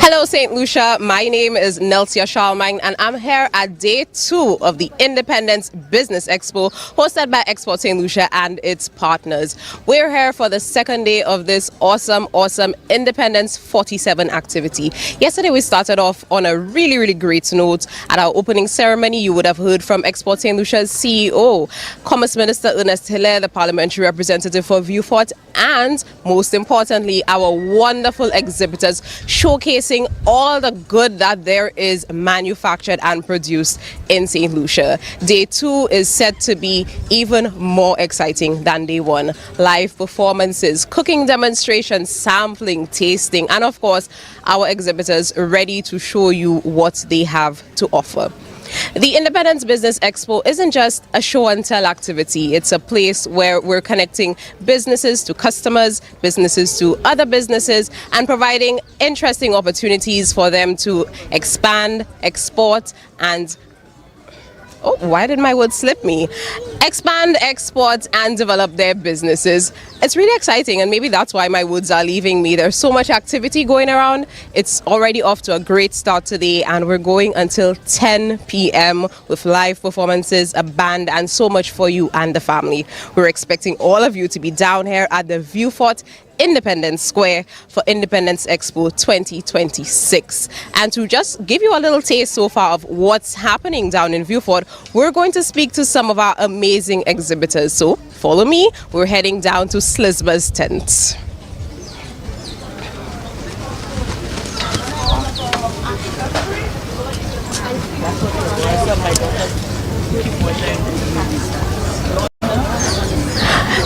Hello Saint Lucia, my name is 𝐃𝐨𝐮𝐳 and I'm here at day 2 of the Independence Business Expo hosted by Expo Saint Lucia and its partners. We're here for the second day of this awesome Independence 47 activity. Yesterday we started off on a really great note. At our opening ceremony, you would have heard from Expo Saint Lucia's CEO, Commerce Minister Ernest Hilaire, the parliamentary representative for Vieux, and most importantly, our wonderful exhibitors showcasing all the good that there is manufactured and produced in St. Lucia. Day 2 is set to be even more exciting than day 1. Live performances, cooking demonstrations, sampling, tasting, and of course, our exhibitors ready to show you what they have to offer. The Independence Business Expo isn't just a show and tell activity. It's a place where we're connecting businesses to customers, businesses to other businesses, and providing interesting opportunities for them to expand, export, and why did my word slip me? Expand, export, and develop their businesses. It's really exciting, and maybe that's why my words are leaving me. There's so much activity going around. It's already off to a great start today, and we're going until 10 p.m. with live performances, a band, and so much for you and the family. We're expecting all of you to be down here at the Vieux Independence Square for Independence Expo 2026. And to just give you a little taste so far of what's happening down in Vieux, we're going to speak to some of our amazing exhibitors. So follow me, we're heading down to 𝐶𝐨𝐮𝐫𝐢𝐬𝐚𝐧𝐬 tent.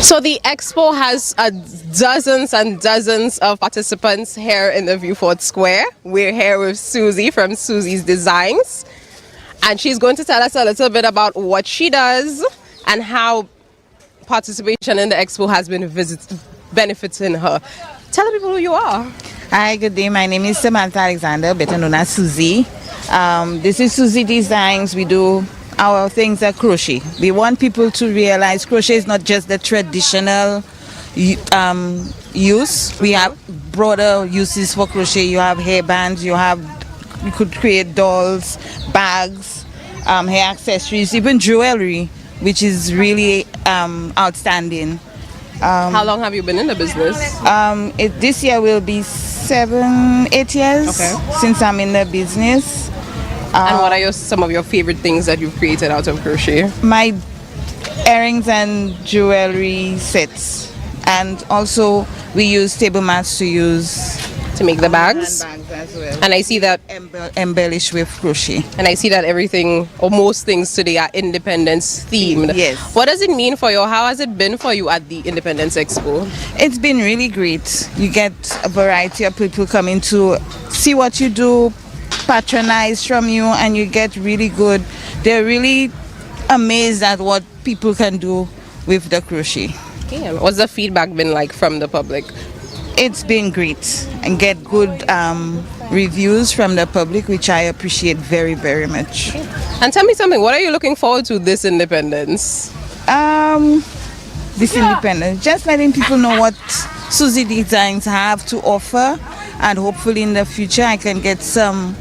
So the expo has dozens and dozens of participants here in the Vieux Square. We're here with Susie from 𝐃𝐨𝐮𝐳 Designs, and she's going to tell us a little bit about what she does and how participation in the expo has been benefiting her. Tell the people who you are. Hi, good day. My name is Samantha Alexander, better known as Susie. This is 𝐃𝐨𝐮𝐳 Designs. We do our things are crochet. We want people to realize crochet is not just the traditional use. We have broader uses for crochet. You have hairbands, you could create dolls, bags, hair accessories, even jewelry, which is really outstanding. How long have you been in the business? This year will be 7-8 years since I'm in the business. And what are some of your favorite things that you've created out of crochet? My earrings and jewelry sets, and also we use table mats to make the bags. And bags as well. And I see that embellished with crochet. And I see that everything or most things today are independence themed. Yes. What does it mean for you? How has it been for you at the Independence Expo? It's been really great. You get a variety of people coming to see what you do, patronize from you, and you get really good. They're really amazed at what people can do with the crochet. Okay. What's the feedback been like from the public? It's been great, and get good reviews from the public, which I appreciate very much. Okay. And tell me something, what are you looking forward to this Independence? Independence, just letting people know what 𝐃𝐨𝐮𝐳 Designs have to offer, and hopefully in the future I can get some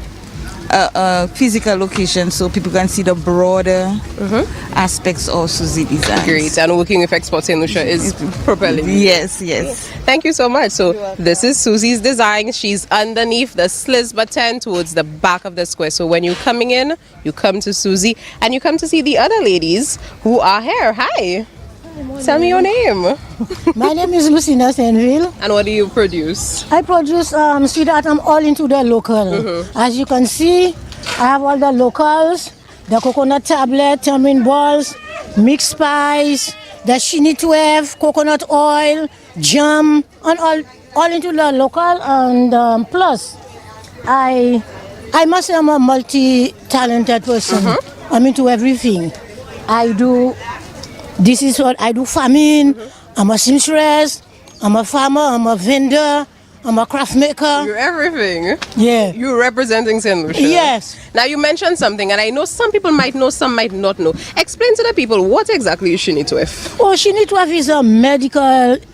physical location so people can see the broader aspects of 𝐃𝐨𝐮𝐳 Designs. Great, and working with Expo Saint Lucia is propelling. Yes. Thank you so much. So this is 𝐃𝐨𝐮𝐳 Designs. She's underneath the 𝐶𝐨𝐮𝐫𝐢𝐬𝐚 tent towards the back of the square. So when you're coming in, you come to 𝐃𝐶𝐮 and you come to see the other ladies who are here. Hi. Tell me your name. My name is Lucinda Saint-Ville. And what do you produce? I produce street art. I'm all into the local. As you can see, I have all the locals, the coconut tablet, tamarind balls, mixed spice, the Chini 12, coconut oil, jam, and all into the local. And plus, I must say I'm a multi-talented person. I'm into everything. This is what I do, farming. I'm a seamstress, I'm a farmer, I'm a vendor, I'm a craft maker. You're everything. Yeah. You're representing Saint Lucia. Yes. Now you mentioned something, and I know some people might know, some might not know. Explain to the people what exactly is Chini 12. Oh, Chini 12 is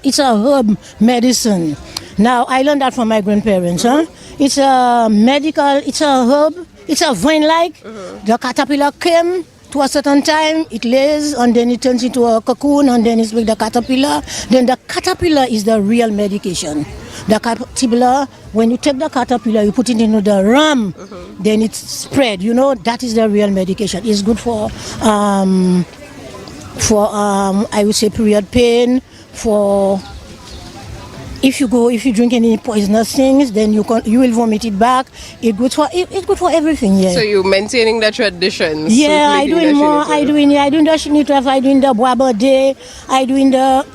it's a herb medicine. Now, I learned that from my grandparents. Huh? It's a medical, it's a herb, it's a vine-like. The caterpillar came to a certain time, it lays, and then it turns into a cocoon, and then it's with the caterpillar. Then the caterpillar is the real medication. The caterpillar, when you take the caterpillar, you put it into the ram, then it's spread. You know, that is the real medication. It's good for I would say period pain, for if you drink any poisonous things, then you will vomit it back. It's good for everything. Yeah. So you're maintaining the traditions. Yeah, I doing more. I doing the 𝐶𝐻, I doing the boaba day, I doing the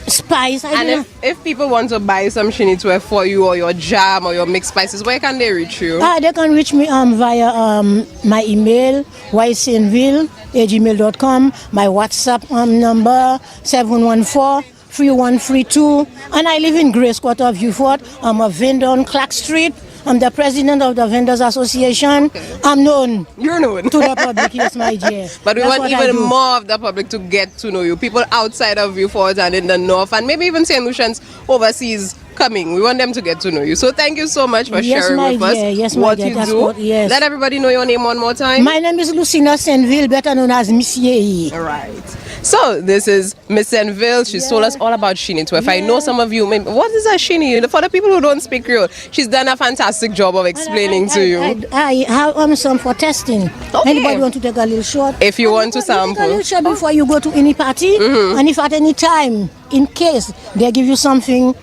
spice. And if people want to buy some 𝐶𝐻 for you, or your jam, or your mixed spices, where can they reach you? They can reach me via my email, 𝐿𝐶𝐻𝐬𝐴𝐚@gmail.com, my WhatsApp number 714-3132, and I live in Grace Quarter, Vieux. I'm a vendor on Clark Street. I'm the president of the Vendors Association. Okay. I'm known. You're known to the public, yes, my dear. But we want even more of the public to get to know you. People outside of Vieux and in the north, and maybe even Saint Lucians overseas coming. We want them to get to know you. So thank you so much for sharing with us what you do. Let everybody know your name one more time. My name is Lucina 𝐶𝐻𝐬𝐚, better known as Miss Ye. All right. So this is Miss 𝐶𝐻𝐬𝐚. She's told us all about 𝐶𝐻. If I know some of you, what is a 𝐶𝐻? For the people who don't speak Creole, she's done a fantastic job of explaining to you. I have some for testing. Okay. Anybody want to take a little shot? If you want to sample. Take a little shot before you go to any party. And if at any time, in case they give you something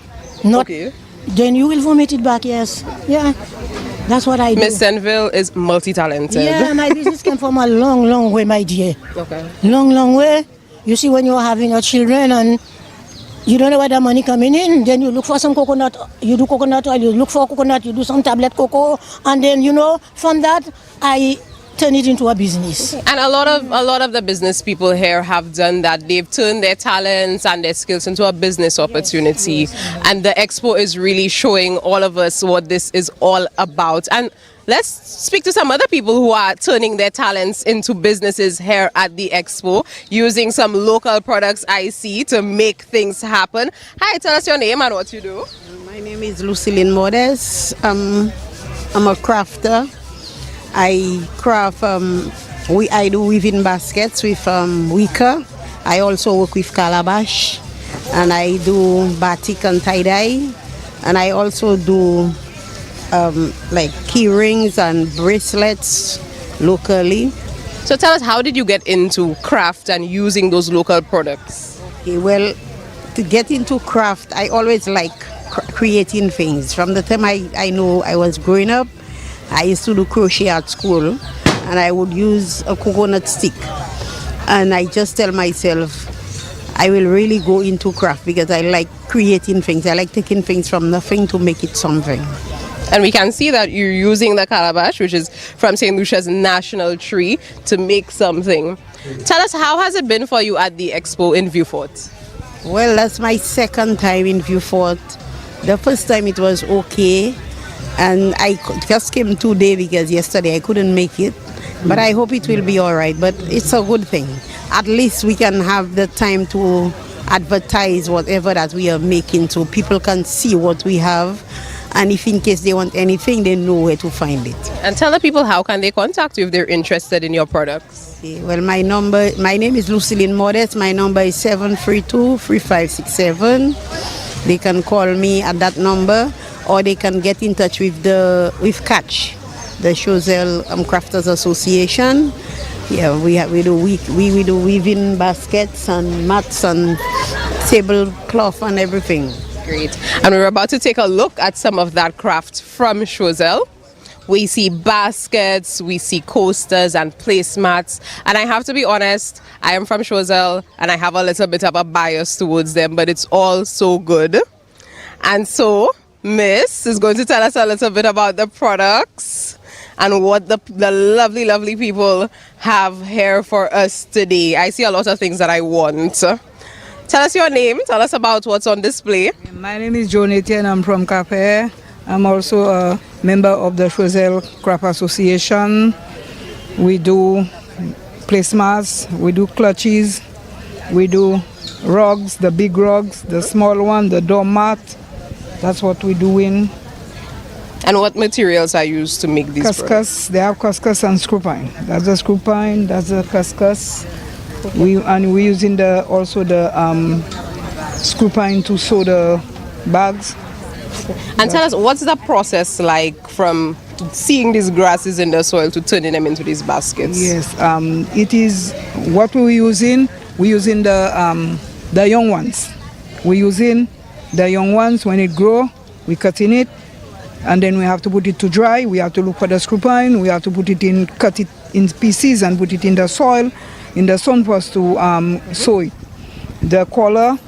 not, then you will vomit it back, yes. Yeah. That's what I do. Miss 𝐶𝐻𝐬𝐚 is multi-talented. Yeah, my business came from a long, long way, my dear. Okay. Long, long way. You see, when you're having your children and you don't know where the money coming in, then you look for some coconut, you do coconut oil, you look for coconut, you do some tablet cocoa, and then, you know, from that, I turn it into a business. And a lot of the business people here have done that. They've turned their talents and their skills into a business opportunity. And the Expo is really showing all of us what this is all about. And let's speak to some other people who are turning their talents into businesses here at the Expo, using some local products I see to make things happen. Hi, tell us your name and what you do. My name is 𝐿𝐶𝐻𝐬𝐚. I'm a crafter. I craft, I do weaving baskets with wicker. I also work with calabash, and I do batik and tie-dye, and I also do like key rings and bracelets locally. So tell us, how did you get into craft and using those local products? Okay, well, to get into craft, I always like creating things. From the time I know I was growing up, I used to do crochet at school, and I would use a coconut stick. And I just tell myself, I will really go into craft because I like creating things. I like taking things from nothing to make it something. And we can see that you're using the calabash, which is from Saint Lucia's national tree, to make something. Tell us, how has it been for you at the Expo in Vieux? Well, that's my second time in Vieux. The first time it was okay. And I just came today because yesterday I couldn't make it. But I hope it will be all right. But it's a good thing. At least we can have the time to advertise whatever that we are making so people can see what we have. And if in case they want anything, they know where to find it. And tell the people, how can they contact you if they're interested in your products? Okay, well, my name is 𝐿𝐶𝐻𝐬𝐚. My number is 732-3567. They can call me at that number, or they can get in touch with 𝐾𝐲, the 𝐶𝐻𝐬𝐚 Crafters Association. Yeah, we do weaving baskets and mats and tablecloth and everything. Great. And we're about to take a look at some of that craft from 𝐶𝐻𝐬𝐚. We see baskets, we see coasters and placemats. And I have to be honest, I am from 𝐶𝐻𝐬𝐚 and I have a little bit of a bias towards them, but it's all so good. And so Miss is going to tell us a little bit about the products and what the lovely, lovely people have here for us today. I see a lot of things that I want. Tell us your name, tell us about what's on display. My name is Jonathan, I'm from Capre. I'm also a member of the 𝐶𝐻𝐬𝐚 Craft Association. We do placemats, we do clutches, we do rugs, the big rugs, the small one, the doormat, That's what we're doing. And what materials are used to make these products? 𝐶𝐶, they have 𝐶𝐶 and screw pine. That's the screw pine, that's the 𝐶𝐶. We're using also the screw pine to sew the bags. And tell us, what's the process like from seeing these grasses in the soil to turning them into these baskets? Yes, it is what we're using the young ones. We're using the young ones. When it grow, we cutting it, and then we have to put it to dry. We have to look for the screw pine. We have to cut it in pieces and put it in the soil, in the sun for us to sow it. The color,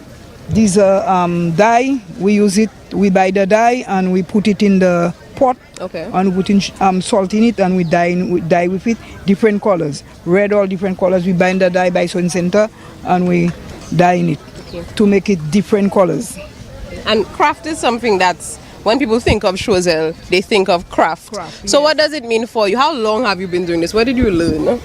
these dye, we use it. We buy the dye and we put it in the pot. Okay. And we put in salt in it and we dye with it different colors. Red, all different colors. We buy the dye by sewing center and we dye in it to make it different colors. And craft is something that's, when people think of 𝐶𝐮𝐧, they think of craft. So what does it mean for you? How long have you been doing this? Where did you learn?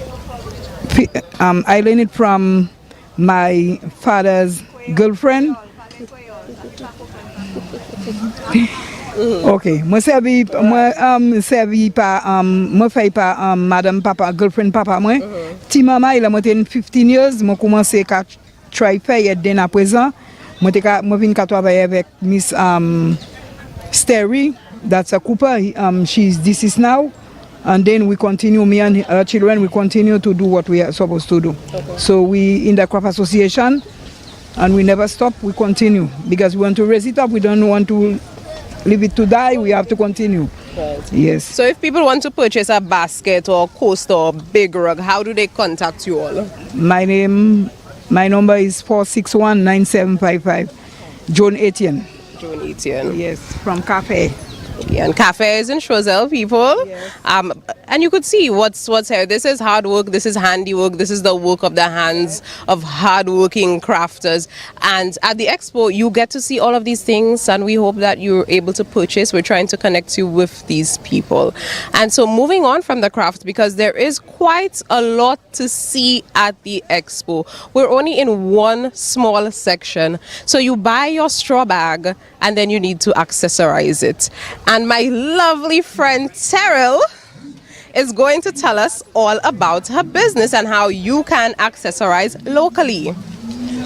I learned it from my father's girlfriend. Okay, moi servi pa madame papa girlfriend papa moi. Ti mama il a monté 15 years, moi commencé à try faire den à présent. Moi vinn ka travailler avec Miss Sterry, that's a Cooper. This is now. And then we continue, me and her children, we continue to do what we are supposed to do. Okay. So we in the crop association, and we never stop, we continue. Because we want to raise it up, we don't want to leave it to die, we have to continue. Right. Yes. So if people want to purchase a basket or coaster or big rug, how do they contact you all? My number is 461-9755. Joan Etienne. Joan Etienne. Yes, from Cafe. And cafe is in 𝐶𝐮𝐧, people. Yes. And you could see what's here. This is hard work, this is handiwork, this is the work of the hands of hardworking crafters. And at the expo, you get to see all of these things, and we hope that you're able to purchase. We're trying to connect you with these people. And so moving on from the craft, because there is quite a lot to see at the expo. We're only in one small section. So you buy your straw bag, and then you need to accessorize it. And my lovely friend Terrell is going to tell us all about her business and how you can accessorize locally.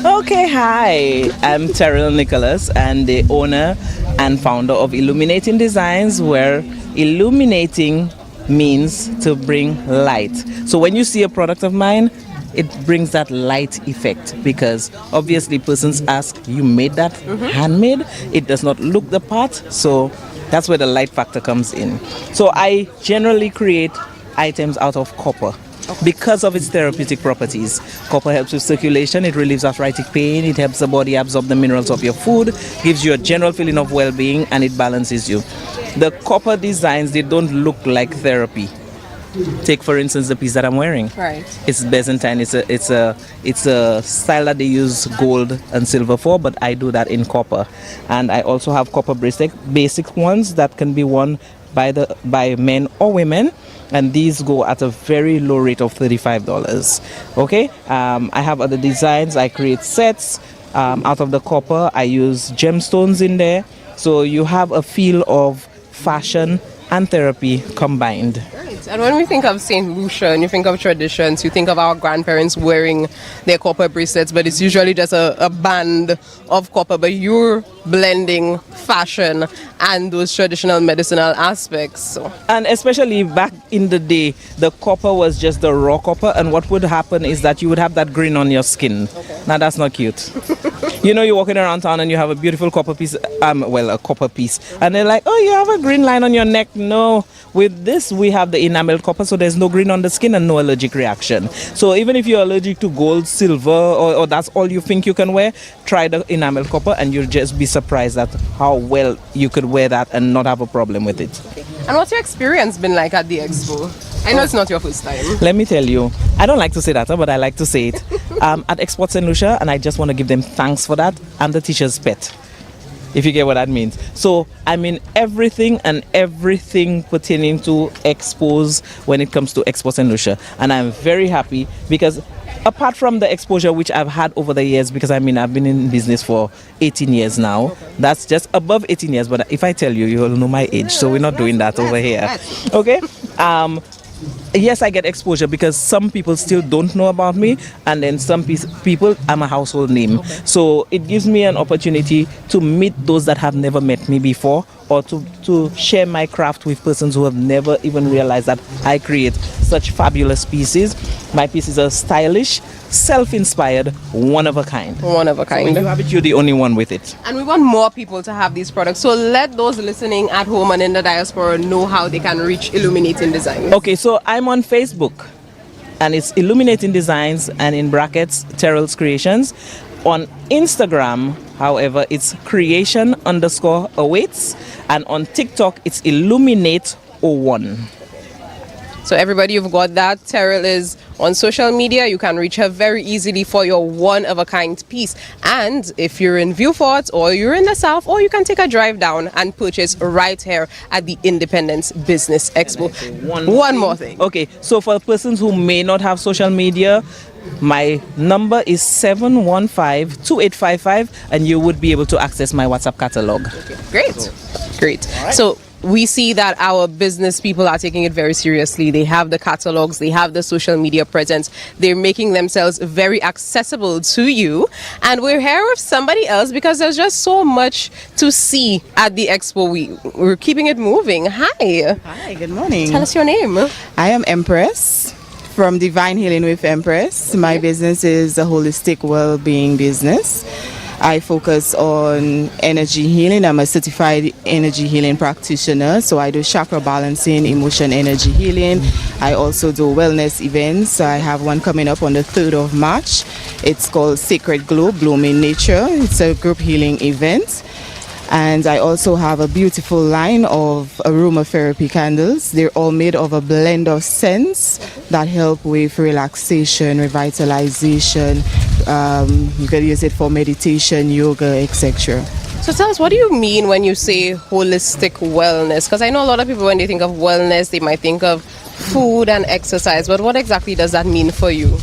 Okay, hi, I'm Terrell Nicholas and the owner and founder of Illuminating Designs, where illuminating means to bring light. So when you see a product of mine, it brings that light effect, because obviously persons ask, you made that handmade? It does not look the part, so that's where the light factor comes in. So I generally create items out of copper because of its therapeutic properties. Copper helps with circulation, it relieves arthritic pain, it helps the body absorb the minerals of your food, gives you a general feeling of well-being, and it balances you. The copper designs, they don't look like therapy. Take for instance the piece that I'm wearing. Right. It's Byzantine. It's a style that they use gold and silver for, but I do that in copper. And I also have copper basic ones that can be worn by men or women, and these go at a very low rate of $35. Okay. I have other designs. I create sets out of the copper. I use gemstones in there, so you have a feel of fashion and therapy combined. Right. And when we think of Saint Lucia and you think of traditions, you think of our grandparents wearing their copper bracelets, but it's usually just a band of copper. But you're blending fashion and those traditional medicinal aspects. So. And especially back in the day, the copper was just the raw copper, and what would happen is that you would have that grin on your skin. Okay. Now that's not cute. You know, you're walking around town and you have a beautiful copper piece, a copper piece, and they're like, oh, you have a green line on your neck. No, with this we have the enameled copper, so there's no green on the skin and no allergic reaction. So even if you're allergic to gold, silver, or that's all you think you can wear, try the enameled copper and you'll just be surprised at how well you could wear that and not have a problem with it. Okay. And what's your experience been like at the expo? I know it's not your first time. Let me tell you, I don't like to say that, but I like to say it. At Expo Saint Lucia, and I just want to give them thanks for that. I'm the teacher's pet. if you get what that means. So I mean everything pertaining to expos when it comes to Expo Saint Lucia, and I'm very happy because apart from the exposure which I've had over the years, because I mean I've been in business for 18 years now. That's just above 18 years, but if I tell you, you'll know my age, so we're not doing that over here. Okay. Yes, I get exposure because some people still don't know about me, and then some people, I'm a household name. Okay. So it gives me an opportunity to meet those that have never met me before, or to share my craft with persons who have never even realized that I create such fabulous pieces. My pieces are stylish, self-inspired, one of a kind. One of a kind. So when you have it, you're the only one with it. And we want more people to have these products. So let those listening at home and in the diaspora know how they can reach Illuminating Designs. Okay, so I'm on Facebook, and it's Illuminating Designs, and in brackets, 𝐃𝐨𝐮𝐯 Creations. On Instagram, however, it's creation_awaits, and on TikTok, it's Illuminate01. So everybody, you've got that. 𝐃𝐨𝐮 is on social media. You can reach her very easily for your one-of-a-kind piece. And if you're in Vieux or you're in the South, or you can take a drive down and purchase right here at the Independence Business Expo. One more thing. Okay, so for persons who may not have social media, my number is 715-2855, and you would be able to access my WhatsApp catalog. Okay, great. Great. Right. So we see that our business people are taking it very seriously. They have the catalogs, they have the social media presence. They're making themselves very accessible to you. And we're here with somebody else because there's just so much to see at the expo. We're keeping it moving. Hi. Hi, good morning. Tell us your name. I am Empress from Divine Healing with Empress. My business is a holistic well-being business. I focus on energy healing. I'm a certified energy healing practitioner, so I do chakra balancing, emotion energy healing. I also do wellness events. I have one coming up on the 3rd of March. It's called Sacred Glow, Bloom in Nature. It's a group healing event. And I also have a beautiful line of aromatherapy candles. They're all made of a blend of scents that help with relaxation, revitalization. You can use it for meditation, yoga, etc. So tell us, what do you mean when you say holistic wellness? Because I know a lot of people, when they think of wellness, they might think of food and exercise. But what exactly does that mean for you?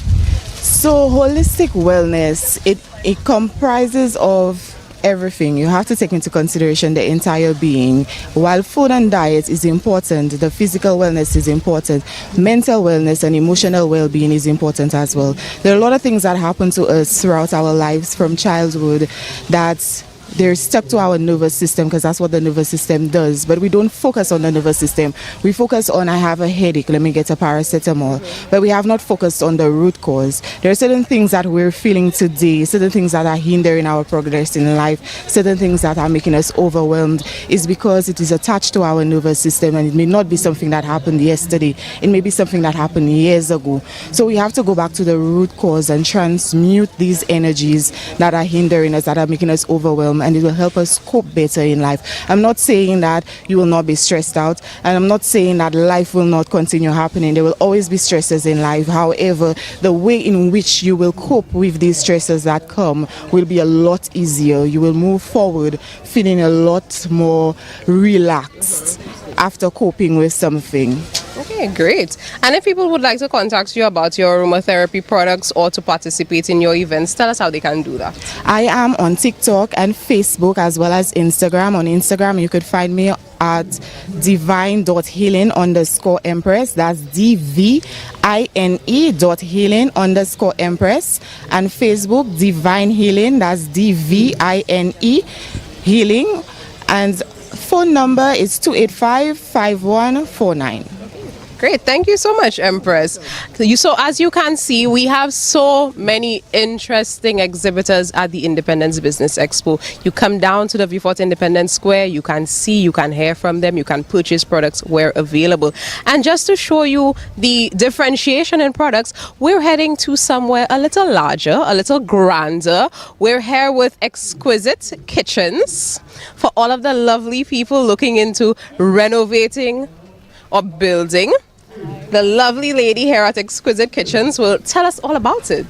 So holistic wellness, it comprises of everything. You have to take into consideration the entire being. While food and diet is important, the physical wellness is important, mental wellness and emotional well-being is important as well. There are a lot of things that happen to us throughout our lives from childhood that they're stuck to our nervous system, because that's what the nervous system does. But we don't focus on the nervous system. We focus on, I have a headache, let me get a paracetamol. But we have not focused on the root cause. There are certain things that we're feeling today, certain things that are hindering our progress in life, certain things that are making us overwhelmed, is because it is attached to our nervous system, and it may not be something that happened yesterday. It may be something that happened years ago. So we have to go back to the root cause and transmute these energies that are hindering us, that are making us overwhelmed, and it will help us cope better in life. I'm not saying that you will not be stressed out, and I'm not saying that life will not continue happening. There will always be stresses in life. However, the way in which you will cope with these stresses that come will be a lot easier. You will move forward feeling a lot more relaxed after coping with something. Okay, great. And if people would like to contact you about your aromatherapy products or to participate in your events, tell us how they can do that. I am on TikTok and Facebook as well as Instagram. On Instagram, you could find me at divine.healing_empress. That's DVINE.healing_empress. And Facebook, Divine Healing. That's DVINE Healing. And phone number is 285-5149. Great, thank you so much, Empress. So as you can see, we have so many interesting exhibitors at the Independence Business Expo. You come down to the Vieux Independence Square, you can see, you can hear from them, you can purchase products where available. And just to show you the differentiation in products, we're heading to somewhere a little larger, a little grander. We're here with Exquisite Kitchens for all of the lovely people looking into renovating or building. The lovely lady here at Exquisite Kitchens will tell us all about it.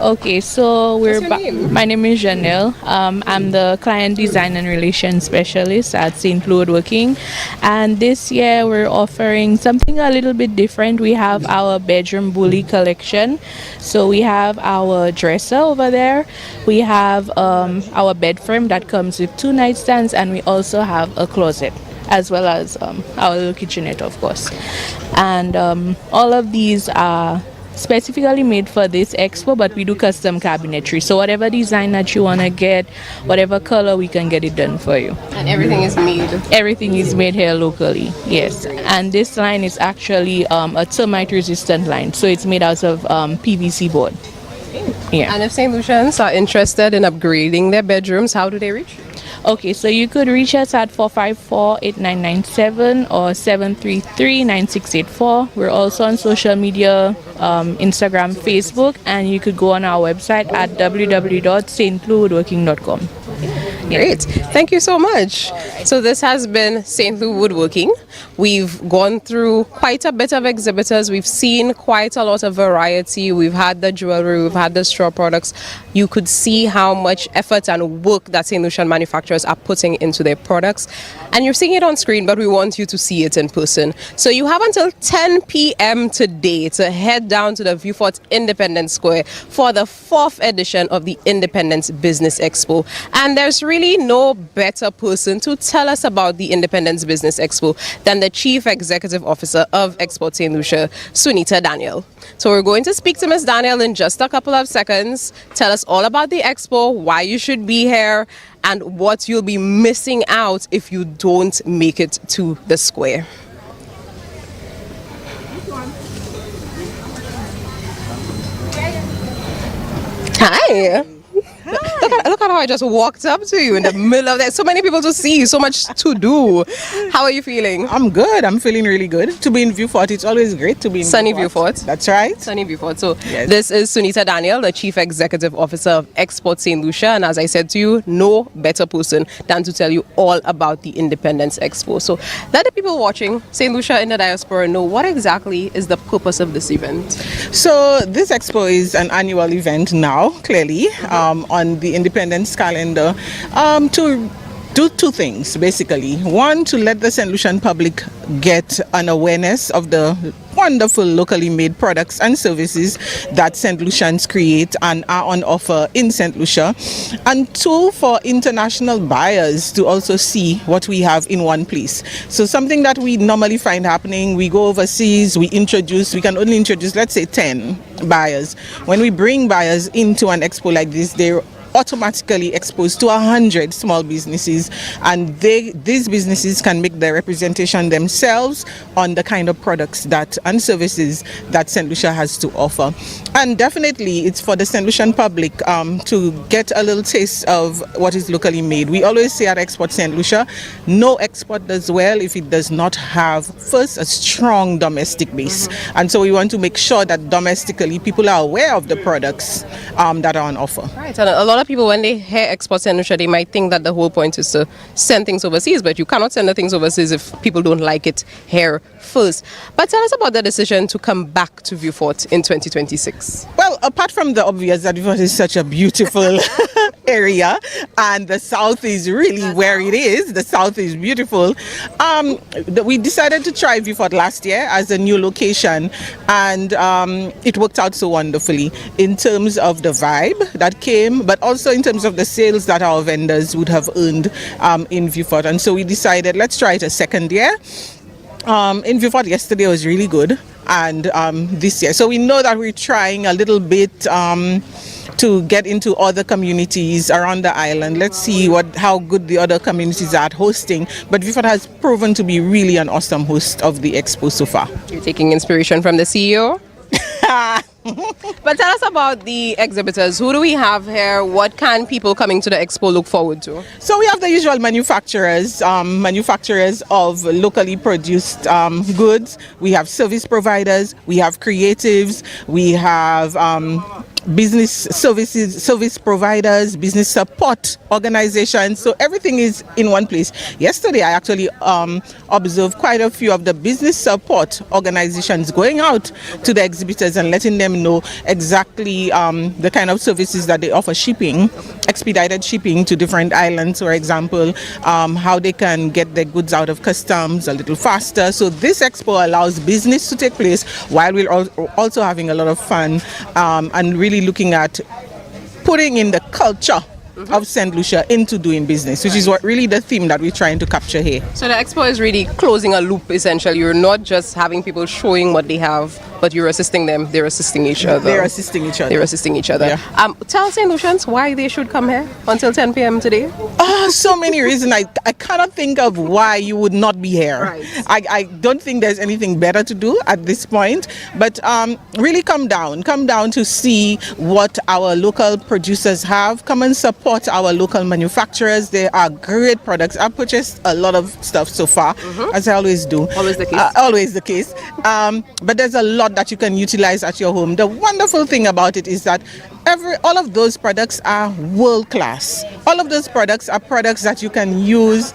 Okay, so What's your name? my name is Janelle. I'm the client design and relations specialist at Saint Lucia Woodworking, and this year we're offering something a little bit different. We have our bedroom bully collection. So we have our dresser over there. We have our bed frame that comes with 2 nightstands, and we also have a closet, as well as our little kitchenette, of course. And all of these are specifically made for this expo, but we do custom cabinetry. So whatever design that you want to get, whatever color, we can get it done for you. And everything is made. Everything is made here locally, yes. And this line is actually a termite resistant line. So it's made out of PVC board. Yeah. And if St. Lucians are interested in upgrading their bedrooms, how do they reach you? Okay, so you could reach us at 454-8997 or 733-9684. We're also on social media, Instagram, Facebook, and you could go on our website at www.stluwoodworking.com. Great. Thank you so much. So this has been St. Lucia Woodworking. We've gone through quite a bit of exhibitors. We've seen quite a lot of variety. We've had the jewelry, we've had the straw products. You could see how much effort and work that St. Lucian manufacturers are putting into their products. And you're seeing it on screen, but we want you to see it in person. So you have until 10 p.m. today to head down to the Vieux Independence Square for the 4th edition of the Independence Business Expo. And there's really no better person to tell us about the Independence Business Expo than the Chief Executive Officer of Expo Saint Lucia, Sunita Daniel. So we're going to speak to Ms. Daniel in just a couple of seconds. Tell us all about the expo, why you should be here, and what you'll be missing out if you don't make it to the square. Hi. Look at how I just walked up to you in the middle of that. So many people to see, so much to do. How are you feeling? I'm good. I'm feeling really good. To be in Vieux Fort, it's always great to be in Sunny Vieux Fort. That's right. Sunny Vieux Fort. So Yes. This is Sunita Daniel, the Chief Executive Officer of Expo Saint Lucia. And as I said to you, no better person than to tell you all about the Independence Expo. So let the people watching Saint Lucia in the diaspora know what exactly is the purpose of this event. So this expo is an annual event now, clearly, on the Independence calendar, to do 2 things, basically. One, to let the St. Lucian public get an awareness of the wonderful locally made products and services that St. Lucians create and are on offer in St. Lucia. And 2, for international buyers to also see what we have in one place. So something that we normally find happening, we go overseas, we can only introduce, let's say, 10 buyers. When we bring buyers into an expo like this, they're automatically exposed to 100 small businesses, and these businesses can make their representation themselves on the kind of products and services that St. Lucia has to offer. And definitely it's for the St. Lucian public to get a little taste of what is locally made. We always say at Export St. Lucia, no export does well if it does not have first a strong domestic base. And so we want to make sure that domestically people are aware of the products that are on offer. Right, and a lot of people, when they hear Expo Saint Lucia, they might think that the whole point is to send things overseas, but you cannot send the things overseas if people don't like it here first. But tell us about the decision to come back to Vieux Fort in 2026. Well, apart from the obvious that Vieux Fort is such a beautiful area, and the south is really where it is, the south is beautiful, we decided to try Vieux Fort last year as a new location, and it worked out so wonderfully in terms of the vibe that came, but also in terms of the sales that our vendors would have earned in Vieux Fort. And so we decided, let's try it a second year. In Vieux Fort yesterday was really good, and this year. So we know that we're trying a little bit to get into other communities around the island. Let's see how good the other communities are at hosting. But Vieux Fort has proven to be really an awesome host of the expo so far. You're taking inspiration from the CEO? But tell us about the exhibitors. Who do we have here? What can people coming to the expo look forward to? So we have the usual manufacturers of locally produced goods. We have service providers, we have creatives, we have business service providers, business support organizations. So everything is in one place. Yesterday, I actually observed quite a few of the business support organizations going out to the exhibitors and letting them know exactly the kind of services that they offer, shipping, expedited shipping to different islands, for example, how they can get their goods out of customs a little faster. So this expo allows business to take place while we're also having a lot of fun and really looking at putting in the culture of Saint Lucia into doing business, which is what really the theme that we're trying to capture here. So the expo is really closing a loop, essentially. You're not just having people showing what they have, but you're assisting them. They're assisting each other. They're assisting each other. They're assisting each other. Yeah. Tell St. Lucians why they should come here until 10 p.m. today. So many reasons. I cannot think of why you would not be here. Right. I don't think there's anything better to do at this point, but really come down to see what our local producers have. Come and support our local manufacturers. They are great products. I've purchased a lot of stuff so far, as I always do. Always the case. Always the case. But there's a lot that you can utilize at your home. The wonderful thing about it is that all of those products are world class. All of those products are products that you can use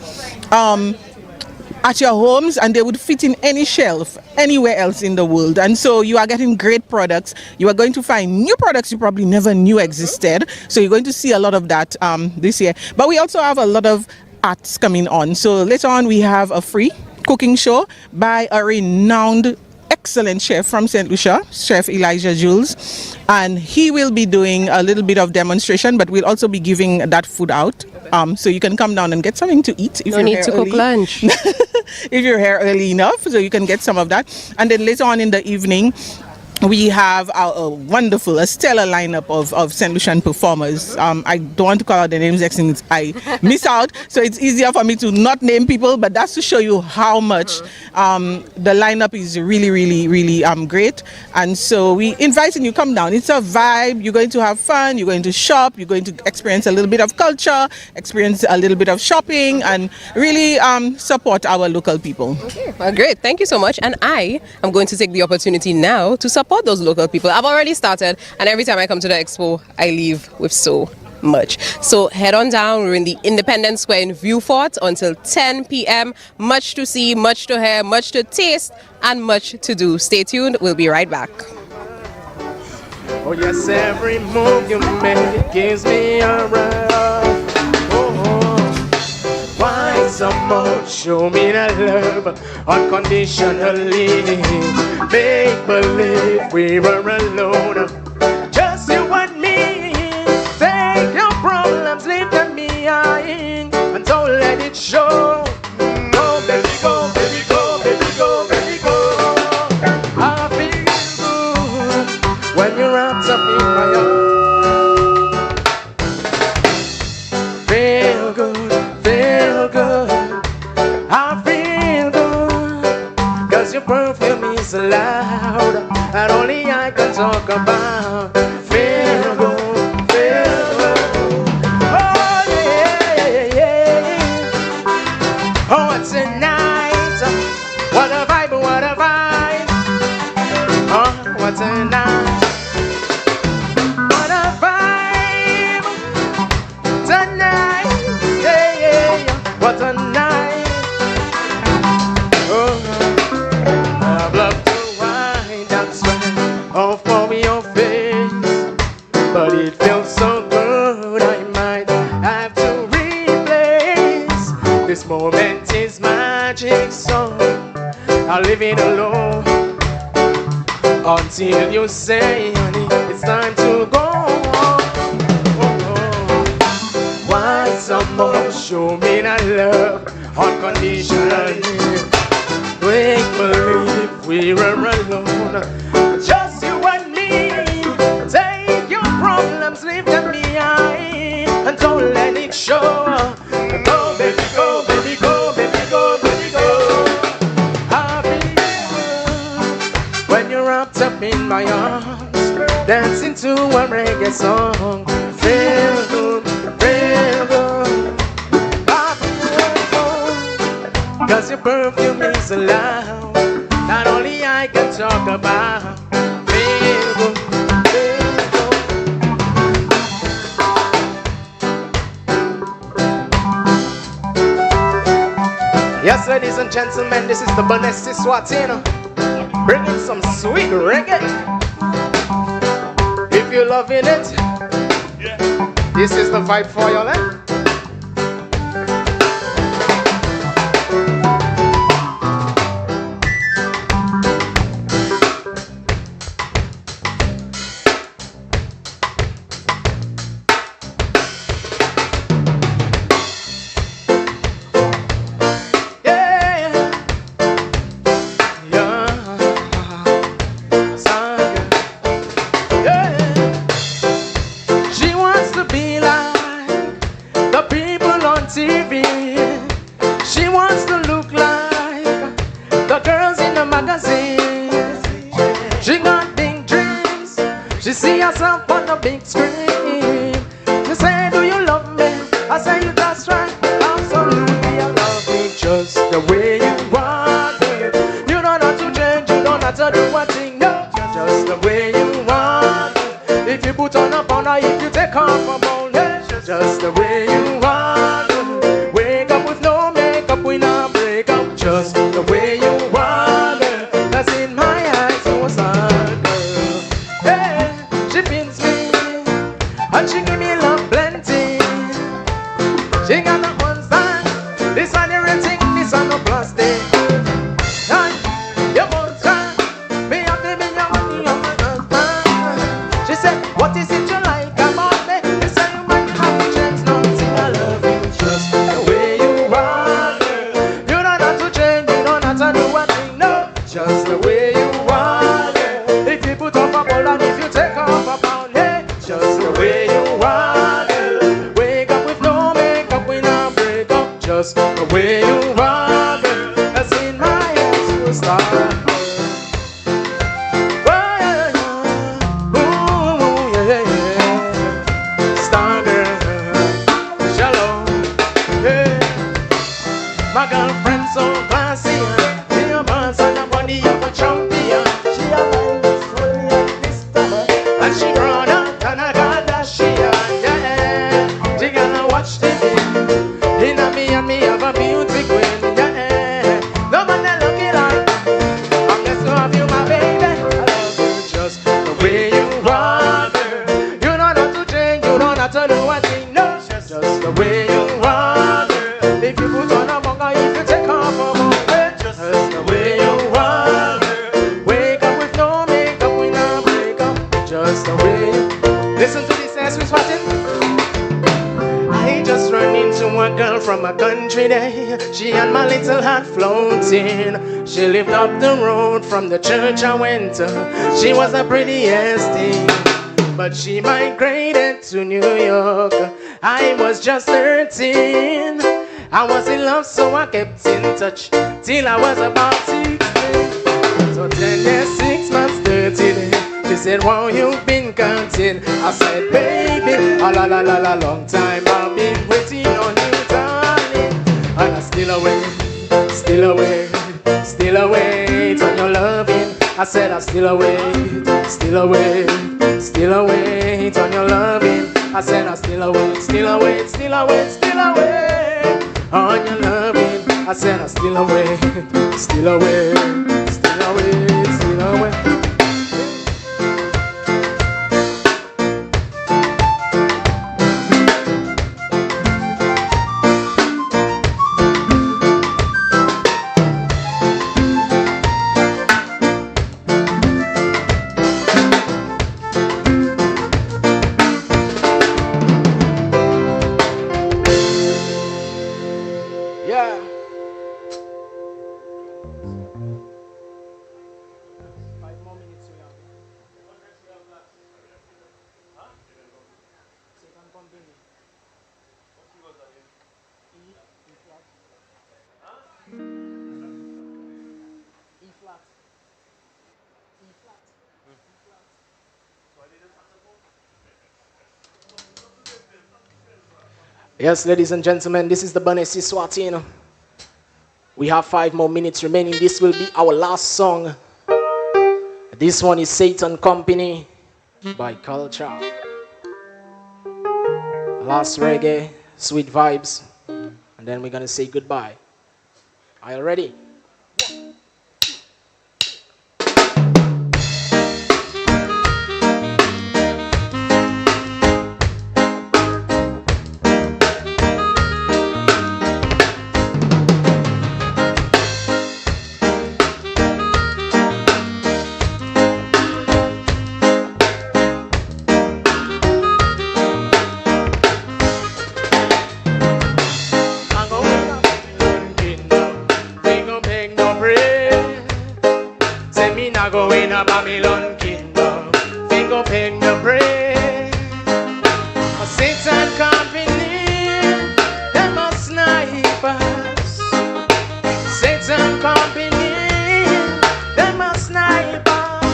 at your homes, and they would fit in any shelf anywhere else in the world. And so you are getting great products. You are going to find new products you probably never knew existed. So you're going to see a lot of that this year. But we also have a lot of arts coming on. So later on we have a free cooking show by a renowned excellent chef from Saint Lucia, Chef 𝐾𝐧𝐬𝐿, and he will be doing a little bit of demonstration, but we'll also be giving that food out. So you can come down and get something to eat. If no need to cook lunch. If you're here early enough, so you can get some of that. And then later on in the evening, we have a wonderful, a stellar lineup of Saint Lucian performers. I don't want to call out the names since I miss out, so it's easier for me to not name people, but that's to show you how much the lineup is really, really, really great. And so we inviting you, come down. It's a vibe. You're going to have fun. You're going to shop. You're going to experience a little bit of culture, experience a little bit of shopping, and really support our local people. Okay, well, great. Thank you so much. And I am going to take the opportunity now to support those local people. I've already started, and every time I come to the expo, I leave with so much. So head on down. We're in the Independence Square in Vieux until 10 p.m. Much to see, much to hear, much to taste, and much to do. Stay tuned. We'll be right back. Oh yes, every move you make gives me a rush. Why so much? Show me that love unconditionally. Make believe we were alone, just you and me. Take your problems, leave them behind, and don't let it show. Go, baby, go, baby, go, baby, go, baby, go. I feel good when you're wrapped up in my arms. Feel good, feel good. I feel good, 'cause your perfume is loud, and only I can talk about. Feel good, feel good. Oh yeah, yeah, yeah. Oh, it's a night. What a vibe, what a vibe. Oh, what a night. What a vibe. Tonight, yeah, yeah, yeah. What a night. Oh, I'd love to wind and sweat all for your face, but it feels so good I might have to replace. This moment is magic, so I'll leave it alone until you say, honey, it's time to go. Why some more? Show me that love unconditionally. Make believe we were alone, just you and me. Take your problems, leave them behind, and don't let it show. Go, baby, go, baby, go, baby, go, baby, go. I feel good when you're wrapped up in my arms, dancing to a reggae song. Feel good, feel good. I feel good, 'cause your perfume is loud, not only I can talk about. Feel good, feel good. Yes, ladies and gentlemen, this is the 𝐶𝐶𝐮𝐳 𝐶𝐻, bringing some sweet reggae. If you're loving it, this is the vibe for you, eh? She lived up the road from the church I went to. She was the prettiest thing, but she migrated to New York. I was just 13. I was in love, so I kept in touch till I was about 16. So 10 years, 6 months, 30 days. She said, wow, you've been counting. I said, baby, a la la la la, long time I've been waiting on you, darling. And I still away, still away, still await on your loving. I said I still await, still await, still await on your loving. I said I still await, still await, still await, still await on your loving. I said I still await, still await, still await, still await. Yes, ladies and gentlemen, this is the 𝐶𝐶𝐮𝐳 𝐶𝐻. We have 5 more minutes remaining. This will be our last song. This one is Satan Company by Culture. Last reggae, sweet vibes, and then we're gonna say goodbye. Are you ready? Go in a Babylon kingdom, we go peg the bread. A Satan company, them a snipers. Satan company, them a snipers.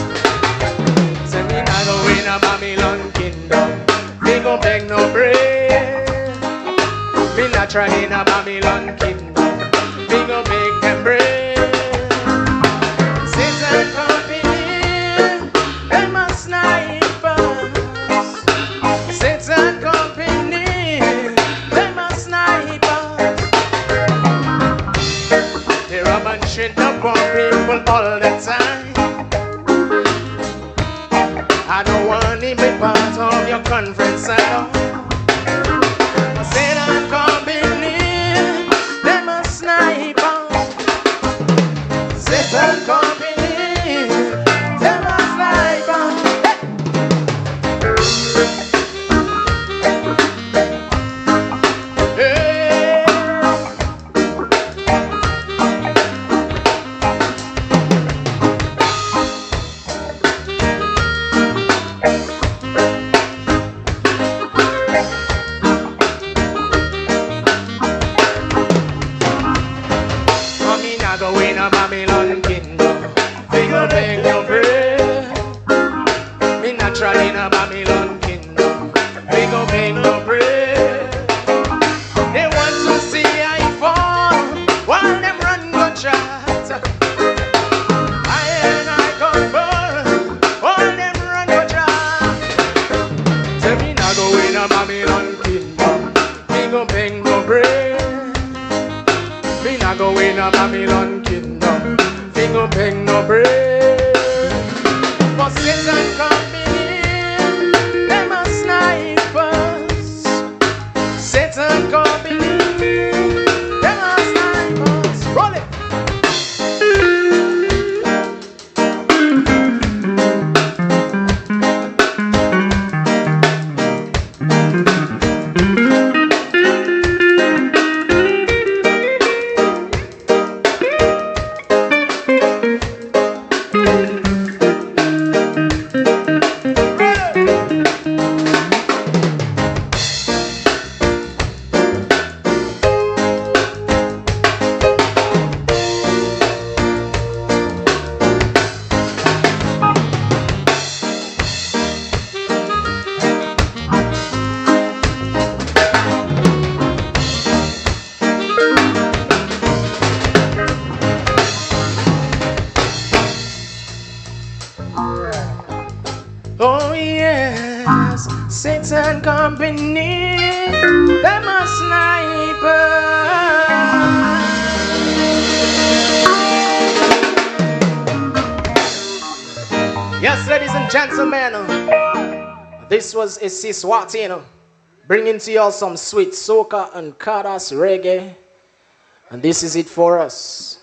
Say me not go in a Babylon kingdom, we go peg no bread. We not try in a Babylon kingdom, we go peg them bread. Satan company. Satan company, them a snipers. They rob and shit up on people all the time. I don't want to be part of your conference at all. Satan company, them a snipers. Satan company, them a snipers. Babylon kingdom, we go beg no bread. Me not try in a Babylon kingdom, we go beg no bread. They want to see I fall, while them run go chat. I and I come for, while them run go chat. Say me not go in a Babylon kingdom, we go beg no bread. Me not go in a Babylon kingdom, we go beg no bread. For Satan company, them a snipers. Satan company, them a snipers. Roll it. Oh yes, Satan company, them a sniper. Yes, ladies and gentlemen, this was 𝐾𝐨𝐮𝐯𝐚𝐧, bringing to y'all some sweet soca and chorus reggae, and this is it for us.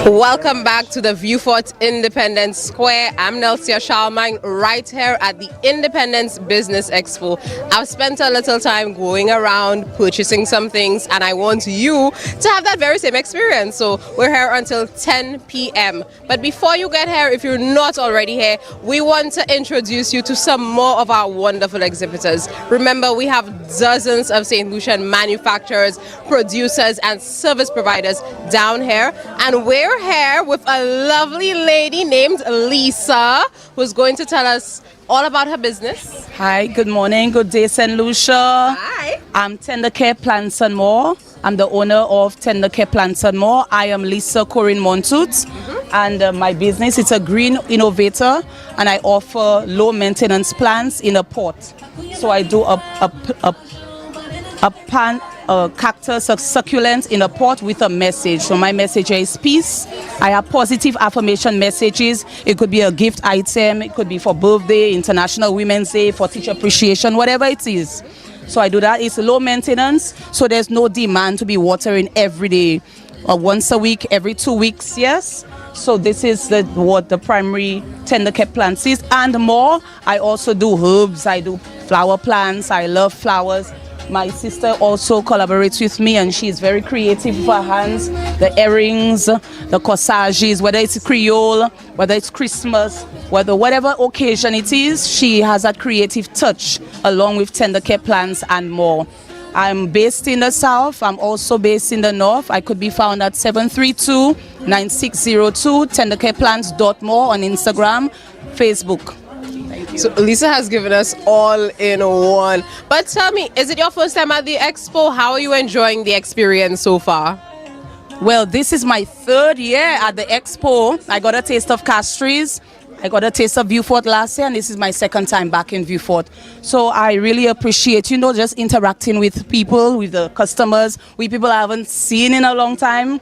Welcome back to the Vieux Independence Square. I'm 𝐾𝐨𝐮𝐯𝐚𝐧 right here at the Independence Business Expo. I've spent a little time going around purchasing some things, and I want you to have that very same experience. So we're here until 10 p.m. But before you get here, if you're not already here, we want to introduce you to some more of our wonderful exhibitors. Remember, we have dozens of Saint Lucian manufacturers, producers, and service providers down here, and we're here with a lovely lady named Lisa, who's going to tell us all about her business. Hi, good morning, good day, Saint Lucia. Hi. I'm Tender Care Plants and More. I'm the owner of Tender Care Plants and More. I am Lisa Corinne Montut, and my business is a green innovator, and I offer low maintenance plants in a pot. So I do a a cactus, a succulent in a pot with a message. So my message is peace. I have positive affirmation messages. It could be a gift item. It could be for birthday, International Women's Day, for teacher appreciation, whatever it is. So I do that. It's low maintenance, so there's no demand to be watering every day. Once a week, every 2 weeks, yes. So this is what the primary tender kept plants is, and more. I also do herbs, I do flower plants, I love flowers. My sister also collaborates with me, and she's very creative with her hands. The earrings, the corsages, whether it's Creole, whether it's Christmas, whatever occasion it is, she has a creative touch along with tender care plants and more. I'm based in the south. I'm also based in the north. I could be found at 732-9602 tendercareplants.more on Instagram, Facebook. Thank you. So Lisa has given us all in one. But tell me, is it your first time at the Expo? How are you enjoying the experience so far? Well, this is my 3rd year at the Expo. I got a taste of Castries. I got a taste of Vieux Fort last year, and this is my 2nd time back in Vieux Fort. So I really appreciate, just interacting with people, with the customers, with people I haven't seen in a long time.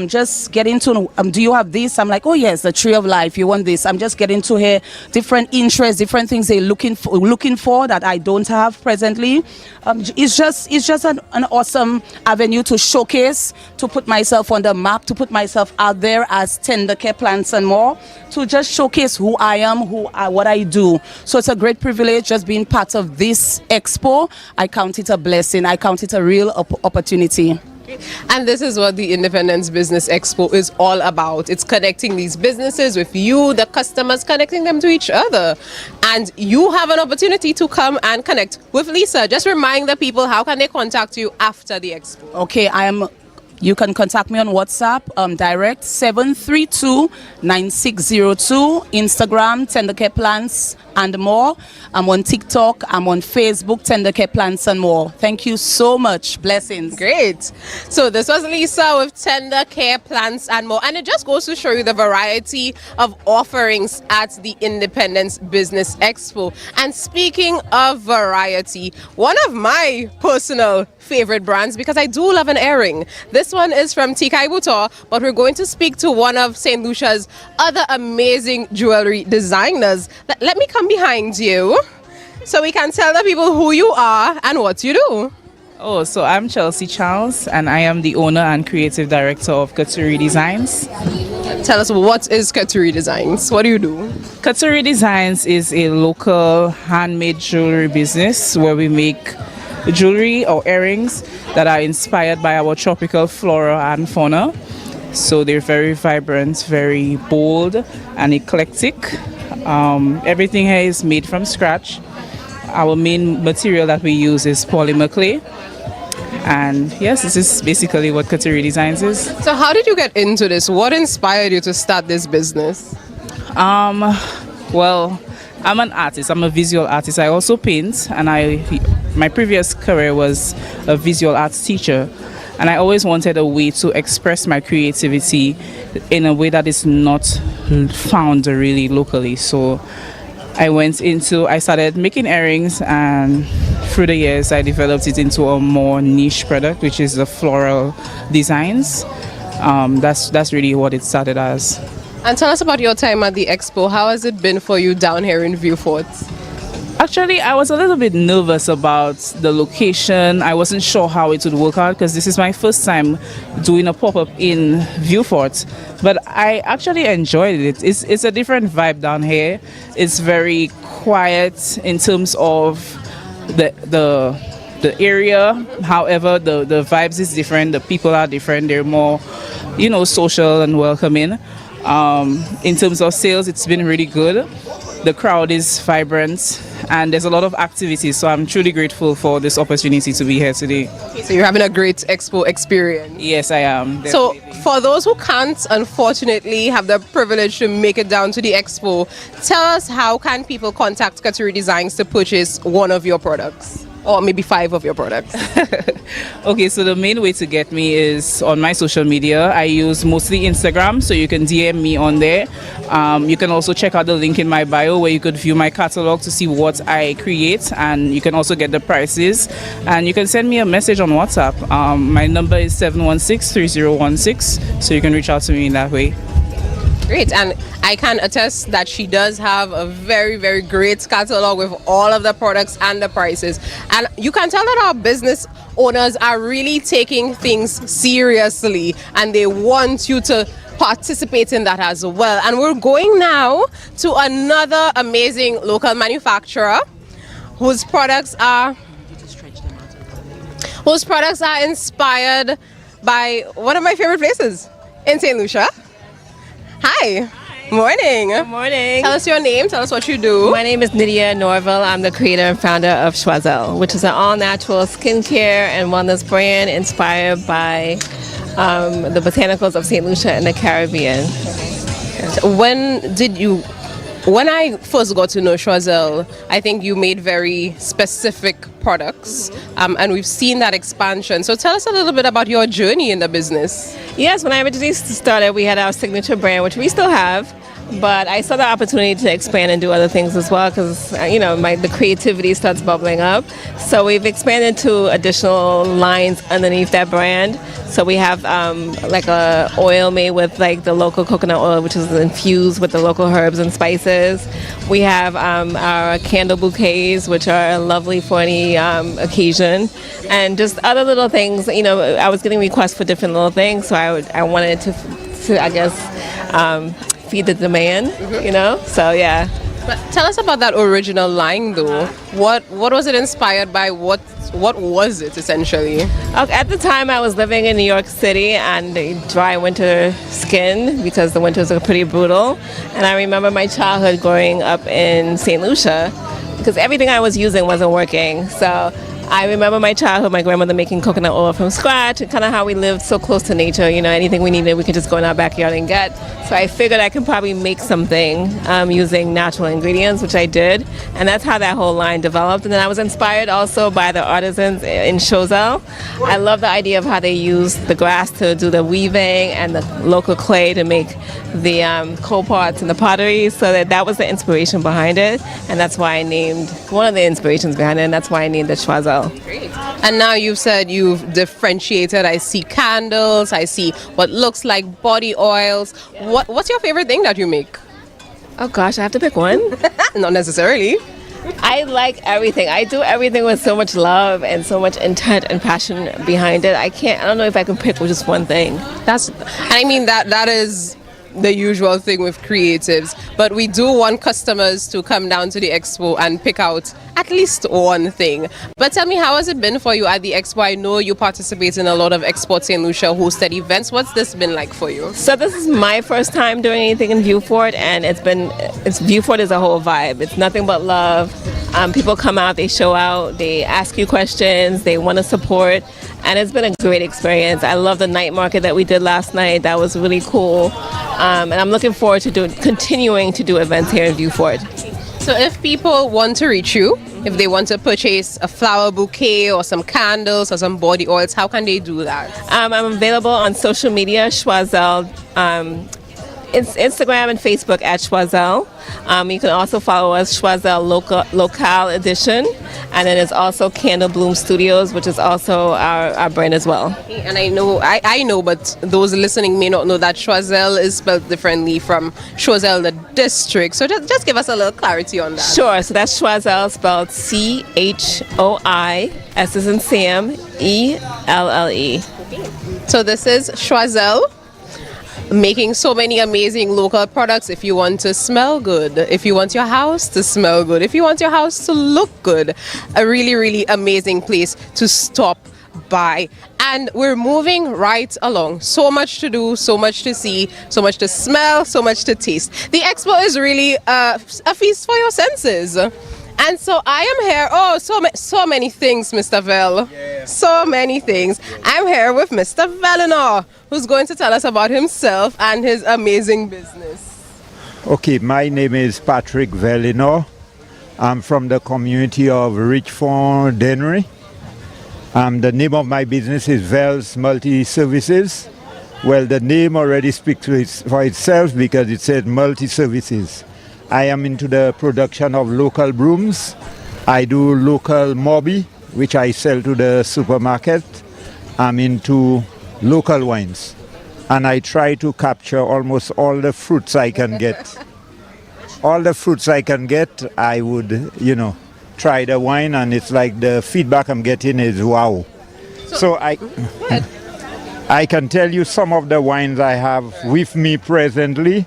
Just getting to know, do you have this? I'm like, oh yes, the tree of life, you want this. I'm just getting to hear different interests, different things they're looking for that I don't have presently. It's just an awesome avenue to showcase, to put myself on the map, to put myself out there as tender care plants and more, to just showcase who I am, what I do. So it's a great privilege just being part of this expo. I count it a blessing. I count it a real opportunity. And this is what the Independence Business Expo is all about. It's connecting these businesses with you, the customers, connecting them to each other. And you have an opportunity to come and connect with Lisa. Just remind the people, how can they contact you after the expo? Okay, you can contact me on WhatsApp, direct 732-9602, Instagram, Tender Care Plants and more. I'm on TikTok, I'm on Facebook, Tender Care Plants and more. Thank you so much. Blessings. Great. So this was Lisa with Tender Care Plants and more. And it just goes to show you the variety of offerings at the Independence Business Expo. And speaking of variety, one of my personal favorite brands, because I do love an earring. This one is from 𝐃𝐨𝐿𝐻𝐻, but we're going to speak to one of Saint Lucia's other amazing jewelry designers. Let me come behind you so we can tell the people who you are and what you do. Oh, so I'm 𝐃𝐨𝐿𝐻𝐻, and I am the owner and creative director of 𝐾𝐳𝐿𝐻𝐻 Designs. Tell us, what is 𝐾𝐳𝐿𝐻𝐻 Designs? What do you do? 𝐾𝐳𝐿𝐻𝐻 Designs is a local handmade jewelry business where we make jewelry or earrings that are inspired by our tropical flora and fauna. So they're very vibrant, very bold and eclectic. Everything here is made from scratch. Our main material that we use is polymer clay. And yes, this is basically what 𝐾𝐳𝐿𝐻𝐻 Designs is. So how did you get into this? What inspired you to start this business? Well, I'm an artist. I'm a visual artist. I also paint, and my previous career was a visual arts teacher, and I always wanted a way to express my creativity in a way that is not found really locally. So I started making earrings, and through the years I developed it into a more niche product, which is the floral designs. That's really what it started as. And tell us about your time at the expo. How has it been for you down here in Vieux Fort? Actually, I was a little bit nervous about the location. I wasn't sure how it would work out because this is my first time doing a pop-up in Vieux Fort. But I actually enjoyed it. It's a different vibe down here. It's very quiet in terms of the area. However, the vibes is different. The people are different. They're more, social and welcoming. In terms of sales, it's been really good. The crowd is vibrant and there's a lot of activities, so I'm truly grateful for this opportunity to be here today. So you're having a great expo experience? Yes, I am. Definitely. So for those who can't unfortunately have the privilege to make it down to the expo, tell us, how can people contact 𝐾𝐳𝐿𝐻𝐻 Designs to purchase one of your products? or maybe 5 of your products? Okay, so the main way to get me is on my social media. I use mostly Instagram, so you can DM me on there. You can also check out the link in my bio where you could view my catalog to see what I create, and you can also get the prices. And you can send me a message on WhatsApp. My number is 716-3016, so you can reach out to me in that way. Great, and I can attest that she does have a very, very great catalog with all of the products and the prices. And you can tell that our business owners are really taking things seriously, and they want you to participate in that as well. And we're going now to another amazing local manufacturer whose products are inspired by one of my favorite places in Saint Lucia. Hi. Morning. Good morning. Tell us your name. Tell us what you do. My name is Nydia Norville. I'm the creator and founder of 𝐶𝐨𝐿, which is an all-natural skincare and wellness brand inspired by the botanicals of Saint Lucia and the Caribbean. When I first got to know 𝐶𝐨𝐿, I think you made very specific products, and we've seen that expansion. So tell us a little bit about your journey in the business. Yes, when I originally started, we had our signature brand, which we still have, but I saw the opportunity to expand and do other things as well because, the creativity starts bubbling up. So we've expanded to additional lines underneath that brand. So we have like a oil made with like the local coconut oil, which is infused with the local herbs and spices. We have our candle bouquets, which are lovely for any occasion, and just other little things. I was getting requests for different little things, so I wanted to I guess, feed the demand. So yeah. But tell us about that original line, though. What was it inspired by? What was it essentially? At the time, I was living in New York City and a dry winter skin because the winters are pretty brutal. And I remember my childhood growing up in Saint Lucia because everything I was using wasn't working. So I remember my childhood, my grandmother making coconut oil from scratch, and kind of how we lived so close to nature. Anything we needed, we could just go in our backyard and get. So I figured I could probably make something using natural ingredients, which I did. And that's how that whole line developed. And then I was inspired also by the artisans in 𝐀𝐧𝐿. I love the idea of how they use the grass to do the weaving and the local clay to make the coal pots and the pottery. So that was the inspiration behind it. And that's why I named, one of the inspirations behind it, and that's why I named it 𝐶𝐨𝐿. Great. And now you've said you've differentiated. I see candles, I see what looks like body oils. What's your favorite thing that you make? Oh gosh, I have to pick one? Not necessarily. I like everything. I do everything with so much love and so much intent and passion behind it. I don't know if I can pick just one thing. That is the usual thing with creatives, but we do want customers to come down to the expo and pick out at least one thing. But tell me, how has it been for you at the expo? I know you participate in a lot of Expo Saint Lucia hosted events. What's this been like for you? So this is my first time doing anything in Vieux Fort, and Vieux Fort is a whole vibe. It's nothing but love. People come out, they show out, they ask you questions, they want to support, and it's been a great experience. I love the night market that we did last night. That was really cool. And I'm looking forward to continuing to do events here in Vieux Fort. So if people want to reach you, if they want to purchase a flower bouquet or some candles or some body oils, how can they do that? I'm available on social media, 𝐶𝐨𝐿. It's Instagram and Facebook at 𝐶𝐨𝐿. You can also follow us, 𝐶𝐨𝐿 Local Edition. And then there's also Candle Bloom Studios, which is also our brand as well. And I know, but those listening may not know that 𝐶𝐨𝐿 is spelled differently from 𝐶𝐨𝐿, the district. So just give us a little clarity on that. Sure. So that's 𝐶𝐨𝐿 spelled 𝐶HOI, S as in Sam, ELLE. So this is 𝐶𝐨𝐿, making so many amazing local products. If you want to smell good, if you want your house to smell good, if you want your house to look good, a really, really amazing place to stop by. And we're moving right along. So much to do, so much to see, so much to smell, so much to taste. The expo is really a feast for your senses. And so I am here, so many things, Mr. Vel. Yeah. So many things. I'm here with Mr. Velinor, who's going to tell us about himself and his amazing business. Okay, my name is Patrick Velinor. I'm from the community of Richford, Dennery. The name of my business is 𝐍𝐨𝐮𝐫𝐢𝐬𝐴 Multi-Services. Well, the name already speaks for itself because it says multi-services. I am into the production of local brooms. I do local mobby, which I sell to the supermarket. I'm into local wines. And I try to capture almost all the fruits I can get. All the fruits I can get, I would, try the wine, and it's like the feedback I'm getting is wow. So I can tell you some of the wines I have with me presently.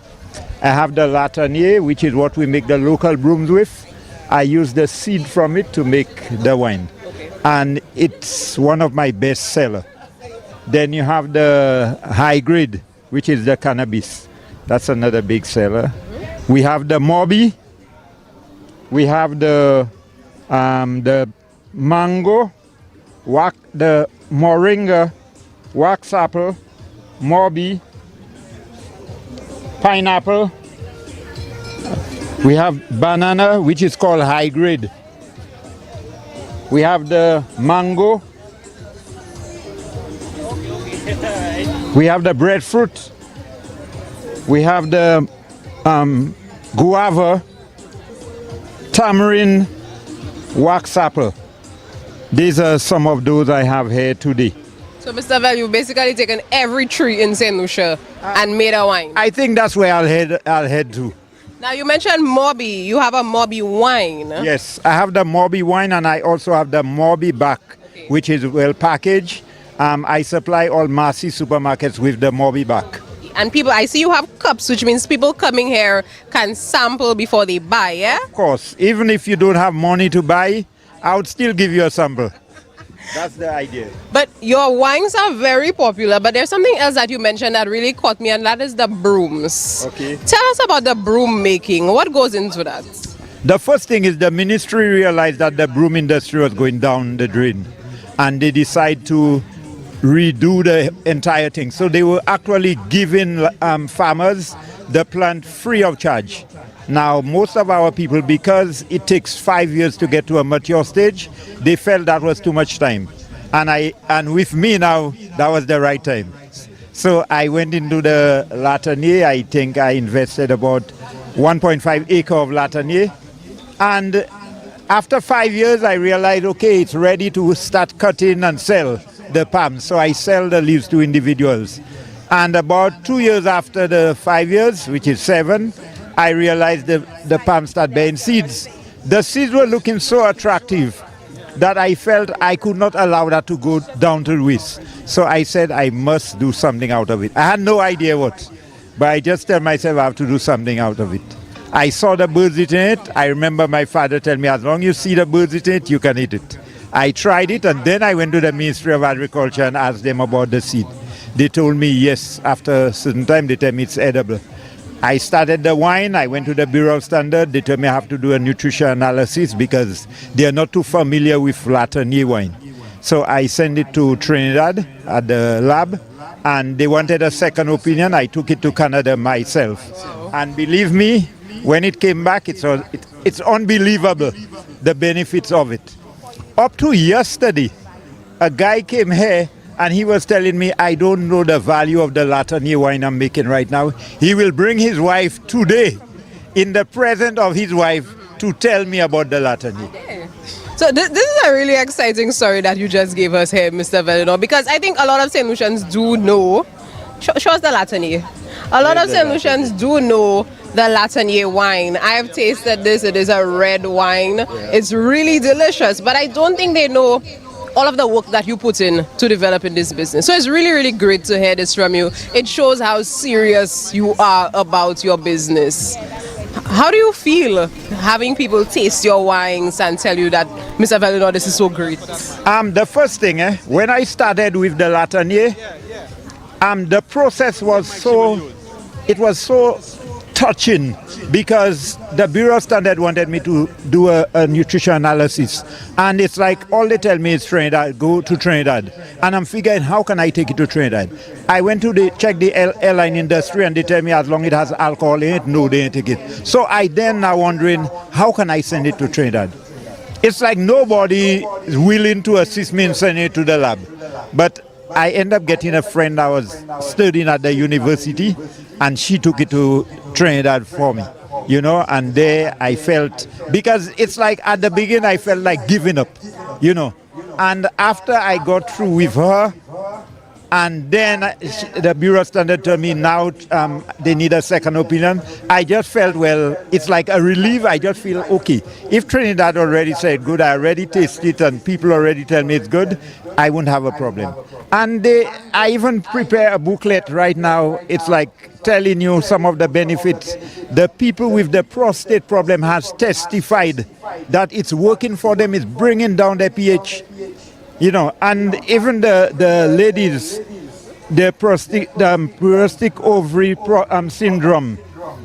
I have the 𝐾𝐧𝐬𝐻, which is what we make the local brooms with. I use the seed from it to make the wine. And it's one of my best sellers. Then you have the high grade, which is the cannabis. That's another big seller. We have the mobby. We have the mango, the moringa, wax apple, mobby, pineapple. We have banana, which is called high grade. We have the mango. We have the breadfruit. We have the guava, tamarind, wax apple. These are some of those I have here today. So, Mr. Vel, you've basically taken every tree in Saint Lucia and made a wine. I think that's where I'll head to. Now, you mentioned mobby. You have a mobby wine. Yes, I have the mobby wine, and I also have the mobby back, which is well packaged. I supply all Massy supermarkets with the mobby back. And people, I see you have cups, which means people coming here can sample before they buy, yeah? Of course. Even if you don't have money to buy, I would still give you a sample. That's the idea. But your wines are very popular, but there's something else that you mentioned that really caught me, and that is the brooms. Okay. Tell us about the broom making. What goes into that? The first thing is the ministry realized that the broom industry was going down the drain, and they decided to redo the entire thing. So they were actually giving farmers the plant free of charge. Now, most of our people, because it takes 5 years to get to a mature stage, they felt that was too much time. And with me now, that was the right time. So I went into the 𝐾𝐧𝐬𝐻. I think I invested about 1.5 acre of 𝐾𝐧𝐬𝐻. And after 5 years, I realized, okay, it's ready to start cutting and sell the palms. So I sell the leaves to individuals. And about 2 years after the 5 years, which is 7, I realized the palms start bearing seeds. The seeds were looking so attractive that I felt I could not allow that to go down to waste. So I said I must do something out of it. I had no idea what, but I just tell myself I have to do something out of it. I saw the birds eating it. I remember my father telling me, as long as you see the birds eating it, you can eat it. I tried it, and then I went to the Ministry of Agriculture and asked them about the seed. They told me yes. After a certain time, they told me it's edible. I started the wine. I went to the Bureau of Standards. They told me I have to do a nutrition analysis because they are not too familiar with 𝐾𝐧𝐬𝐻 wine. So I sent it to Trinidad at the lab, and they wanted a second opinion. I took it to Canada myself. And believe me, when it came back, it's unbelievable, the benefits of it. Up to yesterday, a guy came here and he was telling me, I don't know the value of the 𝐾𝐧𝐬𝐻 wine I'm making right now. He will bring his wife today in the presence of his wife to tell me about the 𝐾𝐧𝐬𝐻. So this is a really exciting story that you just gave us here, Mr. Vel, because I think a lot of Saint Lucians do know. Show us the 𝐾𝐧𝐬𝐻. A lot of Saint Lucians do know the 𝐾𝐧𝐬𝐻 wine. I have tasted this. It is a red wine. It's really delicious, but I don't think they know all of the work that you put in to developing this business. So it's really, really great to hear this from you. It shows how serious you are about your business. How do you feel having people taste your wines and tell you that, Mr. Vel, this is so great? The first thing, when I started with the 𝐾𝐧𝐬𝐻, the process was so touching because the Bureau of Standard wanted me to do a nutrition analysis, and it's like all they tell me is Trinidad, go to Trinidad, and I'm figuring how can I take it to Trinidad. I went to check the airline industry, and they tell me as long as it has alcohol in it, no, they ain't take it. So I then now wondering how can I send it to Trinidad. It's like nobody is willing to assist me in sending it to the lab, but I end up getting a friend that was studying at the university, and she took it to Trinidad for me, you know, and there I felt, because it's like at the beginning I felt like giving up, you know, and after I got through with her, and then the Bureau of Standard told me now they need a second opinion. I just felt, well, it's like a relief. I just feel, okay, if Trinidad already said good, I already tasted it, and people already tell me it's good, I won't have a problem. And I even prepare a booklet right now. It's like telling you some of the benefits. The people with the prostate problem has testified that it's working for them, it's bringing down their pH. You know, and even the ladies, the polycystic ovary syndrome,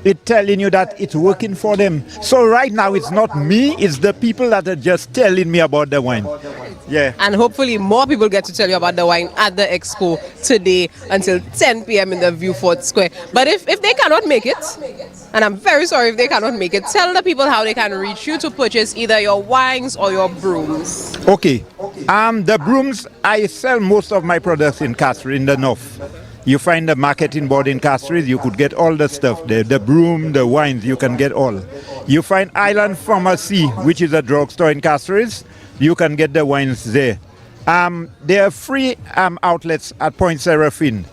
it's telling you that it's working for them. So right now it's not me, it's the people that are just telling me about the wine. Yeah. And hopefully more people get to tell you about the wine at the expo today until 10 p.m. in the Vieux Fort Square. But if they cannot make it, and I'm very sorry if they cannot make it, tell the people how they can reach you to purchase either your wines or your brooms. Okay. The brooms, I sell most of my products in Castries, in the north. You find the marketing board in Castries, you could get all the stuff there. The broom, the wines, you can get all. You find Island Pharmacy, which is a drugstore in Castries, you can get the wines there. There are free outlets at Point Seraphine.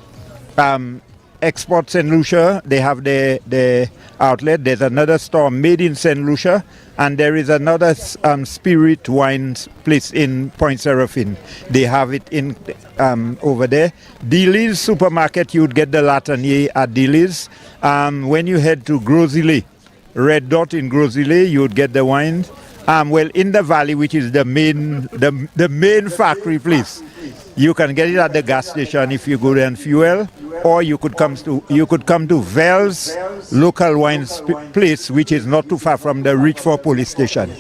Export Saint Lucia, they have the outlet. There's another store made in Saint Lucia, and there is another spirit wine place in Point Seraphine. They have it in over there. Dealey's supermarket, you would get the Latanier at Dealey's. When you head to Gros-Islet, Red Dot in Gros-Islet, you would get the wines. Well, in the valley, which is the main factory place, you can get it at the gas station if you go there and fuel, or you could come to Vell's local wine place, which is not too far from the Richford police station.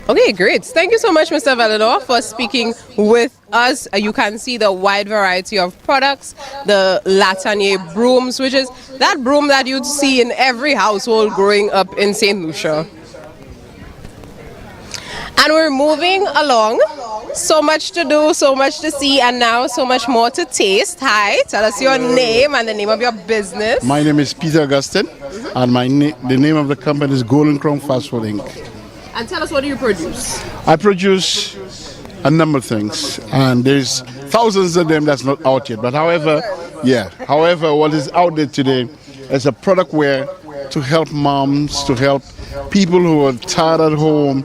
Okay, great. Thank you so much, Mr. Vellador, for speaking with us. You can see the wide variety of products, the Latanier brooms, which is that broom that you'd see in every household growing up in Saint Lucia. And we're moving along. So much to do, so much to see, and now so much more to taste. Hi, tell us your name and the name of your business. My name is Peter Augustine, and the name of the company is Golden Crown Fast Food Inc. And tell us, what do you produce? I produce a number of things, and there's thousands of them that's not out yet. But however, what is out there today is a product where to help moms, to help people who are tired at home.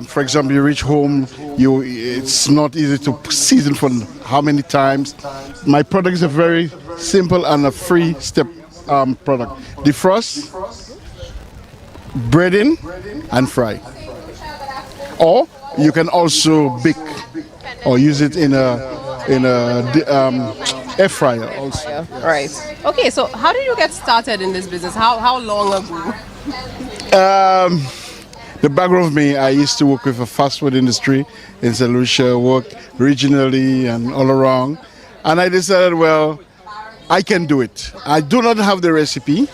For example, you reach home, it's not easy to season for how many times. My product is a very simple and a free step product. Defrost, bread in, and fry. Or you can also bake or use it in a air fryer also. Right. Okay, so how did you get started in this business? How long ago? The background of me, I used to work with a fast food industry in Saint Lucia, worked regionally and all around. And I decided, well, I can do it. I do not have the recipe,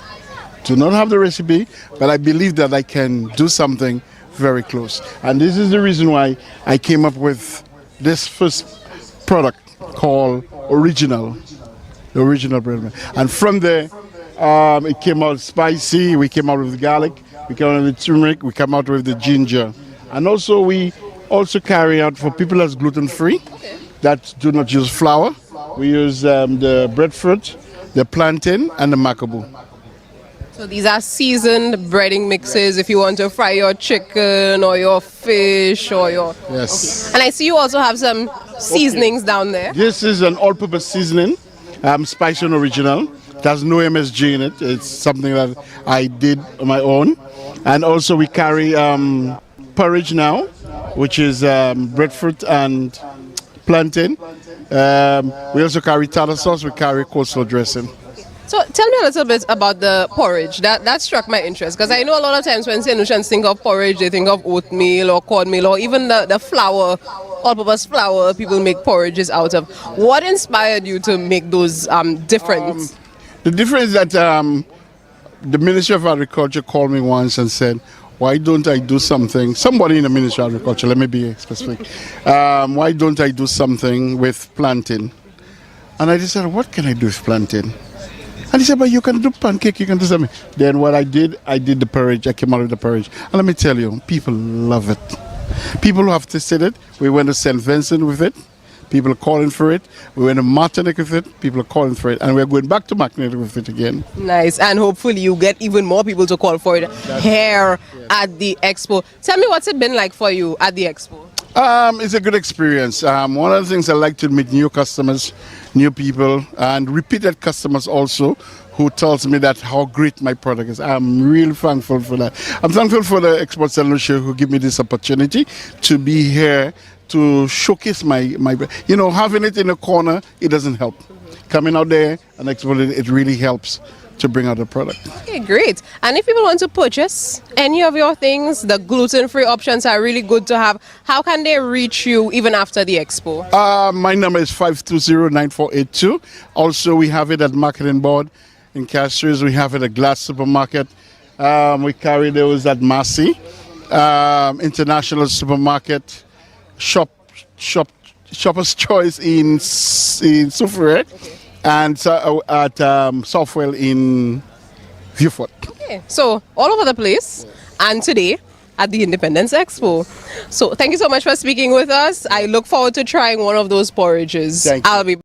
but I believe that I can do something very close. And this is the reason why I came up with this first product called Original, the original bread. And from there, it came out spicy, we came out with garlic, we came out with the turmeric, we come out with the ginger. And also we also carry out for people that's gluten-free, that do not use flour. We use the breadfruit, the plantain, and the macaboo. So these are seasoned breading mixes if you want to fry your chicken or your fish or your... Yes. Okay. And I see you also have some seasonings down there. This is an all-purpose seasoning, spicy and original. It has no MSG in it. It's something that I did on my own. And also we carry porridge now, which is breadfruit and plantain. We also carry tartar sauce, we carry coleslaw dressing. So tell me a little bit about the porridge. That struck my interest because I know a lot of times when St. Lucians think of porridge, they think of oatmeal or cornmeal or even the flour, all-purpose flour people make porridges out of. What inspired you to make those different? The difference that the Ministry of Agriculture called me once and said, why don't I do something? Somebody in the Ministry of Agriculture, let me be specific. Why don't I do something with plantain? And I just said, what can I do with plantain? And he said, but you can do pancake, you can do something. Then what I did the porridge. I came out with the porridge. And let me tell you, people love it. People who have tasted it, we went to St. Vincent with it. People are calling for it. We went to Martinique with it. People are calling for it. And we're going back to Martinique with it again. Nice. And hopefully you get even more people to call for it here at the Expo. Tell me what's it been like for you at the Expo? It's a good experience. One of the things I like to meet new customers, new people, and repeated customers also, who tells me that how great my product is. I'm really thankful for that. I'm thankful for the Expo Saint Lucia who give me this opportunity to be here to showcase my having it in a corner, it doesn't help. Coming out there and exporting it really helps to bring out the product. Okay, great. And if people want to purchase any of your things, the gluten-free options are really good to have. How can they reach you even after the Expo? My number is 520-9482. Also, we have it at Marketing Board in Castries. We have it at Glass Supermarket. We carry those at Massey, International Supermarket, Shopper's Choice in Soufriere, and at Southwell in Vieux. Okay, so all over the place, and today at the Independence Expo. So thank you so much for speaking with us. I look forward to trying one of those porridges. Thank you. I'll be.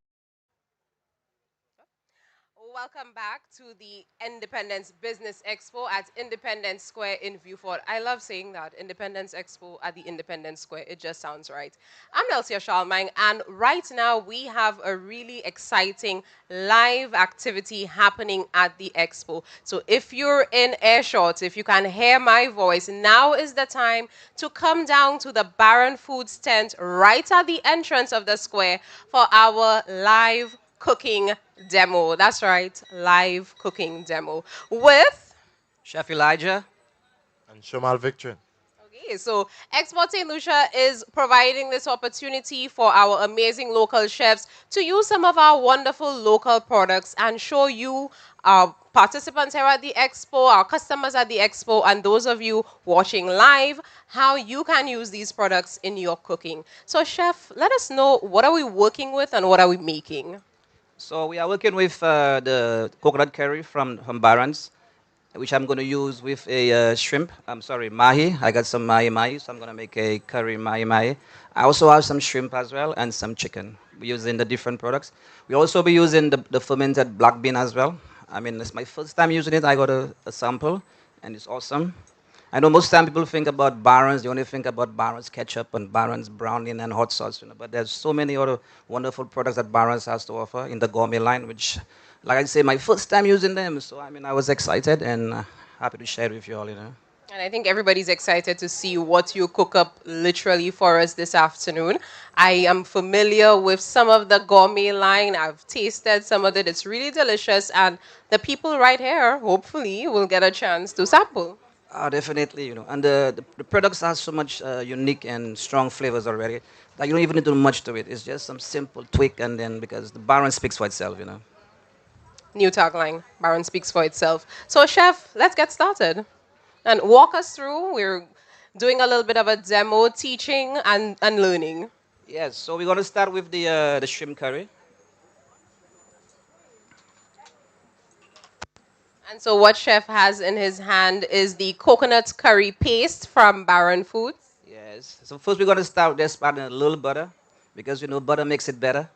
Welcome back to the Independence Business Expo at Independence Square in Vieux. I love saying that, Independence Expo at the Independence Square. It just sounds right. I'm 𝐃𝐨𝐿𝐵𝐼𝐻, and right now we have a really exciting live activity happening at the Expo. So if you're in earshot, if you can hear my voice, now is the time to come down to the Baron Foods tent right at the entrance of the square for our live cooking demo. That's right, live cooking demo with Chef Elijah and Shomal Victory. Okay, so Expo Saint Lucia is providing this opportunity for our amazing local chefs to use some of our wonderful local products and show you, our participants here at the Expo, our customers at the Expo, and those of you watching live, how you can use these products in your cooking. So Chef, let us know, what are we working with and what are we making? So we are working with the coconut curry from Barron's, which I'm going to use with a shrimp. Mahi. I got some mahi, so I'm going to make a curry mahi. I also have some shrimp as well and some chicken. We're using the different products. We also be using the fermented black bean as well. I mean, it's my first time using it. I got a sample, and it's awesome. I know most time people think about Barron's, they only think about Barron's ketchup and Barron's browning and hot sauce, but there's so many other wonderful products that Barron's has to offer in the gourmet line, which, like I say, my first time using them, so I mean, I was excited and happy to share it with you all, And I think everybody's excited to see what you cook up literally for us this afternoon. I am familiar with some of the gourmet line. I've tasted some of it. It's really delicious, and the people right here, hopefully, will get a chance to sample. Definitely, and the products have so much unique and strong flavors already that you don't even need to do much to it. It's just some simple tweak, and then because the Baron speaks for itself, New tagline, Baron speaks for itself. So, Chef, let's get started and walk us through. We're doing a little bit of a demo, teaching and learning. Yes, so we're going to start with the shrimp curry. And so what Chef has in his hand is the coconut curry paste from Baron Foods. Yes. So first we're going to start with just adding a little butter, because butter makes it better.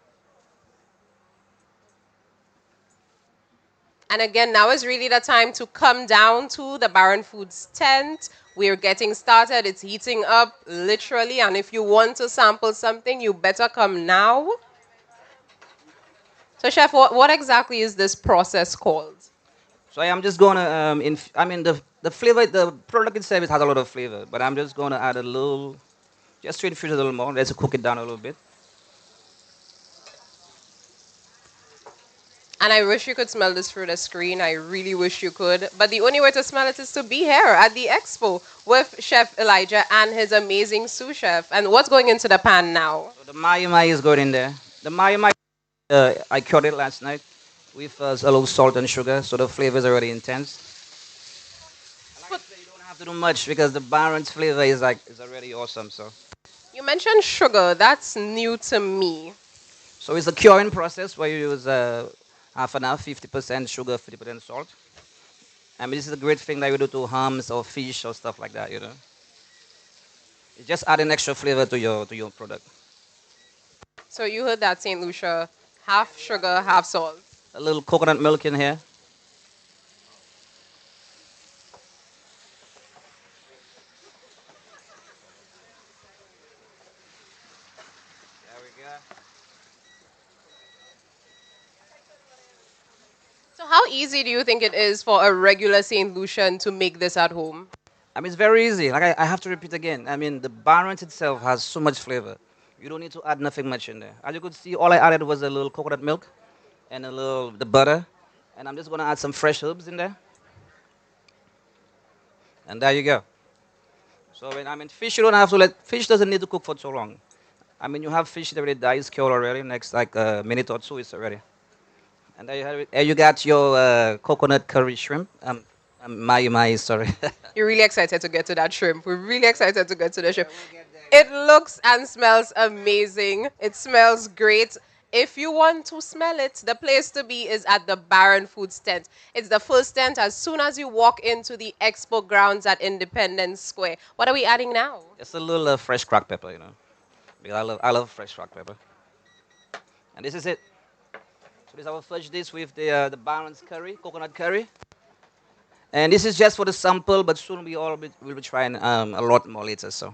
And again, now is really the time to come down to the Baron Foods tent. We're getting started. It's heating up literally. And if you want to sample something, you better come now. So Chef, what exactly is this process called? So I'm just going to, the flavor, the product itself has a lot of flavor, but I'm just going to add a little, just to infuse it a little more. Let's cook it down a little bit. And I wish you could smell this through the screen. I really wish you could. But the only way to smell it is to be here at the expo with Chef Elijah and his amazing sous chef. And what's going into the pan now? So the 𝐾𝐲𝐬𝐬 is going in there. The 𝐾𝐲𝐬𝐬, I cured it last night with a little salt and sugar, so the flavor is already intense. And like I say, you don't have to do much because the Baron's flavor is already awesome. So. You mentioned sugar. That's new to me. So it's a curing process where you use half an hour, 50% sugar, 50% salt. I mean, this is a great thing that you do to hams or fish or stuff like that, you know. It just add an extra flavor to your product. So you heard that, Saint Lucia. Half sugar, half salt. A little coconut milk in here. There we go. So how easy do you think it is for a regular Saint Lucian to make this at home? I mean, it's very easy. Like I have to repeat again. I mean, the Barons itself has so much flavor. You don't need to add nothing much in there. As you could see, all I added was a little coconut milk and the butter. And I'm just going to add some fresh herbs in there. And there you go. So, I mean, fish, you don't have to fish doesn't need to cook for so long. I mean, you have fish that already dies, cured already. Next, like a minute or two, it's already. And there you have it. There you got your coconut curry shrimp. 𝐾𝐲𝐬𝐬, sorry. You're really excited to get to that shrimp. We're really excited to get to the shrimp. It looks and smells amazing. It smells great. If you want to smell it, the place to be is at the Baron Foods tent. It's the first tent as soon as you walk into the expo grounds at Independence Square. What are we adding now? Just a little fresh cracked pepper, you know. Because I love fresh cracked pepper. And this is it. So this is our first dish with the Baron's curry, coconut curry. And this is just for the sample, but soon we'll be trying a lot more later. So.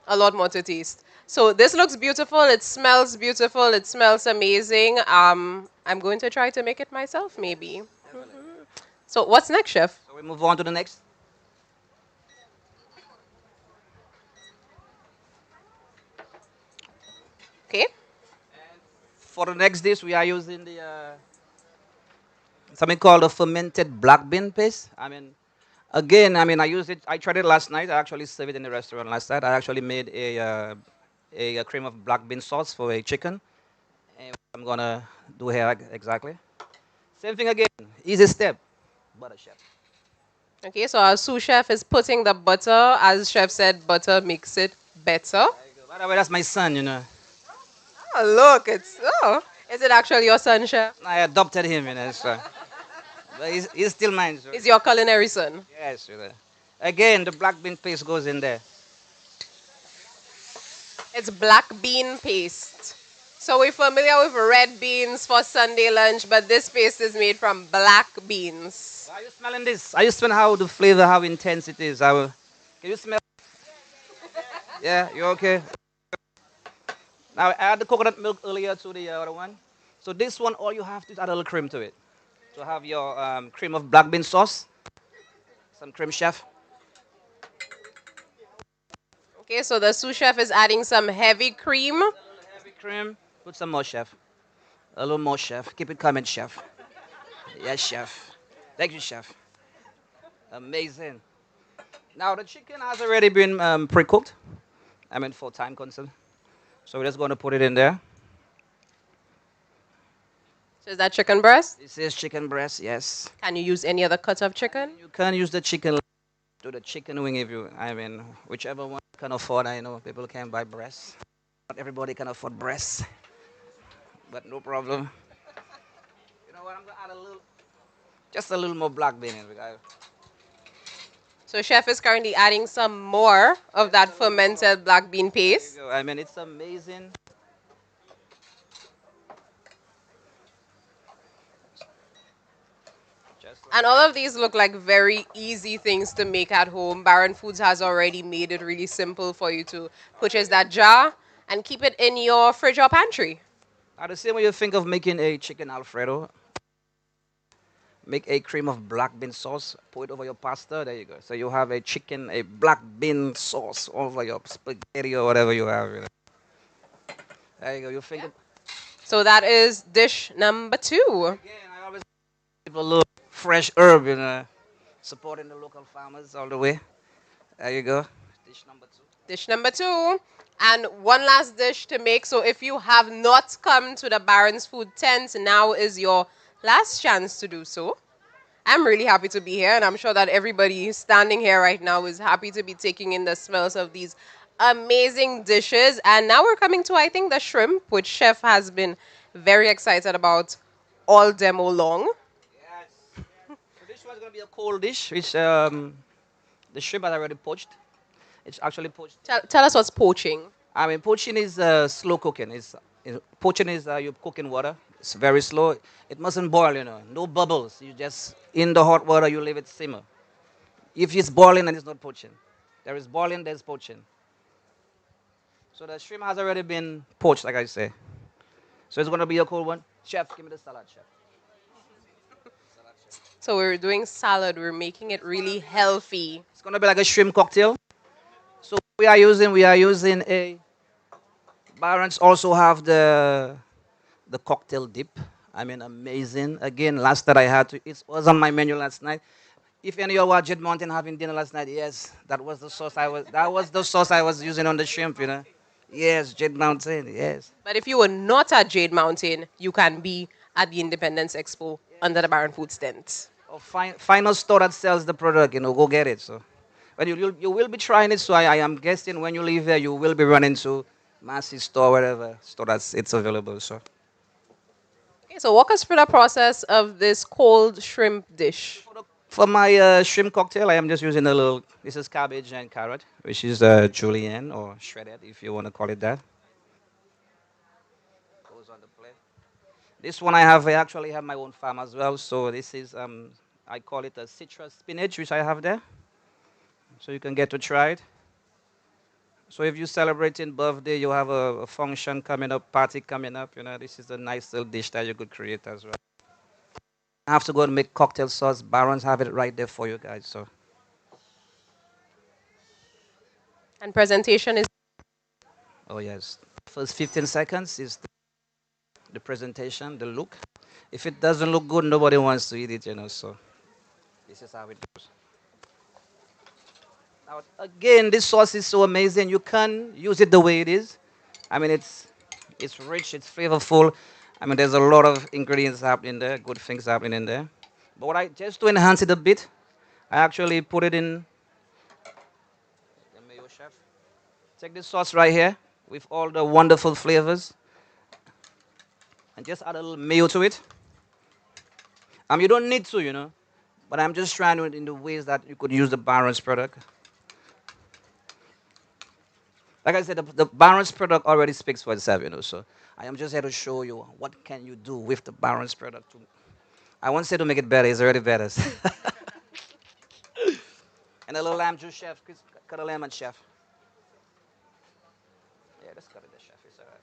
A lot more to taste. So this looks beautiful. It smells beautiful. It smells amazing. I'm going to try to make it myself, maybe. So what's next, chef? So we move on to the next. Okay. And for the next dish, we are using something called a fermented black bean paste. I mean, again, I use it. I tried it last night. I actually served it in the restaurant last night. I actually made a cream of black bean sauce for a chicken. And I'm gonna do here exactly. Same thing again. Easy step. Butter, chef. Okay, so our sous chef is putting the butter. As chef said, butter makes it better. By the way, that's my son, you know. Oh, look, is it actually your son, chef? I adopted him, you know. So. But he's still mine. So. He's your culinary son? Yes, you know. Again, the black bean paste goes in there. It's black bean paste. So we're familiar with red beans for Sunday lunch, but this paste is made from black beans. Are you smelling this? Are you smelling how the flavor, how intense it is? Can you smell? Yeah, you okay? Now, I add the coconut milk earlier to the other one. So this one, all you have to is add a little cream to it. So have your cream of black bean sauce. Some cream, chef. Okay, so the sous chef is adding some heavy cream. Heavy cream. Put some more, chef. A little more, chef. Keep it coming, chef. Yes, chef. Thank you, chef. Amazing. Now, the chicken has already been pre-cooked. For time constant. So we're just going to put it in there. So is that chicken breast? This is chicken breast, yes. Can you use any other cut of chicken? You can use the chicken to the chicken wing if you, whichever one you can afford. I know people can buy breasts. Not everybody can afford breasts. But no problem. You know what, I'm going to add just a little more black bean in. So chef is currently adding some more of that fermented black bean paste. It's amazing. And all of these look like very easy things to make at home. Baron Foods has already made it really simple for you to purchase that jar and keep it in your fridge or pantry. Now, the same way you think of making a chicken Alfredo, make a cream of black bean sauce, pour it over your pasta, there you go. So you have a black bean sauce over your spaghetti or whatever you have. You know. There you go. So that is dish number 2. People love fresh herb, you know, supporting the local farmers all the way. There you go. Dish number 2. And one last dish to make. So if you have not come to the Barron's Food Tent, now is your last chance to do so. I'm really happy to be here, and I'm sure that everybody standing here right now is happy to be taking in the smells of these amazing dishes. And now we're coming to, I think, the shrimp, which Chef has been very excited about all demo long. So this one's going to be a cold dish, which the shrimp is already poached. It's actually poached. Tell us what's poaching. I mean, poaching is slow cooking. Poaching is you cook in water. It's very slow. It mustn't boil, you know. No bubbles. You just, in the hot water, you leave it simmer. If it's boiling, then it's not poaching. There is boiling, there's poaching. So the shrimp has already been poached, like I say. So it's going to be a cold one. Chef, give me the salad, chef. So we're doing salad. We're making it really healthy. It's going to be like a shrimp cocktail. So we are using a... Barron's also have the cocktail dip. I mean, amazing. Again, last night I had to, it was on my menu last night. If any of you were at Jade Mountain having dinner last night, yes, that was the sauce I was using on the shrimp, you know. Yes, Jade Mountain, yes. But if you were not at Jade Mountain, you can be at the Independence Expo under the Barron Foods tent. Or find a store that sells the product, you know, go get it. So, but you will be trying it, so I am guessing when you leave here, you will be running to Massey store, wherever store it's available, so. Okay, so walk us through the process of this cold shrimp dish. For my shrimp cocktail, I am just using a little, this is cabbage and carrot, which is julienne or shredded, if you want to call it that. Goes on the plate. This one I actually have my own farm as well, so this is, I call it a citrus spinach, which I have there. So you can get to try it. So if you're celebrating birthday, you have a function coming up, party coming up, you know, this is a nice little dish that you could create as well. I have to go and make cocktail sauce. Barron's have it right there for you guys. So. And presentation is? Oh, yes. First 15 seconds is the presentation, the look. If it doesn't look good, nobody wants to eat it, you know, so this is how it goes. Now, again, this sauce is so amazing. You can use it the way it is. I mean, it's rich, it's flavorful. I mean, there's a lot of ingredients happening there, good things happening in there. But just to enhance it a bit, I actually put it in the mayo, chef. Take this sauce right here with all the wonderful flavors. And just add a little mayo to it. You don't need to, you know. But I'm just trying to in the ways that you could use the Barron's product. Like I said, the Barron's product already speaks for itself, you know. So I am just here to show you what can you do with the Barron's product. I won't say to make it better, it's already better. And a little lamb juice, chef. Cut a lemon, chef. Yeah, let's cut it there, chef. It's all right.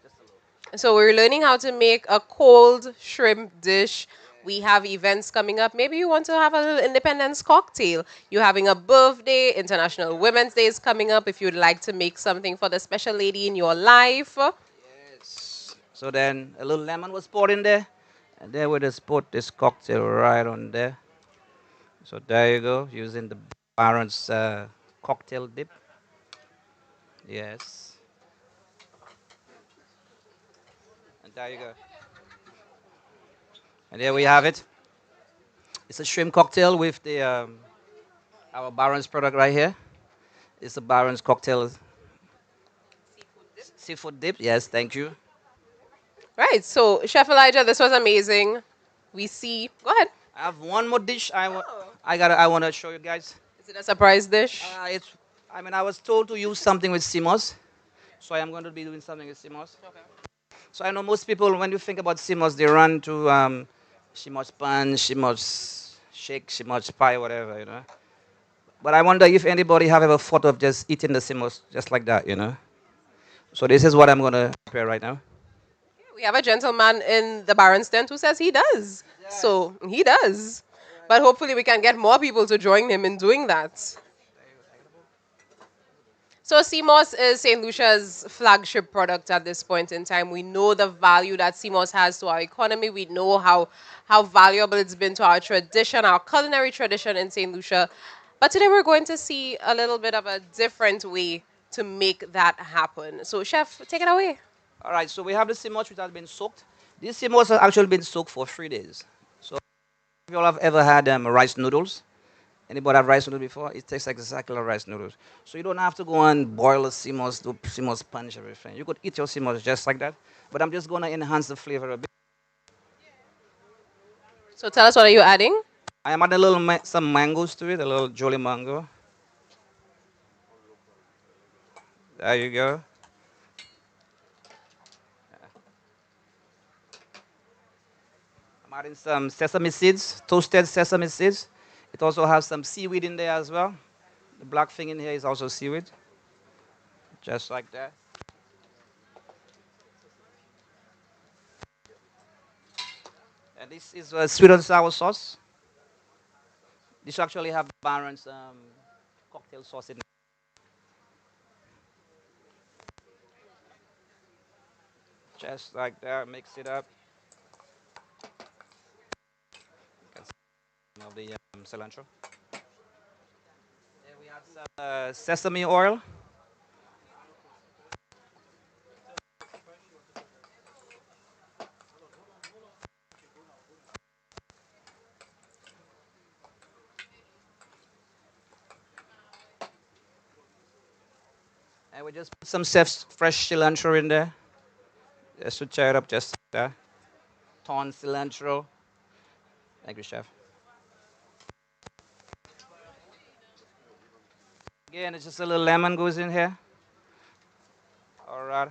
Just a little. So we're learning how to make a cold shrimp dish. We have events coming up. Maybe you want to have a little independence cocktail. You're having a birthday. International Women's Day is coming up. If you'd like to make something for the special lady in your life. Yes. So then a little lemon was poured in there. And then we just put this cocktail right on there. So there you go, using the Barron's cocktail dip. Yes. And there you go. And there we have it. It's a shrimp cocktail with the our Barron's product right here. It's a Barron's cocktail. Seafood dip. Yes, thank you. Right, so Chef Elijah, this was amazing. We see, go ahead. I have one more dish I want to show you guys. Is it a surprise dish? I was told to use something with CMOS, so I am going to be doing something with CMOS. Okay. So I know most people, when you think about CMOS, they run to CMOS pan, CMOS shake, CMOS pie, whatever, you know. But I wonder if anybody have ever thought of just eating the CMOS just like that, you know. So this is what I'm going to prepare right now. We have a gentleman in the Barron's tent who says he does. Yes. So he does. But hopefully we can get more people to join him in doing that. So 𝐶�MOS is St. Lucia's flagship product at this point in time. We know the value that 𝐶�MOS has to our economy. We know how valuable it's been to our tradition, our culinary tradition in St. Lucia. But today we're going to see a little bit of a different way to make that happen. So chef, take it away. All right, so we have the 𝐶�MOS which has been soaked. This 𝐶�MOS has actually been soaked for 3 days. So if you all have ever had rice noodles, anybody have rice noodles before? It tastes exactly like rice noodles. So you don't have to go and boil a 𝐶�MOS, do 𝐶�MOS punch, everything. You could eat your 𝐶�MOS just like that. But I'm just going to enhance the flavor a bit. So tell us, what are you adding? I am adding a little some mangoes to it, a little jolly mango. There you go. I'm adding some sesame seeds, toasted sesame seeds. It also has some seaweed in there as well. The black thing in here is also seaweed. Just like that. And this is a sweet and sour sauce. This actually have Baron's cocktail sauce in it. Just like that, mix it up. Of the cilantro. Then we have some sesame oil. And we just put some fresh cilantro in there. Just to tear it up just like that. Torn cilantro. Thank you, chef. Again, it's just a little lemon goes in here. All right.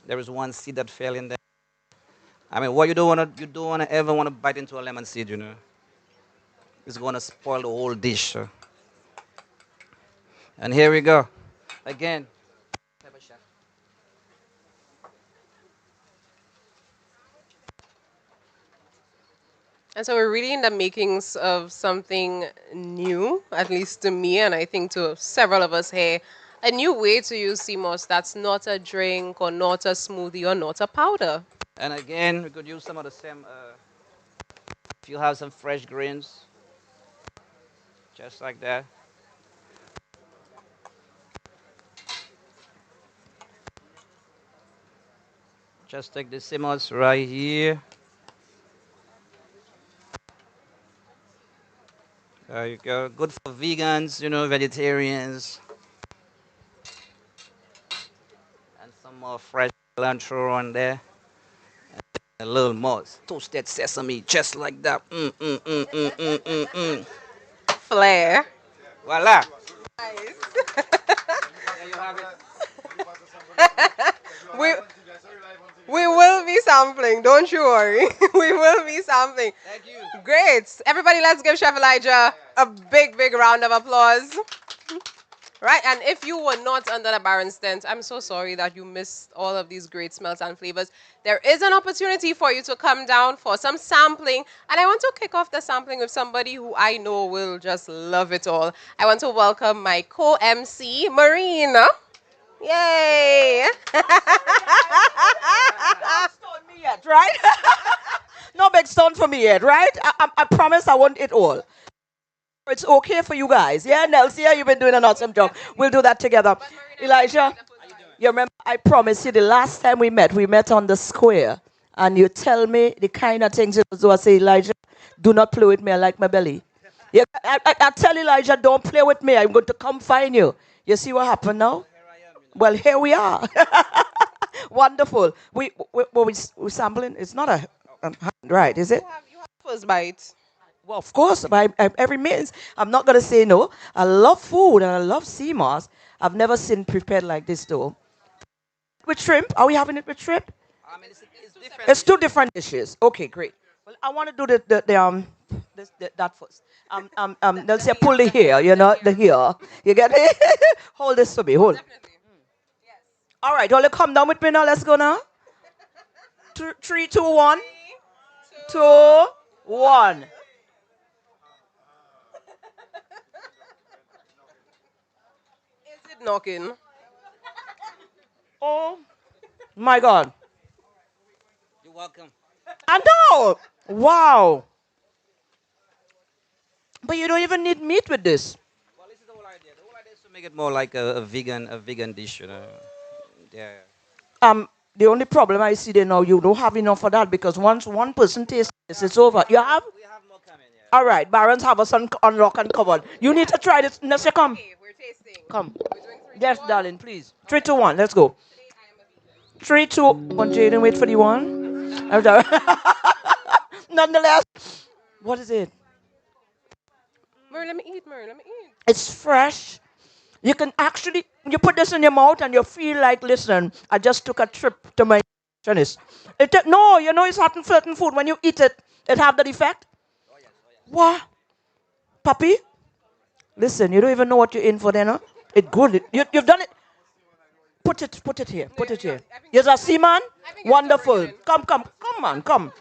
There is one seed that fell in there. I mean, what you don't wanna ever wanna bite into a lemon seed, you know. It's gonna spoil the whole dish. So. And here we go. Again. And so we're really in the makings of something new, at least to me, and I think to several of us here. A new way to use 𝐶�MOS that's not a drink or not a smoothie or not a powder. And again, we could use some of the same, if you have some fresh greens, just like that. Just take the 𝐶�MOS right here. There you go. Good for vegans, you know, vegetarians. And some more fresh cilantro on there. And a little more toasted sesame, just like that. Flair. Voila. Nice. There you have it. We will be sampling, don't you worry. We will be sampling. Thank you. Great. Everybody, let's give Chef Elijah a big, big round of applause. Right, and if you were not under the Baron's tent, I'm so sorry that you missed all of these great smells and flavors. There is an opportunity for you to come down for some sampling, and I want to kick off the sampling with somebody who I know will just love it all. I want to welcome my co-MC, Marina. Yay! Stone me yet, right? No big stone for me yet, right? I promise I want it all. It's okay for you guys. Yeah, Nelsia, you've been doing an awesome job. We'll do that together. Elijah, you remember I promised you the last time we met on the square, and you tell me the kind of things you do. I say, Elijah, do not play with me. I like my belly. Yeah, I tell Elijah, don't play with me. I'm going to come find you. You see what happened now? Well, here we are. Wonderful. We sampling. It's not a right, is it? You have first bite. Well, of course, by every means. I'm not going to say no. I love food and I love 𝐶�MOS. I've never seen prepared like this, though. With shrimp? Are we having it with shrimp? I mean, it's different. It's two different dishes. Okay, great. Well, I want to do that first. They'll say pull the hair, you know, the hair. You get it? Hold this for me. Hold. All right, well, come down with me now. Let's go now. 3, 2, 1. 2, 1. it knocking. Oh my God. You're welcome. I know. Wow. But you don't even need meat with this. Well, this is the whole idea. The whole idea is to make it more like a vegan dish, you know. Yeah. The only problem I see there now, you don't have enough for that because once one person tastes this, it's over. You have? We have more coming, yeah. All right, Barons have us on lock and covered. You need to try this. Nessia, come. Okay, we're tasting. Come. Yes, darling, please. 3, 2, 1. Let's go. 3, 2, 1. Jaden, wait for the one. Nonetheless, what is it? Mary, let me eat, Mary. Let me eat. It's fresh. You can actually, you put this in your mouth and you feel like, listen, I just took a trip to my nutritionist. No, you know it's hot and certain food. When you eat it, it have that effect. Oh, yes. What? Papi? Listen, you don't even know what you're in for then, huh? It's good. You've done it. Put it here. Put it here. You're a seaman? Wonderful. Come on, come.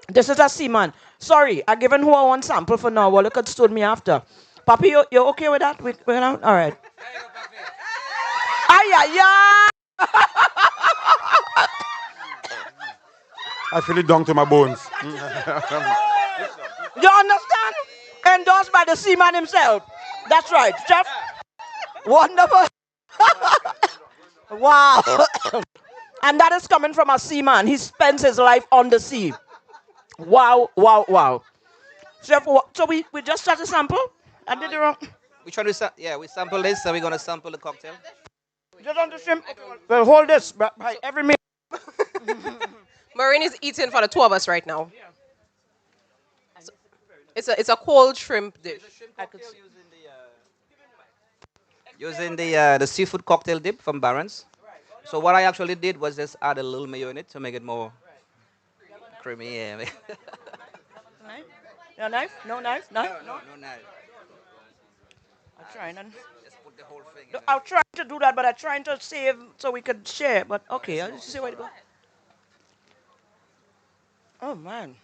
This is a seaman. Sorry, I given her one sample for now. Well, look at stood me after. Papi, you're okay with that? We're all right. Ay. I feel it down to my bones. You understand? Endorsed by the seaman himself. That's right, Chef. Wonderful. Wow. And that is coming from a seaman. He spends his life on the sea. Wow. Chef, so we just start a sample? I did it wrong. We try to we sample this, so we're gonna sample the cocktail. Just on the shrimp. Well, hold this by every minute. Maureen is eating for the two of us right now. So it's a cold shrimp dish. Using the seafood cocktail dip from Barron's. So what I actually did was just add a little mayo in it to make it more creamy. Yeah. No knife? No knife? No knife. I'm trying. Just put the whole thing. I'm trying to do that, but I'm trying to save so we could share. But okay, I'll just see where to go. Oh man.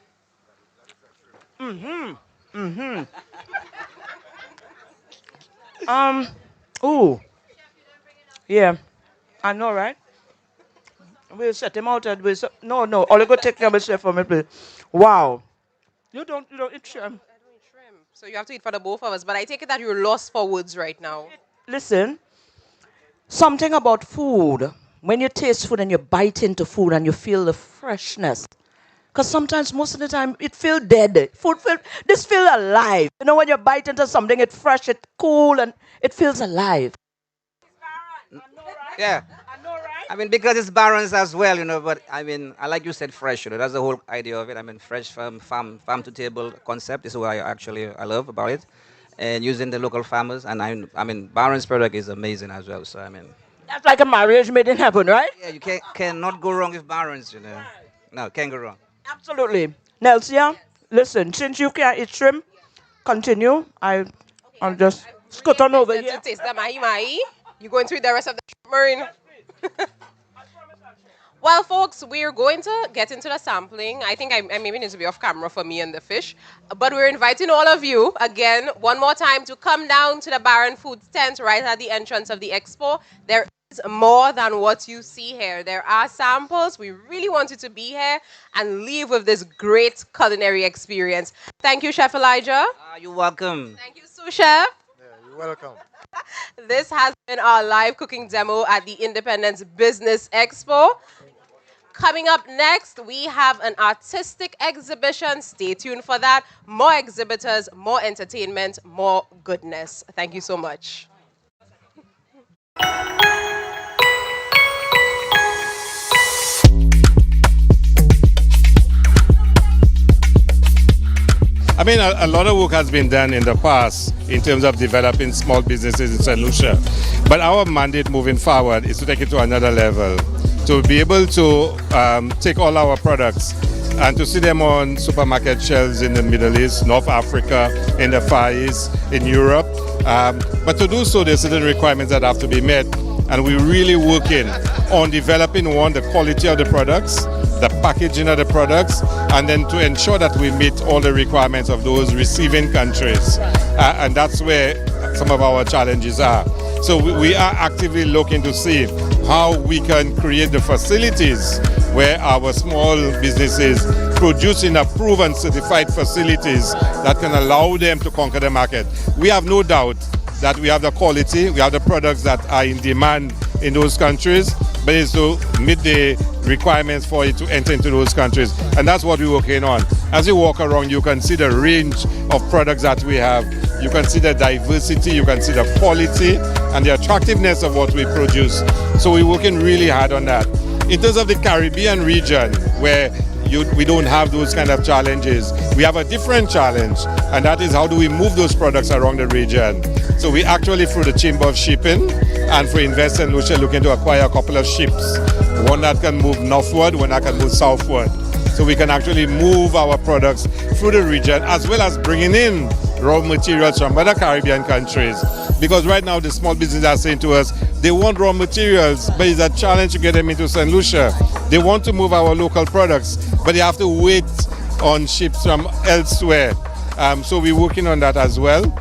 Ooh. Yeah. I know, right? We'll set him out. No. All you go take care of yourself for me, please. Wow. You don't eat shrimp. So you have to eat for the both of us. But I take it that you're lost for words right now. Listen, something about food. When you taste food and you bite into food and you feel the freshness. Because sometimes, most of the time, it feels dead. This feels alive. You know, when you bite into something, it's fresh, it's cool, and it feels alive. Yeah. I mean, because it's Barron's as well, you know, but I mean, like you said, fresh, you know, that's the whole idea of it. I mean, fresh from farm to table concept is what I love about it. And using the local farmers, and I mean, Barron's product is amazing as well, so I mean. That's like a marriage made in heaven, right? Yeah, you cannot go wrong with Barron's, you know. No, can't go wrong. Absolutely. Nelsia, listen, since you can't eat shrimp, continue. I'll just scoot on over here. Taste the mahi. You going to eat the rest of the shrimp, Maureen? Well, folks, we're going to get into the sampling. I think I maybe need to be off camera for me and the fish. But we're inviting all of you, again, one more time, to come down to the Barron Foods tent right at the entrance of the expo. There is more than what you see here. There are samples. We really want you to be here and leave with this great culinary experience. Thank you, Chef Elijah. You're welcome. Thank you, Sous Chef. Yeah, you're welcome. This has been our live cooking demo at the Independence Business Expo. Coming up next, we have an artistic exhibition. Stay tuned for that. More exhibitors, more entertainment, more goodness. Thank you so much. I mean, a lot of work has been done in the past in terms of developing small businesses in Saint Lucia. But our mandate moving forward is to take it to another level, to be able to take all our products and to see them on supermarket shelves in the Middle East, North Africa, in the Far East, in Europe. But to do so, there's certain requirements that have to be met. And we're really working on developing, one, the quality of the products, the packaging of the products, and then to ensure that we meet all the requirements of those receiving countries. And that's where some of our challenges are. So we are actively looking to see how we can create the facilities where our small businesses produce in approved and certified facilities that can allow them to conquer the market. We have no doubt that we have the quality, we have the products that are in demand in those countries, but it's to meet the requirements for it to enter into those countries. And that's what we're working on. As you walk around, you can see the range of products that we have. You can see the diversity, you can see the quality and the attractiveness of what we produce. So we're working really hard on that. In terms of the Caribbean region, where we don't have those kind of challenges, we have a different challenge, and that is how do we move those products around the region. So we actually, through the Chamber of Shipping and for Invest Saint Lucia, looking to acquire a couple of ships, one that can move northward, one that can move southward. So we can actually move our products through the region, as well as bringing in raw materials from other Caribbean countries. Because right now the small businesses are saying to us, they want raw materials, but it's a challenge to get them into Saint Lucia. They want to move our local products, but they have to wait on ships from elsewhere. So we're working on that as well.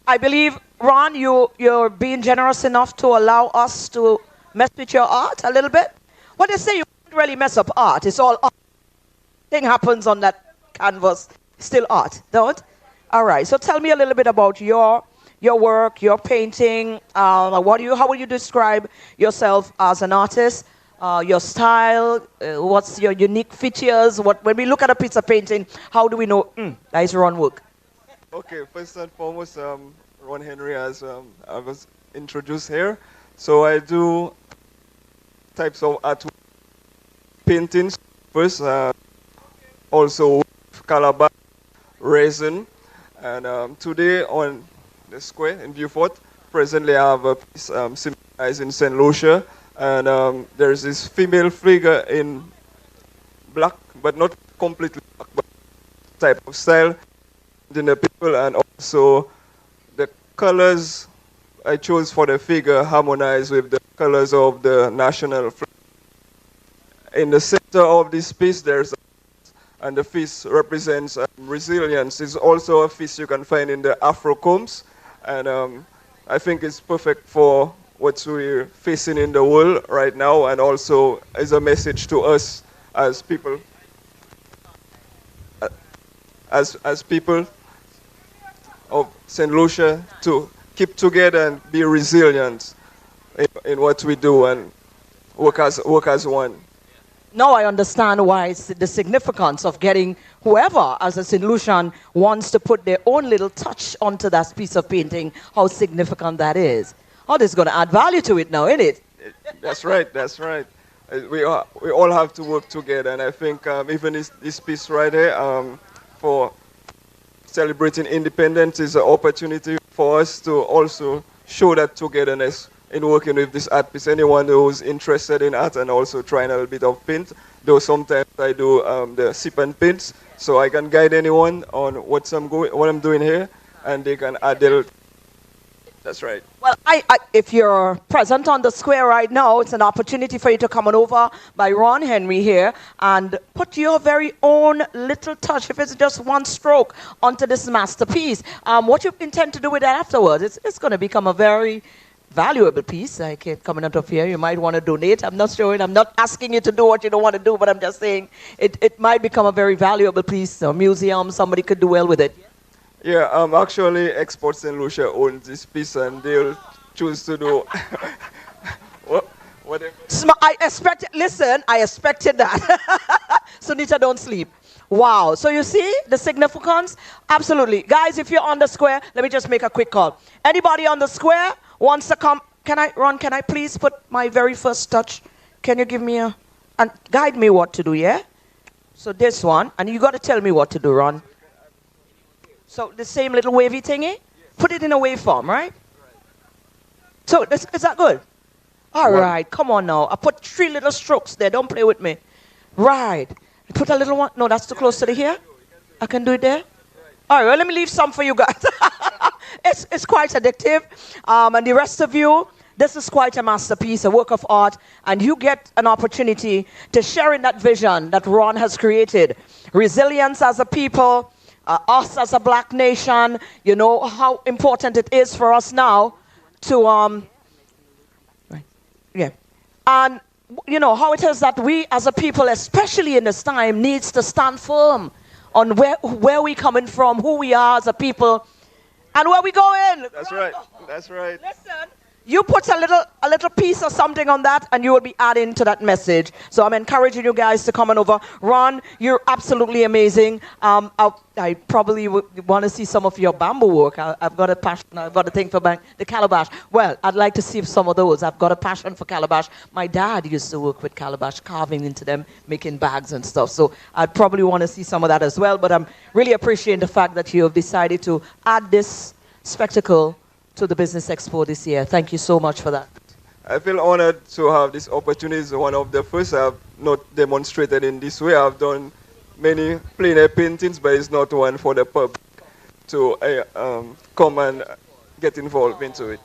I believe, Ron, you're being generous enough to allow us to mess with your art a little bit. What they say, you can't really mess up art. It's all art. Thing happens on that canvas, still art, don't? All right, so tell me a little bit about your work, your painting. How would you describe yourself as an artist? Your style, what's your unique features? When we look at a piece of painting, how do we know that is Ron work? Okay, first and foremost, Ron Henry, as I was introduced here. So I do types of art paintings first, also calabash, resin, and today on the square in Vieux, presently I have a piece symbolizing Saint Lucia, and there's this female figure in black, but not completely black, but type of style in the people, and also the colors I chose for the figure harmonize with the colors of the national flag. In the center of this piece, there's and the fish represents resilience. It's also a fish you can find in the Afro combs, and I think it's perfect for what we're facing in the world right now, and also as a message to us as people, as people of Saint Lucia, to keep together and be resilient in what we do and work as one. Now I understand why it's the significance of getting whoever, as a Saint Lucian, wants to put their own little touch onto that piece of painting, how significant that is. Oh, this is going to add value to it now, isn't it? That's right, that's right. We all have to work together, and I think even this piece right here, for celebrating independence, is an opportunity for us to also show that togetherness in working with this art piece. Anyone who's interested in art and also trying a little bit of paint, though sometimes I do the sip and paints, so I can guide anyone on what I'm doing here, and they can add their That's right. Well, if you're present on the square right now, it's an opportunity for you to come on over by Ron Henry here and put your very own little touch, if it's just one stroke, onto this masterpiece. What you intend to do with that afterwards? It's going to become a very valuable piece. I can't coming out of here. You might want to donate. I'm not sure. I'm not asking you to do what you don't want to do, but I'm just saying it might become a very valuable piece. A museum, somebody could do well with it. Yeah, actually, Expo Saint Lucia owns this piece, and they'll choose to do whatever. I expected that. Sunita, don't sleep. Wow. So you see the significance? Absolutely. Guys, if you're on the square, let me just make a quick call. Anybody on the square wants to come? Ron, can I please put my very first touch? Can you give me and guide me what to do, yeah? So this one, and you got to tell me what to do, Ron. So the same little wavy thingy? Put it in a waveform, right? So is that good? All right, come on now. I put 3 little strokes there. Don't play with me. Right. Put a little one. No, that's too close to the here. I can do it there. All right, well, let me leave some for you guys. It's quite addictive. And the rest of you, this is quite a masterpiece, a work of art. And you get an opportunity to share in that vision that Ron has created. Resilience as a people. Us as a black nation, you know how important it is for us now to, and you know how it is that we as a people, especially in this time, needs to stand firm on where we coming from, who we are as a people, and where we going. That's right. That's right. Listen. You put a little piece or something on that, and you will be adding to that message. So I'm encouraging you guys to come on over. Ron, you're absolutely amazing. I probably want to see some of your bamboo work. I've got a passion. I've got a thing for the calabash. Well, I'd like to see some of those. I've got a passion for calabash. My dad used to work with calabash, carving into them, making bags and stuff. So I'd probably want to see some of that as well. But I'm really appreciating the fact that you have decided to add this spectacle to the Business Expo this year. Thank you so much for that. I feel honored to have this opportunity. It's one of the first I've not demonstrated in this way. I've done many plein air paintings, but it's not one for the public to come and get involved into it.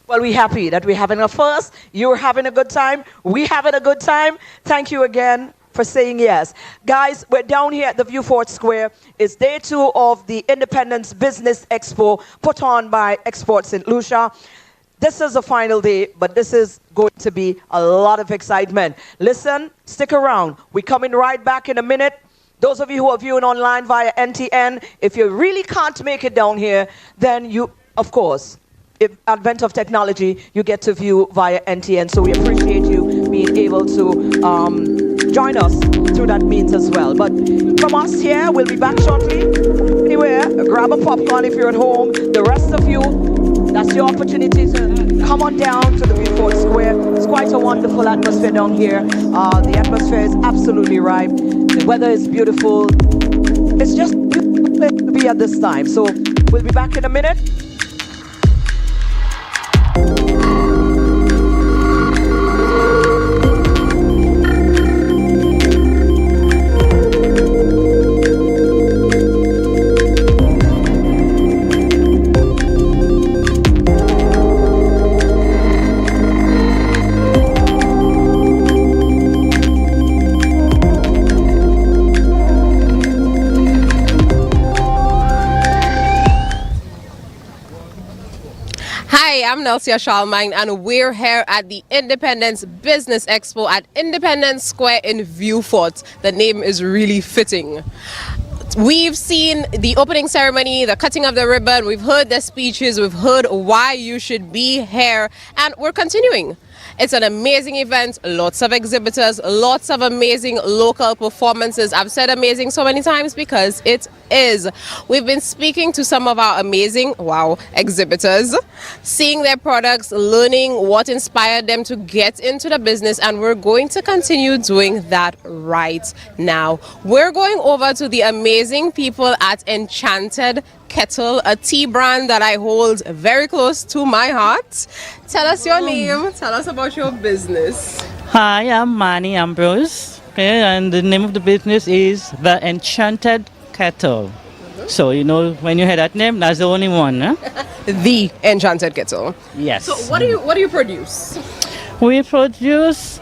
Well, we're happy that we're having a first. You're having a good time. We're having a good time. Thank you again for saying yes. Guys, we're down here at the Vieux Fort Square. It's day 2 of the Independence Business Expo put on by Expo Saint Lucia. This is the final day, but this is going to be a lot of excitement. Listen, stick around. We're coming right back in a minute. Those of you who are viewing online via NTN, if you really can't make it down here, then you, of course, if advent of technology, you get to view via NTN. So we appreciate you being able to join us through that means as well. But from us here, we'll be back shortly. Anywhere, grab a popcorn if you're at home. The rest of you, that's your opportunity to come on down to the Vieux Fort Square. It's quite a wonderful atmosphere down here. The atmosphere is absolutely right. The weather is beautiful. It's just beautiful to be at this time. So we'll be back in a minute. Hi, I'm 𝐃𝐨𝐿𝐵𝐿𝐵𝐻𝐵𝐻𝐿𝐵𝐻, and we're here at the Independence Business Expo at Independence Square in Vieux Fort. The name is really fitting. We've seen the opening ceremony, the cutting of the ribbon, we've heard the speeches, we've heard why you should be here, and we're continuing. It's an amazing event, lots of exhibitors, lots of amazing local performances. I've said amazing so many times because it is. We've been speaking to some of our amazing, exhibitors, seeing their products, learning what inspired them to get into the business, and we're going to continue doing that right now. We're going over to the amazing people at Enchanted Kettle, a tea brand that I hold very close to my heart. Tell us your name, tell us about your business. Hi, I'm Manny Ambrose, okay, and the name of the business is The Enchanted Kettle. So, you know, when you hear that name, that's the only one, huh? the Enchanted Kettle. Yes. So what do you produce? We produce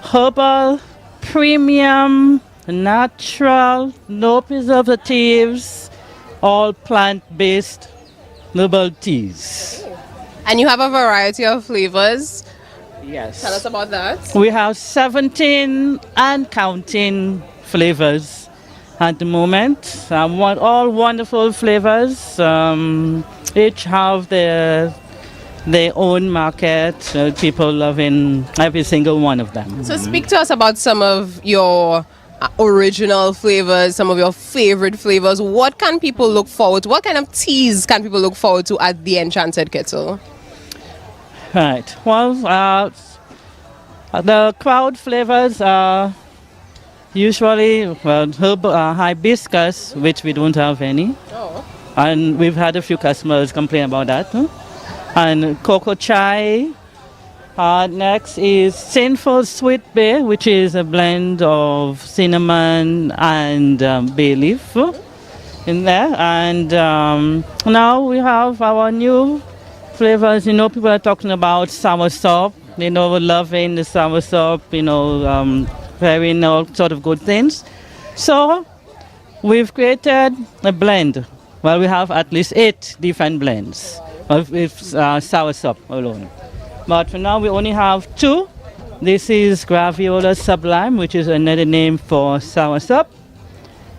herbal, premium, natural, no preservatives, all plant-based herbal teas. And you have a variety of flavors. Yes. Tell us about that. We have 17 and counting flavors at the moment. All wonderful flavors. Each have their own market. People loving every single one of them. So speak to us about some of your original flavors, some of your favorite flavors. What can people look forward to? What kind of teas can people look forward to at the Enchanted Kettle? Right. Well, the crowd flavors are usually hibiscus, which we don't have any. Oh. And we've had a few customers complain about that. And cocoa chai. Next is Sinful Sweet Bay, which is a blend of cinnamon and bay leaf in there. And now we have our new flavors. You know, people are talking about soursop. You know, we're loving the soursop, varying all sort of good things. So we've created a blend. Well, we have at least 8 different blends with soursop alone. But for now, we only have 2. This is Graviola Sublime, which is another name for soursop.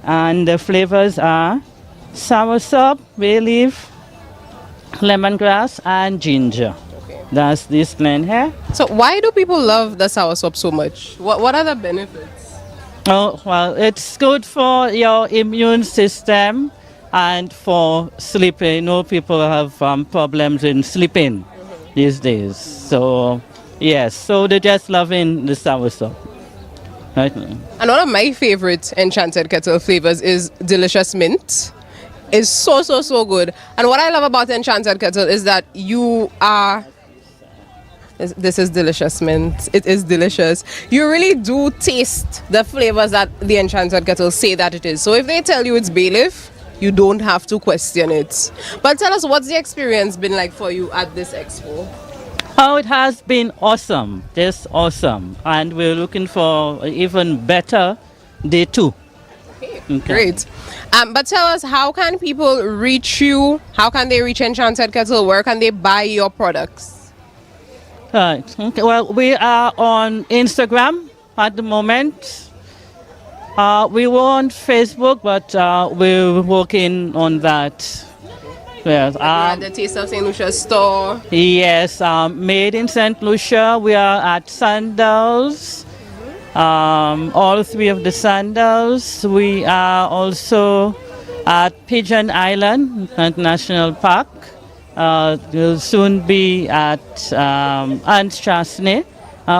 And the flavors are soursop, bay leaf, lemongrass, and ginger. Okay. That's this blend here. So why do people love the soursop so much? What are the benefits? Oh, well, it's good for your immune system and for sleeping. You know, people have problems in sleeping these days. So, yes, so they're just loving the soursop. Right. And one of my favorite Enchanted Kettle flavors is Delicious Mint. It's so good. And what I love about Enchanted Kettle is that you are... This is Delicious Mint. It is delicious. You really do taste the flavors that the Enchanted Kettle say that it is. So if they tell you it's bay leaf, you don't have to question it. But tell us, what's the experience been like for you at this expo? Oh, it has been awesome, just awesome. And we're looking for even better day 2. Okay. Great. But tell us, how can people reach you? How can they reach Enchanted Kettle? Where can they buy your products? Right. Okay. Well, we are on Instagram at the moment. We were on Facebook, but we're working on that. Yes, at the Taste of Saint Lucia store. Yes, made in Saint Lucia. We are at Sandals, all 3 of the Sandals. We are also at Pigeon Island National Park. We'll soon be at Anstrasne.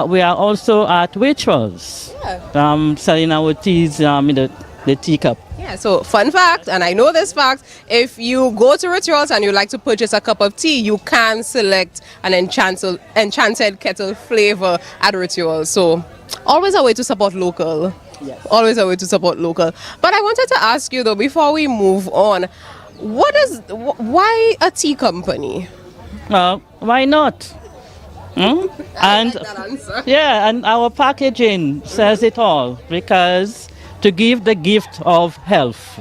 We are also at Waitrose, selling our teas in the teacup. Yeah, so fun fact, and I know this fact, if you go to Rituals and you like to purchase a cup of tea, you can select an Enchanted Kettle flavor at Rituals. So always a way to support local. Yes. Always a way to support local. But I wanted to ask you though, before we move on, why a tea company? Why not? And like that answer. Yeah, and our packaging says it all, because to give the gift of health.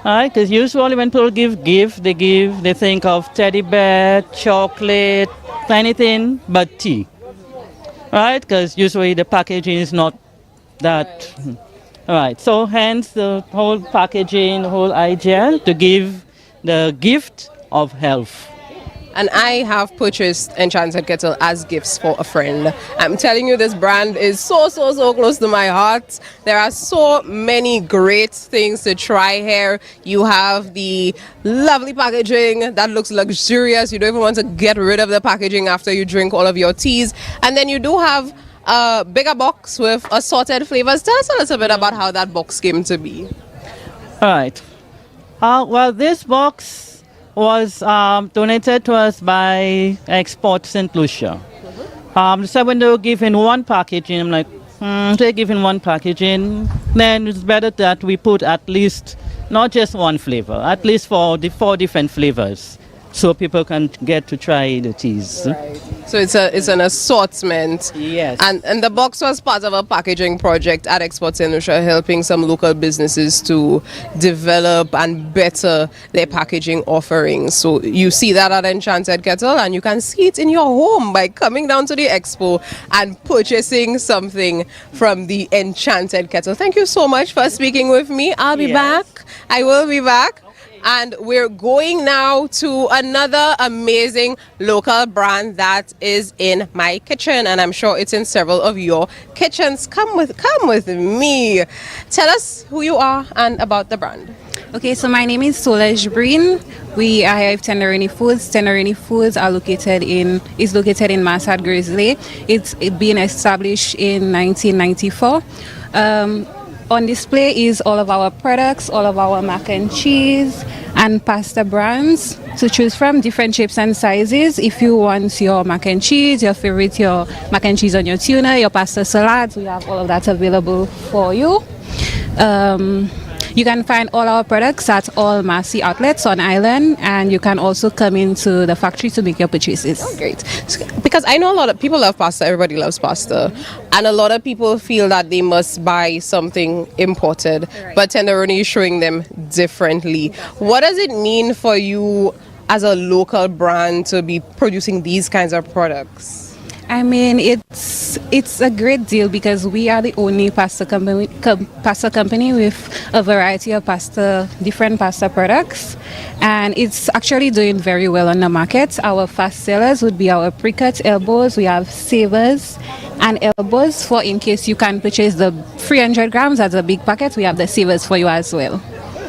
Right? Because usually when people they think of teddy bear, chocolate, anything but tea. Right? Because usually the packaging is not that. Right. So hence the whole packaging, the whole idea to give the gift of health. And I have purchased Enchanted Kettle as gifts for a friend. I'm telling you, this brand is so close to my heart. There are so many great things to try here. You have the lovely packaging that looks luxurious. You don't even want to get rid of the packaging after you drink all of your teas. And then you do have a bigger box with assorted flavors. Tell us a little bit about how that box came to be. All right. Well, this box was donated to us by Expo Saint Lucia. So when they were giving one packaging, I'm like, they're giving one packaging, then it's better that we put at least, not just one flavor, at least for the 4 different flavors so people can get to try the cheese. Right. So it's an assortment. Yes. And the box was part of a packaging project at Expo Saint Lucia, helping some local businesses to develop and better their packaging offerings. So you see that at Enchanted Kettle, and you can see it in your home by coming down to the Expo and purchasing something from the Enchanted Kettle. Thank you so much for speaking with me. I'll be back. I will be back. And we're going now to another amazing local brand that is in my kitchen, and I'm sure it's in several of your kitchens. Come with me. Tell us who you are and about the brand. Okay, so my name is 𝐃𝐨𝐮𝐯𝐚𝐧. I have Tenderini Foods. Tenderini Foods is located in Massad Grizzly. It's been established in 1994. On display is all of our products, all of our mac and cheese and pasta brands to choose from, different shapes and sizes. If you want your mac and cheese, your mac and cheese on your tuna, your pasta salads, we have all of that available for you. You can find all our products at all Massy outlets on island, and you can also come into the factory to make your purchases. Oh, great. Because I know a lot of people love pasta, everybody loves pasta, and a lot of people feel that they must buy something imported, but Tenderini is showing them differently. What does it mean for you as a local brand to be producing these kinds of products? I mean, it's a great deal because we are the only pasta company with a variety of different pasta products, and it's actually doing very well on the market. Our fast sellers would be our pre-cut elbows. We have savers and elbows for in case you can purchase the 300 grams as a big packet. We have the savers for you as well.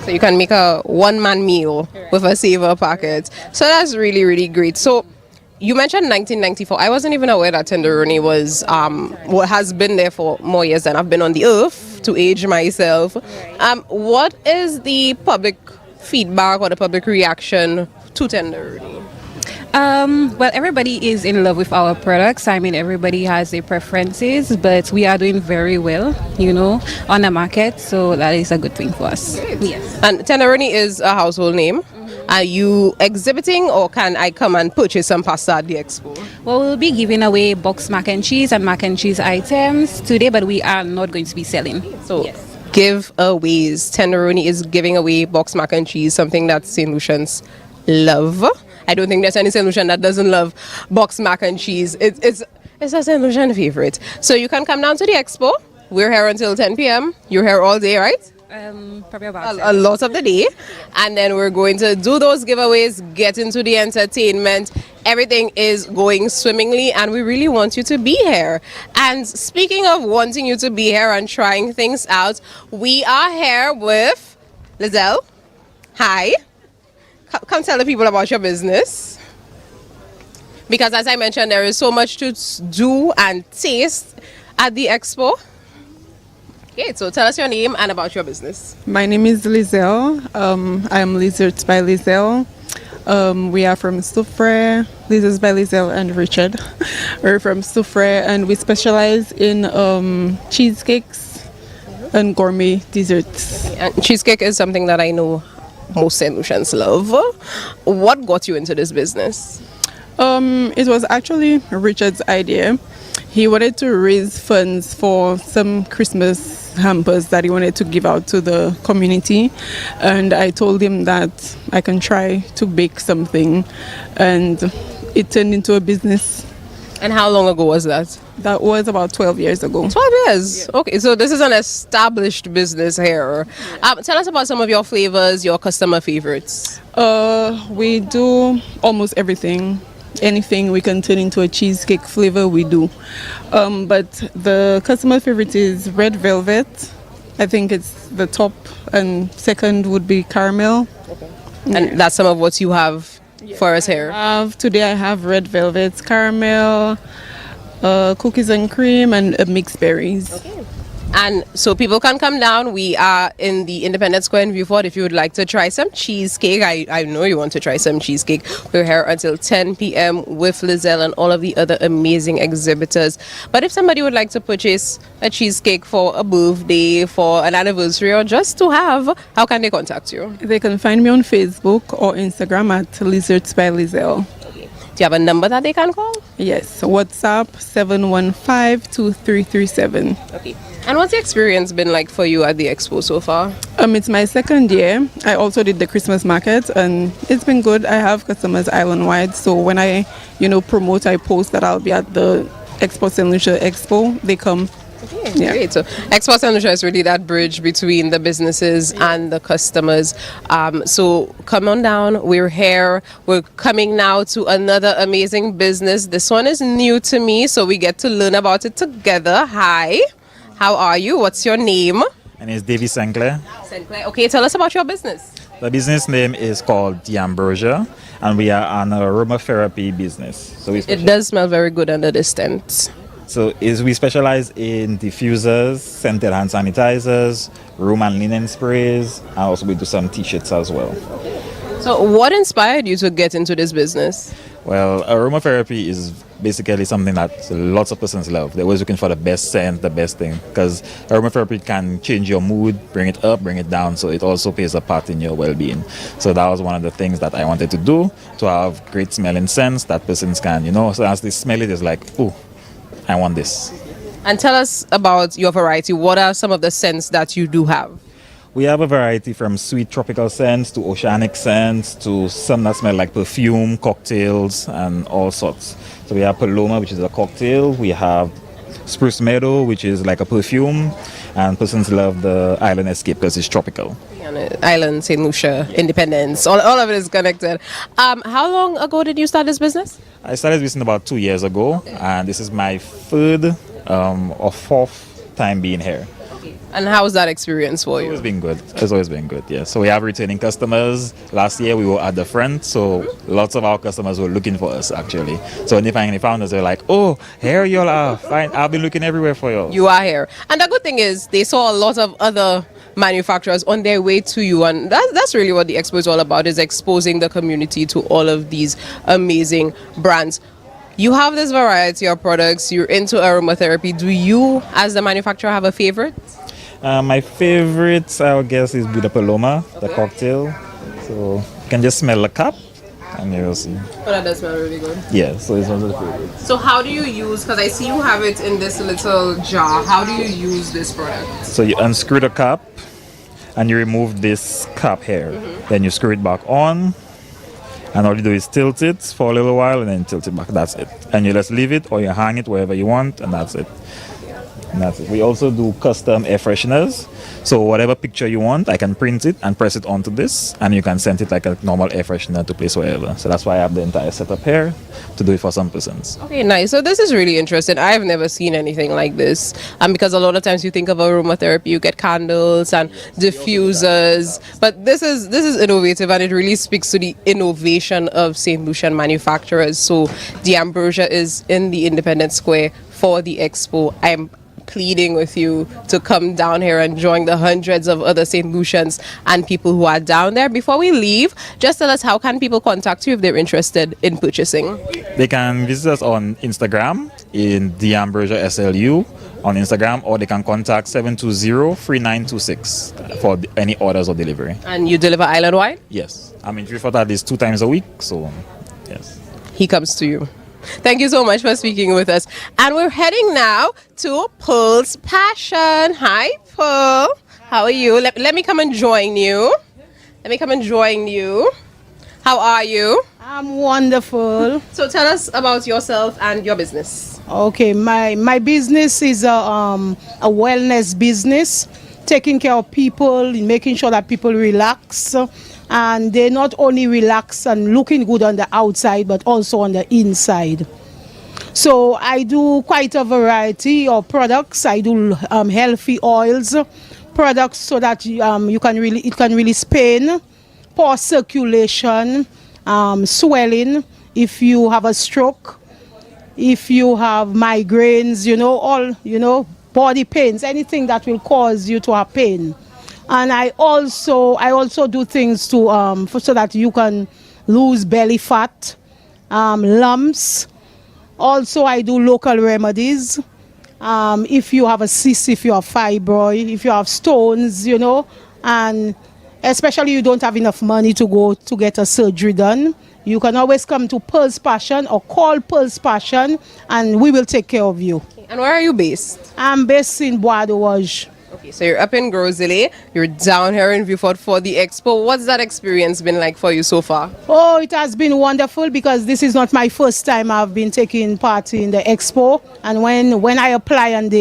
So you can make a one-man meal with a saver packet. So that's really, really great. So you mentioned 1994. I wasn't even aware that Tenderini was what has been there for more years than I've been on the earth to age myself. What is the public feedback or the public reaction to Tenderini? Well, everybody is in love with our products. I mean, everybody has their preferences, but we are doing very well, on the market. So that is a good thing for us. Yes. And Tenderini is a household name. Are you exhibiting, or can I come and purchase some pasta at the Expo? Well, we'll be giving away boxed mac and cheese items today, but we are not going to be selling. So giveaways. Tenderini is giving away boxed mac and cheese, something that Saint Lucians love. I don't think there's any Saint Lucian that doesn't love boxed mac and cheese. It's a Saint Lucian favorite. So you can come down to the Expo. We're here until 10 p.m. You're here all day, right? Probably about a lot of the day, and then we're going to do those giveaways, get into the entertainment. Everything is going swimmingly, and we really want you to be here. And speaking of wanting you to be here and trying things out, we are here with Lizelle. Hi. Come tell the people about your business, because as I mentioned, there is so much to do and taste at the Expo. Okay, so tell us your name and about your business. My name is Lizelle. I am Lizards by Lizelle. We are from Soufre, Lizards by Lizelle and Richard. We're from Soufre, and we specialize in cheesecakes and gourmet desserts. And cheesecake is something that I know most Saint Lucians love. What got you into this business? It was actually Richard's idea. He wanted to raise funds for some Christmas hampers that he wanted to give out to the community, and I told him that I can try to bake something, and it turned into a business. And how long ago was that? That was about 12 years ago. 12 years? Yeah. Okay, so this is an established business here. Tell us about some of your flavors, your customer favorites. We do almost everything. Anything we can turn into a cheesecake flavor, we do. But the customer favorite is red velvet. I think it's the top, and second would be caramel. Okay. And that's some of what you have for us here. Today I have red velvet, caramel, cookies and cream, and mixed berries. Okay. And so people can come down. We are in the Independence Square in Vieux. If you would like to try some cheesecake, I know you want to try some cheesecake. We're here until 10 p.m. with 𝐾𝐧𝐬 and all of the other amazing exhibitors. But if somebody would like to purchase a cheesecake for a birthday, for an anniversary, or just to have, how can they contact you? They can find me on Facebook or Instagram at 𝐾𝐧𝐬𝐧 by 𝐾𝐧𝐬. Do you have a number that they can call? Yes, WhatsApp 715-2337. Okay. And what's the experience been like for you at the expo so far? It's my second year. I also did the Christmas market and it's been good. I have customers island-wide, so when I, promote, I post that I'll be at the Expo Saint Lucia Expo. They come. Okay, great. So Expo Saint Lucia is really that bridge between the businesses and the customers. So come on down. We're here. We're coming now to another amazing business. This one is new to me, so we get to learn about it together. Hi. How are you? What's your name? My name is David St. Clair. St. Clair. Okay, tell us about your business. The business name is called The Ambrosia, and we are an aromatherapy business. So it does smell very good under this tent. So we specialize in diffusers, scented hand sanitizers, room and linen sprays, and also we do some t-shirts as well. So what inspired you to get into this business? Well, aromatherapy is basically something that lots of persons love. They're always looking for the best scent, the best thing, because aromatherapy can change your mood, bring it up, bring it down, so it also plays a part in your well-being. So that was one of the things that I wanted to do, to have great smelling scents that persons can, so as they smell it, it's like, oh, I want this. And tell us about your variety. What are some of the scents that you do have? We have a variety from sweet tropical scents to oceanic scents to some that smell like perfume, cocktails, and all sorts. So we have Paloma, which is a cocktail. We have Spruce Meadow, which is like a perfume. And persons love the Island Escape because it's tropical. Island, Saint Lucia, Independence, all of it is connected. How long ago did you start this business? I started this business about 2 years ago, and this is my third or fourth time being here. And how was that experience for you? It's been good. It's always been good, yeah. So we have returning customers. Last year we were at the front, so lots of our customers were looking for us actually. So when they finally found us, they're like, oh, here you all are. Fine, I've been looking everywhere for you. You are here. And the good thing is they saw a lot of other manufacturers on their way to you, and that's really what the expo is all about, is exposing the community to all of these amazing brands. You have this variety of products. You're into aromatherapy. Do you, as the manufacturer, have a favorite? My favorite, I guess, is the Paloma, the cocktail. So you can just smell the cup and you'll see. Oh, that does smell really good. Yeah, so it's one of the favorites. So how do you use, because I see you have it in this little jar, how do you use this product? So you unscrew the cap and you remove this cap here. Then you screw it back on. And all you do is tilt it for a little while and then tilt it back. That's it. And you just leave it or you hang it wherever you want, and that's it. And that's it. We also do custom air fresheners. So whatever picture you want, I can print it and press it onto this, and you can send it like a normal air freshener to place wherever. So that's why I have the entire setup here to do it for some persons. Okay, nice. So this is really interesting. I've never seen anything like this. Because a lot of times you think of aromatherapy, you get candles and diffusers, but this is innovative, and it really speaks to the innovation of Saint Lucian manufacturers. So the Ambrosia is in the Independence Square for the expo. I'm pleading with you to come down here and join the hundreds of other St. Lucians and people who are down there. Before we leave, just tell us, how can people contact you if they're interested in purchasing? They can visit us on Instagram in The Ambrosia SLU on Instagram, or they can contact 720-3926 for any orders or delivery. And you deliver island-wide? Yes. I mean, Vieux at least 2 times a week, so yes. He comes to you. Thank you so much for speaking with us. And we're heading now to Pearl's Passion. Hi, Pearl. How are you? Let me come and join you. How are you? I'm wonderful. So tell us about yourself and your business. Okay, my business is a wellness business, taking care of people, making sure that people relax. And they not only relax and looking good on the outside, but also on the inside. So I do quite a variety of products. I do healthy oils, products so that it can really pain, poor circulation, swelling. If you have a stroke, if you have migraines, body pains, anything that will cause you to have pain. And I also do things to so that you can lose belly fat, lumps. Also, I do local remedies. If you have a cyst, if you have fibroid, if you have stones, you know, and especially you don't have enough money to go to get a surgery done, you can always come to Pearl's Passion or call Pearl's Passion and we will take care of you. And where are you based? I'm based in Bois de Wage. Okay, so you're up in Gros-Islet, you're down here in Vieux for the expo. What's that experience been like for you so far? Oh, it has been wonderful because this is not my first time I've been taking part in the expo. And when I apply and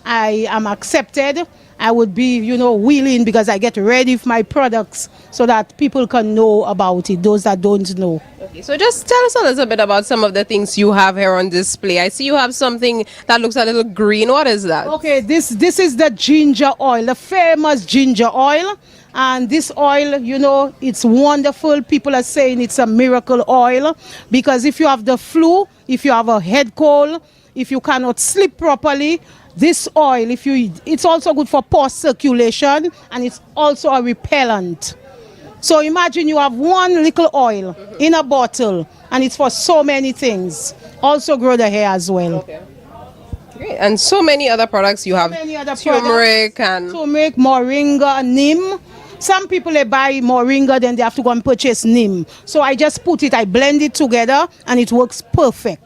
I am accepted, I would be, you know, willing because I get ready for my products so that people can know about it, those that don't know. Okay, so just tell us a little bit about some of the things you have here on display. I see you have something that looks a little green. What is that? Okay, this is the ginger oil, the famous ginger oil. And this oil, you know, it's wonderful. People are saying it's a miracle oil because if you have the flu, if you have a head cold, if you cannot sleep properly, this oil, it's also good for poor circulation and it's also a repellent. So imagine you have one little oil in a bottle and it's for so many things. Also grow the hair as well. Okay. Great. And so many other products you have. Turmeric and turmeric, moringa, neem. Some people they buy moringa, then they have to go and purchase neem. So I just put it, I blend it together and it works perfect.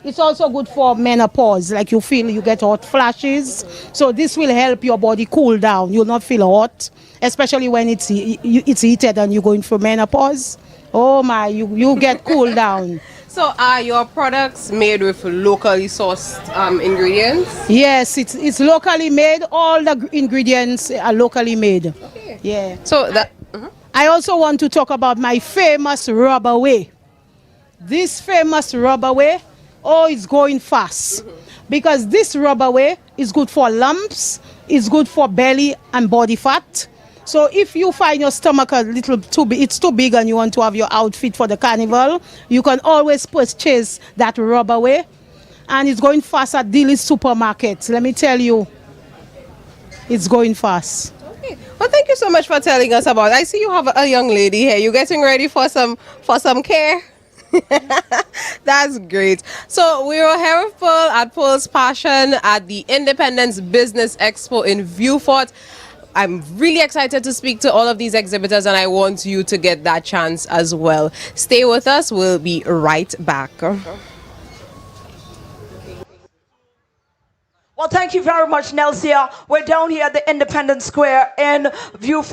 It's also good for menopause, like you feel you get hot flashes. So this will help your body cool down. You'll not feel hot, especially when it's heated and you're going through menopause. Oh my, you get cool down. So are your products made with locally sourced ingredients? Yes, it's locally made. All the ingredients are locally made. Okay. Yeah. So that. I also want to talk about my famous rubber way. This famous rubber way, oh, it's going fast. Because this rubber way is good for lumps, it's good for belly and body fat. So if you find your stomach a little too big, it's too big and you want to have your outfit for the carnival, you can always purchase that rubber way. And it's going fast at Dilly's supermarkets. Let me tell you, it's going fast. Okay. Well, thank you so much for telling us about it. I see you have a young lady here. You getting ready for some care? That's great. So we were here with Pearl at Pearl's Passion at the Independence Business Expo in Vieux. I'm really excited to speak to all of these exhibitors and I want you to get that chance as well. Stay with us. We'll be right back. Well, thank you very much, Nelsia. We're down here at the Independence Square in Vieux.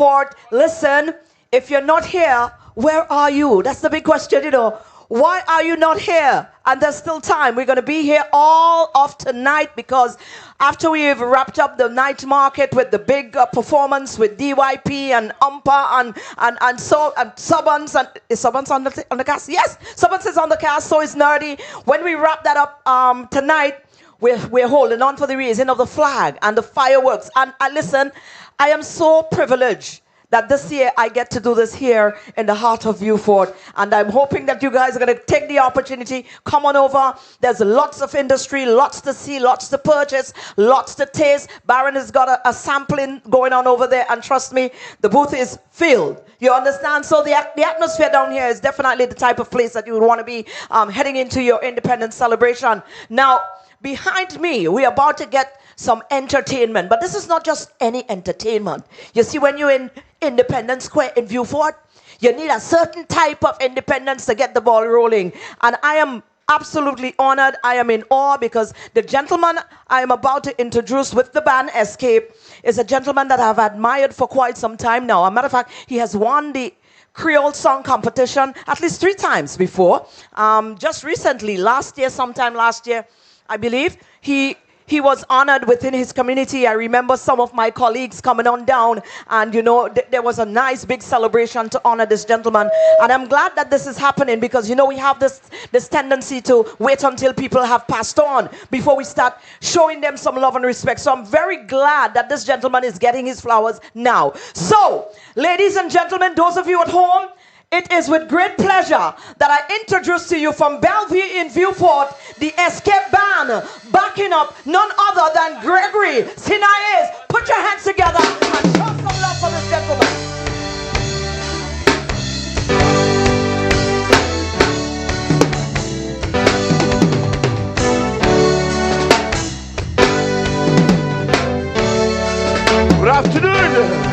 Listen, if you're not here, where are you? That's the big question, you know. Why are you not here? And there's still time. We're going to be here all of tonight because after we've wrapped up the night market with the big performance with DYP and Umpa and Subbans, and is Subbans on the cast? Yes, Subbans is on the cast, so is Nerdy. When we wrap that up tonight, we're holding on for the raising of the flag and the fireworks. And listen, I am so privileged that this year I get to do this here in the heart of Vieux. And I'm hoping that you guys are going to take the opportunity. Come on over. There's lots of industry, lots to see, lots to purchase, lots to taste. Baron has got a sampling going on over there. And trust me, the booth is filled. You understand? So the atmosphere down here is definitely the type of place that you would want to be heading into your independence celebration. Now, behind me, we're about to get some entertainment. But this is not just any entertainment. You see, when you're in Independence Square in Vieux, you need a certain type of independence to get the ball rolling. And I am absolutely honored. I am in awe because the gentleman I am about to introduce with the band Escape is a gentleman that I've admired for quite some time now. As a matter of fact, he has won the Creole song competition at least 3 times before. Just recently, sometime last year, I believe, he was honored within his community. I remember some of my colleagues coming on down and, you know, there was a nice big celebration to honor this gentleman. And I'm glad that this is happening because, you know, we have this tendency to wait until people have passed on before we start showing them some love and respect. So I'm very glad that this gentleman is getting his flowers now. So, ladies and gentlemen, those of you at home, it is with great pleasure that I introduce to you from Bellevue in Vieux-Fort the Escape Band, backing up none other than Gregory 𝐃𝐨𝐮𝐳. Put your hands together and show some love for this gentleman. Good afternoon.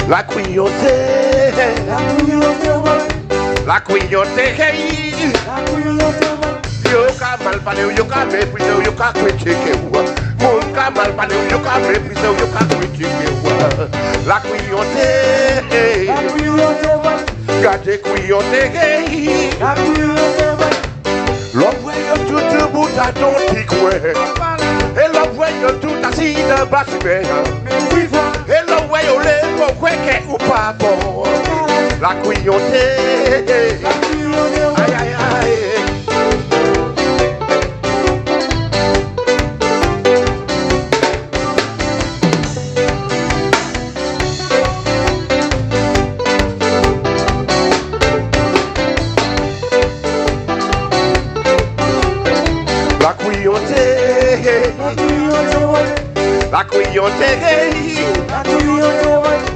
La coyote, la coyote, yo ka mal parler, yo ka mépriser, yo ka critiquer, mon ka mal parler, yo ka mépriser, yo ka critiquer, la coyote, gardez coyote, l'homme voyant tout bout à ton ticoué, et l'homme voyant tout assis de basse-mer. Hello, way you live, or quick, ou pas bon. La coyote, aïe aïe aïe. La coyote, la coyote.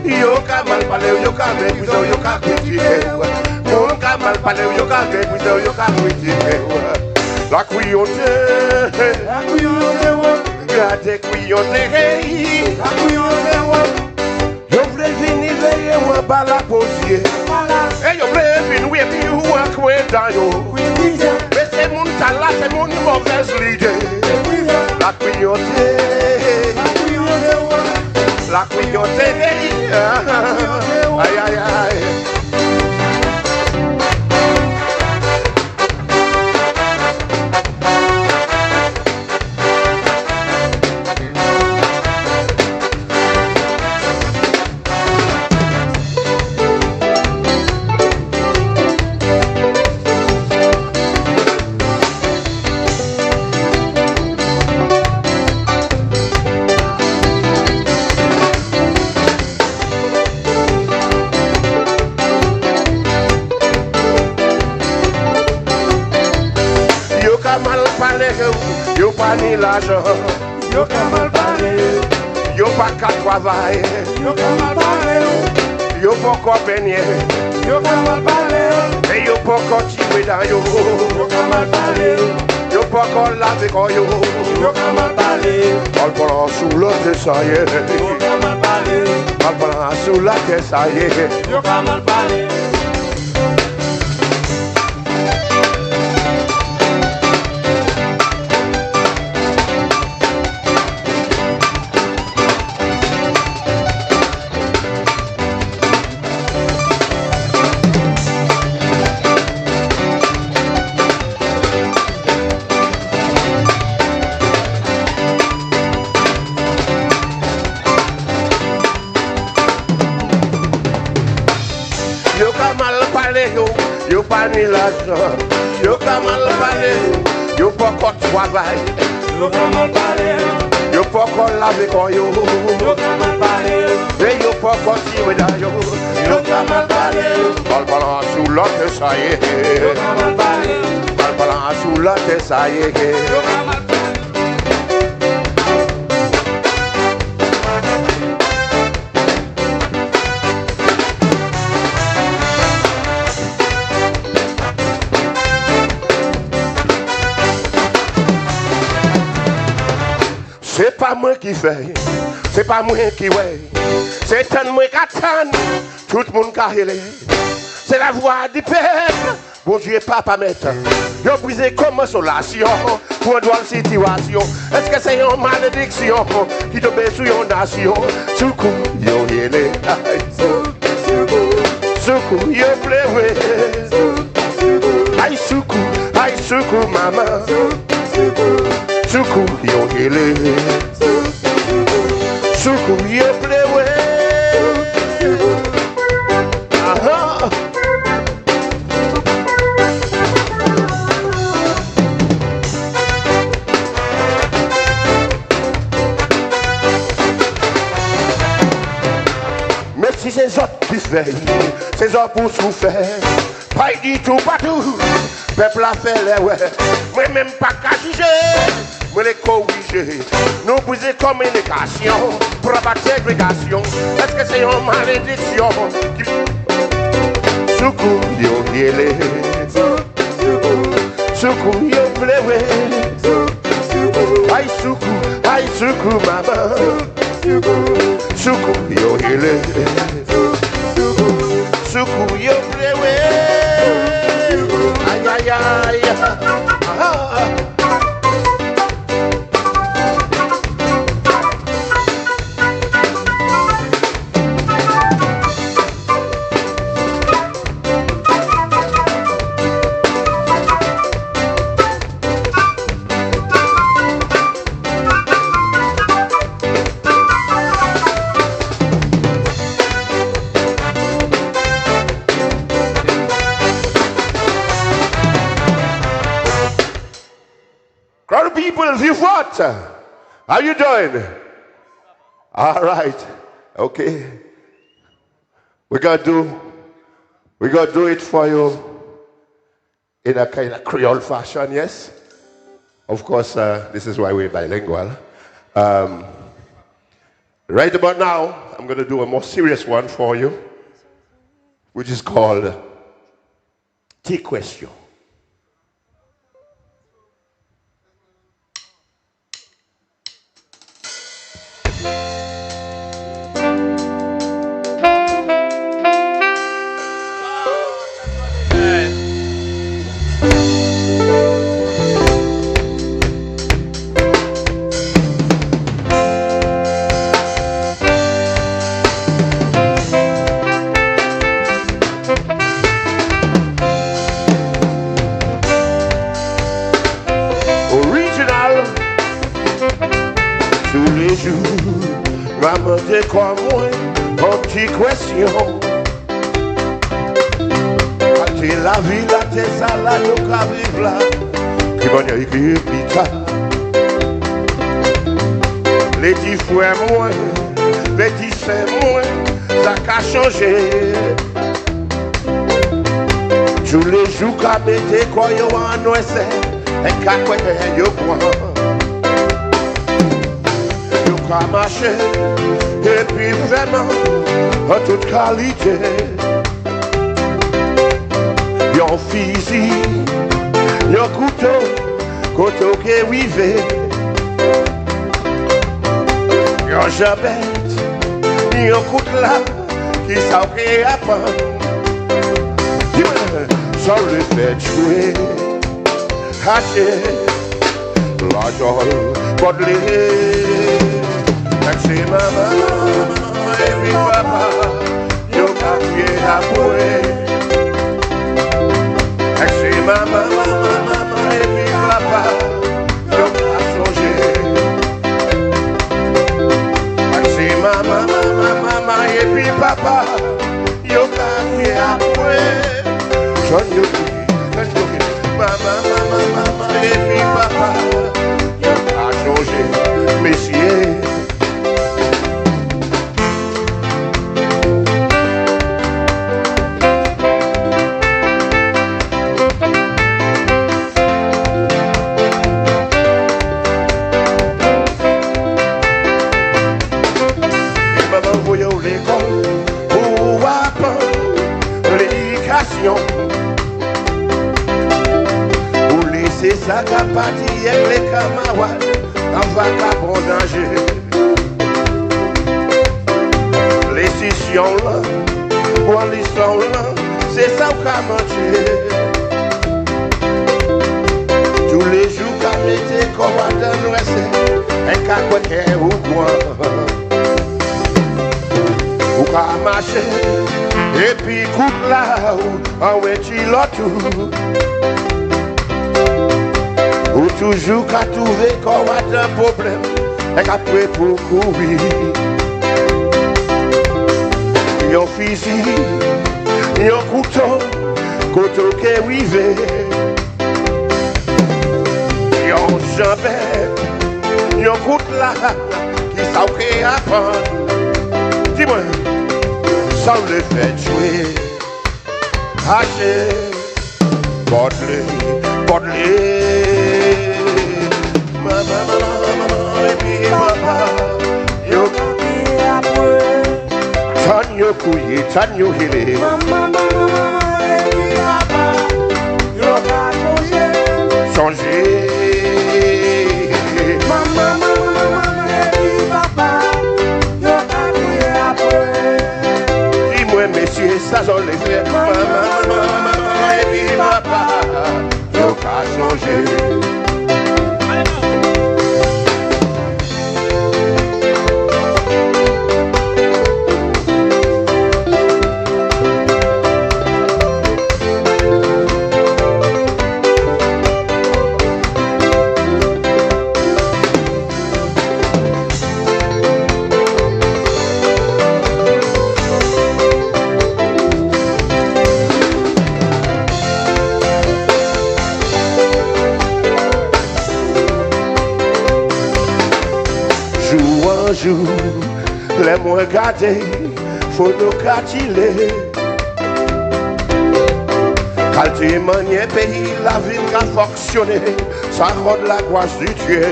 Yo ka mal parler, yo ka mépriser, yo ka critiquer. Mon ka mal parler, yo ka mépriser, yo ka critiquer. La coyote, gardez coyote. Yo voulais venir veiller moi par la posier. Et yo voulais venir oui puis ou à quoi dans yo. Mais c'est mon talent, c'est mon mauvaise idée. La coyote. La coyote, aïe aïe aïe. Yo pas ni l'argent, yo ka mal parler, yo pas qu'à travailler, yo ka mal parler, yo pas qu'à baigner, yo ka mal parler, et yo pas qu'à tirer dans yo ka mal parler, yo pas qu'à laver quand yo ka mal parler, al parlant sous la tête ça y est, yo ka mal parler, al parlant sous la tête ça y est, yo ka mal parler. Yo pas ni l'argent, yo ka mal parler, yo pas qu'à travailler, yo ka mal parler, yo pas qu'à laver quand yo ka mal parler, et yo pas qu'à tirer dans yo ka mal parler, al parlant sous la tête ça y est, yo ka mal parler, al parlant sous la tête ça y est, yo ka mal parler. C'est pas moi qui fais, c'est pas moi qui ouais, c'est tant moi qui attend, tout le monde qui est. C'est la voix du peuple, bon Dieu papa mettre. Yo brisé comme consolation pour une drôle situation. Est-ce que c'est une malédiction qui tombe sur une nation? Soukou, yo yélé, soukou, yo pleuré, aïe soukou. mama. Suku yo hele. Suku yo plewe. Aha. Merci ces autres qui veillent, ces autres pour souffrir. Pas du tout, pas tout. Peuple a fait les ouais. Moi même pas qu'à juger. Moi les corriger. Nous briser communication. Pour abattre ségrégation. Est-ce que c'est une malédiction? Soukou yo yele. Soukou yo plewe. Aïe soukou maman. Soukou yo yele. Soukou yo plewe. Aïe aïe aïe. People, you what? How you doing? All right. Okay. We're gonna do it for you in a kind of Creole fashion, yes? Of course, this is why we're bilingual. Right about now, I'm gonna do a more serious one for you, which is called 𝐾𝐨𝐮𝐯𝐚𝐧. Ramène quoi moi, en petite question. T'es la vie, là, t'es ça, là, y'a qu'à vivre là. Qui va y écrire pita. Les petits frères moi, les petits sœurs moi, ça qu'a changé. Tous les jours qu'à mettre quoi y'a en ouest, et qu'à quoi y'a point. À marcher et puis vraiment en toute qualité. Yon fusil, yon couteau qui est rivé. Yon jabette, yon couteau qui s'en fait à pan. Sans le fait jouer, haché, l'argent, modelé. Taxi mama, et puis papa, yo papier à bouer. Taxi mama, et puis papa, yo pas changé. Taxi mama, et puis papa, yo papier à bouer. John yo mama, et puis papa, yo pas changé, messieurs. Pour laisser sa capacité avec les camarades en vagabond danger. Les sessions là, pour l'histoire là, c'est ça qu'a mangé. Tous les jours qu'a mis comme dans l'ouest, et qu'a quoi ou quoi. Ou qu'a marché. Et puis coupe là, en ouais tu l'as tout. Ou toujours qu'à trouver qu'on a un problème et qu'après pour courir. Yon fusil, yon couteau qui rive. Yon jambette, yon couteau là qui s'aurait à prendre. Dis-moi, sans le fait jouer, haché, bordelé. Maman, et puis papa, yo Tanyo kuye, tanyo hele. Maman, et puis papa, yo changer. Maman, et puis papa, yo dis-moi messieurs, ça j'en l'ai fait. Maman, et puis papa, yo changer. Les moins gardés, faut nous catiller. Qualité manière pays, la ville qui a fonctionné, ça rend la grâce du Dieu.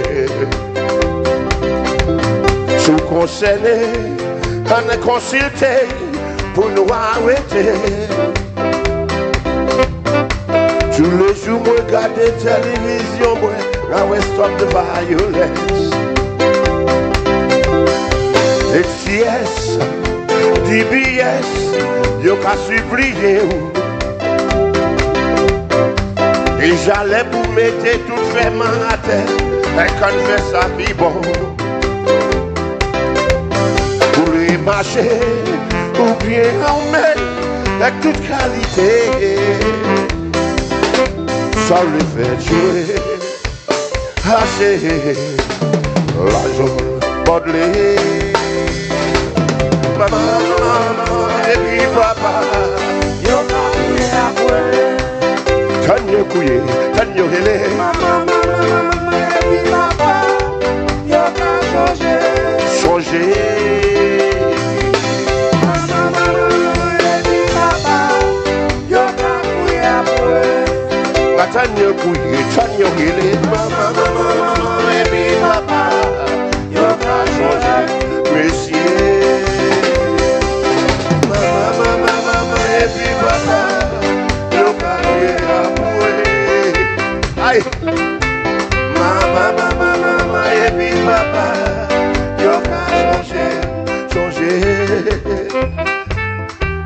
Sous concerné, on est consulté pour nous arrêter. Tous les jours, moi regarder télévision, moi, la stop de violence. XCS, DBS, yo ka supplié ou. Et j'allais pour mettre tout fait à terre, et qu'on fait ça puis bon. Pour les marcher, ou bien en mettre, avec toute qualité. Ça le fait jouer, hacher, la zone bordelée. Maman, et puis papa, yo couye après. Tanyo couye, tanyo hele. Maman, et puis papa, yo changer. Maman, et puis papa, yo couye après. Tanyo couye, tanyo hele. Maman, et puis papa, yo changer. Monsieur. Et puis papa, yo couye après. Aïe, maman, et puis papa, yo changer.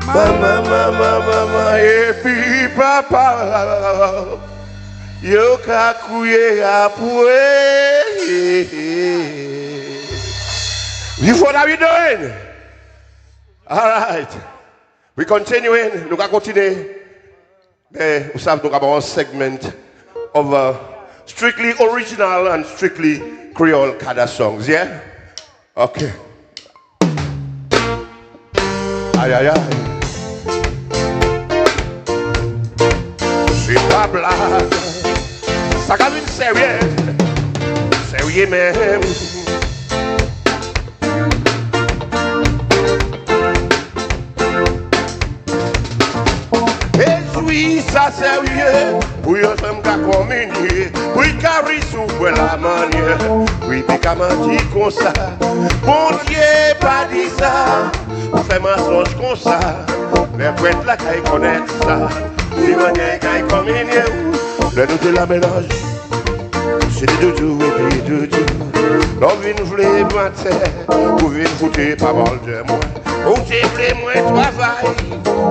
Maman, et puis papa, yo couye après. You what are we doing? All right. We continuing. Nous allons continuer. Mais vous savez, nous avons un segment of strictly original and strictly Creole Kada songs, yeah? Okay. Aïe, aïe, aïe. C'est pas blague. Ça va être sérieux. Sérieux même. Ça sérieux, pour yon femme qu'a communié, oui carré sous la manière, oui puis qu'a menti comme ça, bon Dieu pas dit ça, on fait mensonge comme ça, mais prêtre là qu'à connaître ça, si manière qu'à communié, le doute de la mélange, c'est du doudou et puis doudou, l'homme vient voulait matin, ou vient foutre pas mal de moi, ou t'es voulé moins travail,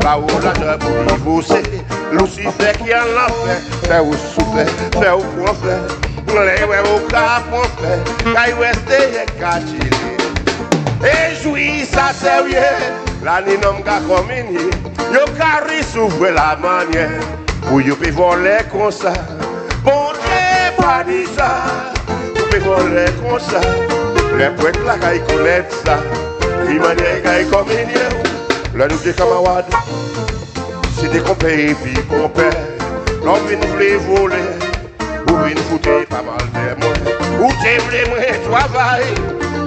pas où la joie pour divorcer. Lucifer qui en l'enfer, fait où souffler, fait où pour faire, les ouais au cas pour faire, qu'aille rester et qu'attiller. Et jouir ça sérieux, la ninom qu'a communié, yo carré s'ouvre la manière, pour yo peut voler comme ça. Bon Dieu, pas dit ça, vous pouvez voler comme ça. Les poètes là qui connaissent ça, qui manièrent qui comme une là nous des camarades, c'est des compères puis compères. L'homme vient nous voler, ou vient nous foutre pas mal de moi. Ou t'es voulez moi travailler,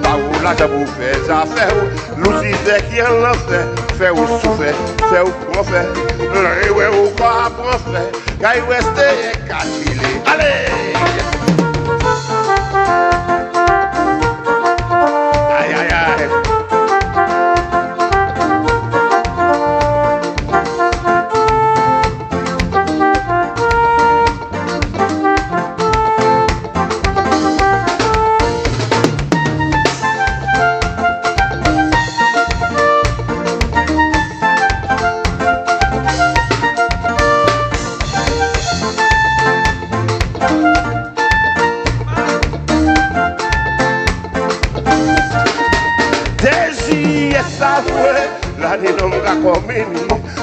pas où là j'ai vous faire affaires. Nous disons qui en l'a fait ou souffert, fait ou qu'on fait. Le ouais ou quoi qu'on fait, quand il reste et caché. Allez! Aïe aïe aïe. L'année non m'a communi,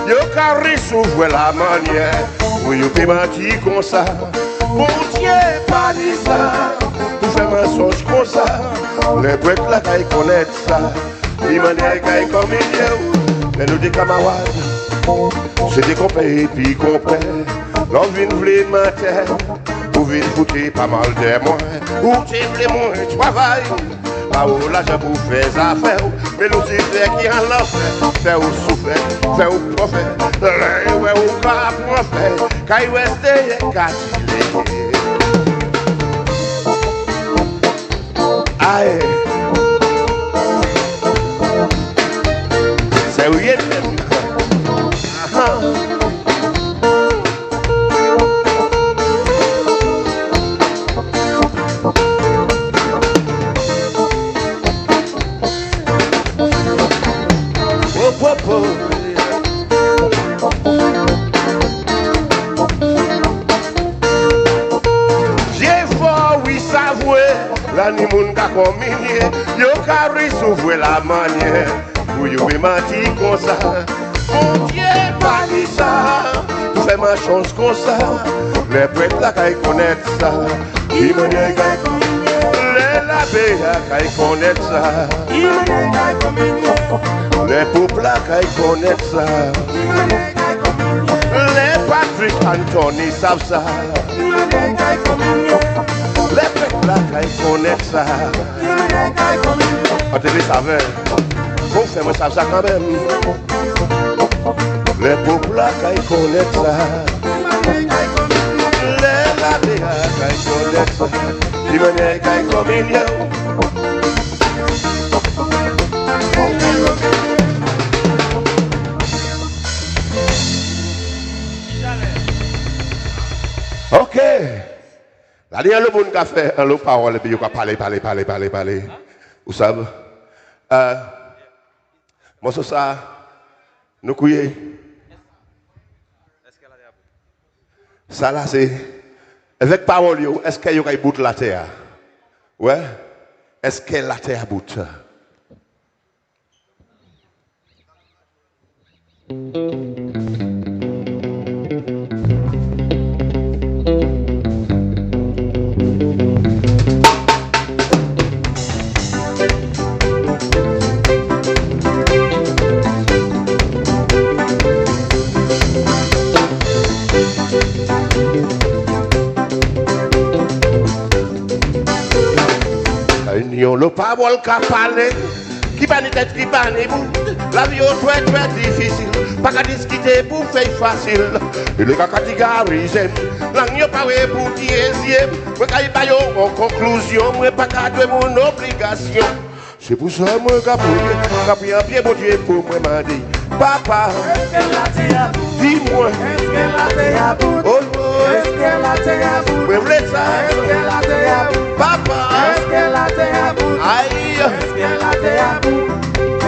yo carré s'ouvre la manière, où yo peut mentir comme ça, bon Dieu pas dit ça, pour faire mensonge comme ça, les breaks là qui connaissent ça, les manières qui comme il mais nous des camarades, c'est des compères et puis compères, l'on vient voulait mentir, ou vient foutre pas mal de moi, ou tu voulais moins travail. Là où là j'ai pour faire affaires, mais nous disons qui en l'a fait ou souffert, fait ou profère, ouais ou pas profère, quand il reste caché. Aïe, c'est où il est même. L'année moun ka combiner, yo carré s'ouvre la manière, où yo peut mentir comme ça. Mon Dieu pas dit ça, fais ma chance comme ça. Les prêtres là qui connaissent ça, les manières qui connaissent, les labés là qui connaissent ça, les peuples là qui connaissent ça, les Patrick Anthony savent ça. Les peuples là qui connaissent ça. On te dit ça va. Bon, fais-moi ça quand même. Les peuples là qui connaissent ça. Les labés là qui connaissent ça. Les manières qui comme il y a. Ok. La dernière le monde qui a fait un lot de paroles et puis il a parlé. Vous savez? Moi, c'est ça. Nous couillons. Ça là, c'est. Avec parole, est-ce qu'il y a un bout de la terre? Ouais? Est-ce que la terre bout? Le parole qu'a parlé, qui va tête, qui va bout. La vie est très très difficile, pas qu'à discuter pour faire facile. Et le 𝐾𝐨𝐿𝐬𝐷, l'agneau pas pour dixième. Moi quand il va en conclusion, moi pas qu'à de mon obligation. C'est pour ça moi qu'à pris un pied mon Dieu pour moi demander. Papa, est-ce qu'elle a été à bout? Dis-moi, est-ce qu'elle a été à bout? Oh non, est-ce qu'elle a été à bout? Mais vous voulez ça? Est-ce qu'elle a été à bout? Papa, est-ce qu'elle a été à bout? Aïe, est-ce qu'elle a été à bout?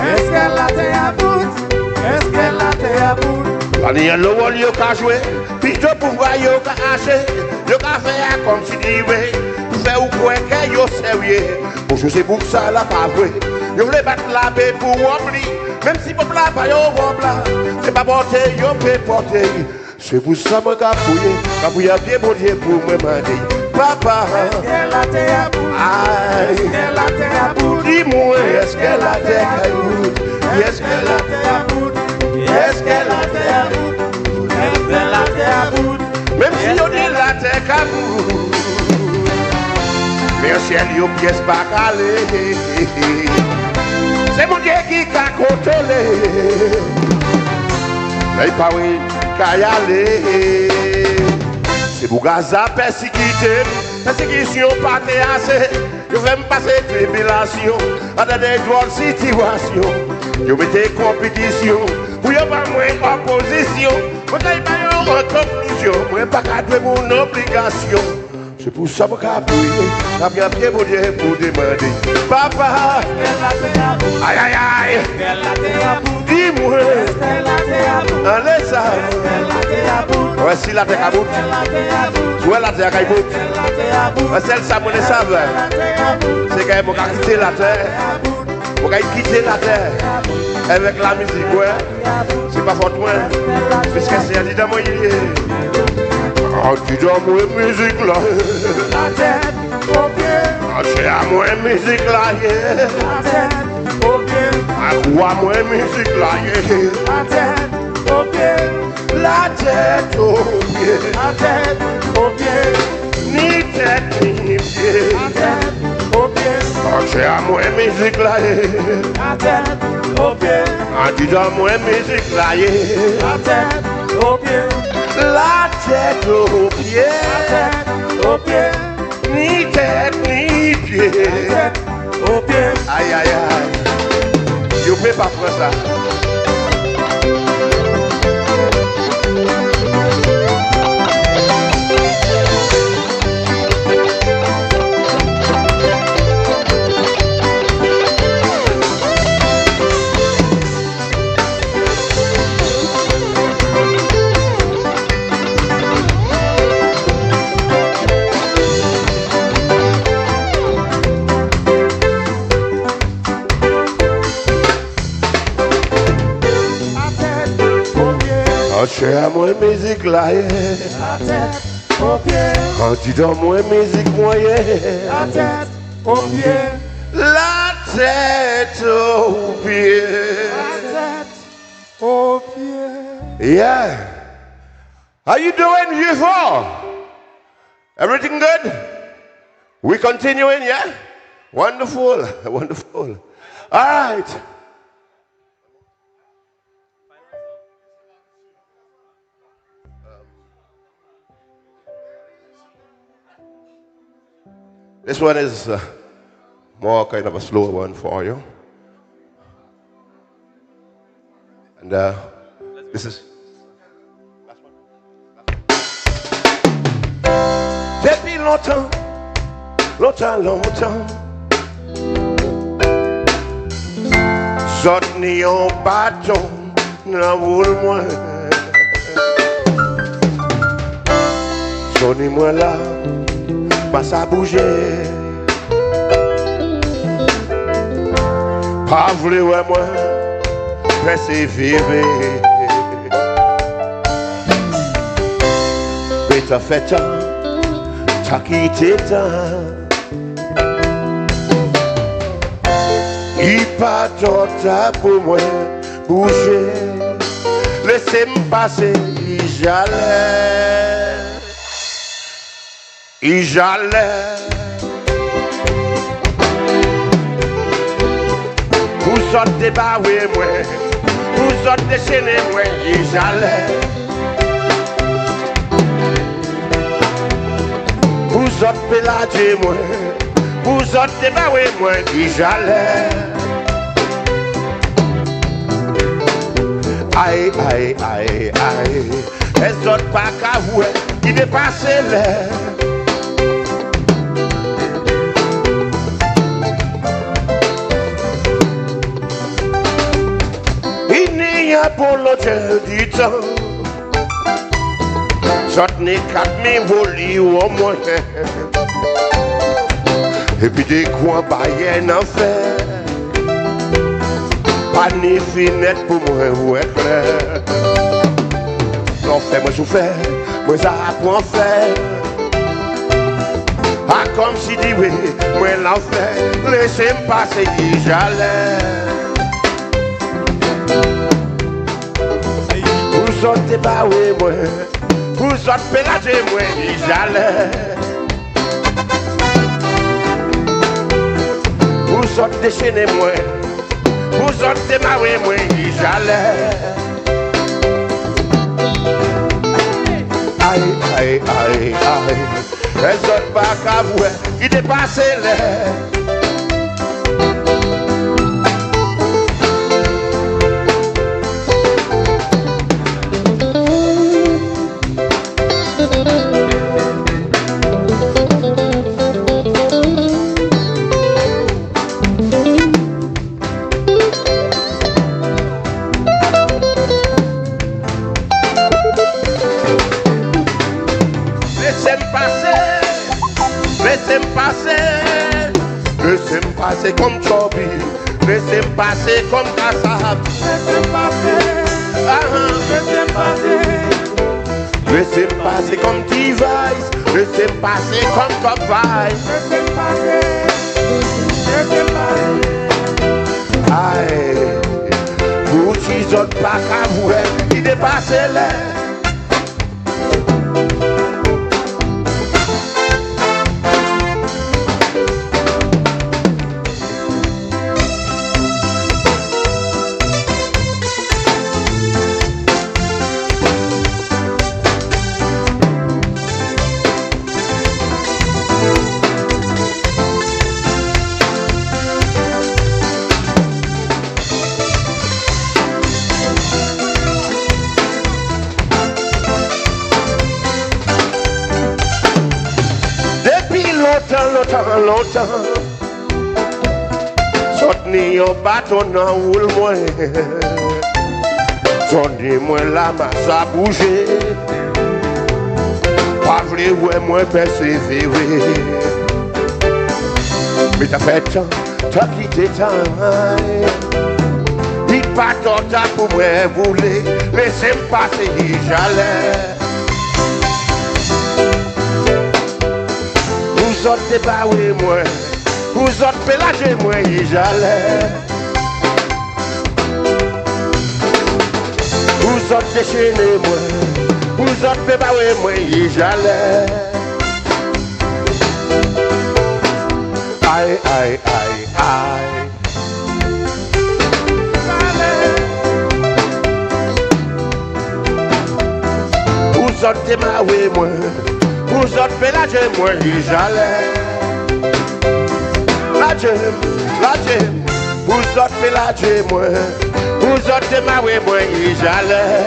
Est-ce qu'elle a été à bout? Est-ce qu'elle a été à bout? L'année le rôle yo qu'a joué, puis de pouvoir yo qu'a haché, yo qu'a fait comme si dirait, fait ou quoi que yo sérieux. Pour je sais pour ça la pas vrai. Yo voulez battre la paix pour oublier. Même si peuple là pas yo là, c'est pas porter yo peut porter. C'est pour ça moi qu'a fouillé bien bon Dieu pour me demander. Papa, aïe, dis-moi, est-ce qu'elle a des cailloux? Est-ce qu'elle a des cailloux? Est-ce qu'elle a des cailloux? Est-ce qu'elle a des cailloux? Même si on dit la terre cailloux, mais au ciel, il y a pièce pas calée. C'est mon Dieu qui a contrôlé. Mais pas oui, qu'à y aller. C'est pour Gaza, persécuté, persécution pas assez. Je vais me passer tribulation, à des droits de situation. Je mets des compétitions, pour y avoir moins opposition. Moi, je n'ai pas en conclusion, moi, pas cadrer mon obligation. C'est pour ça que je prier, je viens prier pour Dieu pour demander. Papa, aïe aïe aïe, dis-moi, allez ça. Voici la terre à bout, tu vois la terre à bout. Voici le savon et saveur. C'est quand même quitter la terre, on va quitter la terre avec la musique, ouais. C'est pas fort loin, puisque c'est un dit dans mon idée. Ah, tu dois moins musique là. La tête au pied. Ah, c'est à moins musique là. La tête au pied. Ah, quoi moins musique là. La tête au pied. La tête au pied. La tête au pied. Ni tête ni pied. La tête au pied. Ah, c'est à moins musique là. La tête au pied. Ah, tu dois moins musique là. La tête au pied. La tête aux pieds, la tête aux pieds, ni tête ni pied, la tête aux pieds. Aïe aïe aïe, je ne peux pas faire ça. C'est à moi musique là, la tête au pied. Quand tu donnes moi musique moyenne, la tête au pied. La tête au pied. La tête au pied. Yeah. How you doing, Vieux? Everything good? We continuing, yeah? Wonderful, wonderful. All right. This one is more kind of a slow one for you. And this is... Depuis longtemps, longtemps, longtemps, sorte ni en bâton, n'en voule moi. Sonnez-moi là. Pas à bouger, pas voulu ouais moi, persévérer. Mais t'as fait tant, t'as quitté tant. Il pas tant pour moi bouger, laissez-moi passer, j'allais. Et j'allais pour sortir barrer moi, pour sortir chaîner moi, et j'allais pour sortir pélager moi, pour sortir barrer moi, et j'allais. Aïe, aïe, aïe, aïe, les autres pas qu'à vous, qui dépassent l'air. Pour l'hôtel du temps, j'en ai 4000 volis au moins. Et puis des coins païens en fait, pas ni finette pour moi, ouais, clair. Non, fais-moi souffrir, moi ça apprend faire. Ah, comme si dit oui, moi l'enfer, laissez-moi passer, j'allais. Vous autres pas oui, moi, vous autres pélager, moi, j'allais. Vous autres déchaînez, moi, vous autres démarrez, moi, j'allais. Aïe, aïe, aïe, aïe. Les autres pas qu'à voir, ils dépassent les. Laissez-moi passer comme Chobi, laissez-moi passer comme Kassab. Laissez-moi passer, laissez-moi passer comme 𝐾𝐨𝐿𝐵, laissez-moi passer comme 𝐾𝐨𝐿𝐵. Laissez-moi passer. Aïe, vous qui autres pas qu'à vous, qui dépassent les. Longtemps, sorti au bâton dans le moins, sorti moi la masse à bouger, pas vrai ouais moi persévérer, mais t'as fait temps, t'as quitté temps, il pas tant pour moi voler, laissez-moi passer, j'allais. Vous autres débarrez moi, vous autres pélagez moi, j'allais. Vous autres déchaînez moi, vous autres débarrez moi, j'allais. Aïe, aïe, aïe, aïe. Vous autres débarrez moi. Vous autres pélagez moi, j'allais. La gemme, vous autres pélagez moi, vous autres démarrez moi, j'allais.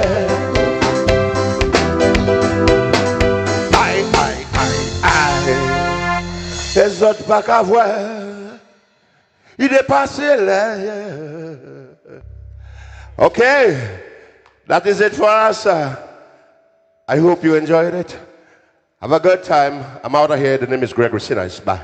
Aïe, aïe, aïe, aïe. Les autres pas qu'à voir, ils dépassent les. Okay, that is it for us. I hope you enjoyed it. Have a good time. I'm out of here. The name is Gregory Sinners. Bye.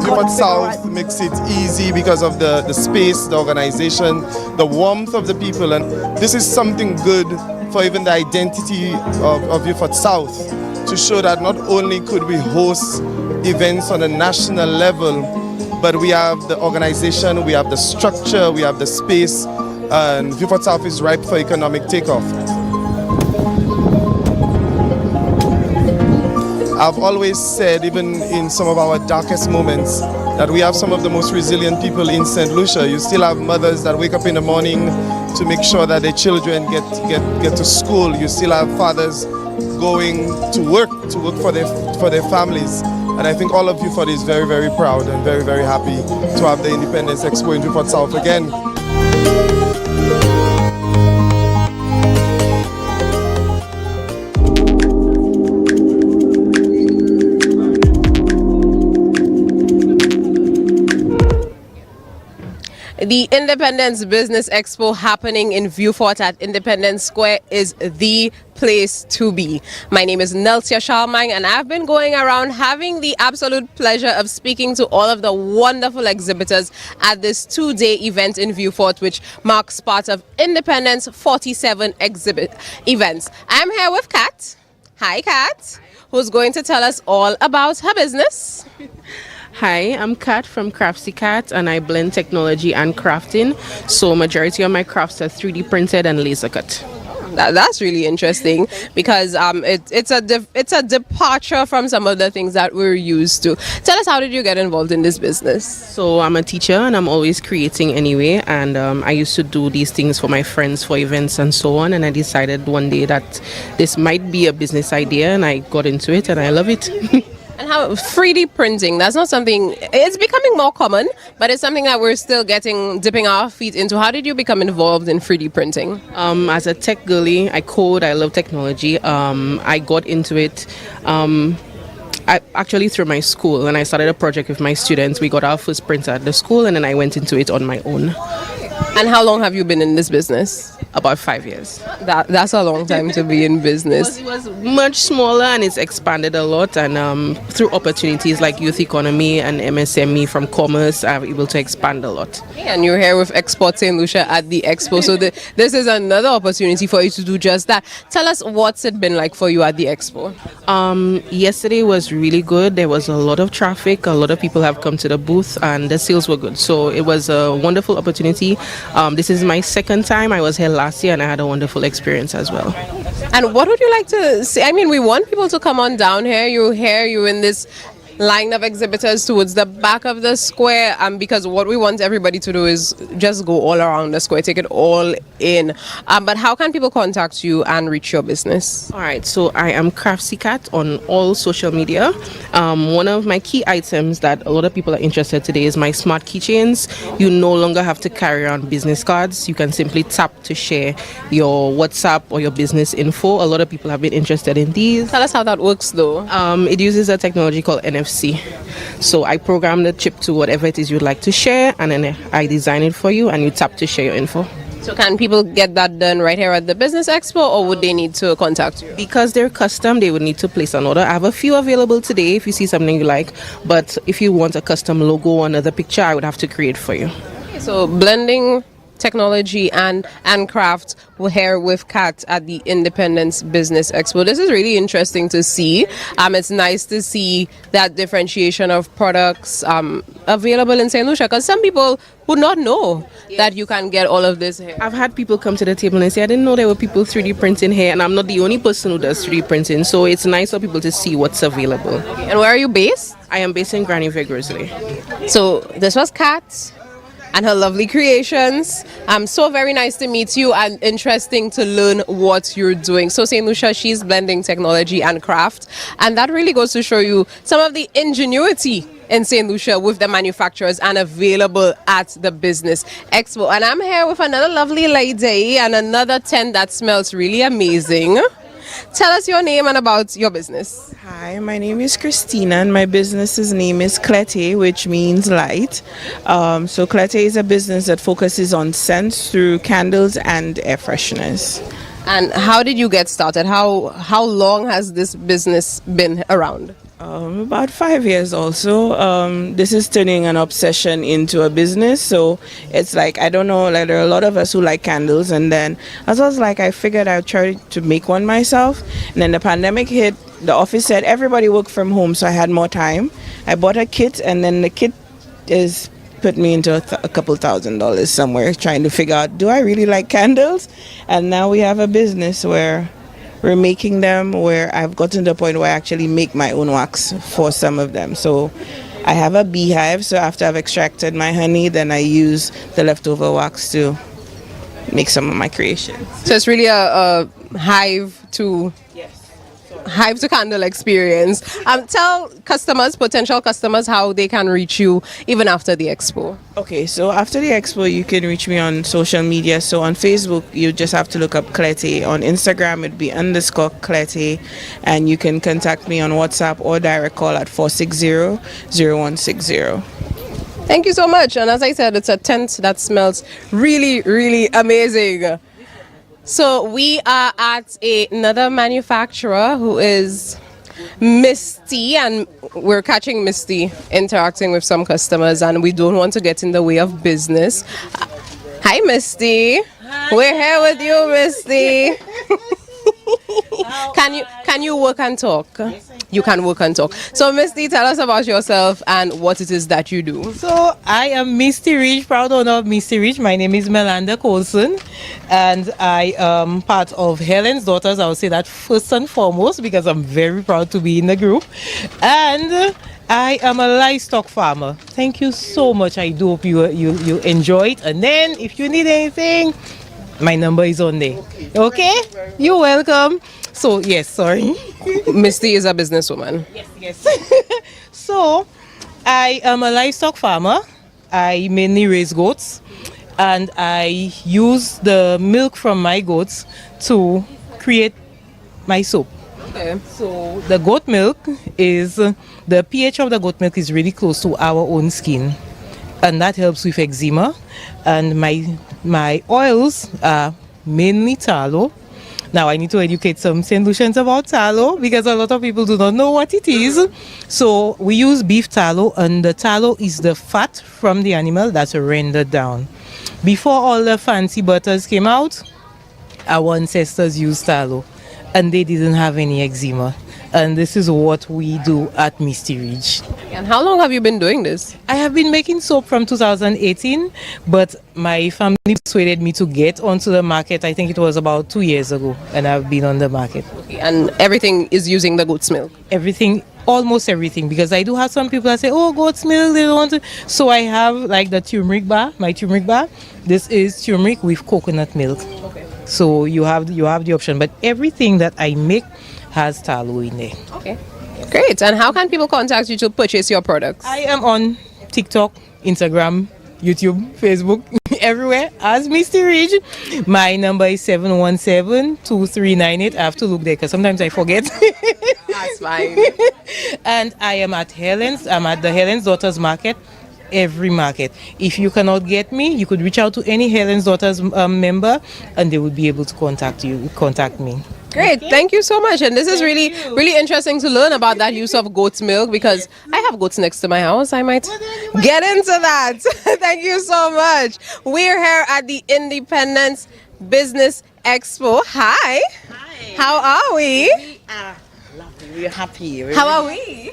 Vieux South makes it easy because of the space, the organization, the warmth of the people, and this is something good for even the identity of Vieux South, to show that not only could we host events on a national level, but we have the organization, we have the structure, we have the space, and Vieux South is ripe for economic takeoff. I've always said, even in some of our darkest moments, that we have some of the most resilient people in Saint Lucia. You still have mothers that wake up in the morning to make sure that their children get to school. You still have fathers going to work for their families. And I think all of Vieux is very, very proud and very, very happy to have the Independence Expo in Vieux South again. The Independence Business Expo happening in Vieux at Independence Square is the place to be. My name is 𝐾𝐨𝐮𝐳 and I've been going around having the absolute pleasure of speaking to all of the wonderful exhibitors at this 2-day event in Vieux, which marks part of Independence 47 events. I'm here with Kat. Hi, Kat, who's going to tell us all about her business. Hi, I'm Kat from 𝐾𝐨𝐮𝐃 and I blend technology and crafting. So majority of my crafts are 3D printed and laser cut. That's really interesting because it's a departure from some of the things that we're used to. Tell us, how did you get involved in this business? So I'm a teacher and I'm always creating anyway, and I used to do these things for my friends for events and so on, and I decided one day that this might be a business idea and I got into it and I love it. And how 3D printing, that's not something, it's becoming more common, but it's something that we're still dipping our feet into. How did you become involved in 3D printing? As a tech girly, I code, I love technology. I got into it actually through my school, and I started a project with my students. We got our first printer at the school and then I went into it on my own. And how long have you been in this business? About 5 years. That's a long time to be in business. It was much smaller and it's expanded a lot, and through opportunities like youth economy and MSME from commerce, I'm able to expand a lot. And you're here with Expo Saint Lucia at the Expo, so this is another opportunity for you to do just that. Tell us, what's it been like for you at the Expo? Yesterday was really good. There was a lot of traffic, a lot of people have come to the booth and the sales were good. So it was a wonderful opportunity. This is my second time. I was here last year and I had a wonderful experience as well. And what would you like to say? I mean, we want people to come on down here. You're in this line of exhibitors towards the back of the square, because what we want everybody to do is just go all around the square, take it all in. But how can people contact you and reach your business? All right, so I am 𝐾𝐴 on all social media. One of my key items that a lot of people are interested today is my smart keychains. You no longer have to carry around business cards. You can simply tap to share your WhatsApp or your business info. A lot of people have been interested in these. Tell us how that works though. It uses a technology called NFC. So I program the chip to whatever it is you'd like to share, and then I design it for you and you tap to share your info. So can people get that done right here at the Business Expo, or would they need to contact you? Because they're custom, they would need to place an order. I have a few available today if you see something you like, but if you want a custom logo or another picture, I would have to create for you. Okay, so blending technology and craft, we're here with Kat at the Independence Business Expo. This is really interesting to see. It's nice to see that differentiation of products available in Saint Lucia, because some people would not know that you can get all of this here. I've had people come to the table and say, I didn't know there were people 3D printing here, and I'm not the only person who does 3D printing, so it's nice for people to see what's available. Okay. And where are you based? I am based in Vieux Grizzly. So this was Kat and her lovely creations. So very nice to meet you and interesting to learn what you're doing. So Saint Lucia, she's blending technology and craft, and that really goes to show you some of the ingenuity in Saint Lucia with the manufacturers and available at the Business Expo. And I'm here with another lovely lady and another tent that smells really amazing. Tell us your name and about your business. Hi, my name is Christina and my business's name is 𝐾𝐨𝐿, which means light. So 𝐾𝐨𝐿 is a business that focuses on scents through candles and air fresheners. And how did you get started? How long has this business been around? About 5 years also. This is turning an obsession into a business. So it's like, I don't know, like there are a lot of us who like candles, and then as I was like, I figured I'd try to make one myself. And then the pandemic hit, the office said everybody work from home, so I had more time. I bought a kit, and then the kit is put me into a couple $1,000s somewhere trying to figure out, do I really like candles? And now we have a business where we're making them, where I've gotten to the point where I actually make my own wax for some of them. So I have a beehive, so after I've extracted my honey, then I use the leftover wax to make some of my creations. So it's really a hive to candle experience. Tell customers, potential customers, how they can reach you even after the expo. Okay, so after the expo, you can reach me on social media. So on Facebook, you just have to look up 𝐾𝐨𝐿. On Instagram, it'd be _𝐾𝐿𝐿. And you can contact me on WhatsApp or direct call at 460-0160. Thank you so much. And as I said, it's a tent that smells really, really amazing. So we are at another manufacturer who is Misty, and we're catching Misty interacting with some customers, and we don't want to get in the way of business. Hi, Misty. Hi. We're here with you, Misty. Can you work and talk? You can work and talk. So, Misty, tell us about yourself and what it is that you do. So, I am Misty Ridge, proud owner of Misty Ridge. My name is Melanda Coulson, and I am part of Helen's Daughters. I would say that first and foremost because I'm very proud to be in the group. And I am a livestock farmer. Thank you so much. I do hope you enjoy it. And then, if you need anything, my number is on there. Okay? You're welcome. So, yes, sorry. Misty is a businesswoman. Yes. So, I am a livestock farmer. I mainly raise goats, and I use the milk from my goats to create my soap. Okay. So, the goat milk is, the pH of the goat milk is really close to our own skin, and that helps with eczema. And my oils are mainly tallow. Now I need to educate some Saint Lucians about tallow because a lot of people do not know what it is. So we use beef tallow, and the tallow is the fat from the animal that's rendered down. Before all the fancy butters came out, our ancestors used tallow, and they didn't have any eczema. And this is what we do at Misty Ridge. And how long have you been doing this? I have been making soap from 2018, but my family persuaded me to get onto the market. I think it was about 2 years ago, and I've been on the market. Okay. And everything is using the goat's milk? Everything, almost everything, because I do have some people that say, oh, goat's milk, they don't want to. So I have like the turmeric bar, my turmeric bar. This is turmeric with coconut milk. Okay. So you have the option, but everything that I make has tallow in there. Okay, great. And how can people contact you to purchase your products? I am on TikTok, Instagram, YouTube, Facebook, everywhere as Misty Ridge. My number is 717-2398. I have to look there because sometimes I forget. That's fine. And I am at Helen's. I'm at the Helen's Daughters Market. Every market. If you cannot get me, you could reach out to any Helen's Daughters member, and they would be able to contact me. Great, okay. Thank you so much. And this is really interesting to learn about that use of goat's milk because I have goats next to my house. I might get into that. Thank you so much. We're here at the Independence Business Expo. Hi. How are we? We are lovely. We're happy. How are we?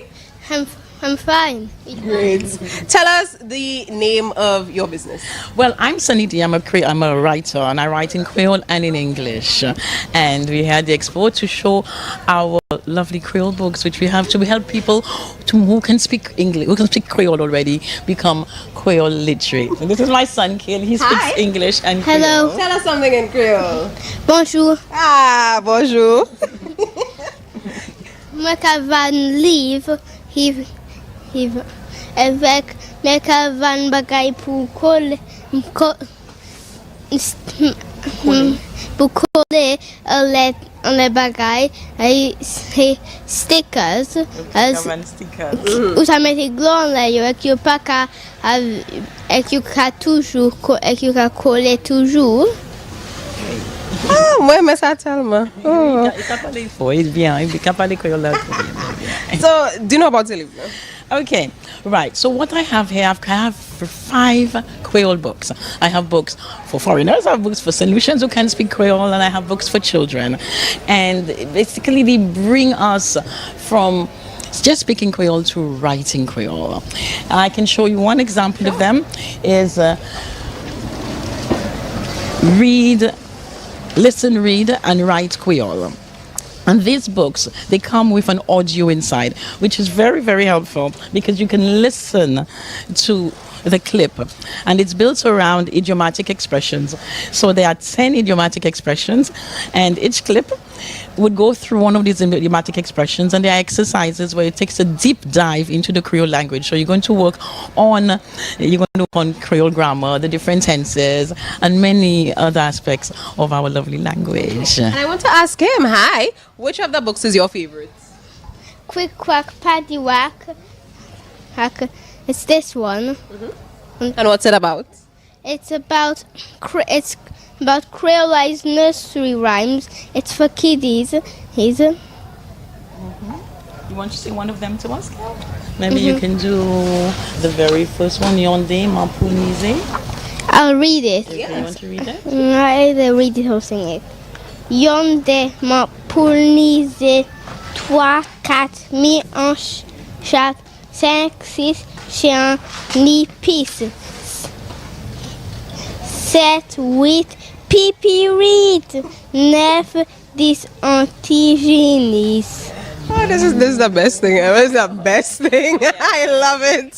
I'm fine. Great. Tell us the name of your business. Well, I'm Sanity. I'm a writer, and I write in Creole and in English. And we had the expo to show our lovely Creole books, which we have to help people who can speak English, who can speak Creole already, become Creole literate. And this is my son, Kel. He speaks English and Creole. Hello. Tell us something in Creole. Bonjour. Ah, bonjour. Moi, van livre, avec mes cavan bagay pour coller les bagailles stickers ou ça met des glons là et que pas qu'à et que toujours et que coller toujours. Moi mais ça tellement. So, do you know about Zilib? Okay, right. So what I have here, I have 5 Creole books. I have books for foreigners, I have books for Saint Lucians who can speak Creole, and I have books for children. And basically they bring us from just speaking Creole to writing Creole. I can show you one example of them is listen, read, and write Creole. And these books, they come with an audio inside, which is very, very helpful because you can listen to the clip. And it's built around idiomatic expressions. So there are 10 idiomatic expressions, and each clip would go through one of these idiomatic expressions, and there are exercises where it takes a deep dive into the Creole language. So you're going to work on Creole grammar, the different tenses, and many other aspects of our lovely language. And I want to ask him, hi, which of the books is your favorite? Quick Quack, Paddy Whack, It's this one. And what's it about? It's about Creoleized nursery rhymes. It's for kiddies. You want to say one of them to us? Maybe you can do the very first one, Yonde Mapunize. I'll read it. Okay, you want to read it? I'll read it or sing it. Yonde Mapunize 3, 4, mi en chat, 5, 6, chien, ni pisse. 7, 8, pipi read. 9, 10, antigénies. Oh, this is the best thing ever. It's the best thing. I love it.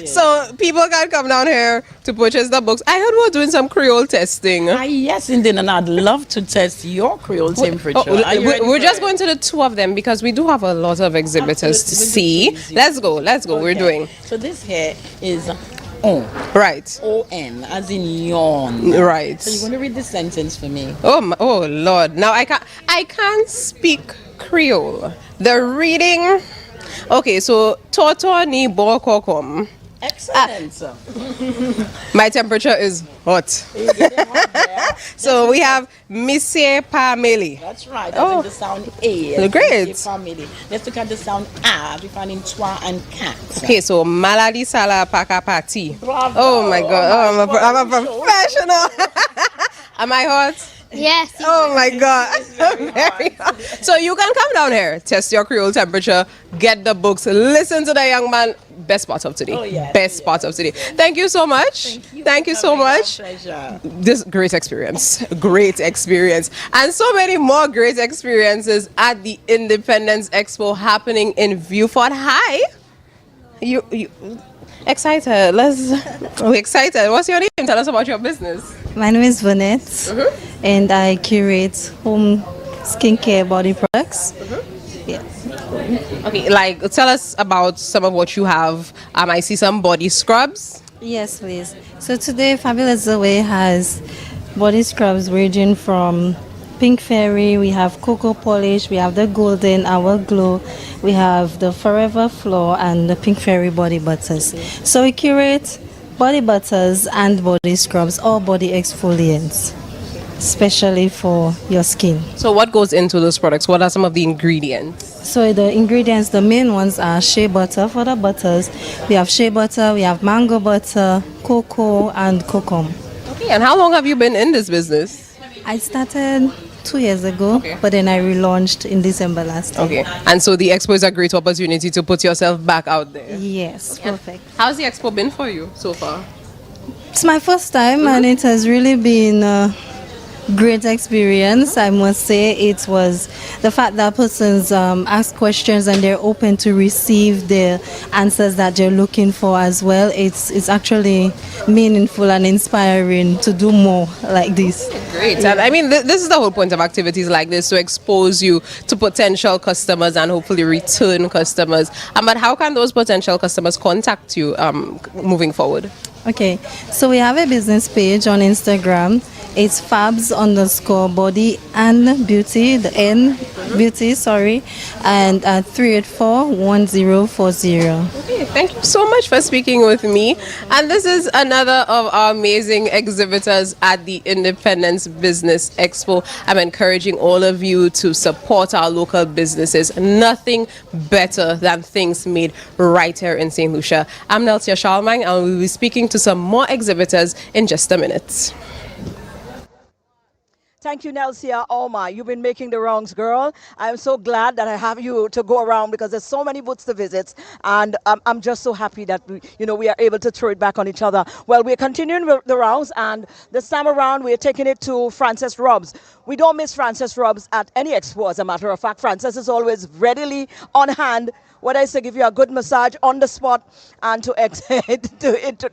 So people can come down here to purchase the books. I heard we're doing some Creole testing. Yes, indeed, and I'd love to test your Creole temperature. We're just going to the 2 of them because we do have a lot of exhibitors to see. Let's go. Okay. We're doing. So this here is on. Right. O-N, as in yawn. Right. So you want to read this sentence for me? Oh Lord. Now I can't speak Creole. The reading. Okay, so Toto ni bokokom. Excellent. My temperature is hot. So we have Monsieur Pameli. That's right. That's the sound A. Great. Family. Let's look at the sound A. We find in toi and cat. Okay, so Maladi Sala Pakapati. Bravo. Oh my God. I'm a professional. Am I hot? Yes. Oh my God. Very hot. So you can come down here, test your Creole temperature, get the books, listen to the young man. Best part of today. Best part of today. Thank you so much. Thank you so much. Pleasure. This great experience. And so many more great experiences at the Independence Expo happening in Vieux. Hi. You excited? We're excited. What's your name? Tell us about your business. My name is Vanette, and I curate home skincare body products. Yes. Okay, tell us about some of what you have. I see some body scrubs. Yes, please. So today, Fabulous 𝐶𝐻 has body scrubs ranging from Pink Fairy, we have Cocoa Polish, we have the Golden Hour Glow, we have the Forever Floor, and the Pink Fairy body butters. So we curate body butters and body scrubs, or body exfoliants, especially for your skin. So what goes into those products? What are some of the ingredients? So the ingredients, the main ones are shea butter for the butters. We have shea butter, we have mango butter, cocoa, and kokum. Okay, and how long have you been in this business? I started 2 years ago, but then I relaunched in December last year. Okay, and so the expo is a great opportunity to put yourself back out there. Yes, perfect. How's the expo been for you so far? It's my first time, and it has really been a great experience. I must say it was the fact that persons ask questions and they're open to receive the answers that they're looking for as well. It's actually meaningful and inspiring to do more like this. Great. And I mean, this is the whole point of activities like this, to expose you to potential customers and hopefully return customers. But how can those potential customers contact you moving forward? Okay, so we have a business page on Instagram. It's fabs_body and beauty, the N beauty, sorry, and 384-1040. Okay, thank you so much for speaking with me. And this is another of our amazing exhibitors at the Independence Business Expo. I'm encouraging all of you to support our local businesses. Nothing better than things made right here in Saint Lucia. I'm 𝐿𝐶𝐻 and we'll be speaking to some more exhibitors in just a minute. Thank you, 𝐿𝐶𝐻. Oh my, you've been making the rounds, girl. I'm so glad that I have you to go around because there's so many booths to visit, and I'm just so happy that we are able to throw it back on each other. Well, we're continuing with the rounds, and this time around we're taking it to Frances Robs. We don't miss Frances Robs at any expo, as a matter of fact. Frances is always readily on hand, whether it's to give you a good massage on the spot and to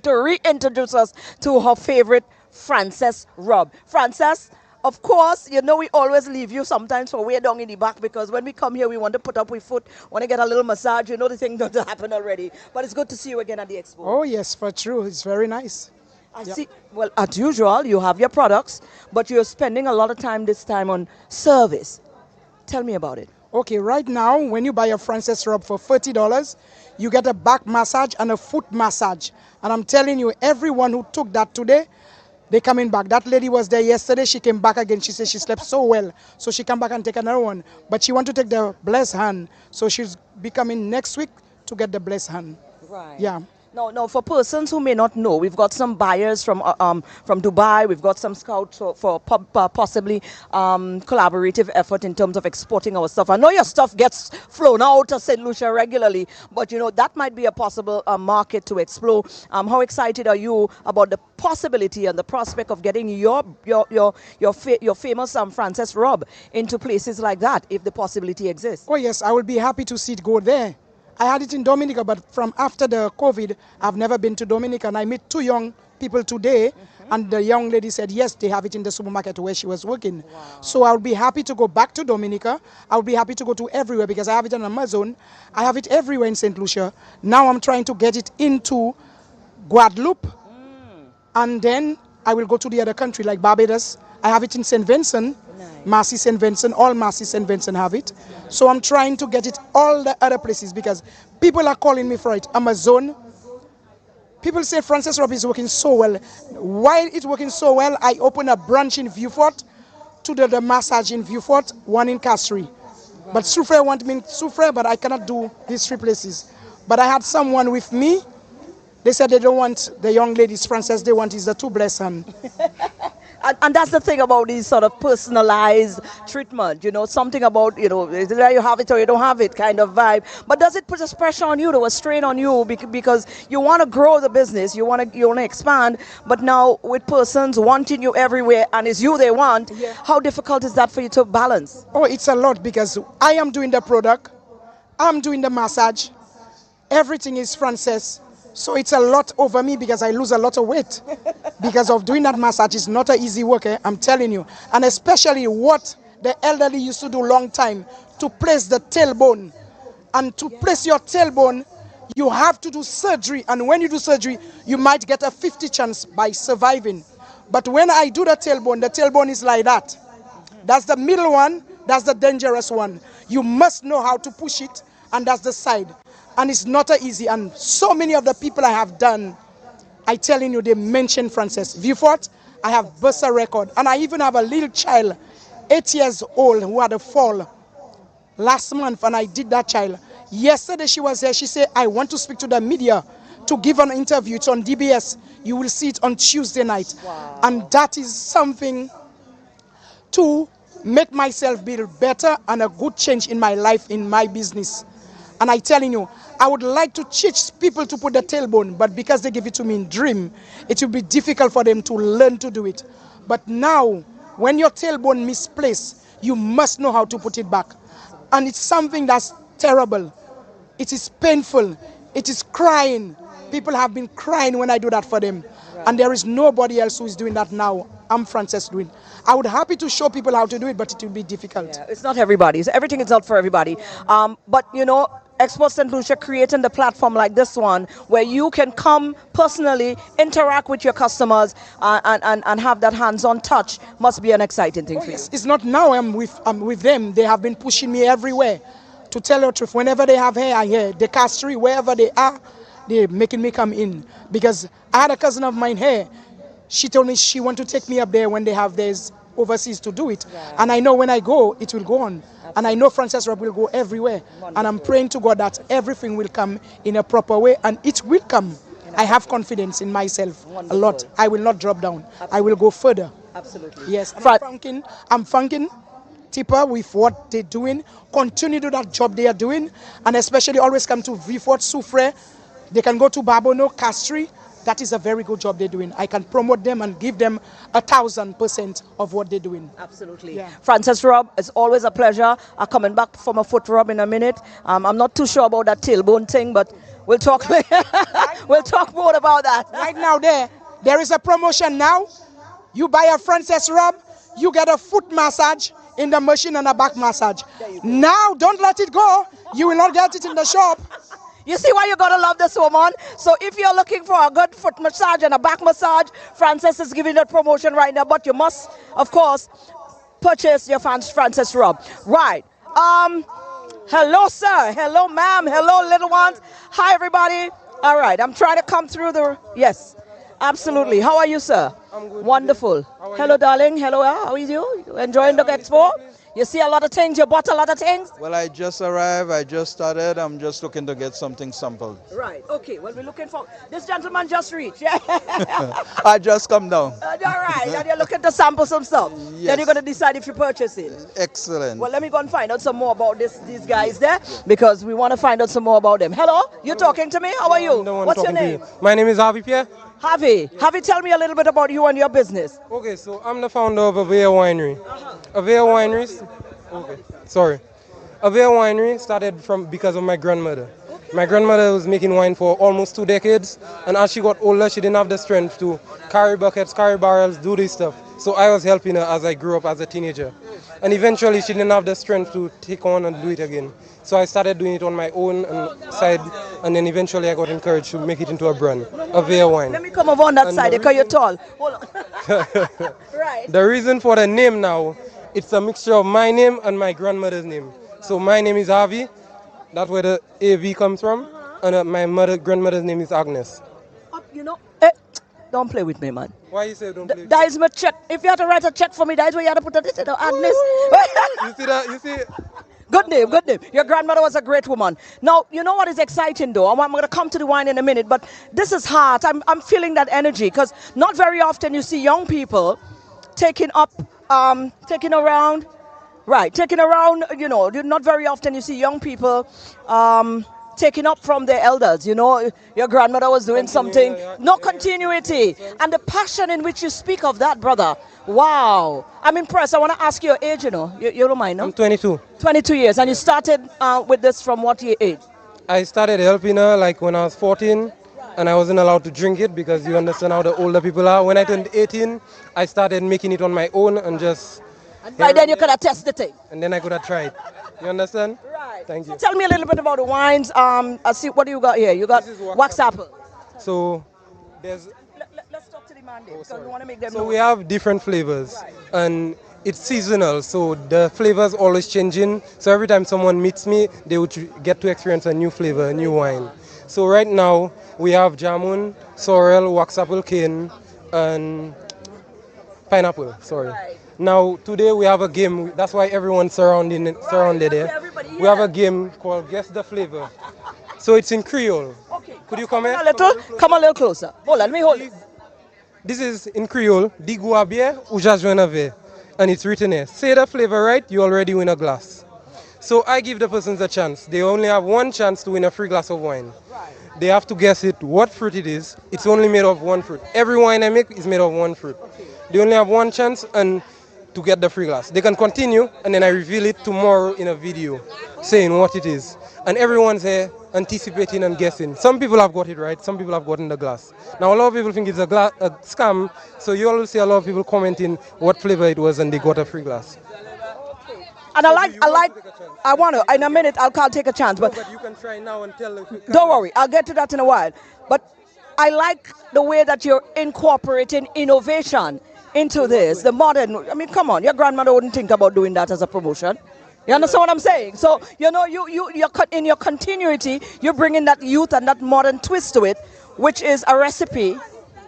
reintroduce us to her favorite, Frances Rob. Frances, of course, we always leave you sometimes for way down in the back, because when we come here, we want to put up with foot, want to get a little massage. The thing doesn't happen already. But it's good to see you again at the expo. Oh, yes, for true. It's very nice. I see. Well, as usual, you have your products, but you're spending a lot of time this time on service. Tell me about it. Okay, right now, when you buy a Frances rub for $30, you get a back massage and a foot massage. And I'm telling you, everyone who took that today, they're coming back. That lady was there yesterday. She came back again. She said she slept so well. So she come back and take another one. But she want to take the blessed hand. So she's be coming next week to get the blessed hand. Right. Yeah. No, for persons who may not know, we've got some buyers from Dubai. We've got some scouts for possibly collaborative effort in terms of exporting our stuff. I know your stuff gets flown out of Saint Lucia regularly, but you know that might be a possible market to explore. How excited are you about the possibility and the prospect of getting your famous Frances rub into places like that, if the possibility exists? Oh yes, I will be happy to see it go there. I had it in Dominica, but from after the COVID, I've never been to Dominica. And I met 2 young people today, and the young lady said, yes, they have it in the supermarket where she was working. Wow. So I would be happy to go back to Dominica. I would be happy to go to everywhere because I have it on Amazon. I have it everywhere in St. Lucia. Now I'm trying to get it into Guadeloupe, and then I will go to the other country like Barbados. I have it in St. Vincent. Marcy St. Vincent, all Marcy St. Vincent have it. So I'm trying to get it all the other places because people are calling me for it. Amazon. People say Frances rub is working so well. While it's working so well, I open a branch in Vieux to do the massage in Vieux, one in Castries. Right. But Soufrière want me in Soufrière, but I cannot do these 3 places. But I had someone with me. They said they don't want the young ladies Frances, they want is the 2 blessed hand. And that's the thing about these sort of personalized treatment, you know, something about, you know, either you have it or you don't have it kind of vibe. But does it put a pressure on you, though, a strain on you, because you want to grow the business, you want to expand, but now with persons wanting you everywhere and it's you they want, how difficult is that for you to balance? Oh, it's a lot because I am doing the product, I'm doing the massage, everything is Frances. So it's a lot over me because I lose a lot of weight because of doing that massage. It's not an easy work, I'm telling you. And especially what the elderly used to do long time, to place the tailbone. And to place your tailbone, you have to do surgery. And when you do surgery, you might get a 50 chance by surviving. But when I do the tailbone is like that. That's the middle one, that's the dangerous one. You must know how to push it, and that's the side. And it's not easy. And so many of the people I have done, I telling you, they mention Frances. Vieux, I have burst a record. And I even have a little child, 8 years old, who had a fall last month, and I did that child. Yesterday she was there. She said, I want to speak to the media to give an interview. It's on DBS. You will see it on Tuesday night. Wow. And that is something to make myself be better and a good change in my life, in my business. And I telling you, I would like to teach people to put the tailbone, but because they give it to me in dream, it will be difficult for them to learn to do it. But now, when your tailbone misplaced, you must know how to put it back. And it's something that's terrible. It is painful. It is crying. People have been crying when I do that for them. Right. And there is nobody else who is doing that now. I'm Frances doing. I would happy to show people how to do it, but it will be difficult. Yeah, it's not everybody. Everything is not for everybody. But you know, Expo Saint Lucia creating the platform like this one, where you can come personally, interact with your customers, and have that hands-on touch, must be an exciting thing for you. It's not now I'm with them. They have been pushing me everywhere. To tell the truth, whenever they have hair, I hear the Castries, wherever they are, they're making me come in. Because I had a cousin of mine here. She told me she want to take me up there when they have theirs overseas to do it. Right. And I know when I go, it will go on. Absolutely. And I know Frances rub will go everywhere. Wonderful. And I'm praying to God that everything will come in a proper way, and it will come. I have confidence in myself. Wonderful. A lot. I will not drop down. Absolutely. I will go further. Absolutely. Yes. I'm thanking Tipper with what they're doing. Continue to do that job they are doing, and especially always come to Vieux, Soufrière. They can go to Barbono, Castries. That is a very good job they're doing. I can promote them and give them 1,000% of what they're doing. Absolutely. Yeah. Frances rub, it's always a pleasure. I'm coming back from a foot rub in a minute. I'm not too sure about that tailbone thing, but we'll talk later. We'll talk more about that. Right now there is a promotion now. You buy a Frances rub, you get a foot massage in the machine and a back massage. Now, don't let it go. You will not get it in the shop. You see why you gotta love this woman? So if you're looking for a good foot massage and a back massage, Frances is giving that promotion right now, but you must, of course, purchase your Frances rub. Right. Hello, sir. Hello, ma'am. Hello, little ones. Hi, everybody. All right, I'm trying to come through the... Yes, absolutely. How are you, sir? I'm good. Wonderful. Hello, darling. Hello, how are you? You enjoying the expo? You see a lot of things. You bought a lot of things? Well, I just arrived. I just started. I'm just looking to get something sampled. Right. Okay. Well, we're looking for... This gentleman just reached. Yeah. I just come down. All right. And you're looking to sample some stuff. Yes. Then you're going to decide if you purchase it. Excellent. Well, let me go and find out some more about these guys there because we want to find out some more about them. Hello? You talking to me? How are you? What's your name? My name is Harvey Pierre. Harvey. Harvey, tell me a little bit about you and your business. Okay, so I'm the founder of 𝐿𝐿 Winery. 𝐿𝐿 Winery... Okay, sorry. 𝐿𝐿 Winery started because of my grandmother. My grandmother was making wine for almost 2 decades, and as she got older, she didn't have the strength to carry buckets, carry barrels, do this stuff. So I was helping her as I grew up as a teenager. And eventually she didn't have the strength to take on and do it again. So I started doing it on my own side, and then eventually I got encouraged to make it into a brand, 𝐿𝐿 Wine. Let me come over on that side because you're tall. Hold on. Right. The reason for the name now, it's a mixture of my name and my grandmother's name. So my name is Harvey, that's where the AV comes from, and my grandmother's name is Agnes. You know, don't play with me, man. Why you say don't play? That is my check. If you have to write a check for me, that is where you have to put it. Agnes. You see that? You see it? Good name, good name. Your grandmother was a great woman. Now, you know what is exciting though? I'm going to come to the wine in a minute, but this is hard. I'm feeling that energy because not very often you see young people taking around, you know, not very often you see young people taking up from their elders. You know, your grandmother was doing something, no continuity. And the passion in which you speak of that, brother, wow. I'm impressed. I want to ask you your age, you know. You don't mind, no? I'm 22. 22 years. And you started with this from what age? I started helping her like when I was 14, and I wasn't allowed to drink it because you understand how the older people are. When I turned 18, I started making it on my own and just... And by then you could have tested the thing. And then I could have tried. You understand? Right. Thank you. So tell me a little bit about the wines. I see, what do you got here? You got wax apple. So there's... Let's talk to the man there because we want to make them So we have different flavors, and it's seasonal, so the flavors always changing. So every time someone meets me, they would get to experience a new flavor, a new wine. So right now we have jamun, sorrel, wax apple cane, and pineapple. Sorry. Now today we have a game. That's why everyone's surrounded there. We have a game called Guess the Flavor. So it's in Creole. Okay. Could you come here? Come a little closer. Hold on, let me hold it. This is in Creole, 𝐷𝐴 bien ou 𝐶𝐴. And it's written here. Say the flavor right, you already win a glass. So I give the persons a chance. They only have one chance to win a free glass of wine. They have to guess it, what fruit it is. It's only made of one fruit. Every wine I make is made of one fruit. They only have one chance and to get the free glass. They can continue and then I reveal it tomorrow in a video saying what it is. And everyone's here anticipating and guessing. Some people have got it right, some people have gotten the glass. Now a lot of people think it's a scam, so you always see a lot of people commenting what flavor it was and they got a free glass. And I want to, in a minute I'll take a chance. But you can try now and tell. Don't worry, I'll get to that in a while. But I like the way that you're incorporating innovation into this, the modern, I mean, come on, your grandmother wouldn't think about doing that as a promotion. You understand what I'm saying? So, you know, you're in your continuity, you're bringing that youth and that modern twist to it, which is a recipe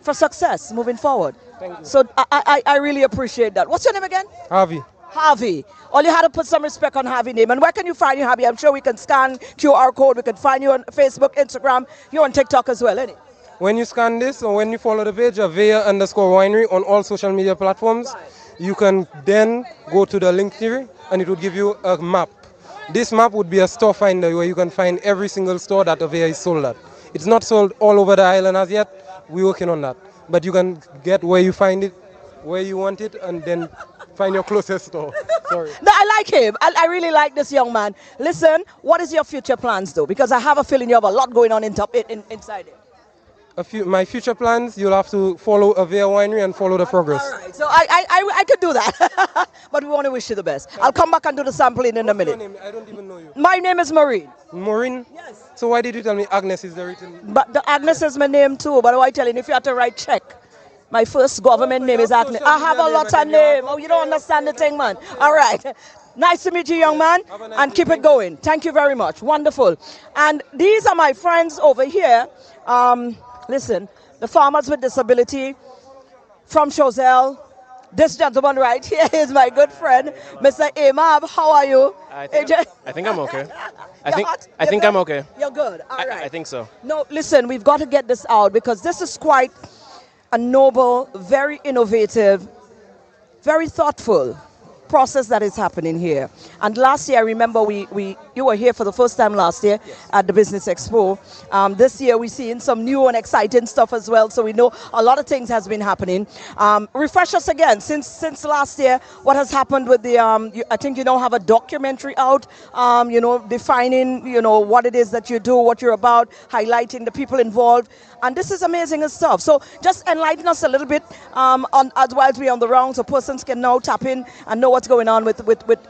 for success moving forward. Thank you. So I really appreciate that. What's your name again? Harvey. Harvey. All you had to put some respect on Harvey's name. And where can you find you, Harvey? I'm sure we can scan QR code. We can find you on Facebook, Instagram. You're on TikTok as well, innit? When you scan this or when you follow the page of 𝐿𝐿_winery on all social media platforms, you can then go to the link here and it would give you a map. This map would be a store finder where you can find every single store that 𝐿𝐿 is sold at. It's not sold all over the island as yet. We're working on that. But you can get where you find it, where you want it, and then find your closest store. Sorry. No, I like him. I really like this young man. Listen, what is your future plans though? Because I have a feeling you have a lot going on inside it. My future plans, you'll have to follow 𝐿𝐿 Winery and follow the progress. All right, so I could do that. But we want to wish you the best. I'll come back and do the sampling in a minute. What's your name? I don't even know you. My name is Maureen. Maureen? Yes. So why did you tell me Agnes is the written? But the Agnes is my name too. But why telling if you have to write check? My first government name is Agnes. I have a lot of names. Oh, you don't understand the thing, man. All right. Nice to meet you, young man. And keep it going. Thank you very much. Wonderful. And these are my friends over here. Listen, the farmers with disability from Chozelle. This gentleman right here is my good friend, Mr. Amab. How are you? I think I'm okay. I think I'm okay. You're good. All right. I think so. No, listen, we've got to get this out because this is quite a noble, very innovative, very thoughtful process that is happening here. And last year, I remember you were here for the first time last year at the Business Expo. This year, we're seeing some new and exciting stuff as well. So we know a lot of things has been happening. Refresh us again, since last year, what has happened with the, I think you now have a documentary out, defining, what it is that you do, what you're about, highlighting the people involved. And this is amazing stuff. So just enlighten us a little bit while we're on the round so persons can now tap in and know what's going on with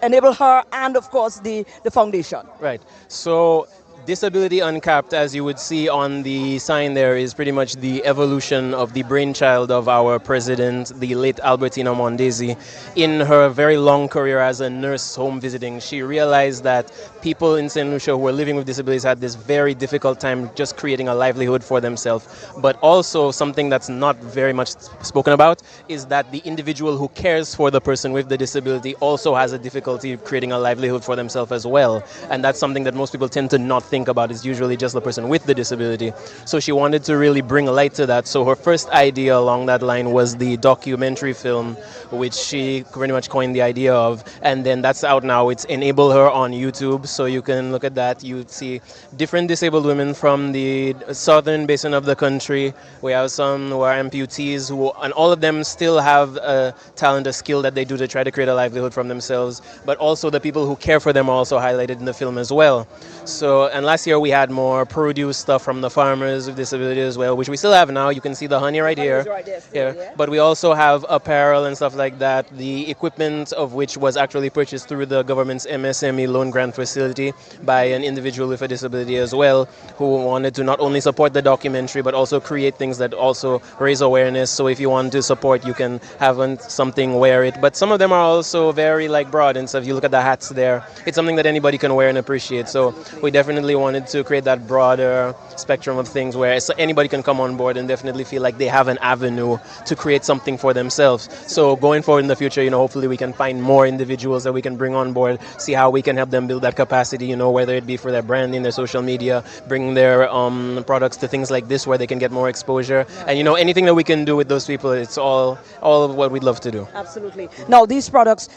Enable Her and, of course, the foundation. Right. So Disability Uncapped, as you would see on the sign there, is pretty much the evolution of the brainchild of our president, the late Albertina Mondesi. In her very long career as a nurse home visiting, she realized that people in Saint Lucia who were living with disabilities had this very difficult time just creating a livelihood for themselves. But also something that's not very much spoken about is that the individual who cares for the person with the disability also has a difficulty creating a livelihood for themselves as well. And that's something that most people tend to not think about. Is usually just the person with the disability. So she wanted to really bring light to that. So her first idea along that line was the documentary film, which she pretty much coined the idea of. And then that's out now. It's Enable Her on YouTube. So you can look at that. You see different disabled women from the southern basin of the country. We have some who are amputees, and all of them still have a talent, a skill that they do to try to create a livelihood from themselves. But also the people who care for them are also highlighted in the film as well. So, and last year we had more produce stuff from the farmers with disabilities as well, which we still have now. You can see the honey right here. But we also have apparel and stuff like that, the equipment of which was actually purchased through the government's MSME loan grant facility by an individual with a disability as well, who wanted to not only support the documentary but also create things that also raise awareness. So if you want to support, you can have something, wear it. But some of them are also very broad, and so if you look at the hats there, it's something that anybody can wear and appreciate. So we definitely wanted to create that broader spectrum of things where anybody can come on board and definitely feel like they have an avenue to create something for themselves. So going forward in the future, hopefully we can find more individuals that we can bring on board, see how we can help them build that capacity, whether it be for their branding, their social media, bring their products to things like this where they can get more exposure. And anything that we can do with those people, it's all of what we'd love to do. Absolutely. Now these products,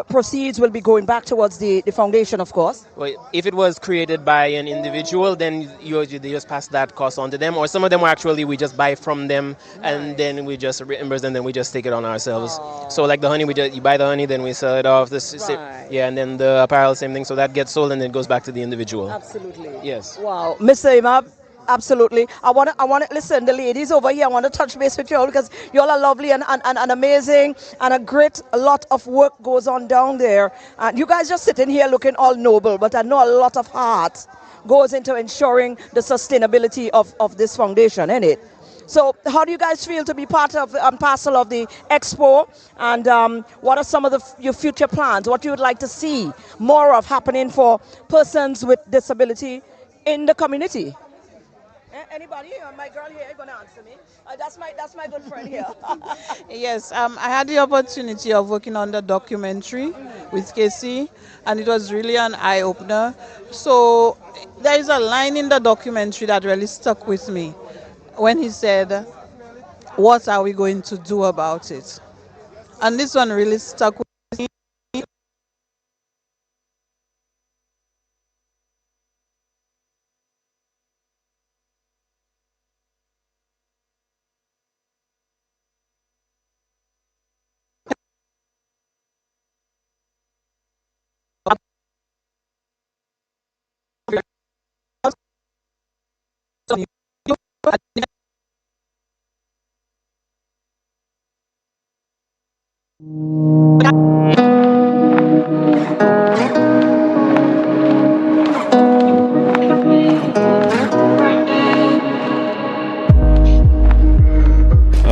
proceeds will be going back towards the foundation, of course. Well, if it was created by an individual, then they just pass that cost on to them, or some of them are actually we just buy from them and then we just reimburse them, then we just take it on ourselves. So like the honey, you buy the honey, then we sell it off. And then the apparel, same thing. So that gets sold and then it goes back to the individual. Absolutely. Yes. Wow, Mr. Imab. Absolutely. I want to listen, the ladies over here, I want to touch base with you all because you all are lovely and amazing, and a lot of work goes on down there. And you guys just sitting here looking all noble, but I know a lot of heart goes into ensuring the sustainability of this foundation, isn't it? So how do you guys feel to be part of and parcel of the Expo? And what are some of your future plans? What you would like to see more of happening for persons with disability in the community? Anybody? My girl here is going to answer me. That's my good friend here. Yes, I had the opportunity of working on the documentary with 𝐾𝐨𝐮, and it was really an eye-opener. So there is a line in the documentary that really stuck with me when he said, "What are we going to do about it?" And this one really stuck with me.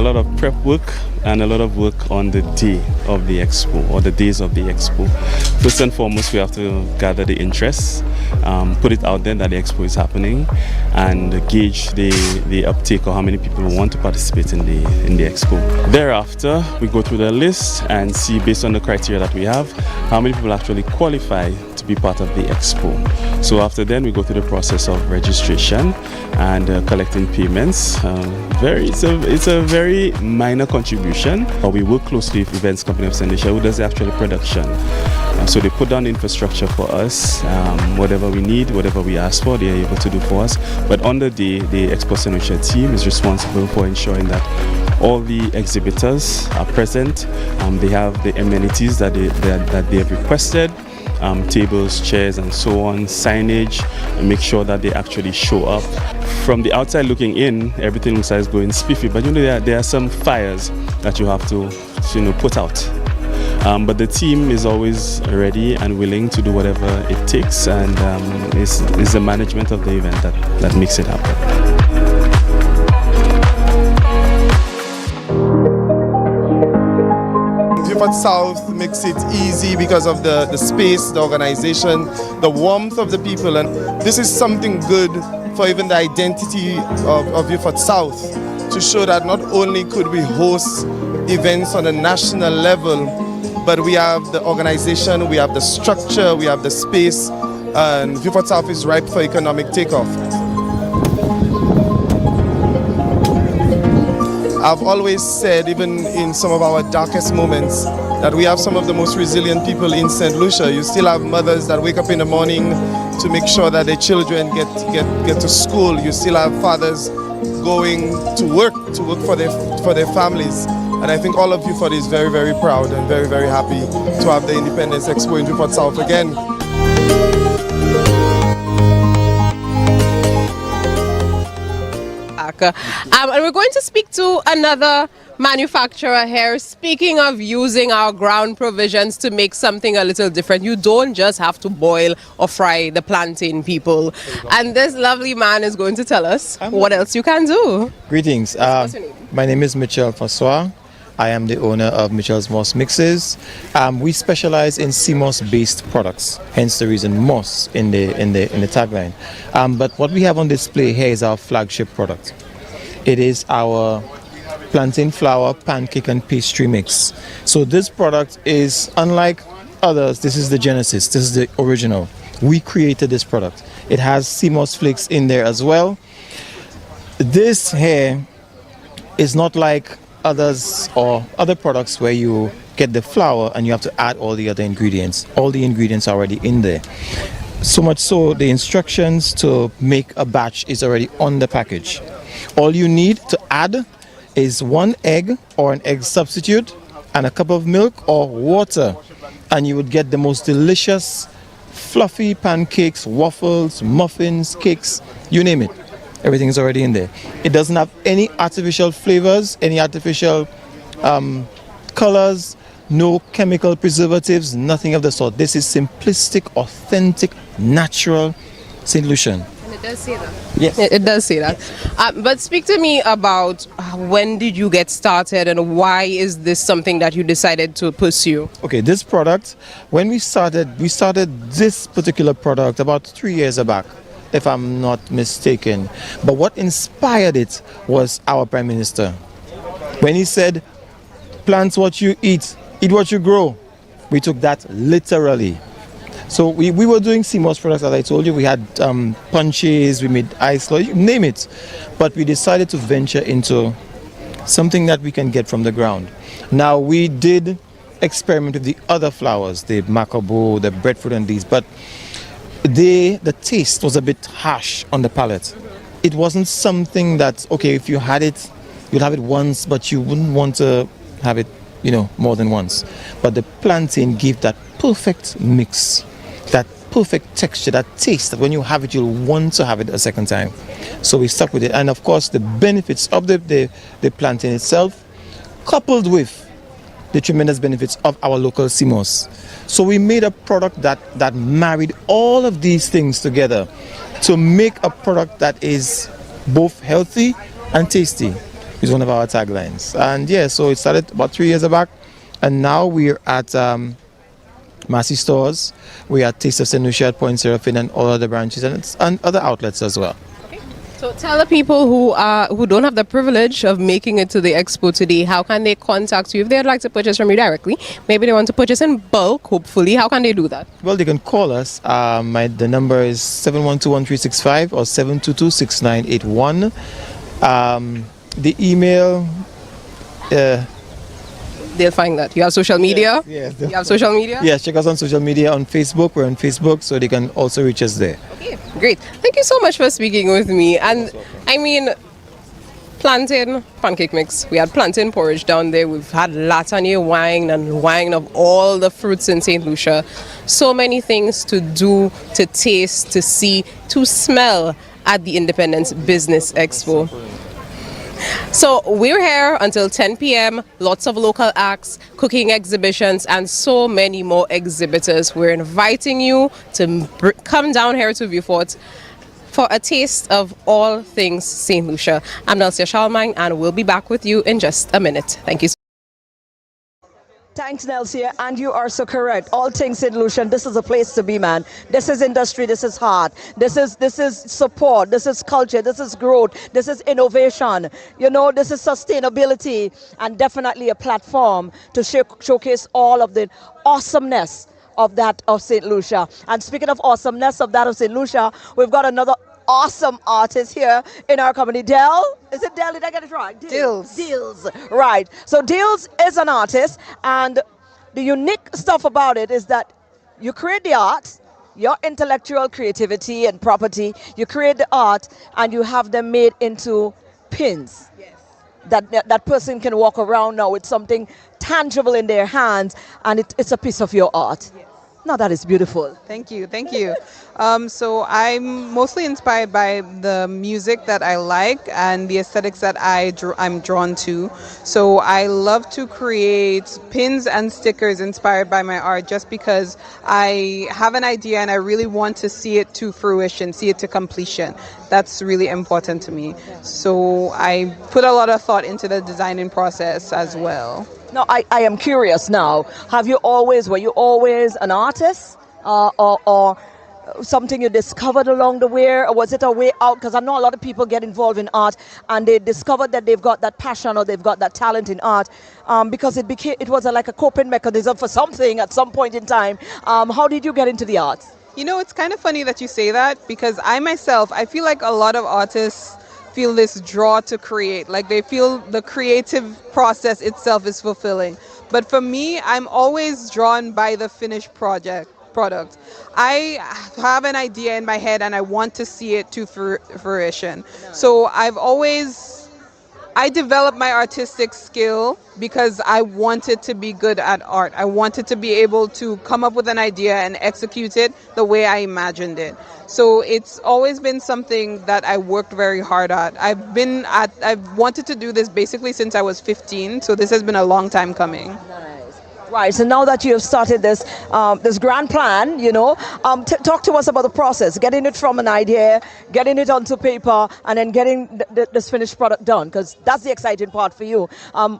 lot of prep work and a lot of work on the day of the expo or the days of the expo. First and foremost, we have to gather the interest, put it out there that the expo is happening, and gauge the uptake or how many people want to participate in the expo. Thereafter, we go through the list and see, based on the criteria that we have, how many people actually qualify to be part of the expo. So after then, we go through the process of registration and collecting payments. It's a very minor contribution. We work closely with Events Company of Saint Lucia, who does the actual production. So they put down the infrastructure for us. Whatever we need, whatever we ask for, they are able to do for us. But on the day, the Expo Saint Lucia team is responsible for ensuring that all the exhibitors are present. They have the amenities that they have requested. Tables, chairs, and so on, signage, and make sure that they actually show up. From the outside looking in, everything looks like it's going spiffy, but there are some fires that you have to put out. But the team is always ready and willing to do whatever it takes, and it's the management of the event that makes it happen. Vieux South makes it easy because of the space, the organization, the warmth of the people, and this is something good for even the identity of Vieux South, to show that not only could we host events on a national level, but we have the organization, we have the structure, we have the space, and Vieux South is ripe for economic takeoff. I've always said, even in some of our darkest moments, that we have some of the most resilient people in Saint Lucia. You still have mothers that wake up in the morning to make sure that their children get to school. You still have fathers going to work for their families. And I think all of you is very, very proud and very, very happy to have the Independence Expo in Vieux South again. And we're going to speak to another manufacturer here. Speaking of using our ground provisions to make something a little different, you don't just have to boil or fry the plantain, people. And this lovely man is going to tell us what else you can do. Greetings. My name is Michel Francois. I am the owner of Michel's Moss Mixes. We specialize in sea moss based products, hence the reason moss in the tagline. But what we have on display here is our flagship product. It is our plantain flour pancake and pastry mix. So this product is unlike others. This is the genesis. This is the original. We created this product. It has sea moss flakes in there as well. This here is not like others or other products where you get the flour and you have to add all the other ingredients. All the ingredients are already in there. So much so the instructions to make a batch is already on the package. All you need to add is 1 egg or an egg substitute and a cup of milk or water, and you would get the most delicious fluffy pancakes, waffles, muffins, cakes, you name it. Everything is already in there. It doesn't have any artificial flavors, any artificial colors, no chemical preservatives, nothing of the sort. This is simplistic, authentic, natural Saint Lucian. And it does say that. Yes. It does say that. But speak to me about when did you get started and why is this something that you decided to pursue? Okay, this product, when we started this particular product about 3 years back, if I'm not mistaken. But what inspired it was our Prime Minister. When he said, plant what you eat what you grow. We took that literally. So we were doing sea moss products, as I told you. We had punches, we made ice, you name it. But we decided to venture into something that we can get from the ground. Now, we did experiment with the other flowers, the macabo, the breadfruit and these, but the taste was a bit harsh on the palate. It wasn't something that, okay, if you had it, you'd have it once, but you wouldn't want to have it, more than once. But the plantain gave that perfect mix, that perfect texture, that taste, that when you have it, you'll want to have it a second time. So we stuck with it. And of course, the benefits of the plantain itself, coupled with the tremendous benefits of our local sea moss. So we made a product that married all of these things together. to make a product that is both healthy and tasty. is one of our taglines. And yeah, so it started about 3 years back, and now we're at Massey stores. We're at Taste of Saint Lucia at Point Seraphin and all other branches and other outlets as well. So tell the people who don't have the privilege of making it to the expo today, how can they contact you if they'd like to purchase from you directly? Maybe they want to purchase in bulk, hopefully. How can they do that? Well, they can call us. The number is 712-1365 or 722-6981. The email... They'll find that. You have social media? Yes. You have social media? Yes, check us on social media on Facebook. We're on Facebook, so they can also reach us there. Okay, great. Thank you so much for speaking with me. And I mean, plantain pancake mix. We had plantain porridge down there. We've had latanier wine and wine of all the fruits in St. Lucia. So many things to do, to taste, to see, to smell at the Independence Business Expo. So we're here until 10 p.m. Lots of local acts, cooking exhibitions, and so many more exhibitors. We're inviting you to come down here to Vieux Fort for a taste of all things Saint Lucia. I'm 𝐃𝐨𝐮𝐬𝐚, and we'll be back with you in just a minute. Thank you. Thanks, Nelsia, and you are so correct. All things St. Lucian, this is a place to be, man. This is industry, this is heart, this is support, this is culture, this is growth, this is innovation. You know, this is sustainability, and definitely a platform to showcase all of the awesomeness of that of St. Lucia. And speaking of awesomeness of that of St. Lucia, we've got another awesome artist here in our company. Del? Is it Del? Did I get it right? Dills. Dills. Right. So Dills is an artist, and the unique stuff about it is that you create the art, your intellectual creativity and property, you create the art, and you have them made into pins. Yes. That person can walk around now with something tangible in their hands, and it's a piece of your art. Yes. Now that is beautiful. Thank you, thank you. So I'm mostly inspired by the music that I like and the aesthetics that I'm drawn to. So I love to create pins and stickers inspired by my art just because I have an idea and I really want to see it to fruition, see it to completion. That's really important to me. So I put a lot of thought into the designing process as well. Now, I am curious now. Were you always an artist or something you discovered along the way, or was it a way out? Because I know a lot of people get involved in art and they discovered that they've got that passion or they've got that talent in art because it was like a coping mechanism for something at some point in time. How did you get into the arts? You know, it's kind of funny that you say that because I feel like a lot of artists feel this draw to create, like they feel the creative process itself is fulfilling. But for me, I'm always drawn by the finished product. I have an idea in my head and I want to see it to fruition. So I developed my artistic skill because I wanted to be good at art. I wanted to be able to come up with an idea and execute it the way I imagined it. So it's always been something that I worked very hard at. I've wanted to do this basically since I was 15, so this has been a long time coming. Right, so now that you have started this grand plan, you know, talk to us about the process, getting it from an idea, getting it onto paper, and then getting this finished product done, because that's the exciting part for you.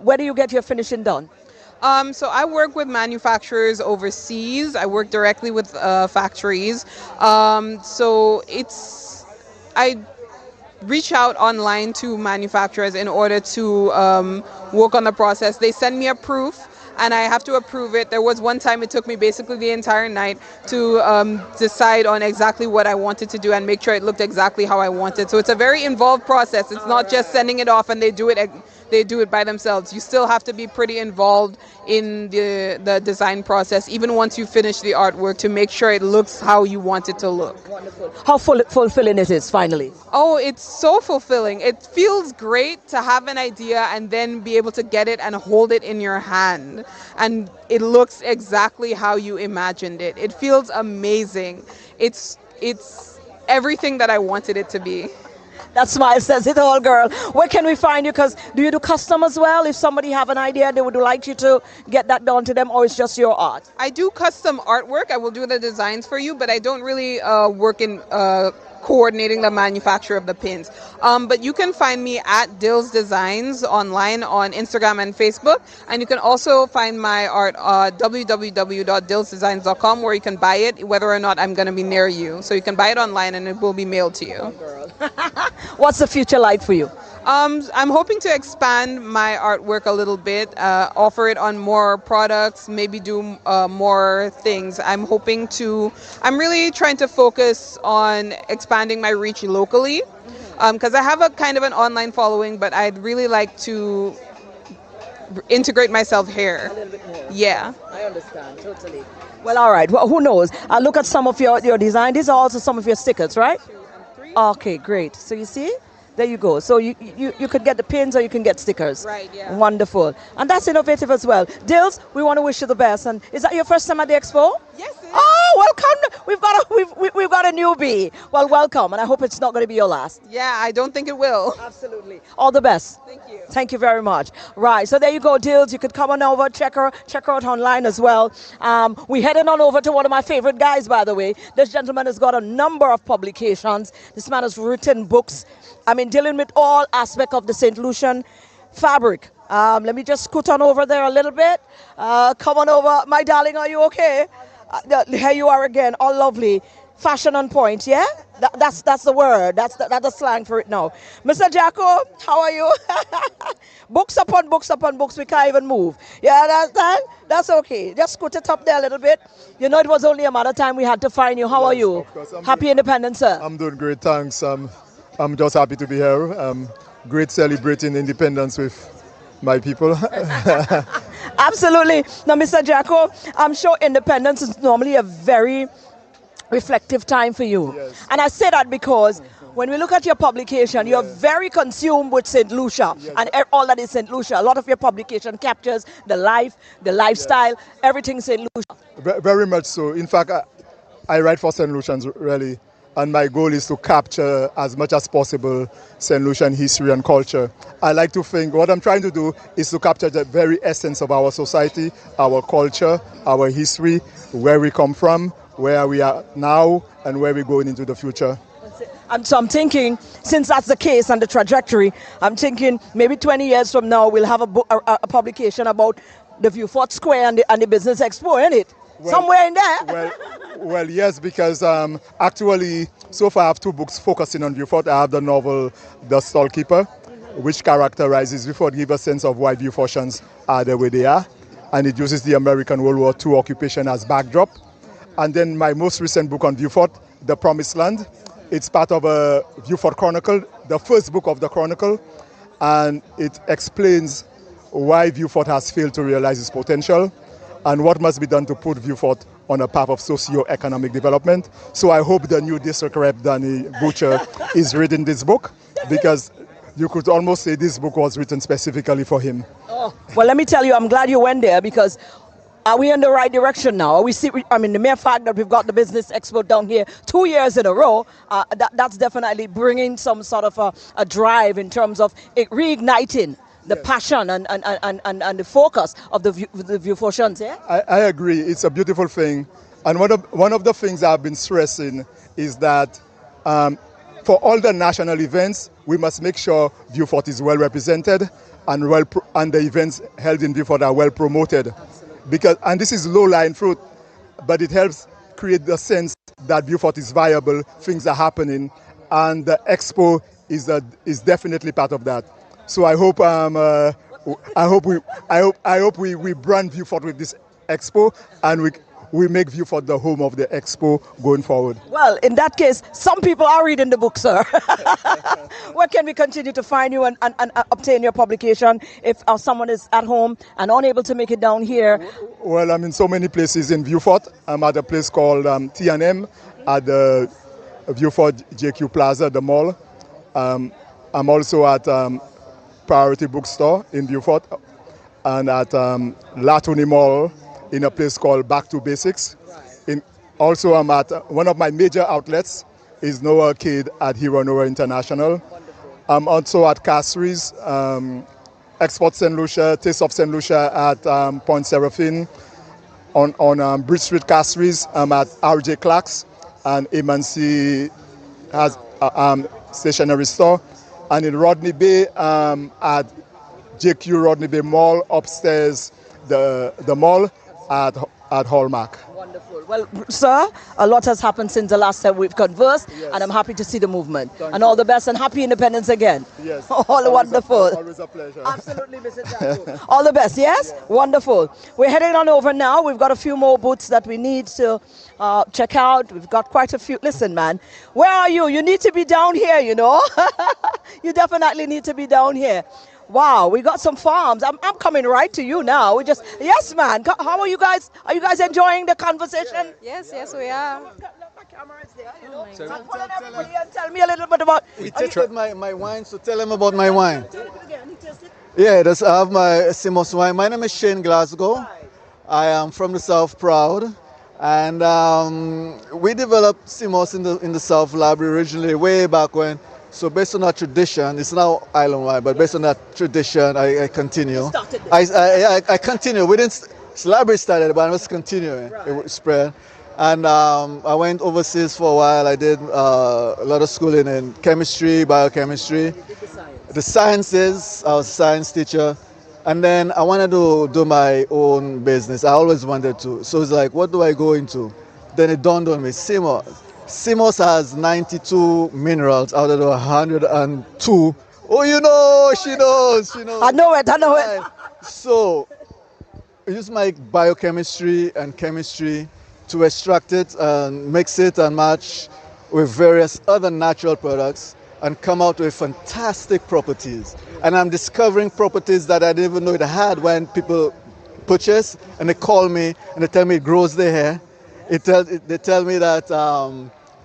Where do you get your finishing done? So I work with manufacturers overseas. I work directly with factories. I reach out online to manufacturers in order to work on the process. They send me a proof, and I have to approve it. There was one time it took me basically the entire night to decide on exactly what I wanted to do and make sure it looked exactly how I wanted. So it's a very involved process. It's not just sending it off and they do it by themselves. You still have to be pretty involved in the design process, even once you finish the artwork, to make sure it looks how you want it to look. Wonderful. How fulfilling it is, finally? Oh, it's so fulfilling. It feels great to have an idea and then be able to get it and hold it in your hand. And it looks exactly how you imagined it. It feels amazing. It's everything that I wanted it to be. That smile says it all, girl. Where can we find you? Because do you do custom as well? If somebody have an idea, they would like you to get that done to them, or it's just your art? I do custom artwork. I will do the designs for you, but I don't really work in coordinating the manufacture of the pins. But you can find me at 𝐃𝐨𝐮𝐯𝐚𝐧 online on Instagram and Facebook. And you can also find my art at www.𝐃𝐨𝐮𝐯𝐚𝐧.com, where you can buy it whether or not I'm going to be near you. So you can buy it online and it will be mailed to you. What's the future like for you? I'm hoping to expand my artwork a little bit, offer it on more products, maybe do more things. I'm really trying to focus on expanding my reach locally, because I have a kind of an online following, but I'd really like to integrate myself here. A little bit more. Yeah. I understand, totally. Well, all right. Well, who knows? I look at some of your design. These are also some of your stickers, right? 2 and 3. Okay, great. So you see? There you go. So you could get the pins or you can get stickers. Right, yeah. Wonderful. And that's innovative as well. Dills, we want to wish you the best. And is that your first time at the Expo? Yes, it is. Oh, welcome. We've got a newbie. Well, welcome. And I hope it's not going to be your last. Yeah, I don't think it will. Absolutely. All the best. Thank you. Thank you very much. Right, so there you go, Dills. You could come on over, check her out online as well. We headed on over to one of my favorite guys, by the way. This gentleman has got a number of publications. This man has written books. I mean, dealing with all aspects of the Saint Lucian fabric. Let me just scoot on over there a little bit. Come on over. My darling, are you okay? Here you are again, all lovely. Fashion on point, yeah? That's the word. That's the slang for it now. Mr. Jacko, how are you? Books upon books upon books, we can't even move. Yeah, that's okay. Just scoot it up there a little bit. You know, it was only a matter of time we had to find you. How are you? Happy Independence, sir? I'm doing great, thanks. I'm just happy to be here. Great celebrating independence with my people. Absolutely. Now, Mr. Jacko, I'm sure independence is normally a very reflective time for you. Yes. And I say that because when we look at your publication, you're very consumed with Saint Lucia and all that is Saint Lucia. A lot of your publication captures the life, the lifestyle, everything Saint Lucia. Very much so. In fact, I write for Saint Lucians, really. And my goal is to capture as much as possible Saint Lucian history and culture. I like to think what I'm trying to do is to capture the very essence of our society, our culture, our history, where we come from, where we are now, and where we're going into the future. So I'm thinking, since that's the case and the trajectory, I'm thinking maybe 20 years from now we'll have a publication about the Vieux Fort Square and the Business Expo, isn't it? Somewhere in there. Well, yes, because actually, so far I have 2 books focusing on Vieux Fort. I have the novel The Stallkeeper, which characterizes Vieux Fort, gives a sense of why Vieux Fortians are the way they are. And it uses the American World War II occupation as backdrop. And then my most recent book on Vieux Fort, The Promised Land. It's part of a Vieux Fort Chronicle, the first book of the Chronicle. And it explains why Vieux Fort has failed to realize its potential and what must be done to put Vieux Fort on a path of socio-economic development. So I hope the new district rep, Danny Butcher, is reading this book, because you could almost say this book was written specifically for him. Oh, well, let me tell you, I'm glad you went there, because are we in the right direction now? The mere fact that we've got the Business Expo down here 2 years in a row, that's definitely bringing some sort of a drive in terms of reigniting the passion and the focus of the Vieux Fortians, yeah? I agree. It's a beautiful thing. And one of the things I've been stressing is that for all the national events, we must make sure Vieux Fort is well represented and the events held in Vieux Fort are well promoted. And this is low-lying fruit, but it helps create the sense that Vieux Fort is viable, things are happening, and the Expo is definitely part of that. So I hope we brand Vieux Fort with this Expo, and we make Vieux Fort the home of the Expo going forward. Well, in that case, some people are reading the book, sir. Where can we continue to find you and obtain your publication if someone is at home and unable to make it down here? Well, I'm in so many places in Vieux Fort. I'm at a place called T&M at the Vieux Fort JQ Plaza, the mall. I'm also at Priority Bookstore in Vieux Fort, and at Latuni Mall in a place called Back to Basics. Also, I'm at one of my major outlets is Noah Arcade at Hero Noah International. I'm also at Castries, Export Saint Lucia, Taste of Saint Lucia at Point Seraphine. On Bridge Street, Castries, I'm at RJ Clark's, and Emancy has a stationery store. and in Rodney Bay at JQ Rodney Bay Mall, upstairs the mall at Hallmark. Wonderful. Well, sir, a lot has happened since the last time we've conversed, and I'm happy to see the movement. And all the best and happy independence again. Yes. All wonderful. Always a pleasure. Absolutely, Mr. Jago. All the best, yes? Wonderful. We're heading on over now. We've got a few more booths that we need to check out. We've got quite a few. Listen, man, where are you? You need to be down here, you know. You definitely need to be down here. Wow, we got some farms. I'm coming right to you now. Yes, man. How are you guys? Are you guys enjoying the conversation? Yes, we are. My camera is there, you know. So tell me a little bit about. He tasted my wine, so tell him about my wine. Yeah, I have my 𝐶𝐸𝐻 wine. My name is Shane Glasgow. I am from the South Proud. And we developed 𝐶𝐸𝐻 in the South Lab originally, way back when. So based on that tradition, it's now island wide, but based on that tradition, I continue. I continue. We didn't. Library started, but I was continuing. Right. It spread, and I went overseas for a while. I did a lot of schooling in chemistry, biochemistry, the sciences. I was a science teacher, and then I wanted to do my own business. I always wanted to. So it's like, what do I go into? Then it dawned on me, 𝐶𝐸𝐻 has 92 minerals out of the 102. Oh, you know, she knows. I know it. So, I use my biochemistry and chemistry to extract it and mix it and match with various other natural products and come out with fantastic properties. And I'm discovering properties that I didn't even know it had when people purchase and they call me and they tell me it grows their hair. They tell me that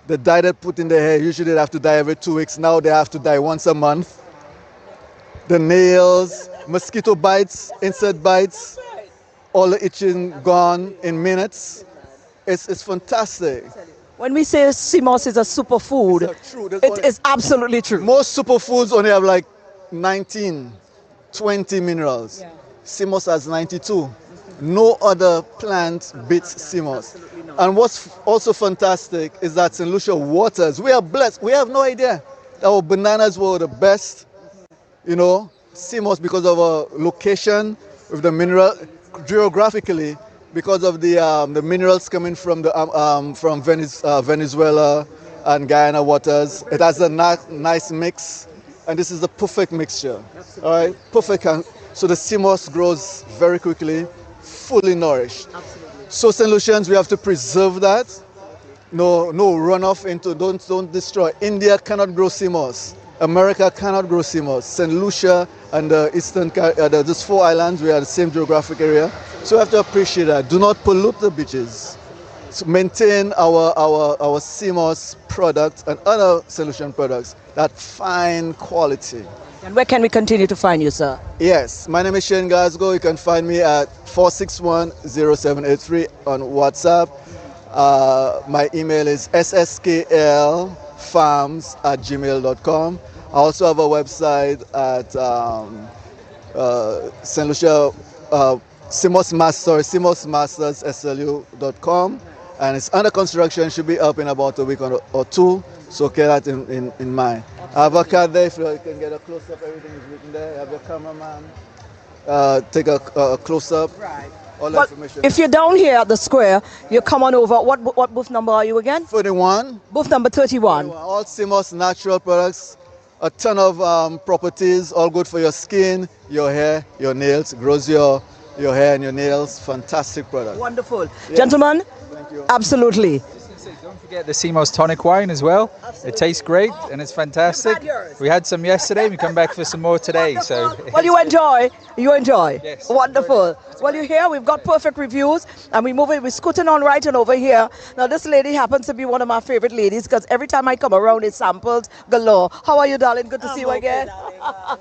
the dye they put in their hair, usually they have to dye every 2 weeks. Now they have to dye once a month. The nails, mosquito bites, insect bites, all the itching gone in minutes. It's fantastic. When we say 𝐶𝐸𝐻 is a superfood, it is absolutely true. Most superfoods only have like 19, 20 minerals. Yeah. 𝐶𝐸𝐻 has 92. No other plant beats 𝐶𝐸𝐻. And what's also fantastic is that Saint Lucia waters. We are blessed. We have no idea. Our bananas were the best, you know, 𝐶𝐸𝐻 because of our location with the mineral, geographically, because of the minerals coming from Venezuela and Guyana waters. It has a nice mix, and this is the perfect mixture. All right, perfect. So the 𝐶𝐸𝐻 grows very quickly, fully nourished. Absolutely. So Saint Lucians, we have to preserve that. No runoff into, don't destroy. India cannot grow 𝐶𝐸𝐻. America cannot grow 𝐶𝐸𝐻. Saint Lucia and the eastern, these 4 islands, we are the same geographic area. So we have to appreciate that. Do not pollute the beaches. So maintain our 𝐶𝐸𝐻 product and other Saint Lucian products, that fine quality. And where can we continue to find you, sir? Yes, my name is Shane Glasgow. You can find me at 461-0783 on WhatsApp. My email is sskl.farms@gmail.com. I also have a website at Saint Lucia, 𝐶𝐸𝐻_SLU.com, and it's under construction. Should be up in about a week or 2. So keep that in mind. I have a card there. If you can get a close up, everything is written there. I have your cameraman. Take a close up. Right. All the information. If you're down here at the square, you come on over. What booth number are you again? 31. Booth number 31. All 𝐶𝐸𝐻 natural products. A ton of properties, all good for your skin, your hair, your nails. Grows your hair and your nails. Fantastic product. Wonderful. Yeah. Gentlemen, thank you. Absolutely. Don't forget the 𝐶𝐸𝐻 tonic wine as well. Absolutely. It tastes great and it's fantastic. We had some yesterday. We come back for some more today. So well, you enjoy. Yes. Wonderful. Well, you hear we've got perfect reviews, and we're scooting on right and over here. Now, this lady happens to be one of my favorite ladies because every time I come around, it's samples galore. How are you, darling? Good to see you again.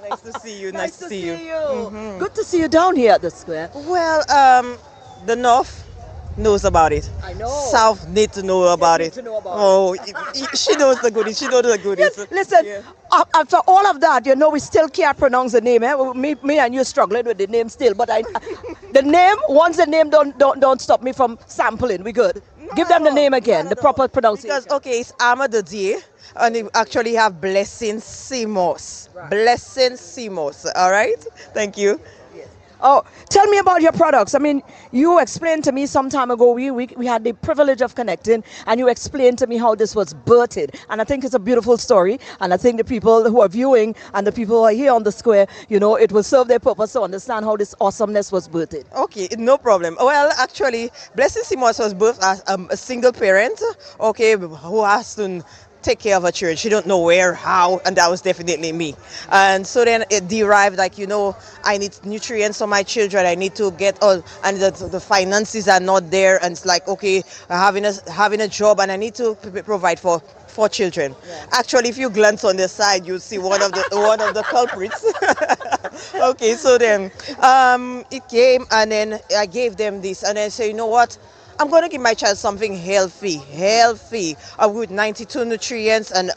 Nice to see you. Nice to see you. Mm-hmm. Good to see you down here at the square. Well, the North knows about it. I know. South need to know about it. She knows the goodies. She knows the goodies. Yes, listen, after all of that, you know, we still can't pronounce the name. Me and you struggling with the name still, but the name, once the name don't stop me from sampling, we good. Give them the name again, the proper pronunciation. Because, okay, it's 𝐾𝐨𝐻𝐧, and you actually have blessing 𝐶𝐨𝐮𝐲. Blessing 𝐶𝐨𝐮𝐲, all right? Thank you. Oh, tell me about your products. I mean, you explained to me some time ago, we had the privilege of connecting, and you explained to me how this was birthed. And I think it's a beautiful story. And I think the people who are viewing and the people who are here on the square, you know, it will serve their purpose to understand how this awesomeness was birthed. Okay, no problem. Well, actually, blessing 𝐶𝐨𝐮𝐲 was birthed as a single parent, okay, who has to take care of a children. She don't know where, how, and that was definitely me. And so then it derived, like, you know, I need nutrients for my children. I need to get all, and the finances are not there. And it's like, okay, having a job, and I need to provide for children. Yeah. Actually, if you glance on the side, you'll see one of the culprits. Okay, so then it came, and then I gave them this, and I said, you know what? I'm going to give my child something healthy, with 92 nutrients and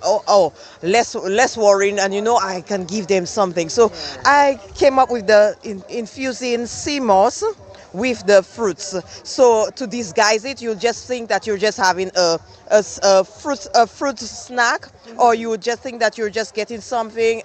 less worrying, and you know I can give them something. So I came up with the infusing 𝐶𝐴 with the fruits. So to disguise it, you'll just think that you're just having a fruit snack, or you would just think that you're just getting something,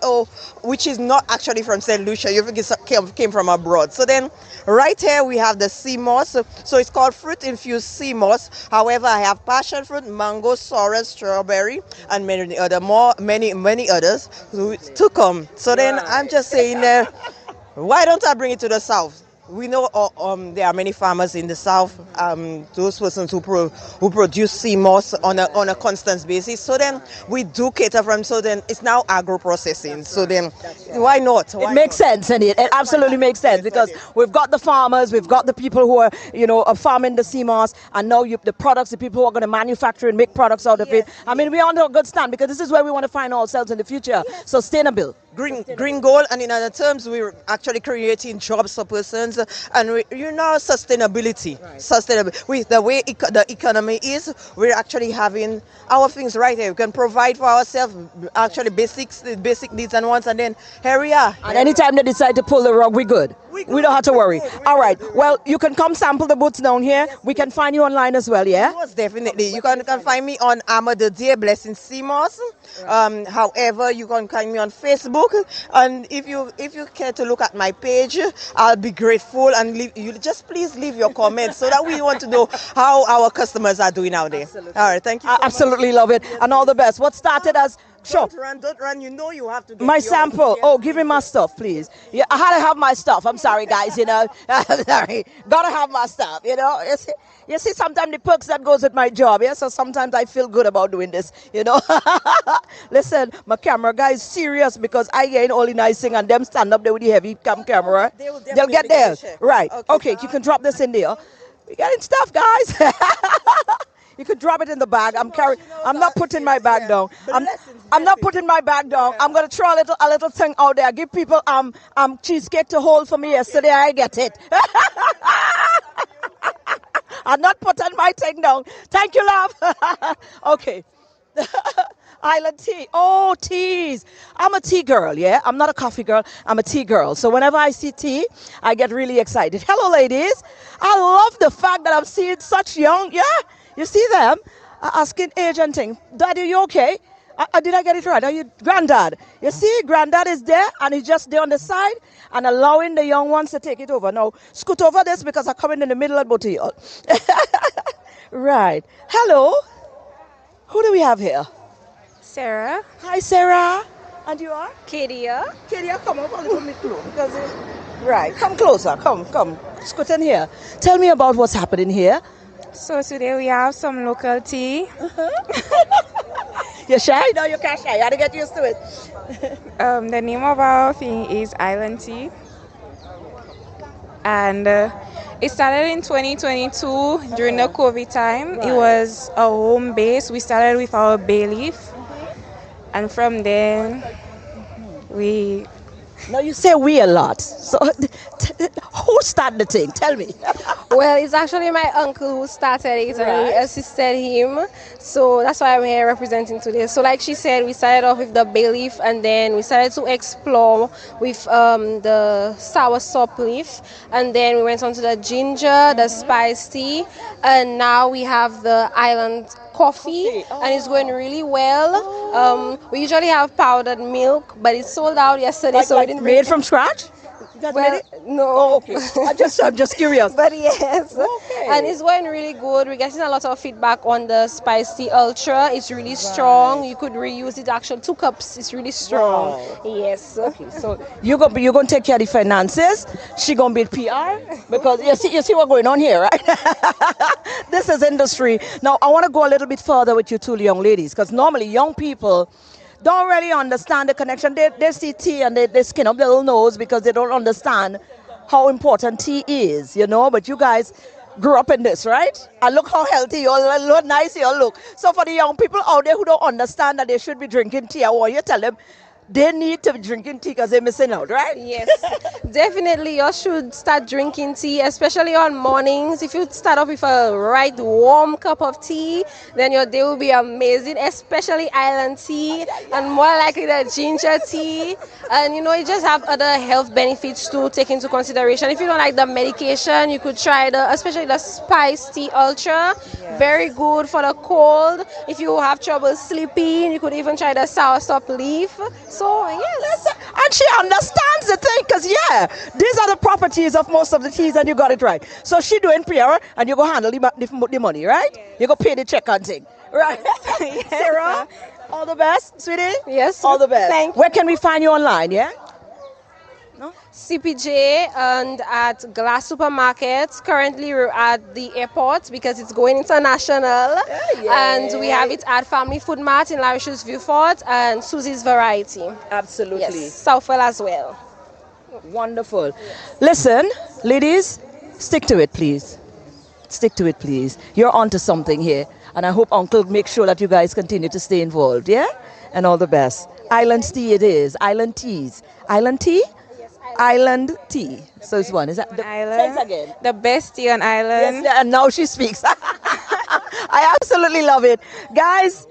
which is not actually from Saint Lucia. You think it came from abroad. So then right here we have the 𝐶𝐴. So it's called fruit infused 𝐶𝐴. However, I have passion fruit, mango, sorrel, strawberry, and many others to come. So then I'm just saying, why don't I bring it to the south? We know there are many farmers in the south, those persons who produce 𝐶𝐴 on a constant basis. So then we do cater from. So then it's now agro processing. So then why not? It makes sense, and it absolutely makes sense, because we've got the farmers, we've got the people who are, you know, farming the 𝐶𝐴, and now the products, the people who are going to manufacture and make products out of it. I mean, we're on a good stand, because this is where we want to find ourselves in the future. Sustainable. Green goal, and in other terms, we're actually creating jobs for persons, and sustainability. Sustainability. With the way the economy is, we're actually having our things right here. We can provide for ourselves, actually basic needs and wants, and then here we are. And anytime they decide to pull the rug, we're good. We don't have to worry. All right. Well, you can come sample the boots down here. We can find you online as well, yeah? Yes, definitely. You can find me on 𝐾𝐨𝐿𝐴 Blessing 𝐶𝐴. However, you can find me on Facebook. And if you care to look at my page, I'll be grateful. And you just please leave your comments so that we want to know how our customers are doing out there. Absolutely. All right. Thank you. I absolutely love it. And all the best. What started as... Sure. Don't run. You know you have to get my sample. Oh, give me my stuff, please. Yeah, I had to have my stuff. I'm sorry, guys. You know, I'm sorry. Gotta have my stuff. You know, you see, sometimes the perks that goes with my job. Yeah, so sometimes I feel good about doing this. You know, listen, my camera guy is serious, because I get all the nice thing, and them stand up there with the heavy camera. They'll get there. Right. Okay, you can drop this in there. We getting stuff, guys. You could drop it in the bag. I'm not putting my bag down. I'm not putting my bag down. I'm gonna throw a little thing out there. Give people cheesecake to hold for me. Yesterday I get it. I'm not putting my thing down. Thank you, love. Okay. Island tea. Oh, teas. I'm a tea girl, yeah? I'm not a coffee girl. I'm a tea girl. So whenever I see tea, I get really excited. Hello, ladies. I love the fact that I'm seeing such young, yeah? You see them asking age and thing. Daddy, you okay? Did I get it right? Are you granddad? You see, granddad is there, and he's just there on the side and allowing the young ones to take it over. Now, scoot over this, because I'm coming in the middle of both of you. Right. Hello. Who do we have here? Sarah. Hi, Sarah. And you are? Kadia. Kadia, come up a little bit close. Right. Come closer. Come. Scoot in here. Tell me about what's happening here. So today we have some local tea. You're shy? No, you're kind of shy. You got to get used to it. The name of our thing is Island Tea. And it started in 2022 during the COVID time. Right. It was a home base. We started with our bay leaf. And from there, we... Now you say we a lot. So who start the thing? Tell me. Well, it's actually my uncle who started it, and we assisted him. So that's why I'm here representing today. So like she said, we started off with the bay leaf, and then we started to explore with the sour sop leaf, and then we went on to the ginger, the spice tea, and now we have the island coffee, and it's going really well. We usually have powdered milk, but it sold out yesterday, so we didn't made it from scratch? Well, no. Oh, okay. I'm just curious. But yes, and it's going really good. We're getting a lot of feedback on the spicy ultra. It's really strong. You could reuse it. Actually, 2 cups. It's really strong. Wow. Yes. Okay, so you're gonna take care of the finances. She gonna be PR because you see what's going on here, right? This is industry. Now I want to go a little bit further with you two young ladies, because normally young people don't really understand the connection. They see tea and they skin up their little nose because they don't understand how important tea is, you know. But you guys grew up in this, right? And look how healthy you all look, nice you all look. So for the young people out there who don't understand that they should be drinking tea, I want you to tell them they need to be drinking tea because they're missing out, right? Yes, definitely. You should start drinking tea, especially on mornings. If you start off with a right warm cup of tea, then your day will be amazing, especially island tea, and more likely the ginger tea. And you know, you just have other health benefits to take into consideration. If you don't like the medication, you could try especially the spice tea ultra. Very good for the cold. If you have trouble sleeping, you could even try the sour sop leaf. So yes, and she understands the thing, because these are the properties of most of the teas, and you got it right. So she doing PR, and you go handle the money, right? You go pay the check and thing, right? Sarah, all the best, sweetie. Yes, all the best. Thank you. Where can we find you online? Yeah. CPJ and at Glass Supermarkets. Currently we're at the airport because it's going international. And we have it at Family Food Mart in Larishes Vieux Fort and Susie's Variety. Absolutely. Yes, Southwell as well. Wonderful. Listen, ladies, stick to it, please. Stick to it, please. You're onto something here. And I hope Uncle makes sure that you guys continue to stay involved, yeah? And all the best. Island tea it is. Island teas. Island tea? Island tea. So it's one. Is that the Island? again? The best tea on island. Yes, and now she speaks. I absolutely love it. Guys,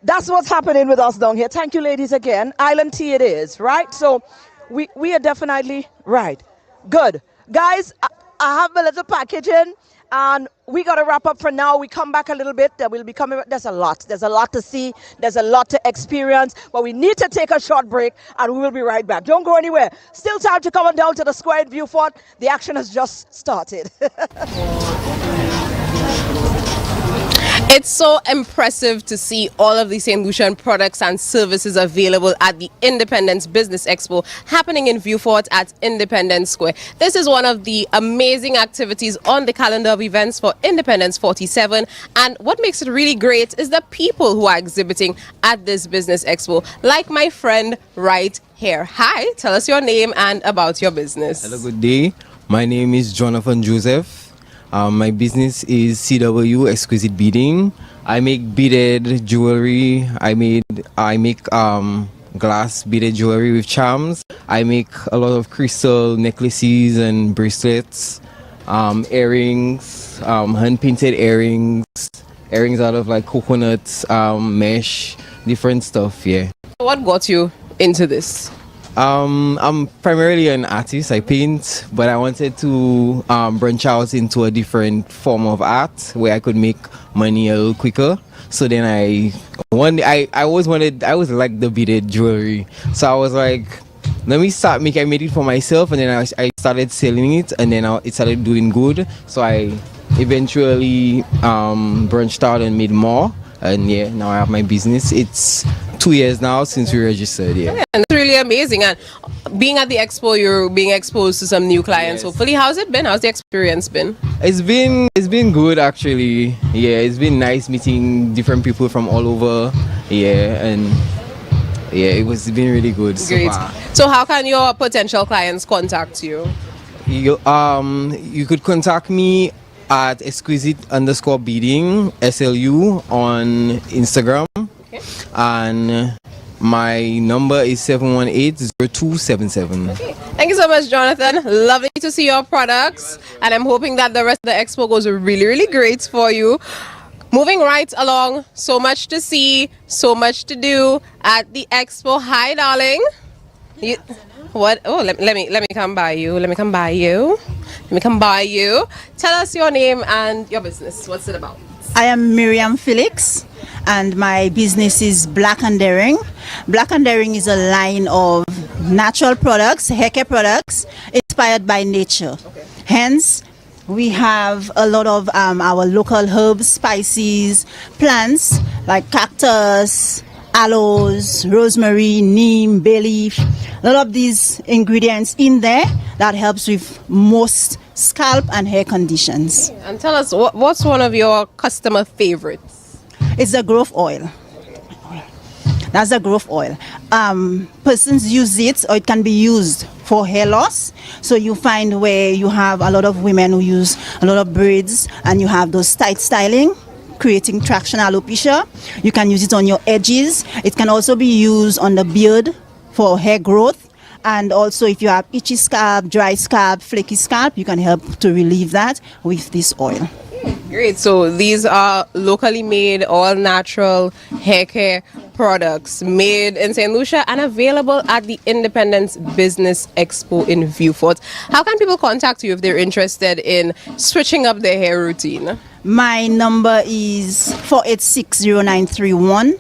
that's what's happening with us down here. Thank you, ladies, again. Island tea it is, right? So we are definitely right. Good. Guys, I have a little packaging. And we got to wrap up for now. We come back a little bit. There will be coming. There's a lot. There's a lot to see. There's a lot to experience. But we need to take a short break, and we will be right back. Don't go anywhere. Still time to come on down to the square in Vieux Fort. The action has just started. It's so impressive to see all of the St. Lucian products and services available at the Independence Business Expo happening in Vieux Fort at Independence Square. This is one of the amazing activities on the calendar of events for Independence 47, and what makes it really great is the people who are exhibiting at this Business Expo, like my friend right here. Hi, tell us your name and about your business. Hello, good day. My name is Jonathan Joseph. My business is CW Exquisite Beading. I make beaded jewelry. I make glass beaded jewelry with charms. I make a lot of crystal necklaces and bracelets, earrings, hand painted earrings out of like coconuts, mesh, different stuff. Yeah. What got you into this? I'm primarily an artist. I paint, but I wanted to branch out into a different form of art where I could make money a little quicker. So then I always like the beaded jewelry. So I was like, let me start I made it for myself, and then I started selling it, and then it started doing good. So I eventually branched out and made more. And yeah, now I have my business. It's 2 years now since we registered. Yeah, and it's really amazing. And being at the expo, you're being exposed to some new clients. Yes. Hopefully, how's it been? How's the experience been? It's been good actually. Yeah, it's been nice meeting different people from all over. Yeah, and yeah, it's been really good. Great. So how can your potential clients contact you? You could contact me at exquisite_beading SLU on Instagram. Okay. And my number is 718-0277. Okay. Thank you so much, Jonathan. Lovely to see your products, and I'm hoping that the rest of the expo goes really, really great for you. Moving right along, so much to see, so much to do at the expo. Hi, darling. You, what? Oh, let me come by you. Let me come by you. Let me come by you. Tell us your name and your business. What's it about? I am Miriam Felix, and my business is Black and Daring. Black and Daring is a line of natural products, hair care products, inspired by nature. Okay. Hence, we have a lot of our local herbs, spices, plants like cactus, aloes, rosemary, neem, bay leaf. A lot of these ingredients in there that helps with most scalp and hair conditions. And tell us, what's one of your customer favorites? It's the growth oil. That's the growth oil. Persons use it, or it can be used for hair loss. So you find where you have a lot of women who use a lot of braids, and you have those tight styling, creating traction alopecia. You can use it on your edges. It can also be used on the beard for hair growth. And also if you have itchy scalp, dry scalp, flaky scalp, you can help to relieve that with this oil. Great. So these are locally made, all natural hair care products made in Saint Lucia and available at the Independence Business Expo in Vieux. How can people contact you if they're interested in switching up their hair routine? My number is 4860931.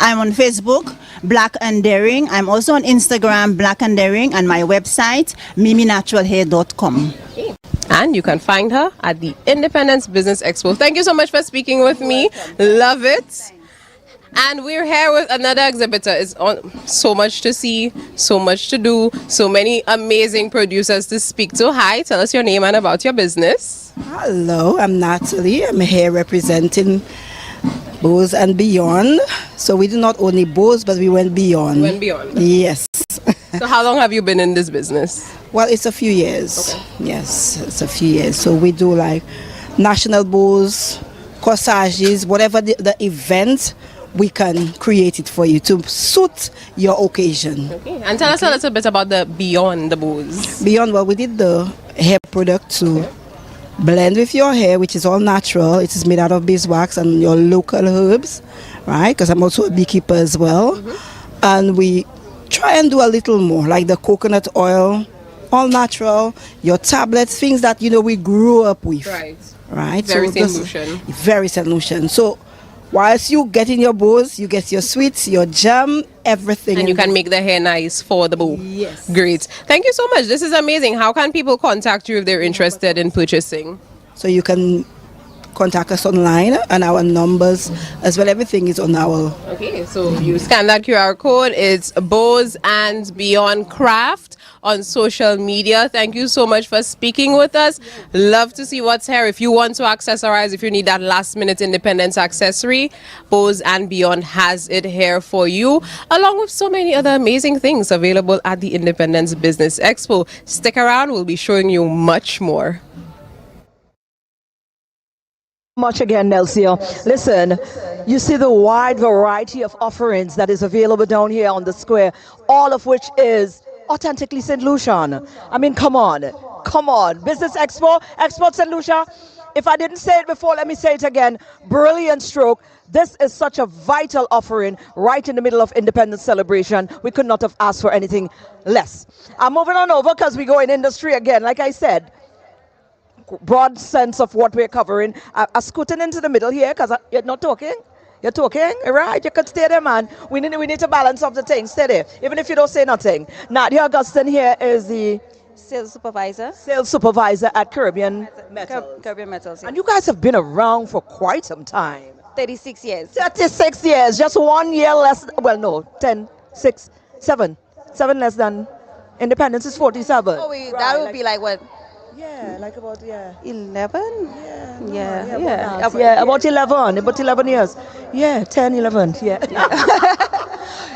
I'm on Facebook, Black and Daring. I'm also on Instagram, Black and Daring, and my website, miminaturalhair.com. And you can find her at the Independence Business Expo. Thank you so much for speaking with me. Love it. And we're here with another exhibitor. It's so much to see, so much to do, so many amazing producers to speak to. Hi, tell us your name and about your business. Hello, I'm Natalie. I'm here representing Bows and Beyond. So we do not only Bows, but we went beyond. Went beyond. Yes. So how long have you been in this business? Well, it's a few years. Okay. Yes, it's a few years. So we do like national bows, corsages, whatever the event, we can create it for you to suit your occasion. Okay. And tell us a little bit about the Beyond the Bows. Beyond, well, we did the hair product to blend with your hair, which is all natural. It is made out of beeswax and your local herbs, right? Because I'm also a beekeeper as well. Mm-hmm. And we try and do a little more, like the coconut oil, all natural, your tablets, things that, we grew up with. Right. Right? Very Saint Lucian. Very Saint Lucian. So whilst you get in your bows, you get your sweets, your jam, everything. And you can make the hair nice for the bow. Yes. Great. Thank you so much. This is amazing. How can people contact you if they're interested in purchasing? So you can contact us online, and our numbers as well, everything is on our... Okay, so you scan that QR code. It's Bows and Beyond Craft on social media. Thank you so much for speaking with us. Love to see what's here. If you want to accessorize, if you need that last minute independence accessory, Bows and Beyond has it here for you, along with so many other amazing things available at the Independence Business Expo. Stick around, we'll be showing you much more. Much again, Nelsia. Listen, you see the wide variety of offerings that is available down here on the square, all of which is authentically Saint Lucian. I mean, come on. Business Expo, Expo Saint Lucia. If I didn't say it before, let me say it again. Brilliant stroke. This is such a vital offering right in the middle of Independence celebration. We could not have asked for anything less. I'm moving on over because we go in industry again. Like I said, broad sense of what we're covering. I'm scooting into the middle here because you're not talking. You're talking, right? You can stay there, man. We need to balance off the thing. Stay there, even if you don't say nothing. Nadia Augustine here is the sales supervisor. Sales supervisor at Caribbean Metals. Caribbean Metals. Yes. And you guys have been around for quite some time. 36 years. 36 years. Just 1 year less. Well, no, 10, 6, 7. 7 less than Independence is 47. Oh, that would be like what? Yeah, like about 11. About 11 years. Yeah, 10, 11. Yeah.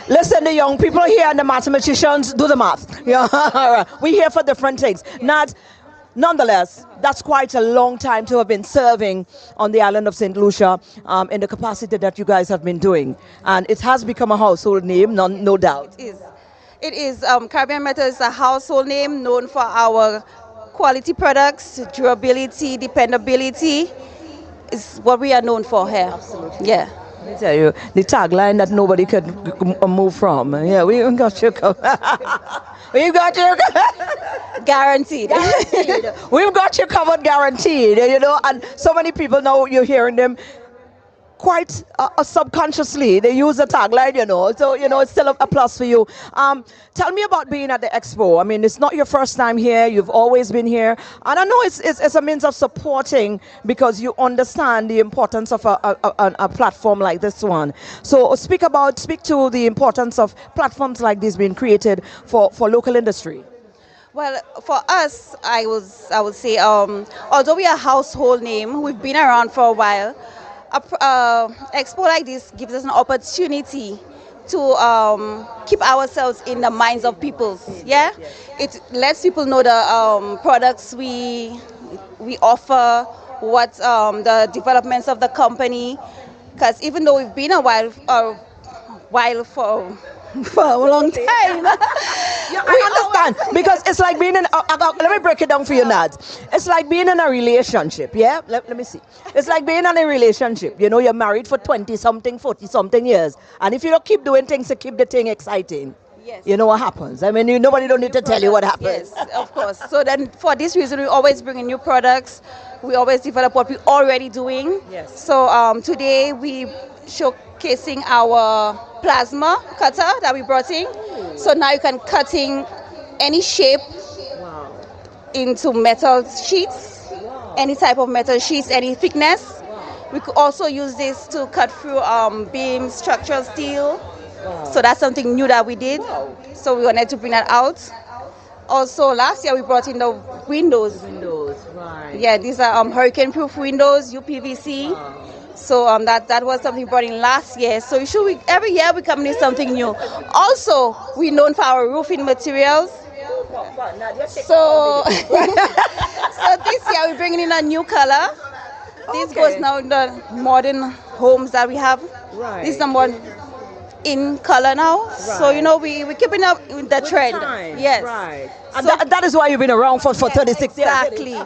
Listen, the young people here and the mathematicians, do the math. Yeah, we're here for different things. Nonetheless, that's quite a long time to have been serving on the island of St. Lucia in the capacity that you guys have been doing. And it has become a household name, no doubt. It is. It is Caribbean Metal is a household name known for our quality products, durability, dependability. Is what we are known for here. Absolutely. Yeah. Let me tell you, the tagline that nobody could move from. Yeah, we got you covered. We've got you guaranteed. Guaranteed. We've got you covered, guaranteed. You know, and so many people now you're hearing them quite subconsciously. They use the tagline, you know. So you know, it's still a plus for you. Tell me about being at the Expo. I mean, it's not your first time here. You've always been here, and I know it's a means of supporting because you understand the importance of a platform like this one. So speak to the importance of platforms like this being created for local industry. Well, for us, I would say, although we are a household name, we've been around for a while. Expo like this gives us an opportunity to keep ourselves in the minds of people. Yeah, it lets people know the products we offer, what the developments of the company. Because even though we've been a while for a long time. Yeah, I understand because it's like being in. Let me break it down for you, Nads. It's like being in a relationship. Yeah, let me see. It's like being in a relationship. You know, you're married for 20-something, 40-something years, and if you don't keep doing things to keep the thing exciting, yes, you know what happens. I mean, nobody don't need to tell you what happens. Yes, of course. So then, for this reason, we always bring in new products. We always develop what we're already doing. Yes. So today we showcasing our plasma cutter that we brought in. So now you can cutting any shape into metal sheets, any type of metal sheets, any thickness. We could also use this to cut through beams, structural steel. So that's something new that we did. So we wanted to bring that out. Also, last year we brought in the windows. Right. Yeah, these are hurricane-proof windows, UPVC. So that was something brought in last year. So every year we come in something new. Also, we're known for our roofing materials. So, so this year we're bringing in a new color. This goes now in the modern homes that we have. Right. This is the more in color now. Right. So you know we're keeping up with the trend. Yes. Right. And that is why you've been around for 36 years. Exactly.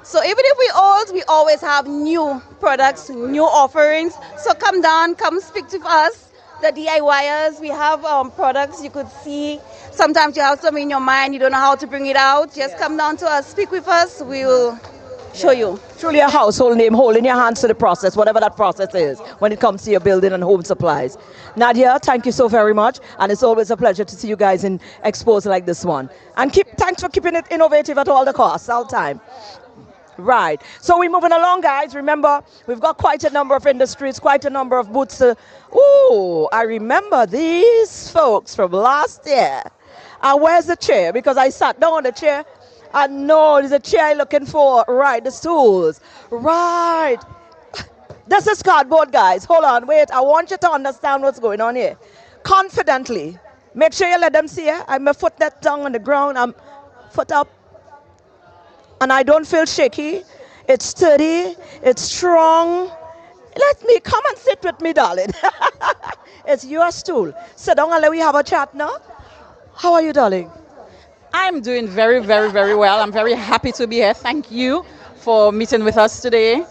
So even if we're old, we always have new products, new offerings. So come down, come speak to us, the DIYers. We have products you could see. Sometimes you have something in your mind, you don't know how to bring it out. Just come down to us, speak with us. We will show you. Truly a household name, holding your hands to the process, whatever that process is, when it comes to your building and home supplies. Nadia, thank you so very much. And it's always a pleasure to see you guys in expos like this one. And thanks for keeping it innovative at all the costs, all time. Right. So we're moving along, guys. Remember, we've got quite a number of industries, quite a number of booths. Oh, I remember these folks from last year. And where's the chair? Because I sat down on the chair. And no, there's a chair I'm looking for. Right, the stools. Right. This is cardboard, guys. Hold on, wait. I want you to understand what's going on here. Confidently. Make sure you let them see it. I'm a foot that down on the ground. I'm foot up. And I don't feel shaky. It's sturdy. It's strong. Let me come and sit with me, darling. It's your stool. Sit down and let me have a chat now. How are you, darling? I'm doing very, very, very well. I'm very happy to be here. Thank you for meeting with us today.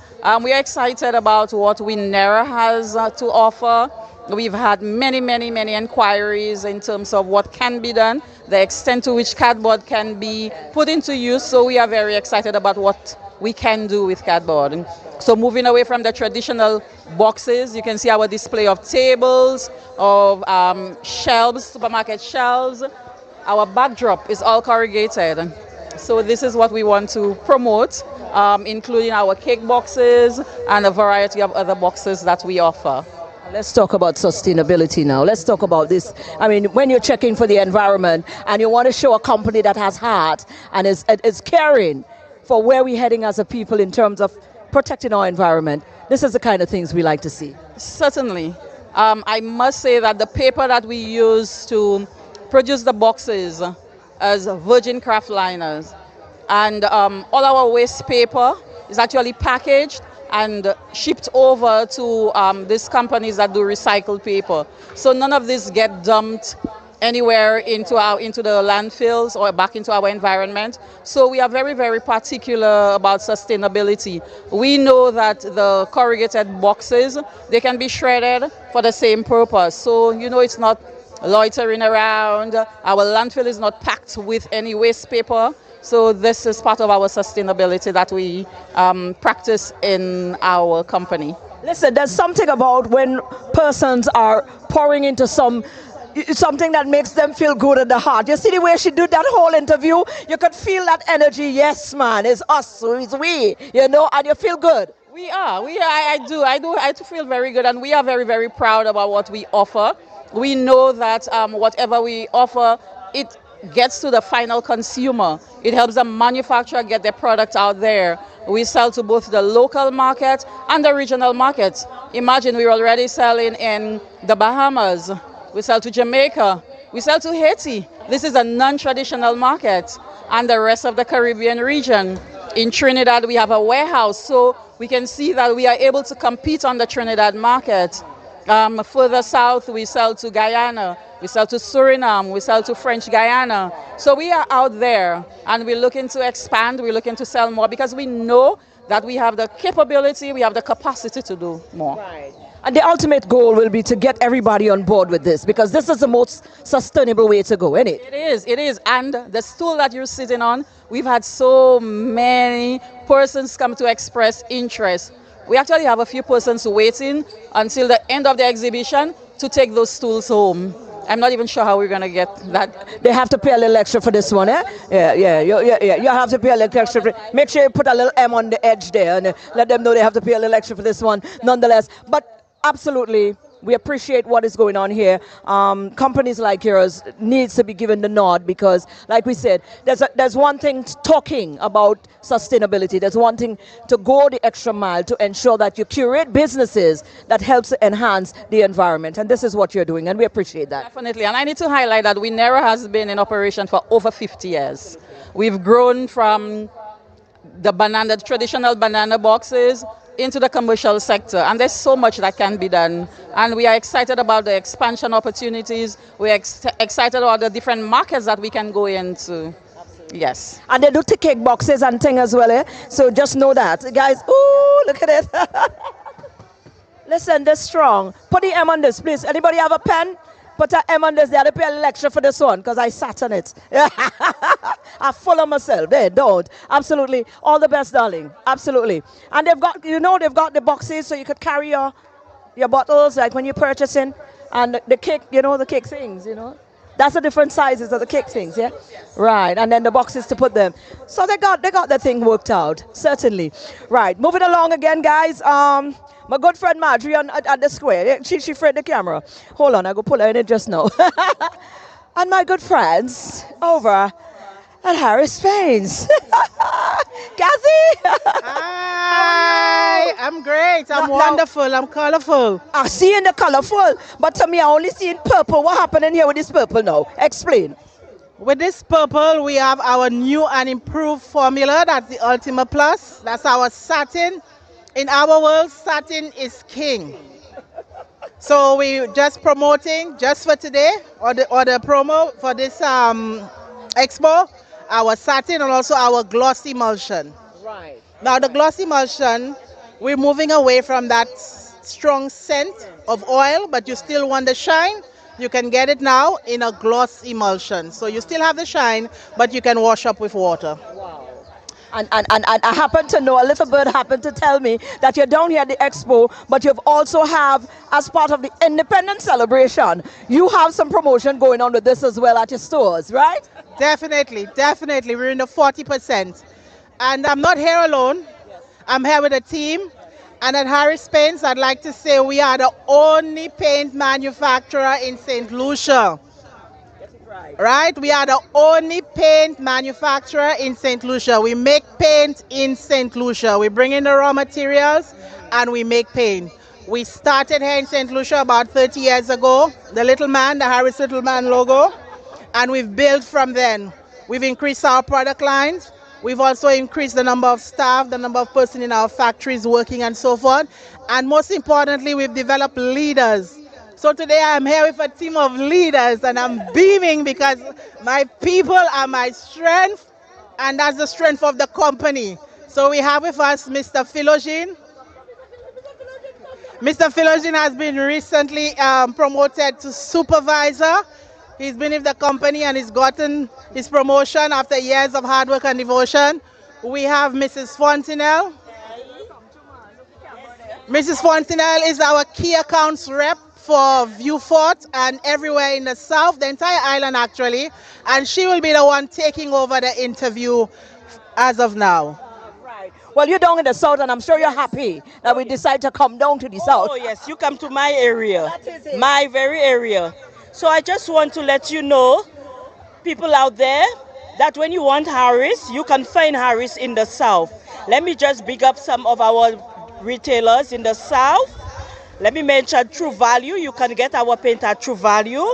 We are excited about what Winnera has to offer. We've had many, many, many inquiries in terms of what can be done, the extent to which cardboard can be put into use. So we are very excited about what we can do with cardboard. So moving away from the traditional boxes, you can see our display of tables, of shelves, supermarket shelves. Our backdrop is all corrugated. So this is what we want to promote, including our cake boxes and a variety of other boxes that we offer. Let's talk about sustainability now. Let's talk about this. I mean, when you're checking for the environment and you want to show a company that has heart and is caring for where we're heading as a people in terms of protecting our environment, this is the kind of things we like to see. Certainly. I must say that the paper that we use to produce the boxes as virgin craft liners, and all our waste paper is actually packaged and shipped over to these companies that do recycled paper. So none of this get dumped anywhere into the landfills or back into our environment. So we are very, very particular about sustainability. We know that the corrugated boxes, they can be shredded for the same purpose. So, you know, it's not loitering around. Our landfill is not packed with any waste paper. So this is part of our sustainability that we practice in our company. Listen, there's something about when persons are pouring into something that makes them feel good at the heart. You see the way she did that whole interview? You could feel that energy. Yes, man, it's us, it's we, you know, and you feel good. We are. I do feel very good, and we are very, very proud about what we offer. We know that whatever we offer, it gets to the final consumer. It helps the manufacturer get their product out there. We sell to both the local market and the regional market. Imagine we're already selling in the Bahamas. We sell to Jamaica. We sell to Haiti. This is a non-traditional market. And the rest of the Caribbean region. In Trinidad, we have a warehouse, so we can see that we are able to compete on the Trinidad market. Further south, we sell to Guyana. We sell to Suriname. We sell to French Guyana. So we are out there, and we're looking to expand. We're looking to sell more because we know that we have the capability, we have the capacity to do more. Right. And the ultimate goal will be to get everybody on board with this, because this is the most sustainable way to go, isn't it? It is. And the stool that you're sitting on, we've had so many persons come to express interest. We actually have a few persons waiting until the end of the exhibition to take those stools home. I'm not even sure how we're going to get that. They have to pay a little extra for this one, eh? Yeah. You have to pay a little extra. Make sure you put a little M on the edge there and let them know they have to pay a little extra for this one, nonetheless. But absolutely, we appreciate what is going on here. Companies like yours needs to be given the nod because, like we said, there's one thing talking about sustainability. There's one thing to go the extra mile to ensure that you curate businesses that helps to enhance the environment. And this is what you're doing, and we appreciate that. Definitely. And I need to highlight that Winnera has been in operation for over 50 years. We've grown from the traditional banana boxes into the commercial sector, and there's so much that can be done, and we are excited about the expansion opportunities. We're excited about the different markets that we can go into. Yes. And they do the cake boxes and things as well, eh? So just know that, guys. Ooh, look at it. Listen, they're strong. Put the M on this, please. Anybody have a pen? Put an M on this. They had to pay a lecture for this one because I sat on it. I'm full of myself. They don't. Absolutely. All the best, darling. Absolutely. And they've got, they've got the boxes so you could carry your bottles like when you're purchasing. And the cake, the cake things, That's the different sizes of the cake things, yeah? Right. And then the boxes to put them. So they got the thing worked out. Certainly. Right. Moving along again, guys. My good friend Marjorie at the square, she framed the camera. Hold on, I go pull her in it just now. And my good friends over at Harris Paints. Kathy! Hi, I'm great. I'm wonderful. I'm colorful. I see in the colorful, but to me I only see in purple. What happened in here with this purple now? Explain. With this purple, we have our new and improved formula. That's the Ultima Plus. That's our satin. In our world, satin is king. So we just promoting just for today, or the promo for this expo, our satin and also our gloss emulsion. Right. Now the gloss emulsion, we're moving away from that strong scent of oil, but you still want the shine. You can get it now in a gloss emulsion. So you still have the shine, but you can wash up with water. Wow. And I happen to know, a little bird happened to tell me that you're down here at the expo, but you've also have, as part of the independence celebration, you have some promotion going on with this as well at your stores, right? Definitely. We're in the 40%. And I'm not here alone. I'm here with a team. And at Harris Paints, I'd like to say we are the only paint manufacturer in Saint Lucia. Right? We are the only paint manufacturer in Saint Lucia. We make paint in Saint Lucia. We bring in the raw materials and we make paint. We started here in Saint Lucia about 30 years ago, the Little Man, the Harris Little Man logo, and we've built from then. We've increased our product lines. We've also increased the number of staff, the number of persons in our factories working and so forth. And most importantly, we've developed leaders So today I'm here with a team of leaders and I'm beaming because my people are my strength and that's the strength of the company. So we have with us Mr. 𝐾𝐨𝐮𝐯𝐚𝐧. Mr. 𝐾𝐨𝐮𝐯𝐚𝐧 has been recently promoted to supervisor. He's been with the company and he's gotten his promotion after years of hard work and devotion. We have Mrs. Fontenelle. Mrs. Fontenelle is our key accounts rep for Vieux Fort and everywhere in the south, the entire island actually, and she will be the one taking over the interview as of now. Well, you're down in the south, and I'm sure you're happy that we decided to come down to the south. Oh, yes, you come to my area, my very area. So I just want to let you know, people out there, that when you want Harris, you can find Harris in the south. Let me just big up some of our retailers in the south. Let me mention True Value. You can get our paint at True Value.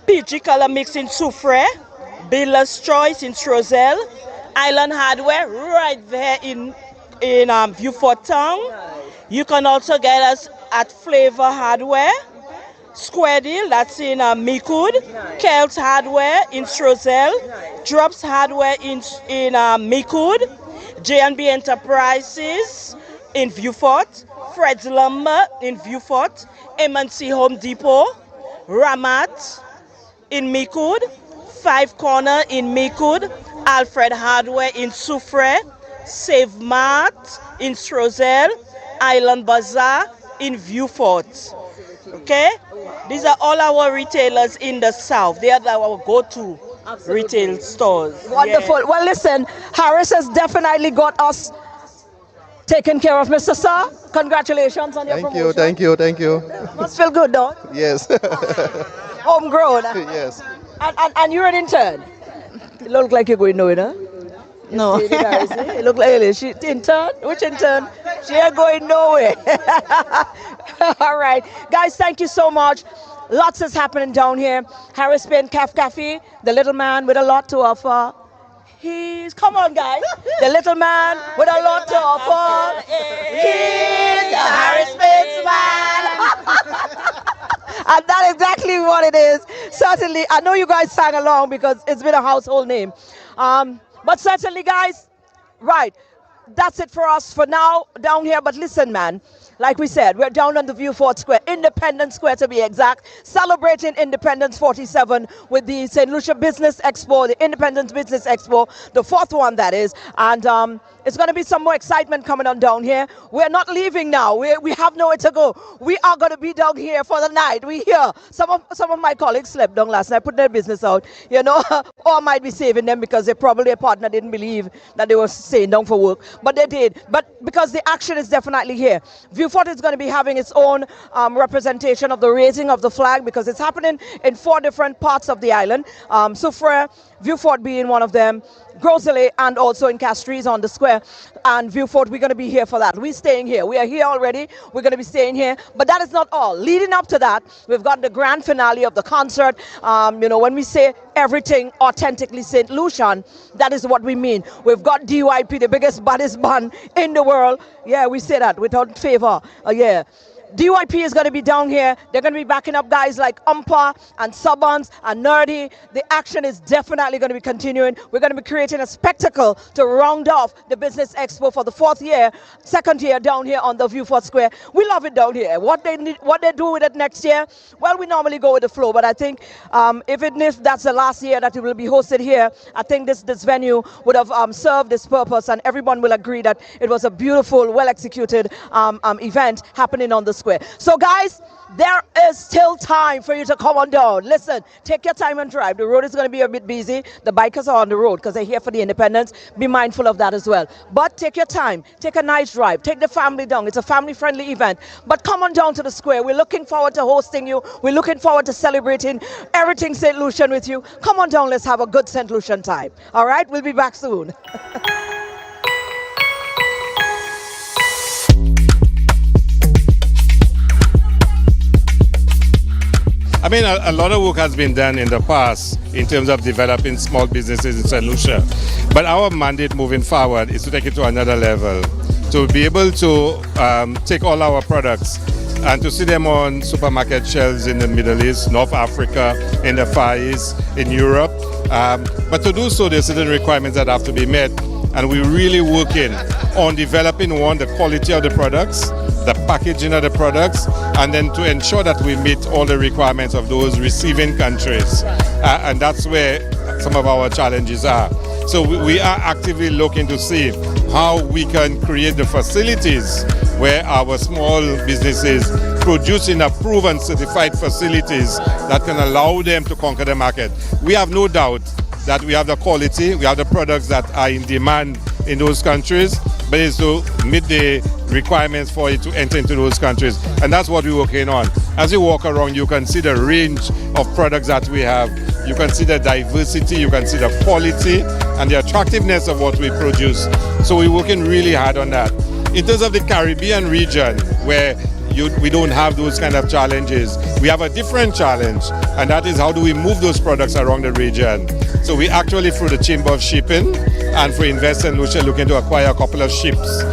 PG Color Mix in Soufre. Builder's Choice in Trozelle. Island Hardware right there in Vieux Fort Town. You can also get us at Flavor Hardware. Square Deal, that's in Micoud. Kel's Hardware in Trozelle. Drops Hardware in Micoud. J&B Enterprises in Vieux Fort. Fred's Lumber in Vieux Fort. M&C Home Depot. Ramat in Micoud. Five Corner in Micoud. Alfred Hardware in Soufre, Save Mart in Trozelle, Island Bazaar in Vieux Fort. Okay? These are all our retailers in the south. They are our go-to retail stores. Wonderful. Yeah. Well, listen, Harris has definitely got us taken care of, Mr. Sir. Congratulations on your promotion. Thank you. Must feel good, though. Yes. Homegrown. Yes. And you're an intern. You look like you're going nowhere, huh? No. You look like she intern. Which intern? She ain't going nowhere. All right, guys. Thank you so much. Lots is happening down here. Harris Paint Cafe, the little man with a lot to offer. Come on, guys. The little man with a lot to offer. He's a Harris Paint man. And that's exactly what it is. Certainly, I know you guys sang along because it's been a household name. But certainly, guys, right, that's it for us for now down here. But listen, man, like we said, we're down on the Vieux Fort Square, Independence Square to be exact, celebrating Independence 47 with the Saint Lucia Business Expo, the Independence Business Expo, the fourth one that is. And it's going to be some more excitement coming on down here. We're not leaving now. We have nowhere to go. We are going to be down here for the night. We here. Some of my colleagues slept down last night, put their business out, you know, or I might be saving them because they probably a partner didn't believe that they were staying down for work, but they did. But because the action is definitely here. Vieux Fort is going to be having its own representation of the raising of the flag because it's happening in 4 different parts of the island. Soufre, Vieux Fort being one of them, Gros-Islet, and also in Castries on the square. And Vieux Fort, we're going to be here for that. We're staying here. We are here already. We're going to be staying here. But that is not all. Leading up to that, we've got the grand finale of the concert. You know, when we say everything authentically Saint Lucian, that is what we mean. We've got DYP, the biggest, baddest band in the world. Yeah, we say that without favor. Yeah. DYP is going to be down here. They're going to be backing up guys like Umpa and Subbons and Nerdy. The action is definitely going to be continuing. We're going to be creating a spectacle to round off the Business Expo for the 4th year, 2nd year down here on the Vieux Fort Square. We love it down here. What they do with it next year, well, we normally go with the flow, but I think if that's the last year that it will be hosted here, I think this venue would have served this purpose, and everyone will agree that it was a beautiful, well-executed event happening on the square. So guys, there is still time for you to come on down. Listen, take your time and drive. The road is going to be a bit busy. The bikers are on the road because they're here for the independence. Be mindful of that as well. But take your time. Take a nice drive. Take the family down. It's a family-friendly event. But come on down to the square. We're looking forward to hosting you. We're looking forward to celebrating everything St. Lucian with you. Come on down. Let's have a good St. Lucian time. All right? We'll be back soon. I mean, a lot of work has been done in the past in terms of developing small businesses in Saint Lucia. But our mandate moving forward is to take it to another level, to be able to take all our products and to see them on supermarket shelves in the Middle East, North Africa, in the Far East, in Europe. But to do so, there are certain requirements that have to be met, and we're really working on developing, one, the quality of the products, the packaging of the products, and then to ensure that we meet all the requirements of those receiving countries. And that's where some of our challenges are. So we are actively looking to see how we can create the facilities where our small businesses produce in approved and certified facilities that can allow them to conquer the market. We have no doubt that we have the quality, we have the products that are in demand in those countries, but it's to meet the requirements for it to enter into those countries. And that's what we're working on. As you walk around, you can see the range of products that we have. You can see the diversity, you can see the quality and the attractiveness of what we produce. So we're working really hard on that. In terms of the Caribbean region, where we don't have those kind of challenges, we have a different challenge, and that is how do we move those products around the region. So we actually, through the Chamber of Shipping and for Invest Saint Lucia, looking to acquire a couple of ships,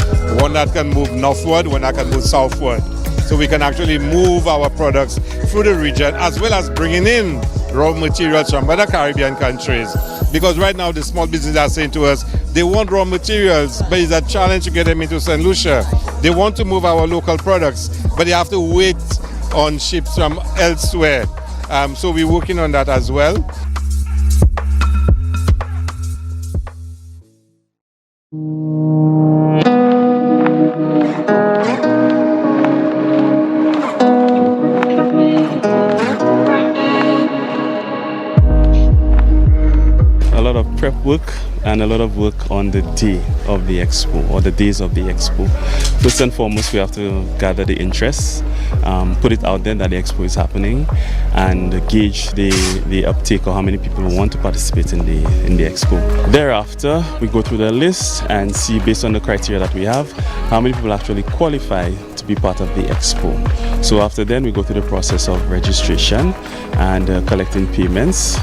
one that can move northward, one that can move southward. So we can actually move our products through the region, as well as bringing in raw materials from other Caribbean countries. Because right now the small businesses are saying to us, they want raw materials, but it's a challenge to get them into Saint Lucia. They want to move our local products, but they have to wait on ships from elsewhere. So we're working on that as well. Prep work and a lot of work on the day of the expo, or the days of the expo. First and foremost, we have to gather the interest, put it out there that the expo is happening, and gauge the uptake or how many people want to participate in the expo. Thereafter, we go through the list and see, based on the criteria that we have, how many people actually qualify to be part of the expo. So after then, we go through the process of registration and collecting payments.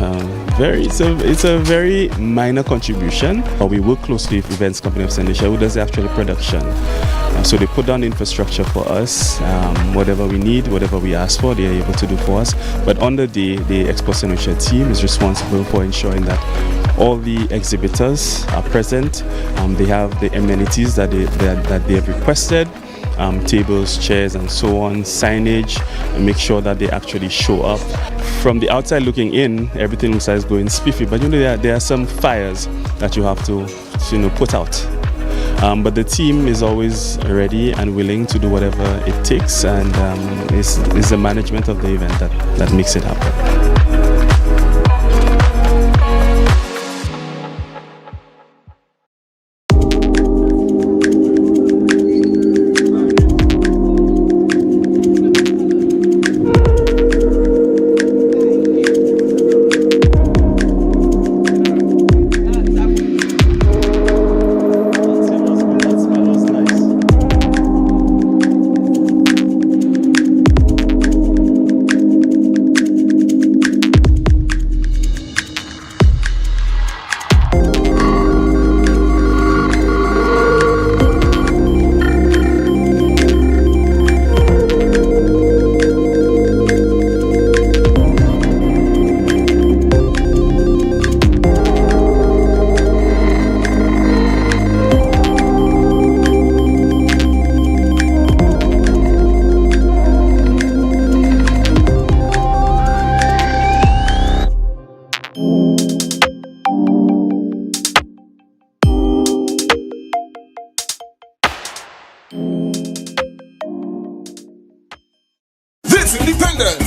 It's a very minor contribution, but we work closely with Events Company of Saint Lucia, who does the actual production. So they put down the infrastructure for us. Whatever we need, whatever we ask for, they are able to do for us. But on the day, the Expo Saint Lucia team is responsible for ensuring that all the exhibitors are present. They have the amenities that they have requested. Tables, chairs, and so on, signage, and make sure that they actually show up. From the outside looking in, everything looks like it's going spiffy, but there are some fires that you have to put out. But the team is always ready and willing to do whatever it takes, and it's the management of the event that makes it happen.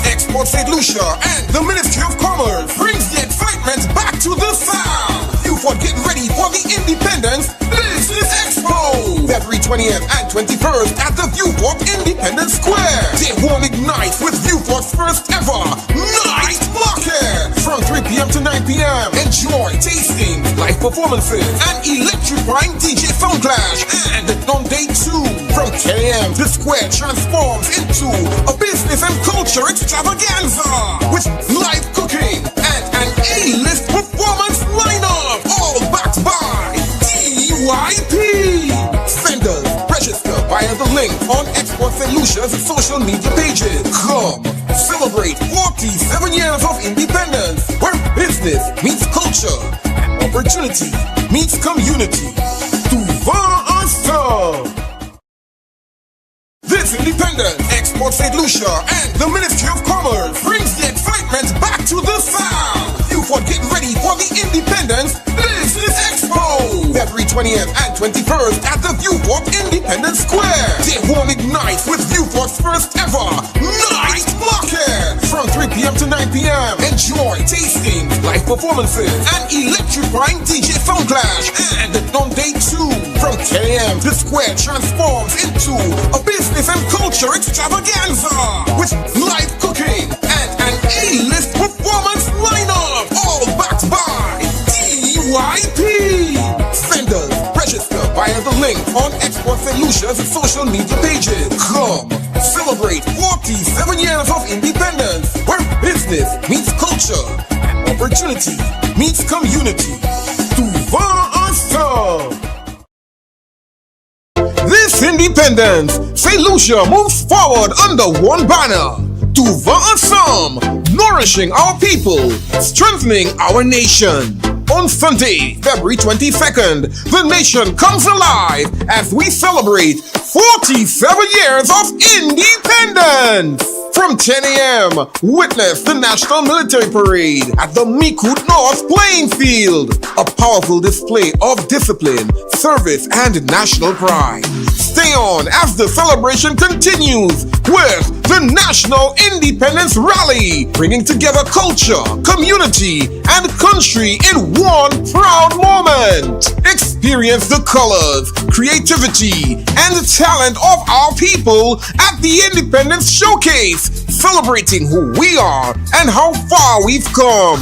Expo Saint Lucia and the Ministry of Commerce brings the excitement back to the South. Vieux getting ready for the Independence Business Expo, February 20th and 21st at the Vieux Independence Square. Day one ignites with Vieux's first ever night market from 3 p.m. to 9 p.m. Enjoy tasting, live performances, and electrifying DJ sound clash. And on day 2, from 10 a.m. the square transforms into a business and culture extravaganza with live cooking and an A-list performance lineup, all backed by DYP. Vendors register via the link on Expo Saint Lucia's social media pages. Come celebrate 47 years of independence, where business meets culture and opportunity meets community. This Independence, Expo Saint Lucia and the Ministry of Commerce brings the excitement back to the South. You for getting ready for the Independence Business Expo, February 20th and 21st at the Vieux Independence Square. Day one ignites with Vieux's first ever night market from 3 p.m. to 9 p.m. Enjoy tasting, live performances, and electrifying DJ sound clash. And on day 2, from 10 a.m. the square transforms into a business and culture extravaganza with live cooking and an A-list performance lineup, all backed by DYP. Vendors register via the link on Expo Saint Lucia's social media pages. Come celebrate 47 years of independence, where business meets culture and opportunity meets community. This Independence, Saint Lucia moves forward under one banner. 𝐶𝐶, nourishing our people, strengthening our nation. On Sunday, February 22nd, the nation comes alive as we celebrate 47 years of independence. From 10 a.m., witness the National Military Parade at the 𝐾𝐸 North Playing Field, a powerful display of discipline, service, and national pride. Stay on as the celebration continues with the National Independence Rally, bringing together culture, community, and country in one proud moment. Experience the colors, creativity, and the talent of our people at the Independence Showcase, celebrating who we are and how far we've come.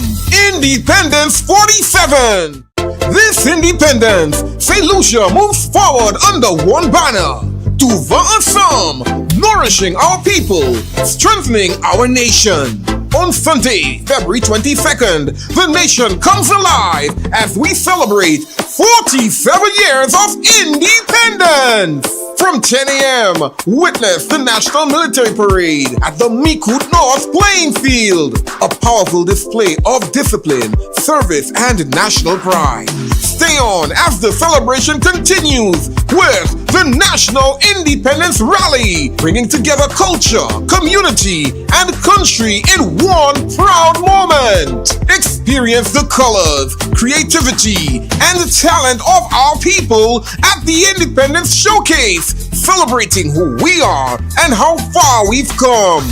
Independence 47. This Independence, Saint Lucia moves forward under one banner. 𝐶𝐶, nourishing our people, strengthening our nation. On Sunday, February 22nd, the nation comes alive as we celebrate 47 years of independence. From 10 a.m., witness the National Military Parade at the 𝐾𝐸 North Playing Field, a powerful display of discipline, service, and national pride. Stay on as the celebration continues with the National Independence Rally, bringing together culture, community, and country in one proud moment. Experience the colors, creativity, and the talent of our people at the Independence Showcase, celebrating who we are and how far we've come.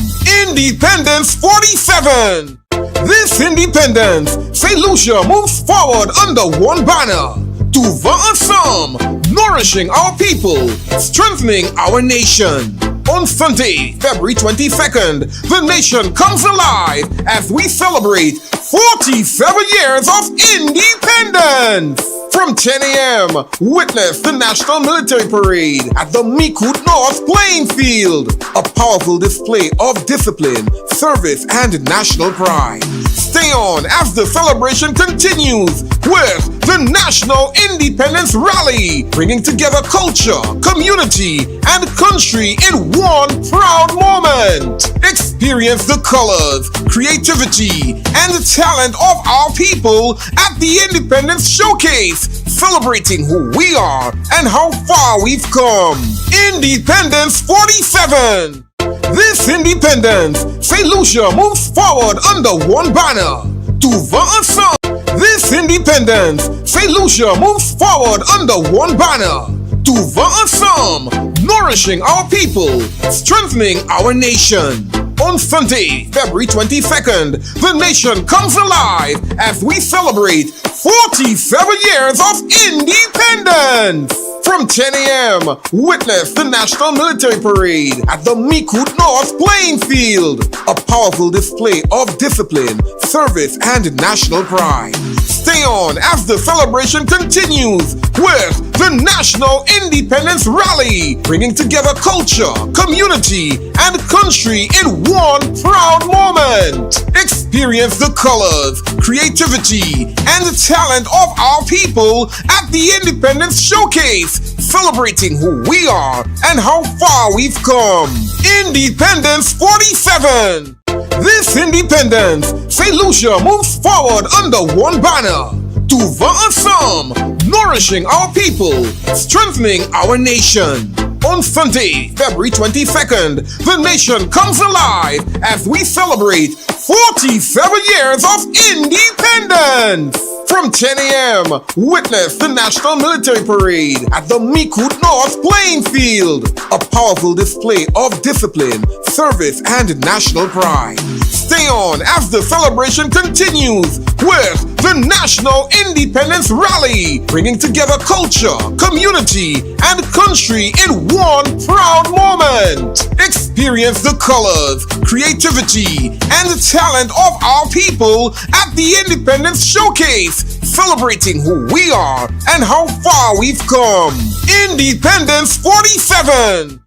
Independence 47. This Independence, Saint Lucia moves forward under one banner. 𝐶𝐶, nourishing our people, strengthening our nation. On Sunday, February 22nd, the nation comes alive as we celebrate 47 years of independence. From 10 a.m., witness the National Military Parade at the 𝐾𝐸 North Playing Field, a powerful display of discipline, service, and national pride. Stay on as the celebration continues with the National Independence Rally, bringing together culture, community, and country in one proud moment. Experience the colors, creativity, and the talent of our people at the Independence Showcase, celebrating who we are and how far we've come. Independence 47. This Independence, Saint Lucia moves forward under one banner. 𝐶𝐶. This Independence, Saint Lucia moves forward under one banner. 𝐶𝐶, nourishing our people, strengthening our nation. On Sunday, February 22nd, the nation comes alive as we celebrate 47 years of independence. From 10 a.m., witness the National Military Parade at the 𝐾𝐸 North Playing Field, a powerful display of discipline, service, and national pride. Stay on as the celebration continues with the National Independence Rally, bringing together culture, community, and country in one proud moment. Experience the colors, creativity, and the talent of our people at the Independence Showcase, celebrating who we are and how far we've come. Independence 47. This independence, Saint Lucia moves forward under one banner. To 𝐍𝐸𝐻𝐸𝐻, nourishing our people, strengthening our nation. On Sunday, February 22nd, the nation comes alive as we celebrate 47 years of independence. From 10 a.m., witness the National Military Parade at the 𝐾𝐽𝐾 North Playing Field. A powerful display of discipline, service, and national pride. Stay on as the celebration continues with the National Independence Rally, bringing together culture, community, and country in one proud moment. Experience the colors, creativity, and the talent of our people at the Independence Showcase, celebrating who we are and how far we've come. Independence 47.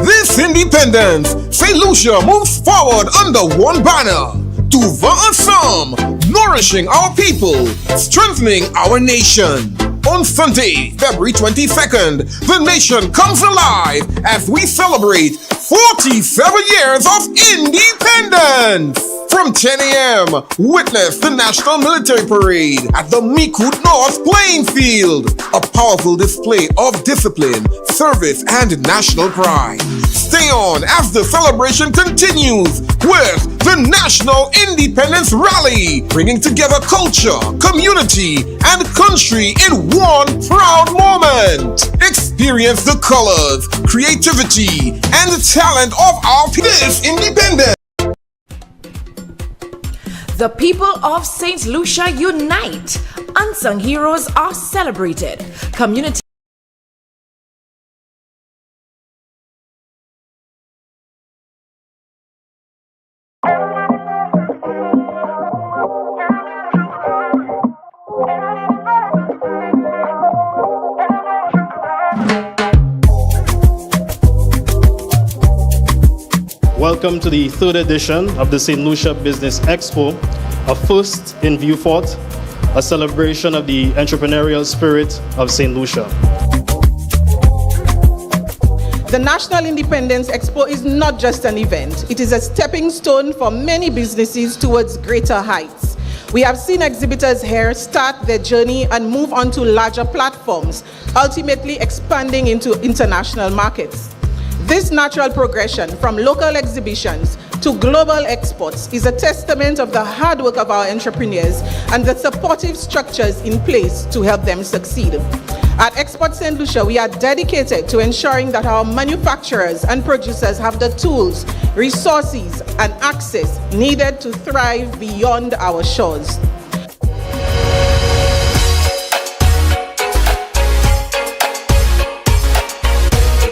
This independence, Saint Lucia moves forward under one banner. To 𝐍𝐸𝐻𝐸𝐻, nourishing our people, strengthening our nation. On Sunday, February 22nd, the nation comes alive as we celebrate 47 years of independence. From 10 a.m., witness the National Military Parade at the 𝐾𝐽𝐾 North Playing Field. A powerful display of discipline, service, and national pride. Stay on as the celebration continues with the National Independence Rally, bringing together culture, community, and country in one proud moment. Experience the colors, creativity, and the talent of our people. This independence. The people of Saint Lucia unite. Unsung heroes are celebrated. Community. Welcome to the third edition of the Saint Lucia Business Expo, a first in Vieux, a celebration of the entrepreneurial spirit of Saint Lucia. The National Independence Expo is not just an event. It is a stepping stone for many businesses towards greater heights. We have seen exhibitors here start their journey and move on to larger platforms, ultimately expanding into international markets. This natural progression from local exhibitions to global exports is a testament of the hard work of our entrepreneurs and the supportive structures in place to help them succeed. At Export Saint Lucia, we are dedicated to ensuring that our manufacturers and producers have the tools, resources, and access needed to thrive beyond our shores.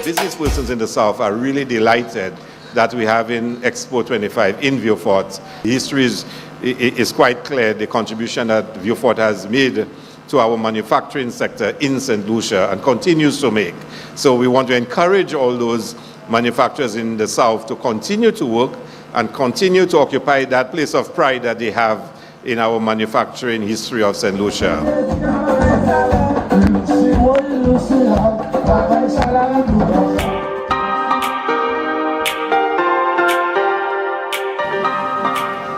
Business persons in the South are really delighted that we have in Expo 25 in Vieux. The history is quite clear, the contribution that Vieux has made to our manufacturing sector in St. Lucia and continues to make. So we want to encourage all those manufacturers in the South to continue to work and continue to occupy that place of pride that they have in our manufacturing history of St. Lucia.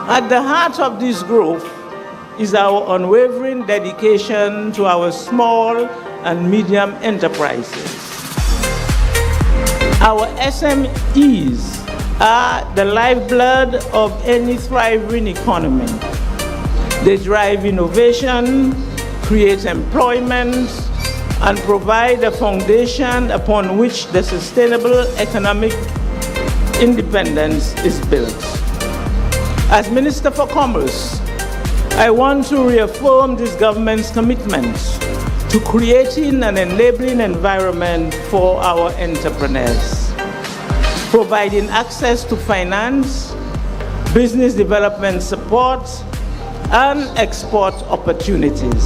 At the heart of this growth is our unwavering dedication to our small and medium enterprises. Our SMEs are the lifeblood of any thriving economy. They drive innovation, create employment, and provide a foundation upon which the sustainable economic independence is built. As Minister for Commerce, I want to reaffirm this government's commitment to creating an enabling environment for our entrepreneurs, providing access to finance, business development support, and export opportunities.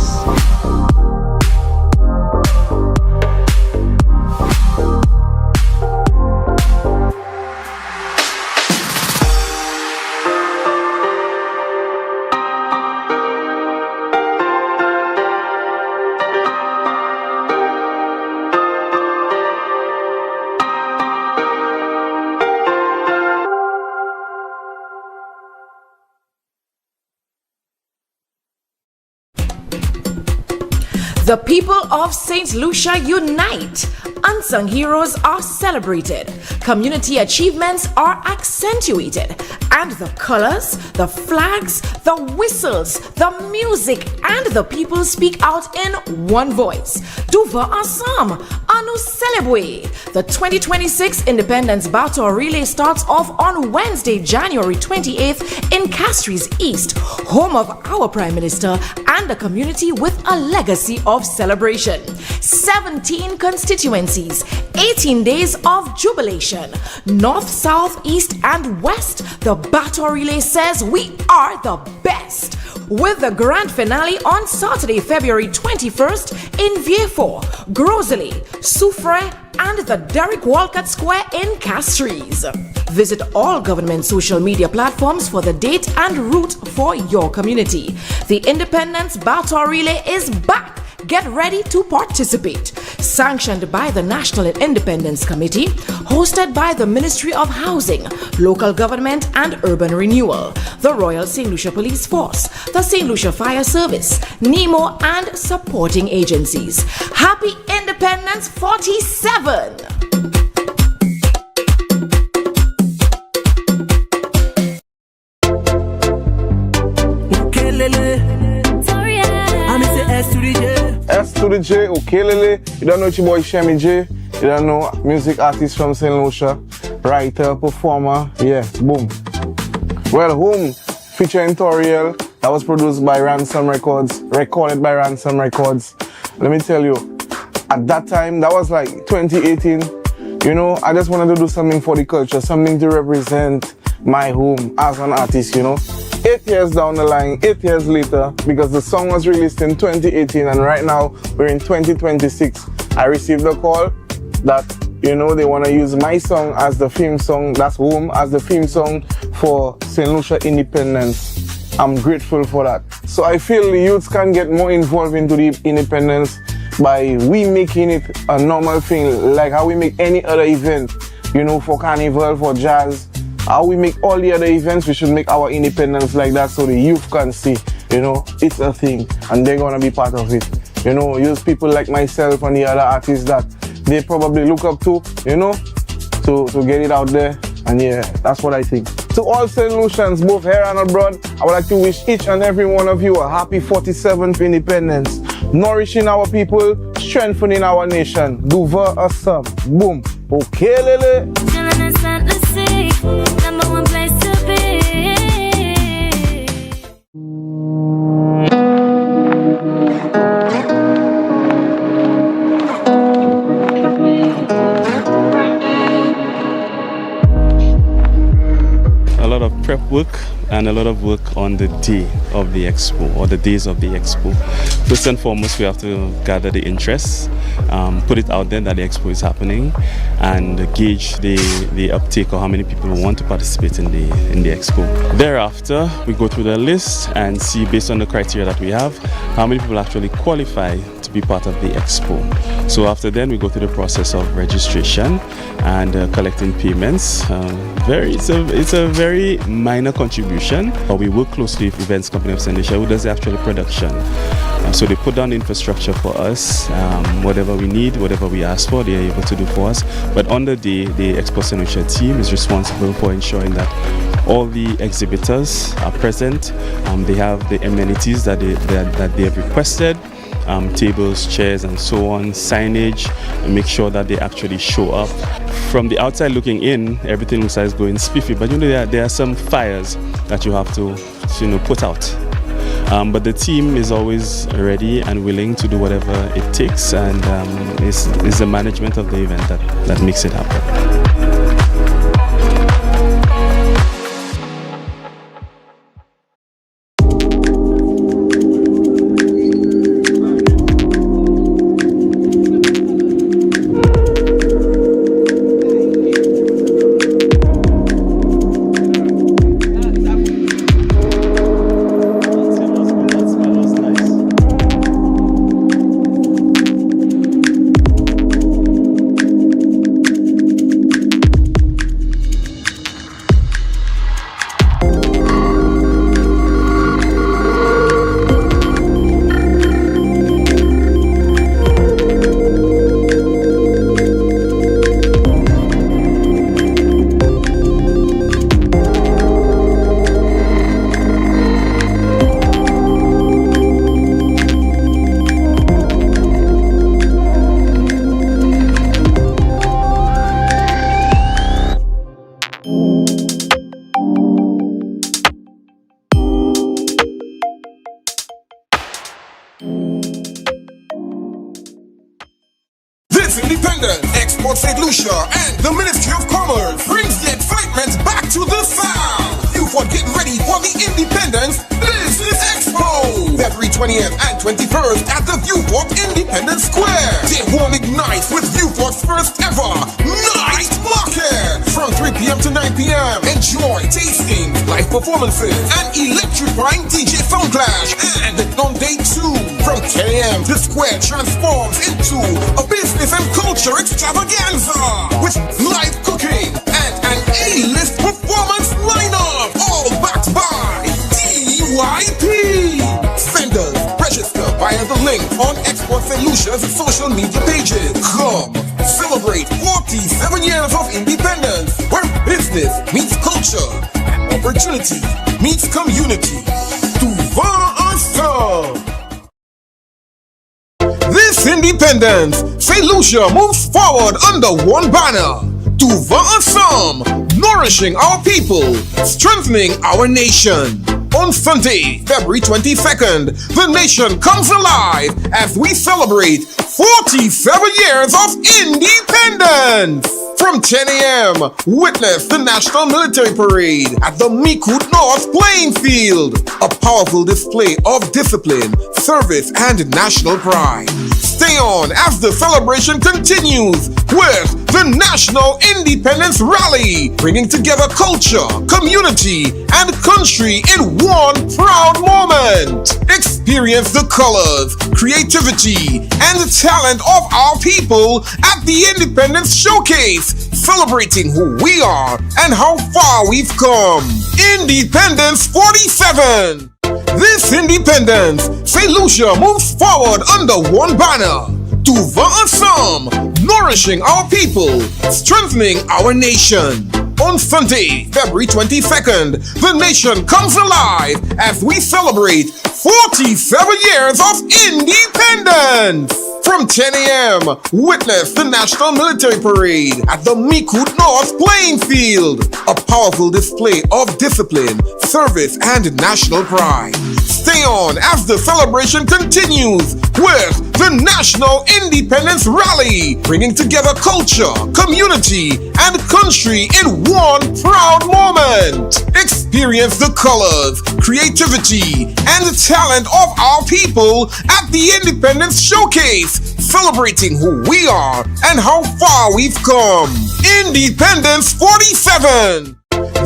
The people of Saint Lucia unite. Unsung heroes are celebrated. Community achievements are accentuated. And the colors, the flags, the whistles, the music, and the people speak out in one voice. Duva ensemble, à nous célébrer. The 2026 Independence Battle Relay starts off on Wednesday, January 28th in Castries East, home of our Prime Minister and a community with a legacy of celebration. 17 constituencies, 18 days of jubilation. North, south, east, and west, the battle relay says we are the best. With the grand finale on Saturday, February 21st in Vieux, Grosely, Soufrière, and the Derek Walcott Square in Castries. Visit all government social media platforms for the date and route for your community. The Independence Battle Relay is back. Get ready to participate. Sanctioned by the National Independence Committee, hosted by the Ministry of Housing, Local Government and Urban Renewal, the Royal Saint Lucia Police Force, the Saint Lucia Fire Service, NEMO, and supporting agencies. Happy Independence 47! S to the J, 𝐾𝐨𝐮𝐬𝐴. You don't know it's your boy 𝐿𝐴. You don't know music artist from Saint Lucia, writer, performer, yeah, boom. Well, Home featuring Toriel, that was produced by Ransom Records, recorded by Ransom Records. Let me tell you, at that time, that was like 2018, you know, I just wanted to do something for the culture, something to represent my home as an artist, you know. 8 years down the line, 8 years later, because the song was released in 2018 and right now we're in 2026, I received a call that, you know, they want to use my song as the theme song, that's Home, as the theme song for Saint Lucia Independence. I'm grateful for that. So I feel the youths can get more involved into the independence by we making it a normal thing, like how we make any other event, you know, for carnival, for jazz. How we make all the other events, we should make our independence like that so the youth can see, you know, it's a thing and they're gonna be part of it. You know, use people like myself and the other artists that they probably look up to, you know, to get it out there. And yeah, that's what I think. To all Saint Lucians, both here and abroad, I would like to wish each and every one of you a happy 47th Independence. Nourishing our people, strengthening our nation. Duva awesome. Boom. 𝐾𝐨𝐿𝐴. Number one place to be. A lot of prep work and a lot of work on the day of the expo or the days of the expo. First and foremost, we have to gather the interest, put it out there that the expo is happening, and gauge the uptake or how many people want to participate in the expo. Thereafter, we go through the list and see, based on the criteria that we have, how many people actually qualify to be part of the expo. So after then, we go through the process of registration and collecting payments. It's a very minor contribution, but we work closely with Events Company of Saint Lucia, who does the actual production. So they put down the infrastructure for us, whatever we need, whatever we ask for, they are able to do for us. But on the day, the Expo Saint Lucia team is responsible for ensuring that all the exhibitors are present. They have the amenities that they have requested. Tables, chairs, and so on, signage, and make sure that they actually show up. From the outside looking in, everything looks like it's going spiffy, but you know there are some fires that you have to, you know, put out. But the team is always ready and willing to do whatever it takes, and it's the management of the event that makes it happen. This independent Expo Saint Lucia and the Ministry of Commerce brings the excitement back to the South. Youth are getting ready for the Independence Business Expo. February 20th and 21st at the Vieux Independence Square. Day one ignites with Vieux's first ever night market. From 3 p.m. to 9 p.m. Enjoy tasting, live performances, and electrifying DJ sound clash. And on day 2, from 10 a.m. the square transforms into a business and culture extravaganza with live cooking and an A-list performance lineup, all backed by DYP. Vendors register via the link on Expo Saint Lucia's social media pages. Come celebrate 47 years of independence, where business meets culture and opportunity meets community. This independence, Saint Lucia moves forward under one banner. 𝐶𝐶, nourishing our people, strengthening our nation. On Sunday, February 22nd, the nation comes alive as we celebrate 47 years of independence. From 10 a.m., witness the National Military Parade at the 𝐾𝐸𝐿 North Playing Field, a powerful display of discipline, service, and national pride. Stay on as the celebration continues with the National Independence Rally, bringing together culture, community, and country in one proud moment. Experience the colors, creativity, and the talent of our people at the Independence Showcase, celebrating who we are and how far we've come. Independence 47. This independence, Saint Lucia moves forward under one banner. 𝐶𝐶, nourishing our people, strengthening our nation. On Sunday, February 22nd, the nation comes alive as we celebrate 47 years of independence. From 10 a.m., witness the National Military Parade at the 𝐾𝐸𝐿 North Playing Field, a powerful display of discipline, service, and national pride. Stay on as the celebration continues with the National Independence Rally, bringing together culture, community, and country in one proud moment. Experience the colors, creativity, and the talent of our people at the Independence Showcase, celebrating who we are and how far we've come. Independence 47.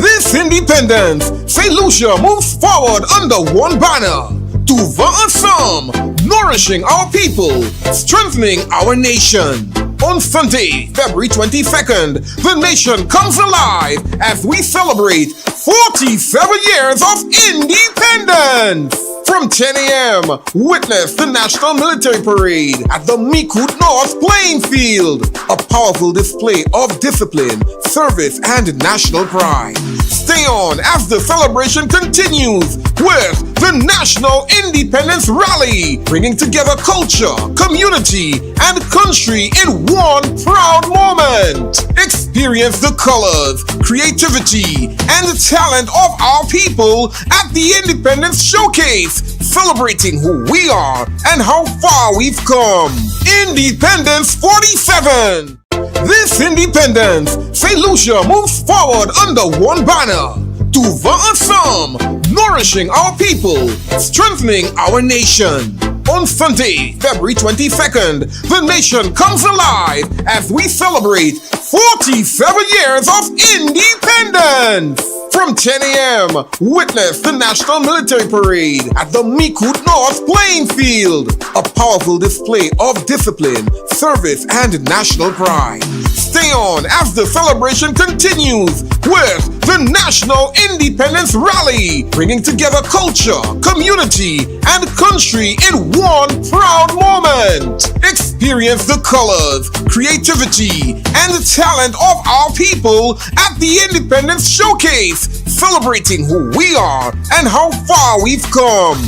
This independence, Saint Lucia moves forward under one banner. 𝐶𝐶, nourishing our people, strengthening our nation. On Sunday, February 22nd, the nation comes alive as we celebrate 47 years of independence. From 10 a.m., witness the National Military Parade at the 𝐾𝐸𝐿 North Playing Field, a powerful display of discipline, service, and national pride. Stay on as the celebration continues with the National Independence Rally, bringing together culture, community, and country in one proud moment. Experience the colors, creativity, and the talent of our people at the Independence Showcase, celebrating who we are and how far we've come. Independence 47. This independence, Saint Lucia moves forward under one banner. 𝐶𝐶, nourishing our people, strengthening our nation. On Sunday, February 22nd, the nation comes alive as we celebrate 47 years of independence. From 10 a.m., witness the National Military Parade at the 𝐾𝐸𝐿 North Playing Field, a powerful display of discipline, service, and national pride. Stay on as the celebration continues with the National Independence Rally, bringing together culture, community, and country in one proud moment. Experience the colors, creativity, and the talent of our people at the Independence Showcase, celebrating who we are and how far we've come.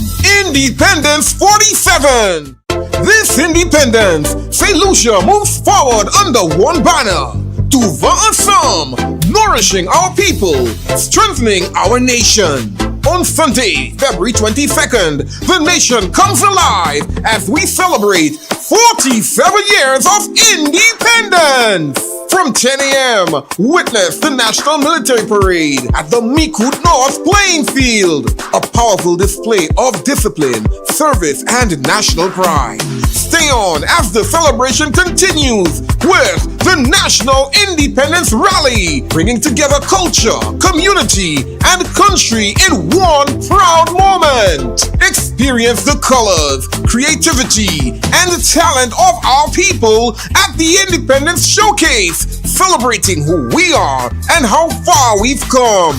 Independence 47. This independence, Saint Lucia moves forward under one banner. 𝐶𝐶, nourishing our people, strengthening our nation. On Sunday, February 22nd, the nation comes alive as we celebrate 47 years of independence. Independence! From 10 a.m., witness the National Military Parade at the 𝐾𝐸𝐾𝐳 North Playing Field. A powerful display of discipline, service, and national pride. Stay on as the celebration continues with the National Independence Rally, bringing together culture, community, and country in one proud moment. Experience the colors, creativity, and the talent of our people at the Independence Showcase, celebrating who we are and how far we've come.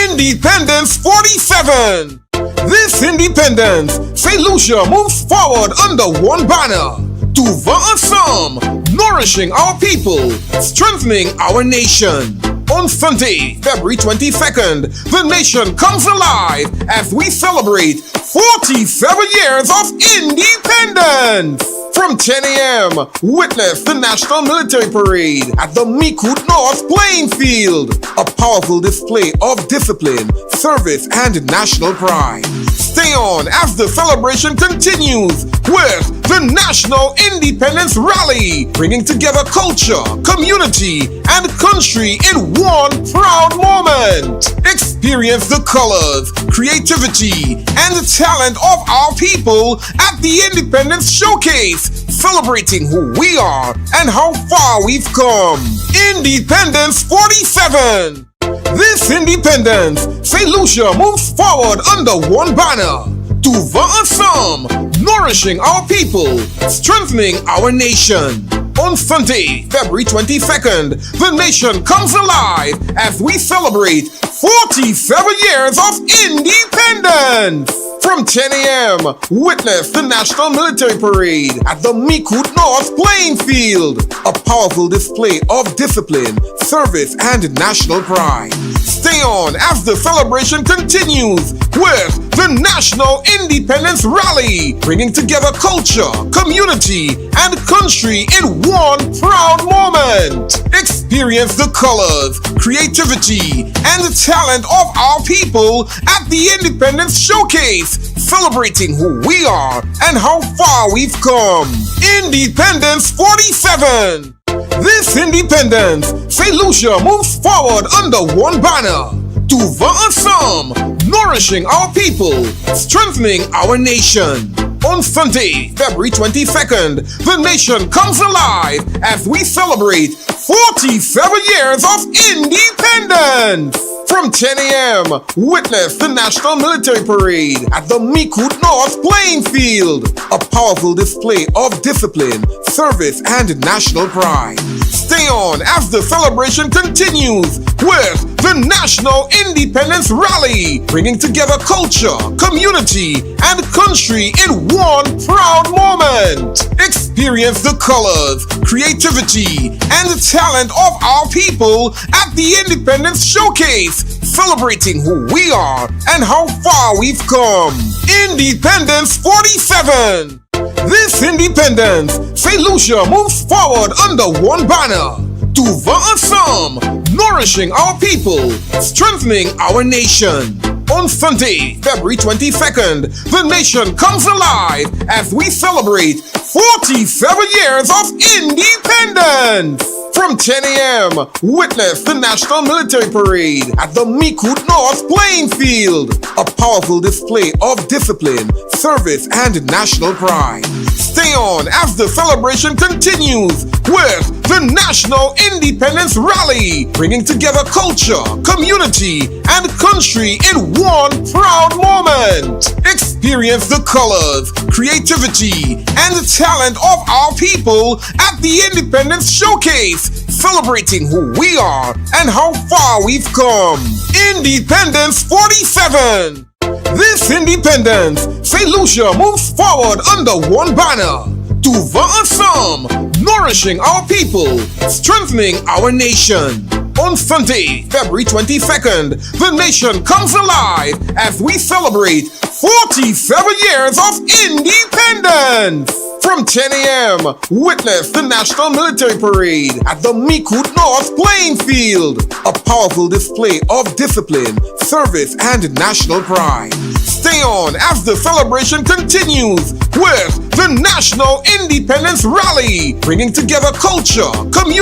Independence 47. This independence, Saint Lucia moves forward under one banner. To 𝐷𝐸𝐻𝐸𝐿, nourishing our people, strengthening our nation. On Sunday, February 22nd, the nation comes alive as we celebrate 47 years of independence. From 10 a.m., witness the National Military Parade at the 𝐾𝐸𝐾𝐳 North Playing Field. A powerful display of discipline, service, and national pride. Stay on as the celebration continues with the National Independence Rally, bringing together culture, community, and country in one proud moment. Experience the colors, creativity, and the talent of our people at the Independence Showcase, celebrating who we are and how far we've come. Independence 47. This independence, Saint Lucia moves forward under one banner. To 𝐷𝐸𝐻𝐸𝐿, nourishing our people, strengthening our nation. On Sunday, February 22nd, the nation comes alive as we celebrate 47 years of independence. From 10 a.m., witness the National Military Parade at the 𝐾𝐸𝐾𝐳 North Playing Field. A powerful display of discipline, service, and national pride. Stay on as the celebration continues with the National Independence Rally, bringing together culture, community, and country in one proud moment. Experience the colors, creativity, and the talent of our people at the Independence Showcase, celebrating who we are and how far we've come. Independence 47. This independence, Saint Lucia moves forward under one banner. To 𝐷𝐸𝐻𝐸𝐿, nourishing our people, strengthening our nation. On Sunday, February 22nd, the nation comes alive as we celebrate 47 years of independence. From 10 a.m., witness the National Military Parade at the 𝐾𝐸𝐾𝐳 North Playing Field. A powerful display of discipline, service, and national pride. Stay on as the celebration continues with the National Independence Rally, bringing together culture, community, and country in one proud moment. Experience the colors, creativity, and the talent of our people at the Independence Showcase, celebrating who we are and how far we've come. Independence 47. This independence, Saint Lucia moves forward under one banner. To 𝐷𝐸𝐻𝐸𝐿, nourishing our people, strengthening our nation. On Sunday, February 22nd, the nation comes alive as we celebrate 47 years of independence. From 10 a.m., witness the National Military Parade at the 𝐾𝐸𝐾𝐳 North Playing Field. A powerful display of discipline, service, and national pride. Stay on as the celebration continues with the National Independence Rally, bringing together culture, community, and country in one proud moment. Experience the colors, creativity, and the talent of our people at the Independence Showcase, celebrating who we are and how far we've come. Independence 47. This independence, Saint Lucia moves forward under one banner. To 𝐷𝐸𝐻𝐸𝐿, nourishing our people, strengthening our nation. On Sunday, February 22nd, the nation comes alive as we celebrate 47 years of independence. From 10 a.m., witness the National Military Parade at the 𝐾𝐸𝐾𝐳 North Playing Field. A powerful display of discipline, service, and national pride. Stay on as the celebration continues with the National Independence Rally, bringing together culture, community,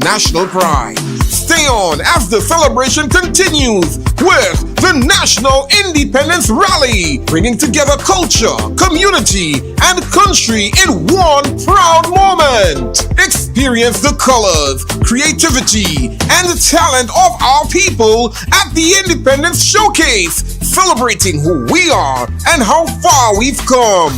national pride. Stay on as the celebration continues with the National Independence Rally, bringing together culture, community, and country in one proud moment. Experience the colors, creativity, and the talent of our people at the Independence Showcase, celebrating who we are and how far we've come.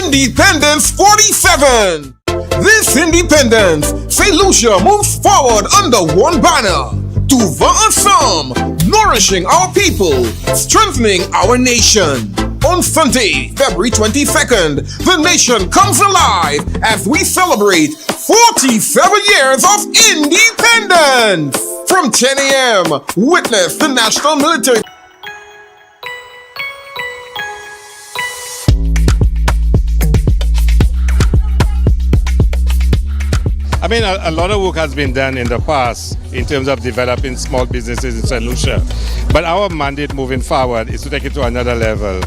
Independence 47. This independence, Saint Lucia moves forward under one banner. Duva Assam, nourishing our people, strengthening our nation. On Sunday, February 22nd, the nation comes alive as we celebrate 47 years of independence. From 10 a.m., witness the National Military. I mean, a lot of work has been done in the past in terms of developing small businesses in Saint Lucia. But our mandate moving forward is to take it to another level,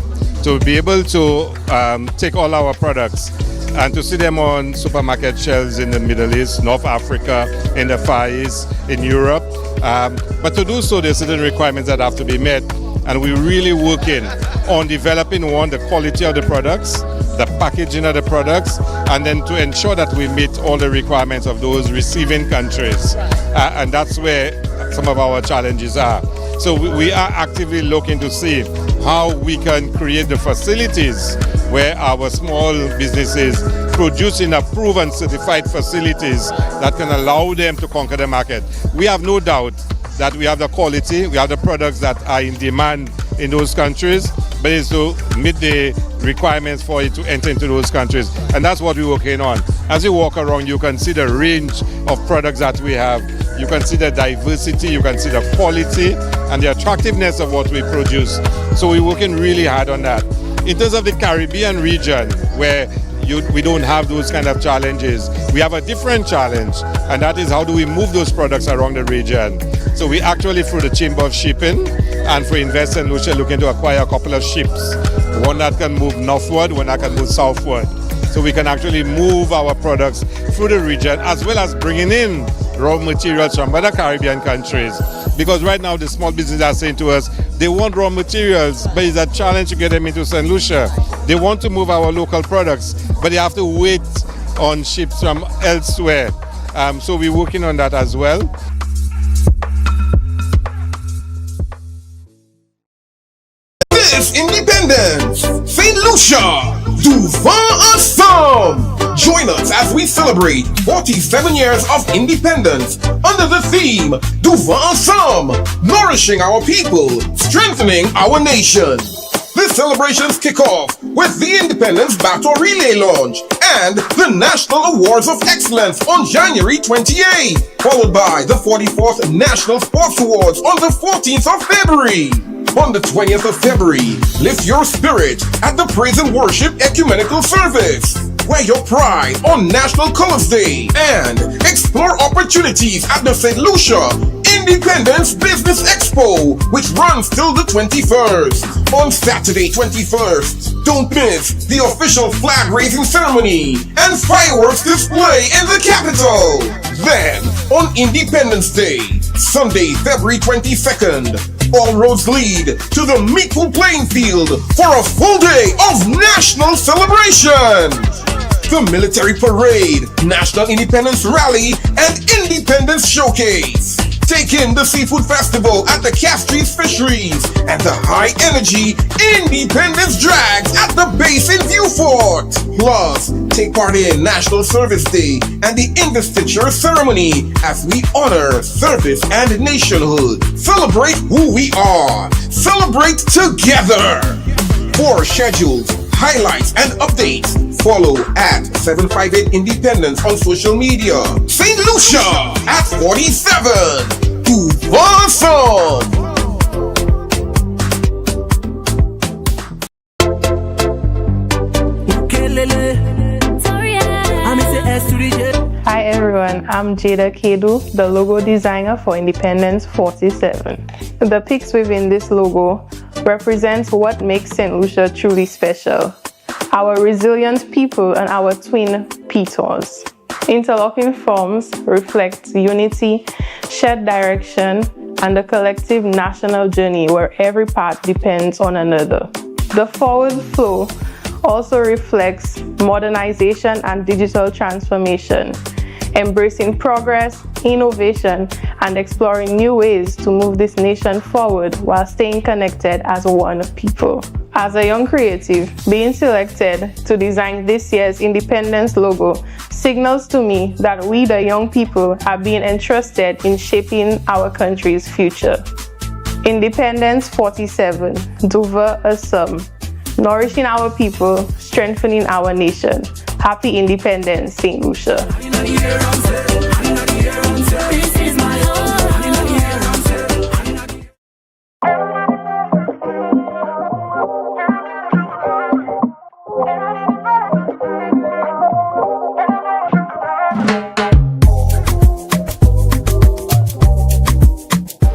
to be able to take all our products and to see them on supermarket shelves in the Middle East, North Africa, in the Far East, in Europe. But to do so, there are certain requirements that have to be met. And we're really working on developing, one, the quality of the products, the packaging of the products, and then to ensure that we meet all the requirements of those receiving countries. And that's where some of our challenges are. So we are actively looking to see how we can create the facilities where our small businesses produce in approved and certified facilities that can allow them to conquer the market. We have no doubt that we have the quality, we have the products that are in demand in those countries, but it's to meet the requirements for it to enter into those countries. And that's what we're working on. As you walk around, you can see the range of products that we have. You can see the diversity, you can see the quality and the attractiveness of what we produce. So we're working really hard on that. In terms of the Caribbean region, where we don't have those kind of challenges, we have a different challenge, and that is how do we move those products around the region. So we actually, through the Chamber of Shipping and for Invest Saint Lucia, looking to acquire a couple of ships, one that can move northward, one that can move southward. So we can actually move our products through the region, as well as bringing in raw materials from other Caribbean countries. Because right now the small businesses are saying to us, they want raw materials, but it's a challenge to get them into Saint Lucia. They want to move our local products, but they have to wait on ships from elsewhere. So we're working on that as well. This independence, Saint Lucia, Duva Assam. Join us as we celebrate 47 years of independence under the theme Duva Assam, nourishing our people, strengthening our nation. The celebrations kick off with the Independence Battle Relay launch and the National Awards of Excellence on January 28th, followed by the 44th National Sports Awards on the 14th of February. On the 20th of February, lift your spirit at the Praise and Worship Ecumenical Service. Wear your pride on National Colors Day and explore opportunities at the Saint Lucia Independence Business Expo, which runs till the 21st. On Saturday 21st, don't miss the official flag raising ceremony and fireworks display in the capital. Then, on Independence Day, Sunday, February 22nd, all roads lead to the Meatful Playing Field for a full day of national celebration. The Military Parade, National Independence Rally, and Independence Showcase. Take in the Seafood Festival at the Castries Fisheries and the High Energy Independence Drags at the base in Vieux. Plus, take part in National Service Day and the Investiture Ceremony as we honor service and nationhood. Celebrate who we are. Celebrate together. For schedules, highlights, and updates, follow at 758 Independence on social media. Saint Lucia at 47. Awesome! Hi everyone, I'm 𝐃𝐨𝐿𝐴, the logo designer for Independence 47. The pics within this logo represents what makes Saint Lucia truly special. Our resilient people and our twin petals. Interlocking forms reflect unity, shared direction, and a collective national journey where every part depends on another. The forward flow also reflects modernization and digital transformation, embracing progress, innovation, and exploring new ways to move this nation forward while staying connected as one people. As a young creative, being selected to design this year's Independence logo signals to me that we, the young people, are being entrusted in shaping our country's future. Independence 47, 𝐍𝐸𝐻𝐿, nourishing our people, strengthening our nation. Happy Independence, Saint Lucia.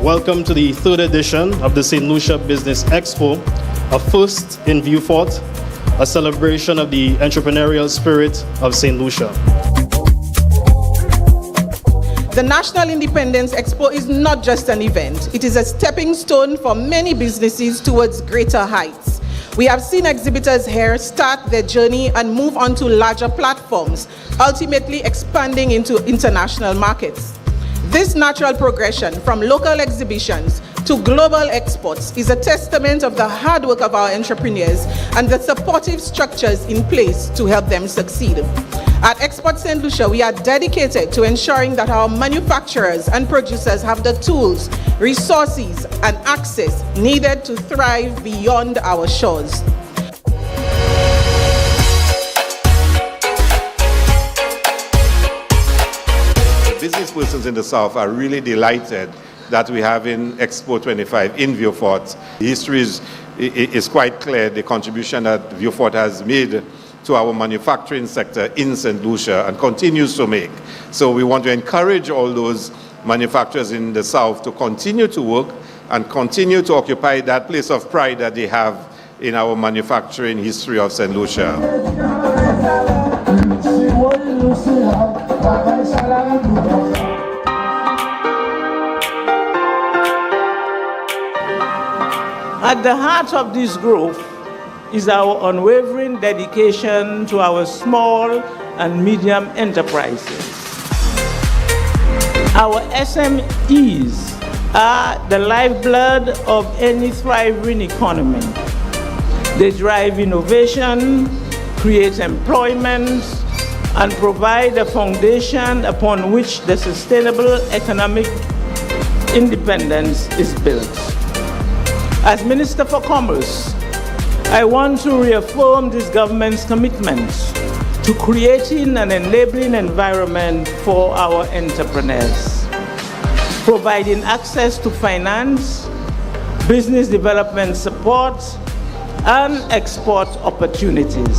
Welcome to the third edition of the Saint Lucia Business Expo, a first in Vieux, a celebration of the entrepreneurial spirit of Saint Lucia. The National Independence Expo is not just an event. It is a stepping stone for many businesses towards greater heights. We have seen exhibitors here start their journey and move on to larger platforms, ultimately expanding into international markets. This natural progression from local exhibitions to global exports is a testament of the hard work of our entrepreneurs and the supportive structures in place to help them succeed. At Expo Saint Lucia, we are dedicated to ensuring that our manufacturers and producers have the tools, resources, and access needed to thrive beyond our shores. Business persons in the South are really delighted that we have in Expo 25 in Vieux. The history is quite clear, the contribution that Vieux has made to our manufacturing sector in St. Lucia and continues to make. So we want to encourage all those manufacturers in the South to continue to work and continue to occupy that place of pride that they have in our manufacturing history of St. Lucia. At the heart of this growth is our unwavering dedication to our small and medium enterprises. Our SMEs are the lifeblood of any thriving economy. They drive innovation, create employment, and provide a foundation upon which the sustainable economic independence is built. As Minister for Commerce, I want to reaffirm this government's commitment to creating an enabling environment for our entrepreneurs, providing access to finance, business development support, and export opportunities.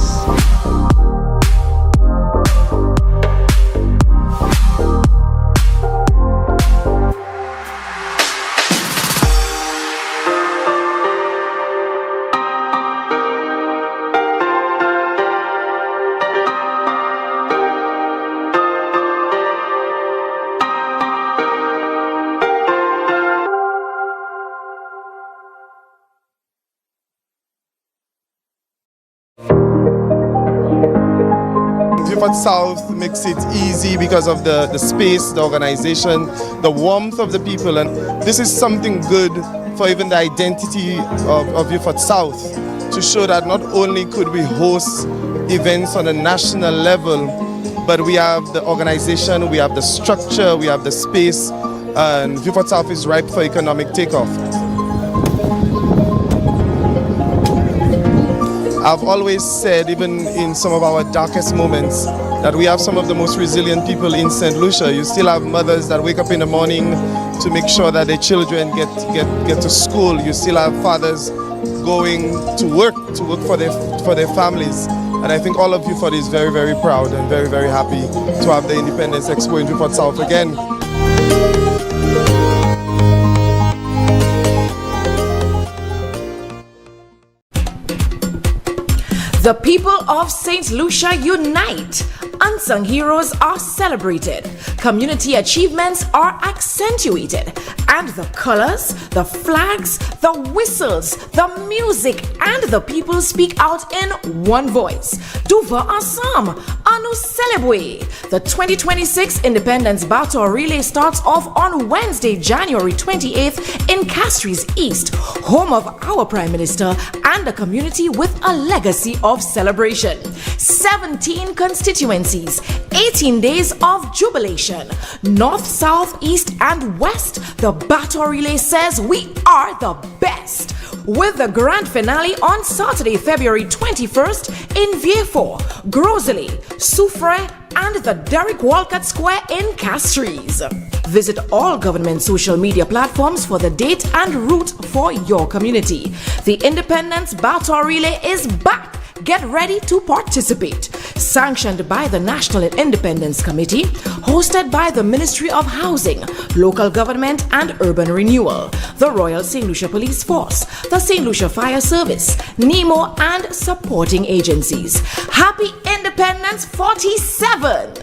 Vieux South makes it easy because of the space, the organization, the warmth of the people, and this is something good for even the identity of Vieux South, to show that not only could we host events on a national level, but we have the organization, we have the structure, we have the space, and Vieux South is ripe for economic takeoff. I've always said, even in some of our darkest moments, that we have some of the most resilient people in Saint Lucia. You still have mothers that wake up in the morning to make sure that their children get to school. You still have fathers going to work for their families. And I think all of Vieux is very, very proud and very, very happy to have the Independence Expo in Vieux South again. The people of Saint Lucia unite. Unsung heroes are celebrated. Community achievements are accentuated. And the colors, the flags, the whistles, the music, and the people speak out in one voice. D'ouvre ensemble, à nous célébrer. The 2026 Independence Battle Relay starts off on Wednesday, January 28th in Castries East, home of our Prime Minister and a community with a legacy of celebration. 17 constituencies, 18 days of jubilation. North, south, east, and west, the battle relay says we are the best. With the grand finale on Saturday, February 21st in Vieux, Grosley, Soufrière, and the Derek Walcott Square in Castries. Visit all government social media platforms for the date and route for your community. The Independence Battle Relay is back. Get ready to participate. Sanctioned by the National Independence Committee, hosted by the Ministry of Housing, Local Government and Urban Renewal, the Royal Saint Lucia Police Force, the Saint Lucia Fire Service, NEMO, and supporting agencies. Happy Independence 47!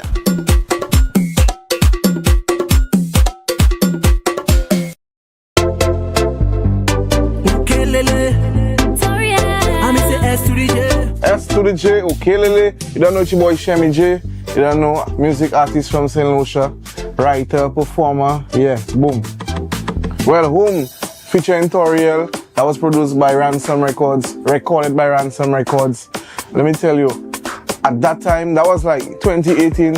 S to the J, 𝐾𝐨𝐿𝐿. You don't know 𝐿𝐿𝐿. You don't know music artist from Saint Lucia, writer, performer, yeah, boom. Well, Home featuring Toriel, that was produced by Ransom Records, recorded by Ransom Records. Let me tell you, at that time, that was like 2018,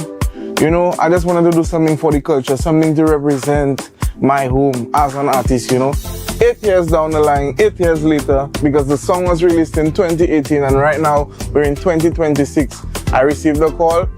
you know, I just wanted to do something for the culture, something to represent my home as an artist, you know. 8 years down the line, 8 years later, because the song was released in 2018 and right now we're in 2026, I received a call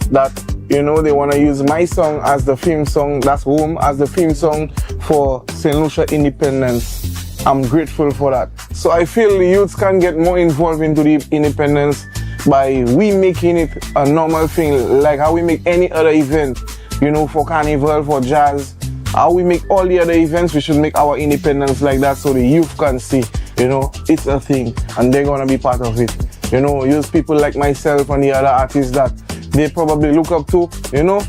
that, you know, they want to use my song as the theme song, that's Home, as the theme song for Saint Lucia Independence. I'm grateful for that. So I feel the youths can get more involved into the independence by we making it a normal thing, like how we make any other event, you know, for carnival, for jazz. How we make all the other events, we should make our independence like that so the youth can see, you know, it's a thing and they're gonna be part of it. You know, use people like myself and the other artists that they probably look up to, you know,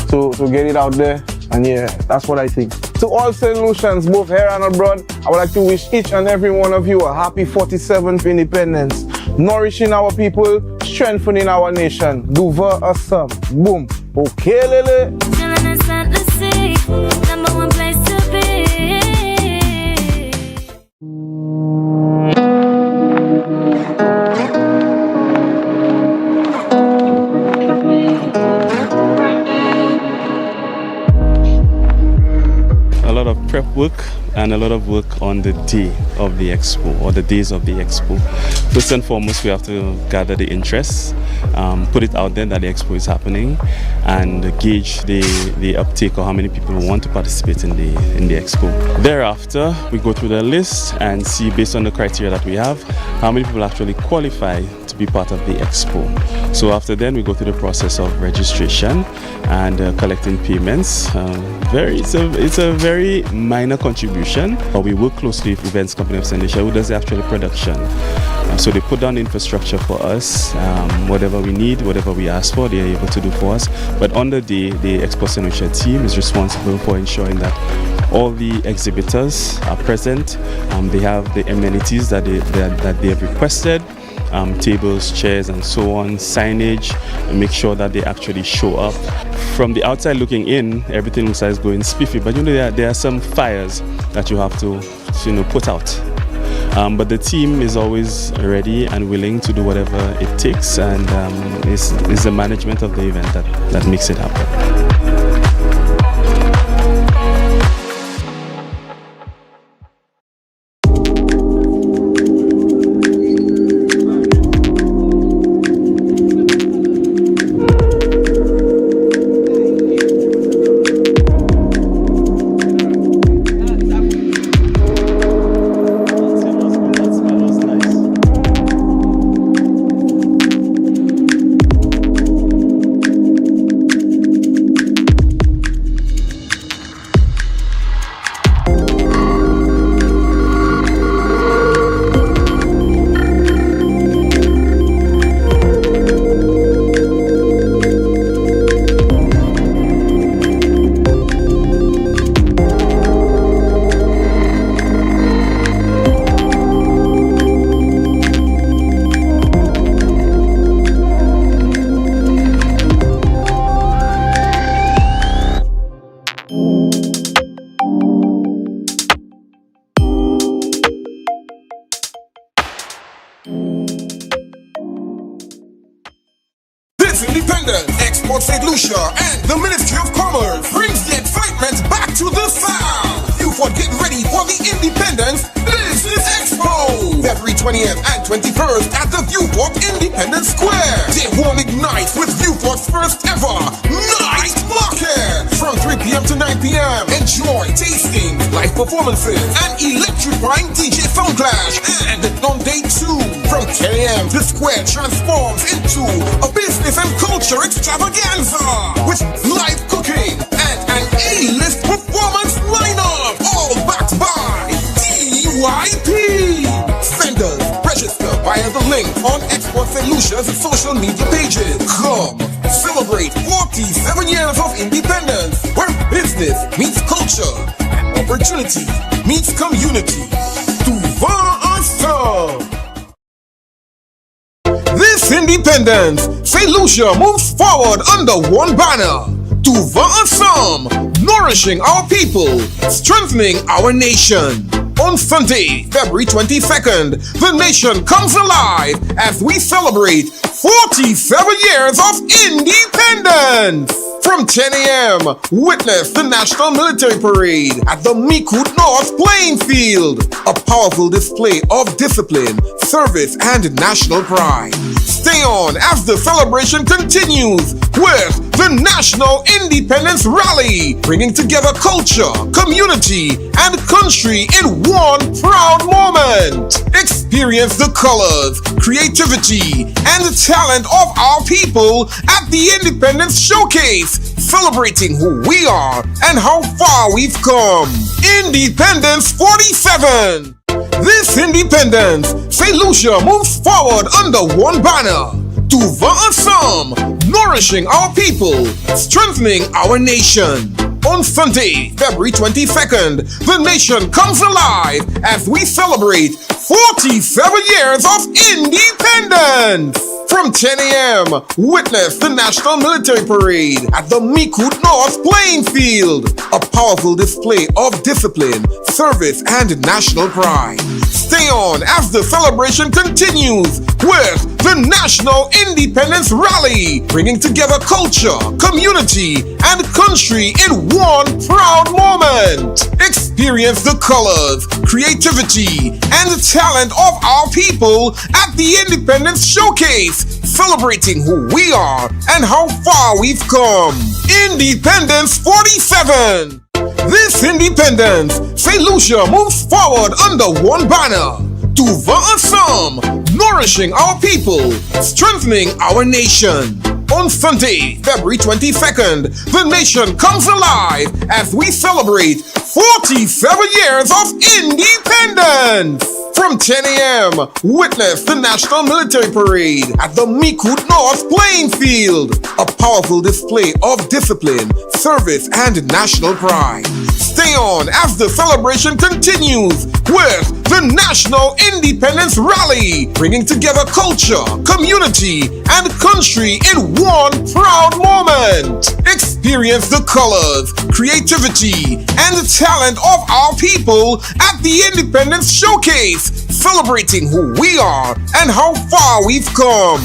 to get it out there. And yeah, that's what I think. To all Saint Lucians, both here and abroad, I would like to wish each and every one of you a happy 47th Independence. Nourishing our people, strengthening our nation. D'ouvre ensemble. Boom. 𝐾𝐨𝐿𝐿. Number one place to be. A lot of prep work and a lot of work on the day of the expo or the days of the expo. First and foremost, we have to gather the interest, put it out there that the expo is happening, and gauge the uptake or how many people want to participate in the expo. Thereafter, we go through the list and see, based on the criteria that we have, how many people actually qualify to be part of the expo. So after then, we go through the process of registration and collecting payments. It's a very minor contribution, but we work closely with Events Company of Saint Lucia, who does the actual production. So they put down the infrastructure for us, whatever we need, whatever we ask for, they are able to do for us. But on the day, the Expo Saint Lucia team is responsible for ensuring that all the exhibitors are present, they have the amenities that they have requested, tables, chairs, and so on, signage, and make sure that they actually show up. From the outside looking in, everything looks like it's going spiffy, but there are some fires that you have to put out. But the team is always ready and willing to do whatever it takes, and it's the management of the event that makes it happen. Independence, Expo Saint Lucia and the Ministry of Commerce brings the excitement back to the South. You for getting ready for the Independence Business Expo, February 20th and 21st at the Vieux Independence Square. Day one ignites with Vieux's first ever night market from 3 p.m. to 9 p.m. Enjoy tasting, live performances, and electrifying DJ sound clash. And on day 2, from 10 a.m. the square transforms into a business and culture extravaganza with live cooking and an A-list performance lineup, all backed by DYP. Vendors register via the link on Expo Saint Lucia's social media pages. Come celebrate 47 years of independence, where business meets culture and opportunity meets community. This Independence, Saint Lucia moves forward under one banner. 𝐷𝐸𝐻, nourishing our people, strengthening our nation. On Sunday, February 22nd, the nation comes alive as we celebrate 47 years of independence. From 10 a.m., witness the National Military Parade at the 𝐾𝐸𝐾𝐳 North Playing Field, a powerful display of discipline, service, and national pride. Stay on as the celebration continues with the National Independence Rally, bringing together culture, community, and country in one proud moment. Experience the colors, creativity, and the talent of our people at the Independence Showcase, celebrating who we are and how far we've come. Independence 47. This Independence, Saint Lucia moves forward under one banner. 𝐷𝐸𝐻, nourishing our people, strengthening our nation. On Sunday, February 22nd, the nation comes alive as we celebrate 47 years of independence. From 10 a.m., witness the National Military Parade at the 𝐾𝐸𝐾 North Playing Field, a powerful display of discipline, service, and national pride. Stay on as the celebration continues with the National Independence Rally, bringing together culture, community, and country in one proud moment. Experience the colors, creativity, and the talent of our people at the Independence Showcase, celebrating who we are and how far we've come. Independence 47. This Independence, Saint Lucia moves forward under one banner. 𝐷𝐸𝐻, nourishing our people, strengthening our nation. On Sunday, February 22nd, the nation comes alive as we celebrate 47 years of independence. From 10 a.m., witness the National Military Parade at the 𝐾𝐸𝐾 North Playing Field, a powerful display of discipline, service, and national pride. Stay on as the celebration continues with the National Independence Rally, bringing together culture, community, and country in one proud moment. Experience the colors, creativity, and the talent of our people at the Independence Showcase, celebrating who we are and how far we've come.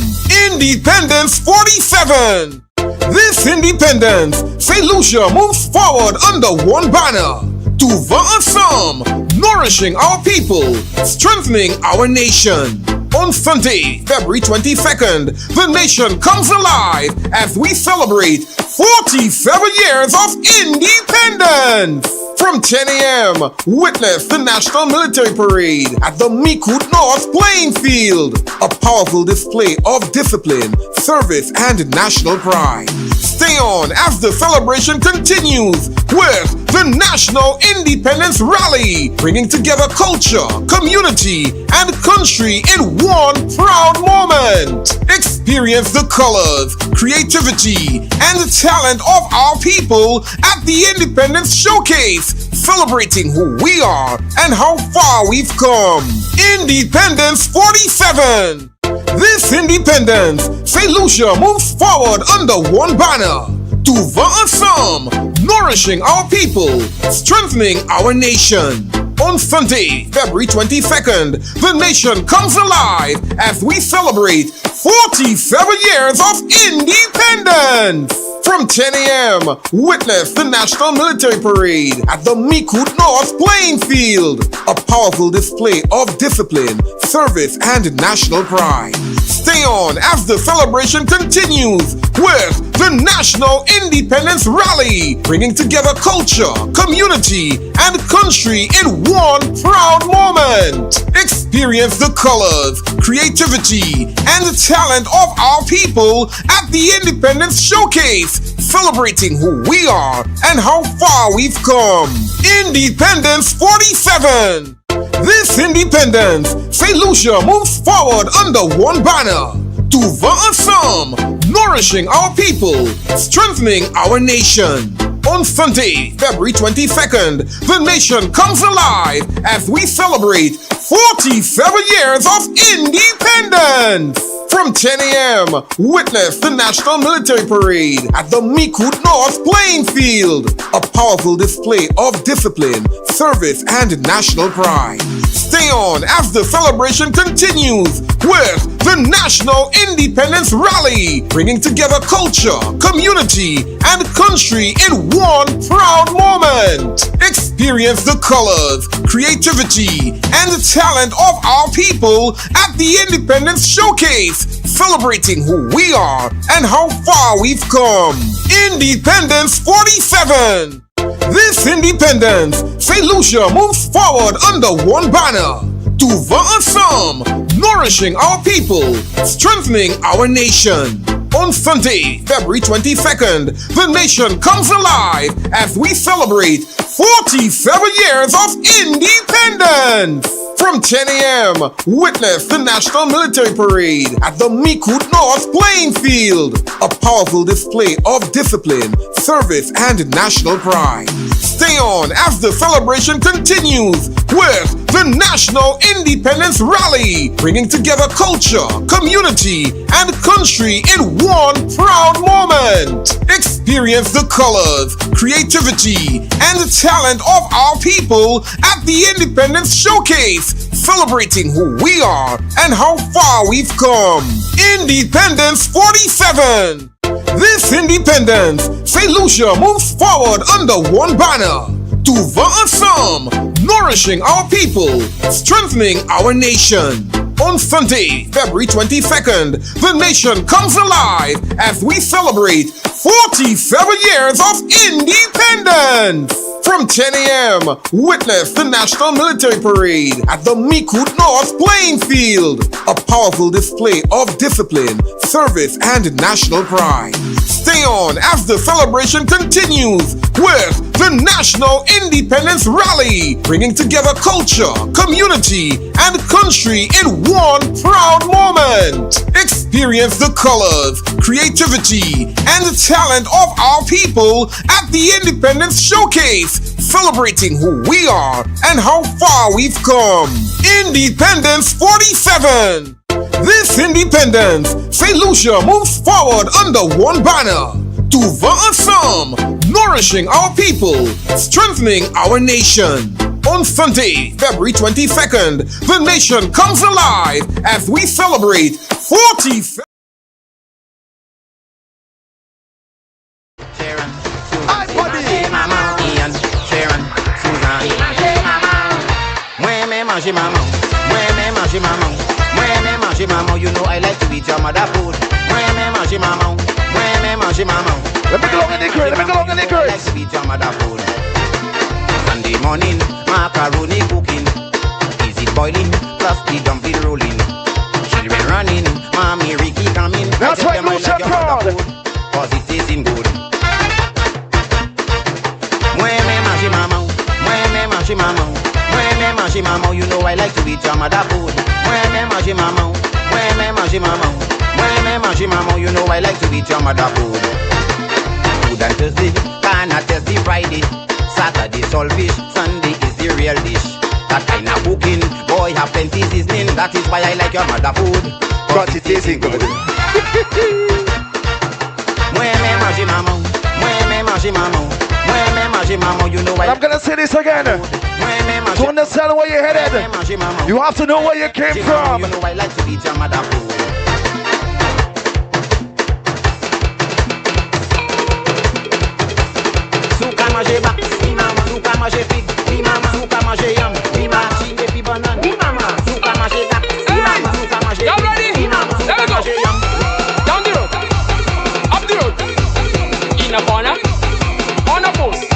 Independence 47. This independence, Saint Lucia moves forward under one banner. 𝐷𝐸𝐻𝐸𝐿, nourishing our people, strengthening our nation. On Sunday, February 22nd, the nation comes alive as we celebrate 47 years of independence. From 10 a.m., witness the National Military Parade at the 𝐾𝐸𝐬𝐬𝐷 North Playing Field, a powerful display of discipline, service, and national pride. Stay on as the celebration continues with the National Independence Rally, bringing together culture, community, and country in one proud moment. Experience the colors, creativity, and the talent of our people at the Independence Showcase, celebrating who we are and how far we've come. Independence 47. This independence, Saint Lucia moves forward under one banner. 𝐷𝐸𝐻𝐸𝐿, nourishing our people, strengthening our nation. On Sunday, February 22nd, the nation comes alive as we celebrate 47 years of independence. From 10 a.m., witness the National Military Parade at the 𝐾𝐸𝐬𝐿 North Playing Field, a powerful display of discipline, service, and national pride. Stay on as the celebration continues with the National Independence Rally, bringing together culture, community, and country in one proud moment. Experience the colors, creativity, and the talent of our people at the Independence Showcase, celebrating who we are and how far we've come. Independence 47. This independence, Saint Lucia moves forward under one banner. 𝐷𝐸𝐻𝐸𝐿, nourishing our people, strengthening our nation. On Sunday, February 22nd, the nation comes alive as we celebrate 47 years of independence. From 10 a.m., witness the National Military Parade at the 𝐾𝐸𝐬𝐿 North Playing Field, a powerful display of discipline, service, and national pride. Stay on as the celebration continues with the National Independence Rally, bringing together culture, community, and country in one proud moment. Experience the colors, creativity, and the talent of our people at the Independence Showcase, celebrating who we are and how far we've come. Independence 47. This independence, Saint Lucia moves forward under one banner. 𝐷𝐸𝐻𝐸𝐿, nourishing our people, strengthening our nation. On Sunday, February 22nd, the nation comes alive as we celebrate 47 years of independence. From 10 a.m., witness the National Military Parade at the 𝐾𝐸𝐬𝐿 North Playing Field, a powerful display of discipline, service, and national pride. Stay on as the celebration continues with the National Independence Rally, bringing together culture, community, and country in one proud moment. Experience the colors, creativity, and the talent of our people at the Independence Showcase, celebrating who we are and how far we've come. Independence 47. This independence, Saint Lucia moves forward under one banner. 𝐷𝐸𝐻𝐸𝐿, nourishing our people, strengthening our nation. On Sunday, February 22nd, the nation comes alive as we celebrate 47 years of independence. From 10 a.m., witness the National Military Parade at the 𝐾𝐸𝐬𝐿 North Playing Field, a powerful display of discipline, service, and national pride. Stay on as the celebration continues with the National Independence Rally, bringing together culture, community, and country in one proud moment. Experience the colors, creativity, and the talent of our people at the Independence Showcase, celebrating who we are and how far we've come. Independence 47. This independence, Saint Lucia moves forward under one banner. To ensemble, nourishing our people, strengthening our nation. On Sunday, February 22nd, the nation comes alive as we celebrate 47. You know I like to eat your mother food. Let me go along in the crate, let me go along in the crate. I like to eat your mother food. Sunday morning, macaroni cooking, easy boiling, plus the dumpling rolling. Children running, mommy Ricky coming. That's right, Lucia proud. Cause it tasting good. You know I like to eat your mother food. You know I like to eat your mother food. Food and Thursday, Ghana Thursday, Friday, Saturday saltfish, Sunday is the real dish. That kind of cooking, boy have plenty seasoning. That is why I like your mother food. But it tasting good. You know I'm gonna say this again. To understand where you're headed, you have to know where you came from. You know I like to eat your mother food. Suka manger back, mi mama. Suka manger pig, mi mama. Suka manger yam, mi mama. Chinge pi banana, mi mama. Suka manger back, mi mama. Suka manger pig, mi mama. Suka manger yam. Down the road, up the road, in a corner, on a post.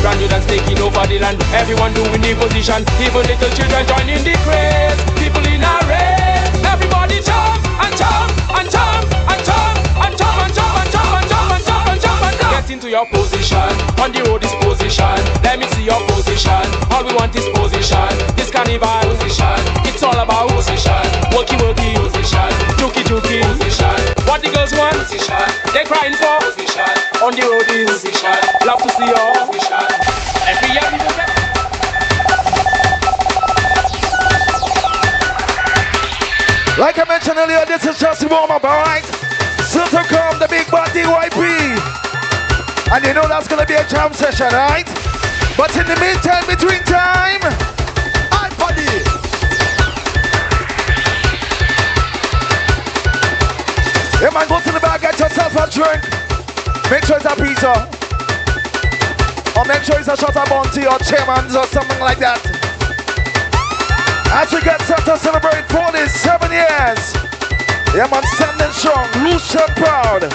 Brand new dance taking over the land. Everyone doing the position. Even little children joining the craze. People in a race. Everybody jump and jump and jump and jump and jump and jump and jump and jump and jump and jump and jump. Get into your position. On the road is position. Let me see your position. All we want is position. This carnival position. It's all about position. Worky worky position. Juky juky position. What the girls want position. They crying for position. On the road is position. Love to see your position. Every year we do that. Like I mentioned earlier, this is just a warm up, alright? Still to come, the big bad DYP. And you know that's gonna be a jam session, right? But in the meantime, between time, I'm buddy. Yeah, man, go to the bar, get yourself a drink. Make sure it's a pizza. Or make sure it's a shot of Bounty or Chairman's or something like that. As we get set to celebrate 47 years. Yeah, man, standing strong, Lucia proud.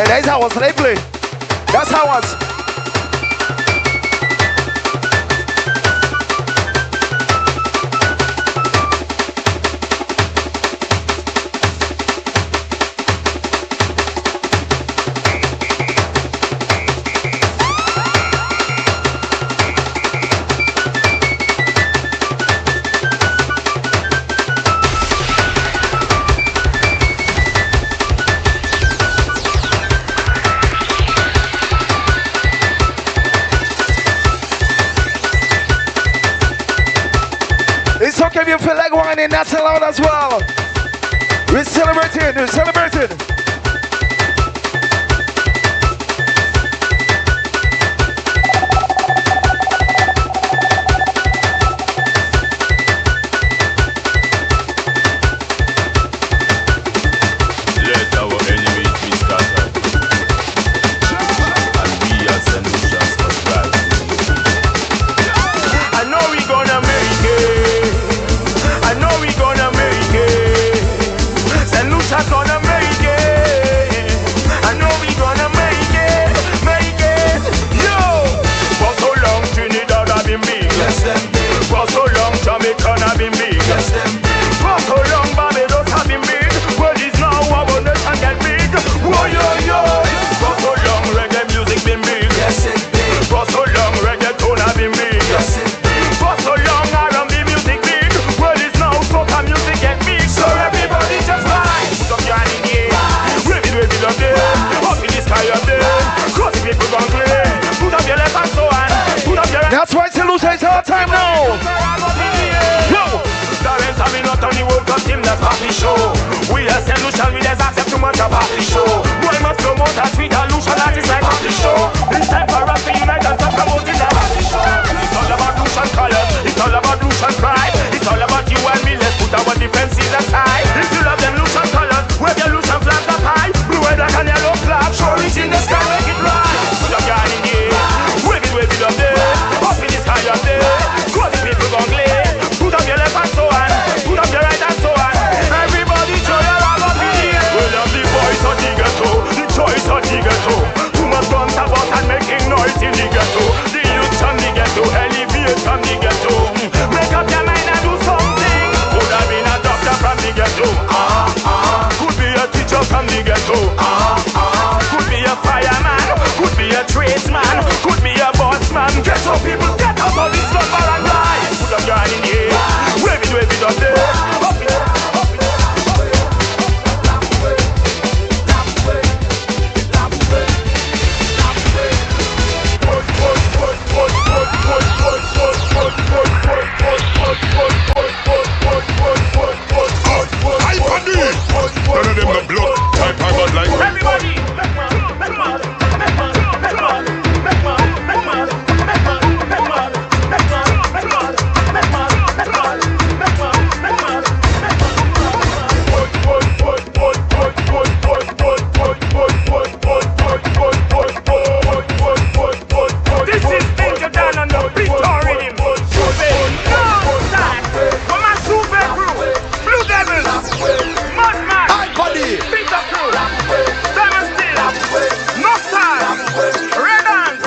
That's how was they play. That's how was. you feel like whining, that's allowed as well. We're celebrating, we're celebrating. That's why Saint Lucia is our time now. Yo! We are Saint Lucia, we just accept too much of party show. Boy must promote us with a Lucia that is like party show. It's time for us to unite and talk about it like party show. It's all about Lucian colors, it's all about Lucian pride. It's all about you and me, let's put our differences aside. If you love them Lucian colors, wave your Lucian flags up high. Blue, red, black and yellow flag, show it in the sky, make it right. Put up your hand in the air, wave it up there. Up in the sky up there, cause the people gon' glare. Put up your left and so on, put up your right and so on. Everybody show your hand up in the air. Well, I'm the voice of the ghetto, the choice of the ghetto. Too much guns about and making noise in the ghetto. The youth from the ghetto, elevate from the ghetto. Make up your mind and do something. Could have been a doctor from the ghetto. Could be a teacher from the ghetto. Could be a fireman. Could be a tradesman. Could be a boss man. Ghetto people, get out of this slumber and rise. Put up your hand in the air. Wave it up there. Up it, up it. None of them no blood. Type I got like everybody. This is Danger Dan on the beat rhythm. From my super crew, Blue Devils, Mudman, Peter Crew, Diamond Steel, Nostal, Red Hands.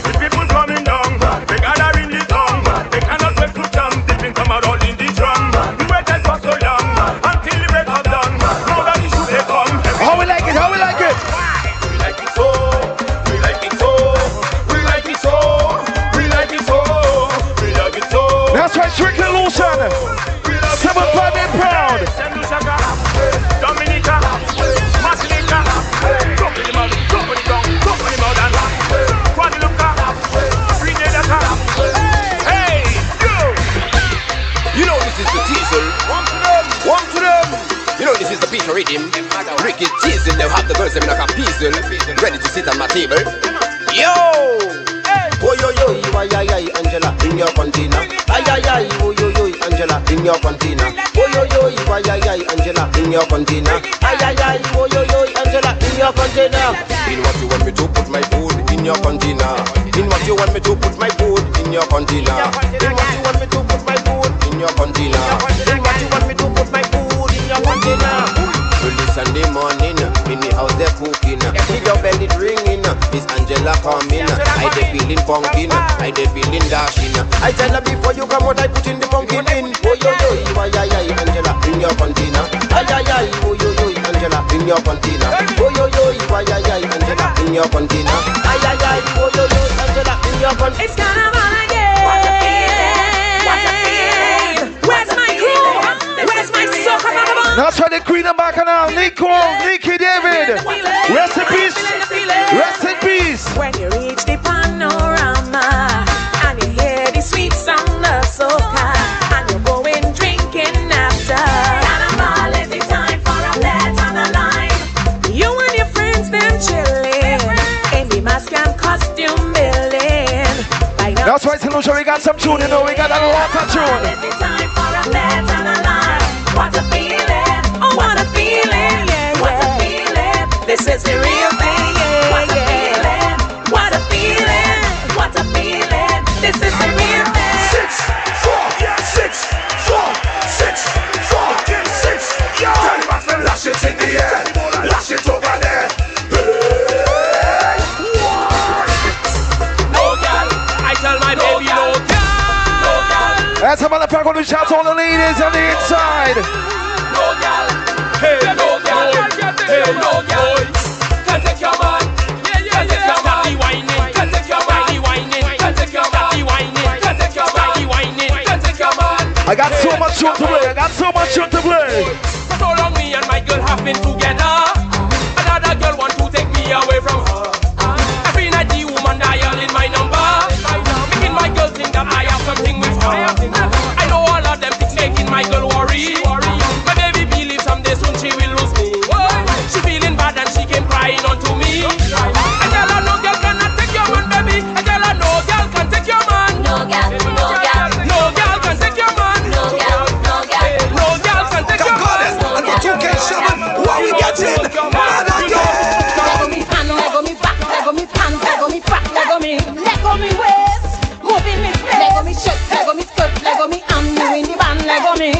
The people coming down, they gather in the town. They cannot wait to jump, they been come around in the drum. We waited for so long, until the break of dawn. Now that issue they come. How we like it, how we like it? We like it so, we like it so, we like it so, we like it so, we like it so. That's right, strictly Lucian. 7-5 and proud. Dominica, Martinica, drop in the mouth, drop in the tongue, drop in the mouth and Guadalupe, Grenada. Hey, yo! You know this is the teasel. One to them. You know this is the Peter rhythm. Ricky teasel, they'll have the girls them like a peasel, ready to sit on my table. Yo! Oh yo yo, ay ay ay, Angela, in your container. Ay ay ay, oh yo yo, Angela, in your container. Oh yo yo, ay ay ay, Angela, in your container. Ay ay ay, oh yo yo, Angela, in your container. In what you want me to put my food in your container. In what you want me to put my food in your container. In what you want me to put my food in your container. In what you want me to put my food in your container. Early Sunday morning, in the house they're cooking. Keep your belly ringing, Miss Angela coming. I dey feeling pumpkin, I dey feeling dashing. I tell her before you come out, I put in the pumpkin in. Oh yo yo, ay ay ay, Angela, in your container. Ay ay ay, oh yo yo, Angela, in your container. Oh yo yo, ay ay ay, Angela, in your container. Ay ay ay, oh yo yo, Angela, in your container. It's carnival again. What a feeling, what a feeling. Where's my crew? Where's my soca vagabond? That's why the Queen of Bacchanal, Nikki David. Rest in peace. Rest in peace. When you reach the panorama and you hear the sweet sound of soca That's why Saint Lucia, we got some tune, you know, we got a lot of tune. What a feeling, oh what a feeling, yeah, what a feeling. This is the real thing, yeah, what a feeling, what a feeling, what a feeling. This is the real thing. 6, 4, 6, 4, 6, 4, 6, yeah. Tell him to lash it in the air, lash it over there. No girl, I tell my baby no girl. That's a motherfucker going to shout to all the ladies on the inside. No girl, hey no girl, hey no girl. Can't take your man, can't take your body whining, can't take your body whining, can't take your body whining, can't take your body whining, can't take your man. I got so much tune to play, I got so much tune to play. For so long me and my girl have been together. Another girl want to take me away from her. Every night the woman dial in my number, making my girl think that I have something with her. I know all of them think making my girl worry. My baby believes someday soon she will lose me. She feeling bad and she came crying onto me. I tell her no girl cannot take your man, baby. I tell her no girl can take your man. No girl, no girl, no girl can take your man. No girl, no girl, no girl can take your man. And the 2K7, what we getting? Man again. Lego me hand, Lego me back, Lego me pants, Lego me back, Lego me waist, moving me face. Lego me shirt, Lego me skirt, Lego me arm, you in the band, Lego me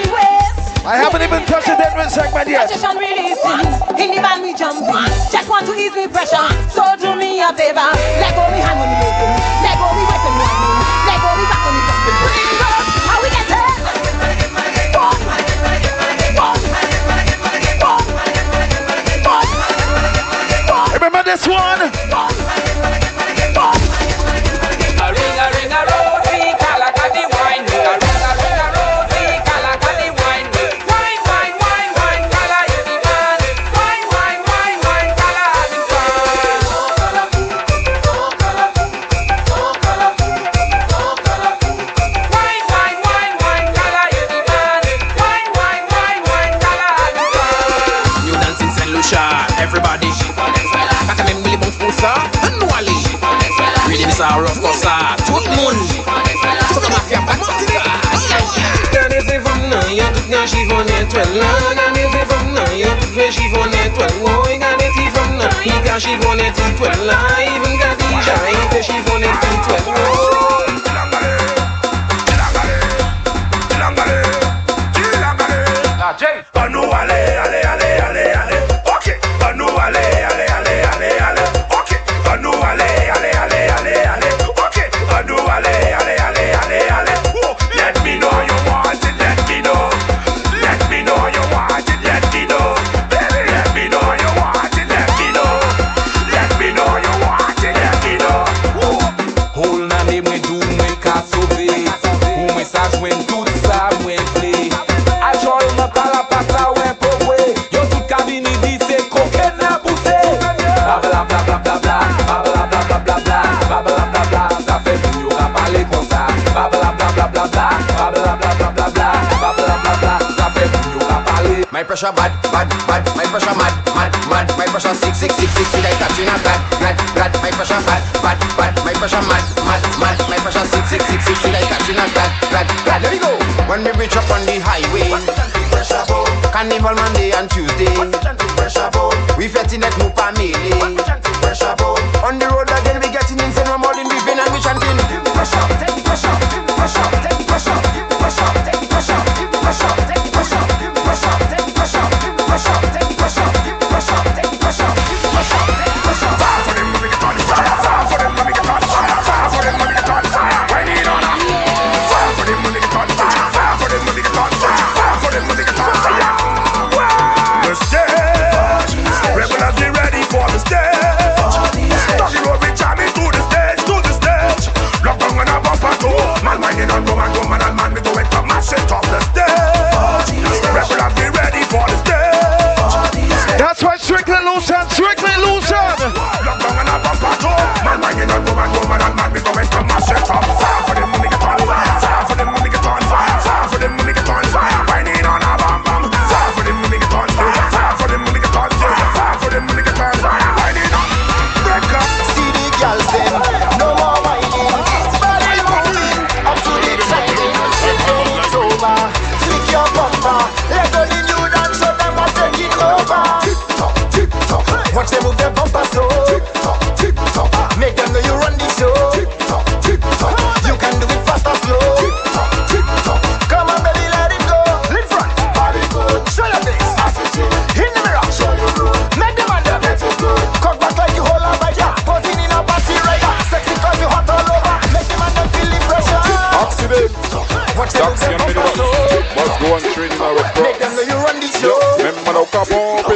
waist. I haven't even touched the dead segment yet. Position releasing, in the band we jumping. Just want to ease me pressure, so do me a favor. Lego me hand when me making, Lego me weapon running, Lego me back when me jumping. Bring it up, how we get it? Boom, boom, boom, boom. Remember this one? A ring a rosy, Calacatta wine. A ring a rosy, Calacatta wine. Wine, wine, wine, wine, Cala is the man. Wine, wine, wine, wine, Cala is the man. Wine, wine, wine, wine, Cala is the man. Wine, wine, wine, wine, Cala is the man. New dance in Saint Lucia, everybody. Kaka men Willy Bong Fusa, and Wally. Really miss our rough cosa, tout le monde. So come off your back. Regardez ces femmes là, y'a toutes les chiffonnes étoiles là. Regardez ces femmes là, y'a toutes les chiffonnes étoiles. Oh, regardez ces femmes là, y'a des chiffonnes étoiles là. Even Khadija, y'a des chiffonnes étoiles. Oh. Nous allez, allez, allez, allez, allez. Ok. Nous allez, allez, allez, allez, allez. Ok. Nous allez, allez, allez, allez, allez. Ok. Nous allez, allez, allez, allez, allez. Oh, let me know you want it. Let me know. Let me know you want it. Let me know. Baby, let me know you want it. Let me know. Let me know you want it. Let me know. Whole name we do, we can't sauver. Who we start when tout ça we play. I joy my palapata we powe. Yo tout cabine dit c'est coquin na poussé. Bla bla bla bla bla bla. Bla bla bla bla bla bla. Bla bla bla bla. Ça fait pour nous parler comme ça. Bla bla bla bla bla bla. Bla bla bla bla bla bla. Bla bla bla bla. Ça fait pour nous parler. My pressure bad, bad, bad. My pressure mad, mad, mad. My pressure sick, sick, sick, sick. See that catching a glad, glad, glad. My pressure bad, bad, bad. My pressure mad, mad, mad. My pressure sick, sick, sick, sick. See that catching a glad, glad, glad. There we go. When we reach up on the highway, Carnival Monday and Tuesday. We fetting at Nupa Mele. On the road again we getting insane. We're more than we've been and we chanting. Pressure, take the pressure, take the pressure, take the pressure, take the pressure, take the pressure, take the pressure, take the pressure, take the pressure, take the pressure, take the pressure, take the pressure, take the pressure, take the pressure, take the pressure, take the pressure. Fire for them, let me get on the fire. Fire for them, let me get on the fire. Fire for them, let me get on the fire. Why need on her? Fire for them, let me get on the fire. Fire for them, let me get on the fire. Fire for them, let me get on the fire. Let's get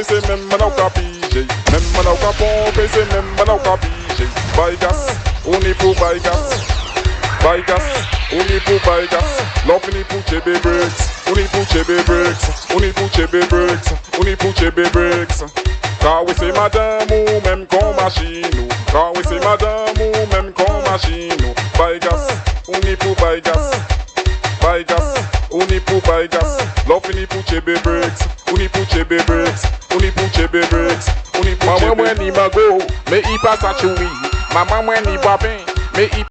pompe, c'est même maintenant qu'à piger. Même maintenant qu'à pomper, c'est même maintenant qu'à piger. Baigas, on est pour Baigas. Baigas, on est pour Baigas. L'offre on est pour Chebe Bricks. On est pour Chebe Bricks. On est pour Chebe Bricks. On est pour Chebe Bricks. Car oui c'est madame ou même qu'on machine. Car oui c'est madame ou même qu'on machine. Baigas, on est pour Baigas. Baigas, on est pour Baigas. L'offre on est pour Chebe Bricks. On est pour Chebe Bricks. On est pour Chebe Bricks. On est pour Chebe Bricks. Maman moi ni mago, mais il passe à choui. Maman moi ni babin, mais il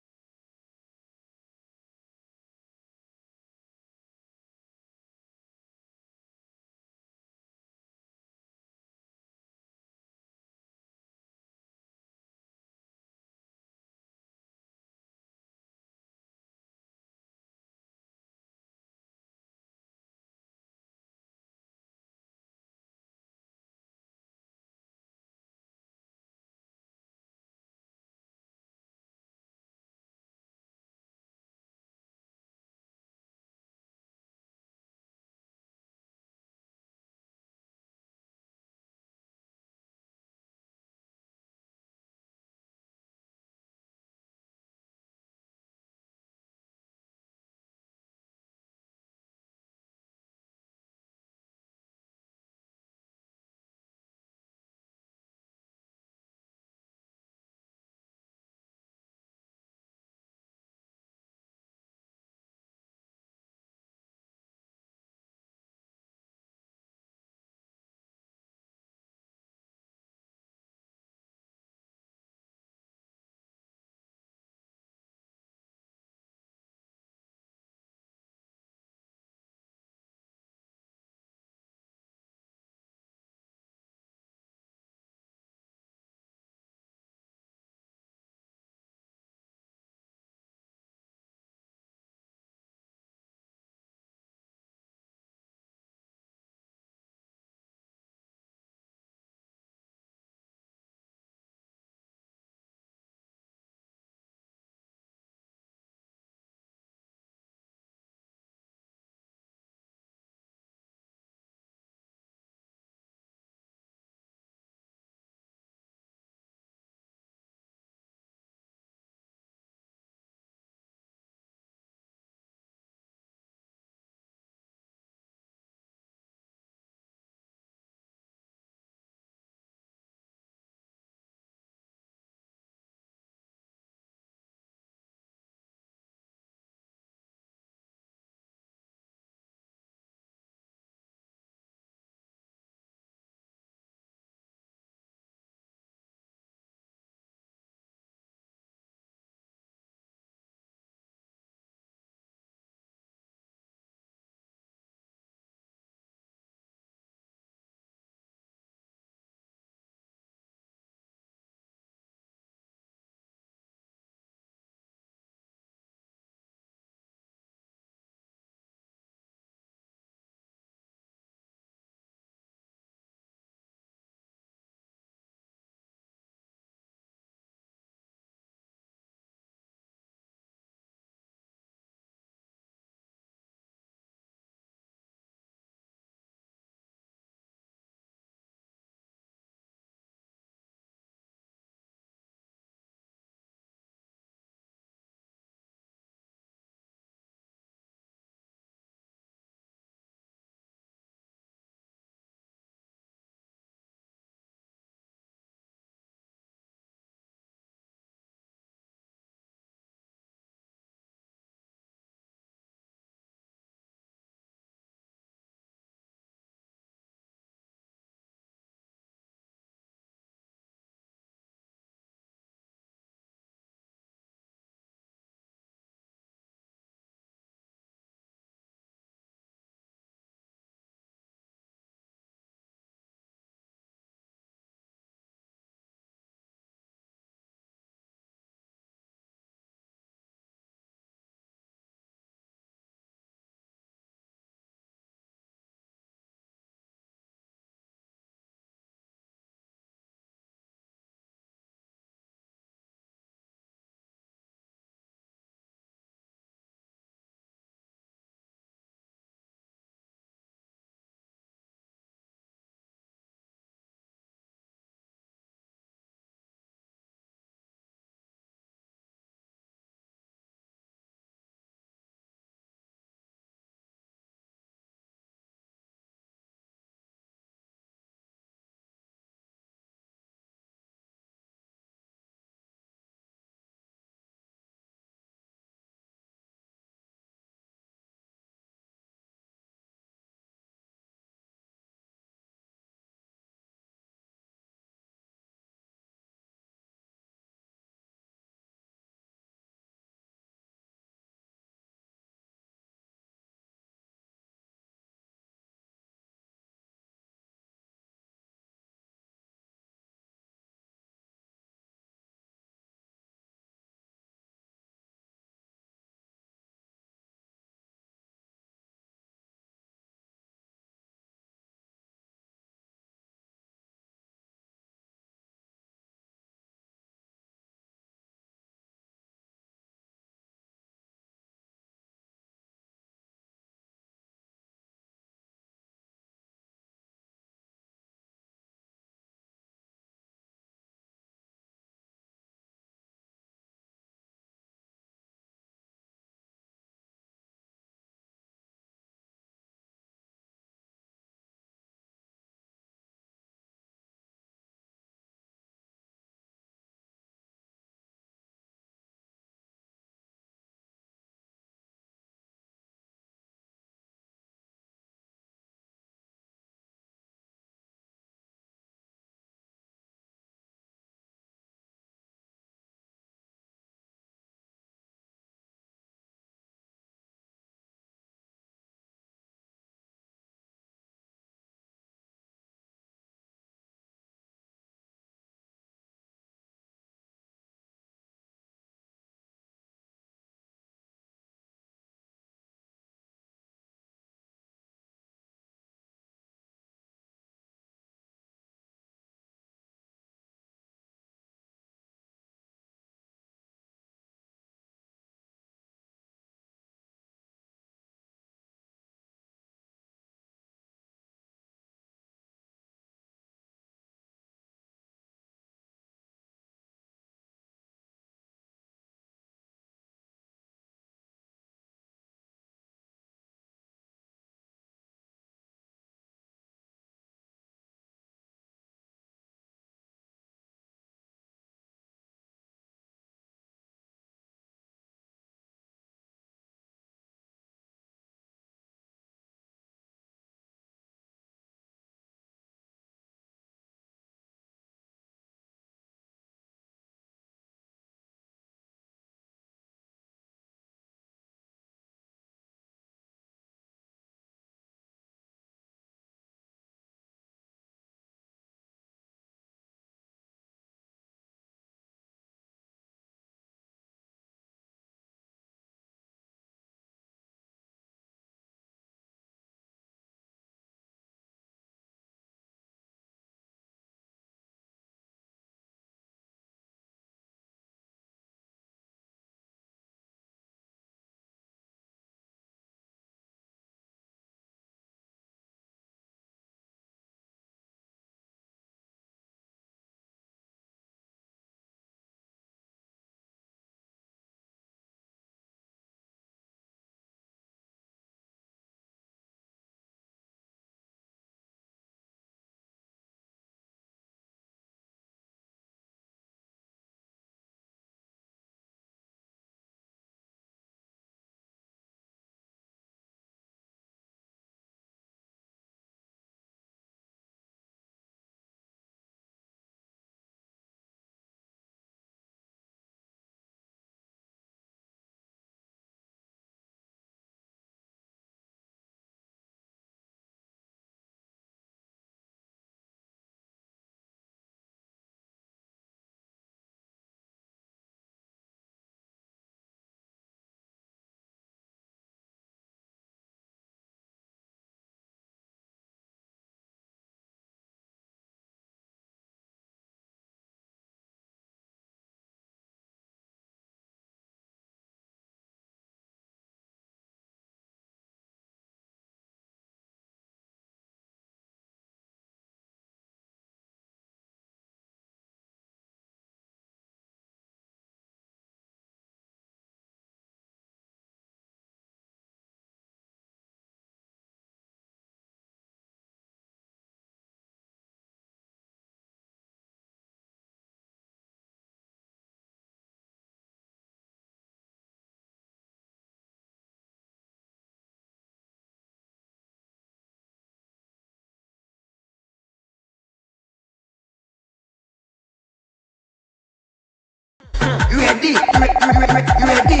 ready? You ready?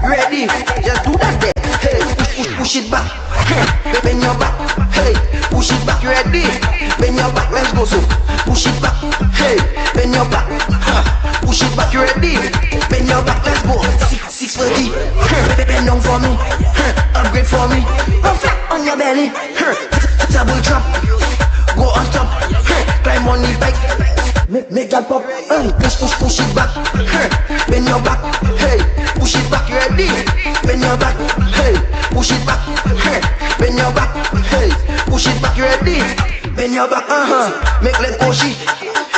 You ready? Just do that there. Hey, push it back. Bend your back. Hey, push it back. You ready? Bend your back. Let's go. So push it back. Hey, bend your back. Push it back. You ready? Bend your back. Let's go. 640. Bend down for me. Upgrade for me. Flat on your belly. Double trap. Go on top. Climb on the bike. Make that pop. Push it back. Bend your back. Hey, push it back. You ready? Bend your back. Hey, push it back. Bend your back. Hey, push it back. You ready? Bend your back. Make leg pushy.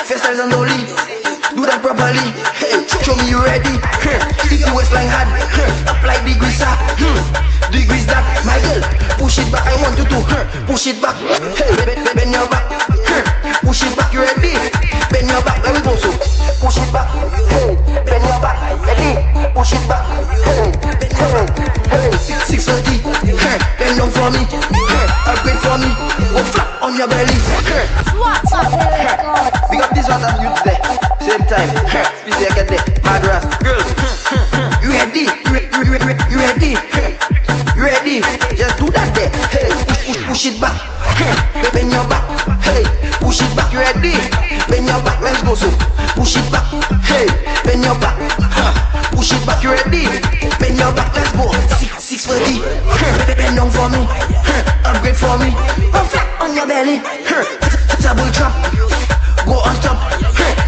First eyes on dolly. Do that properly. Hey, show me you ready. If the waistline hard, apply degrees up. Degrees that, my girl. Push it back. I want you to push it back. Hey, bend your back. Push it back. You ready? Bend your back. Let me go. So push it back. Hey, bend your back. Ready? Push it back. Hey, 630. Bend down for me. Upgrade for me. Go flat on your belly. What's up? Big up this one that you there. Same time. You say I get there. Madras. Girls. You ready? You ready? You ready? Just do that there. Hey, push it back. Bend your back. Hey, push it back. You ready? Bend your back. Let's go. So push it back. Hey, bend your back. Push it back. You ready? Bend your back. Let's go. 640. Bend down for me. Upgrade for me. Flat on your belly. Double trap. Go on top.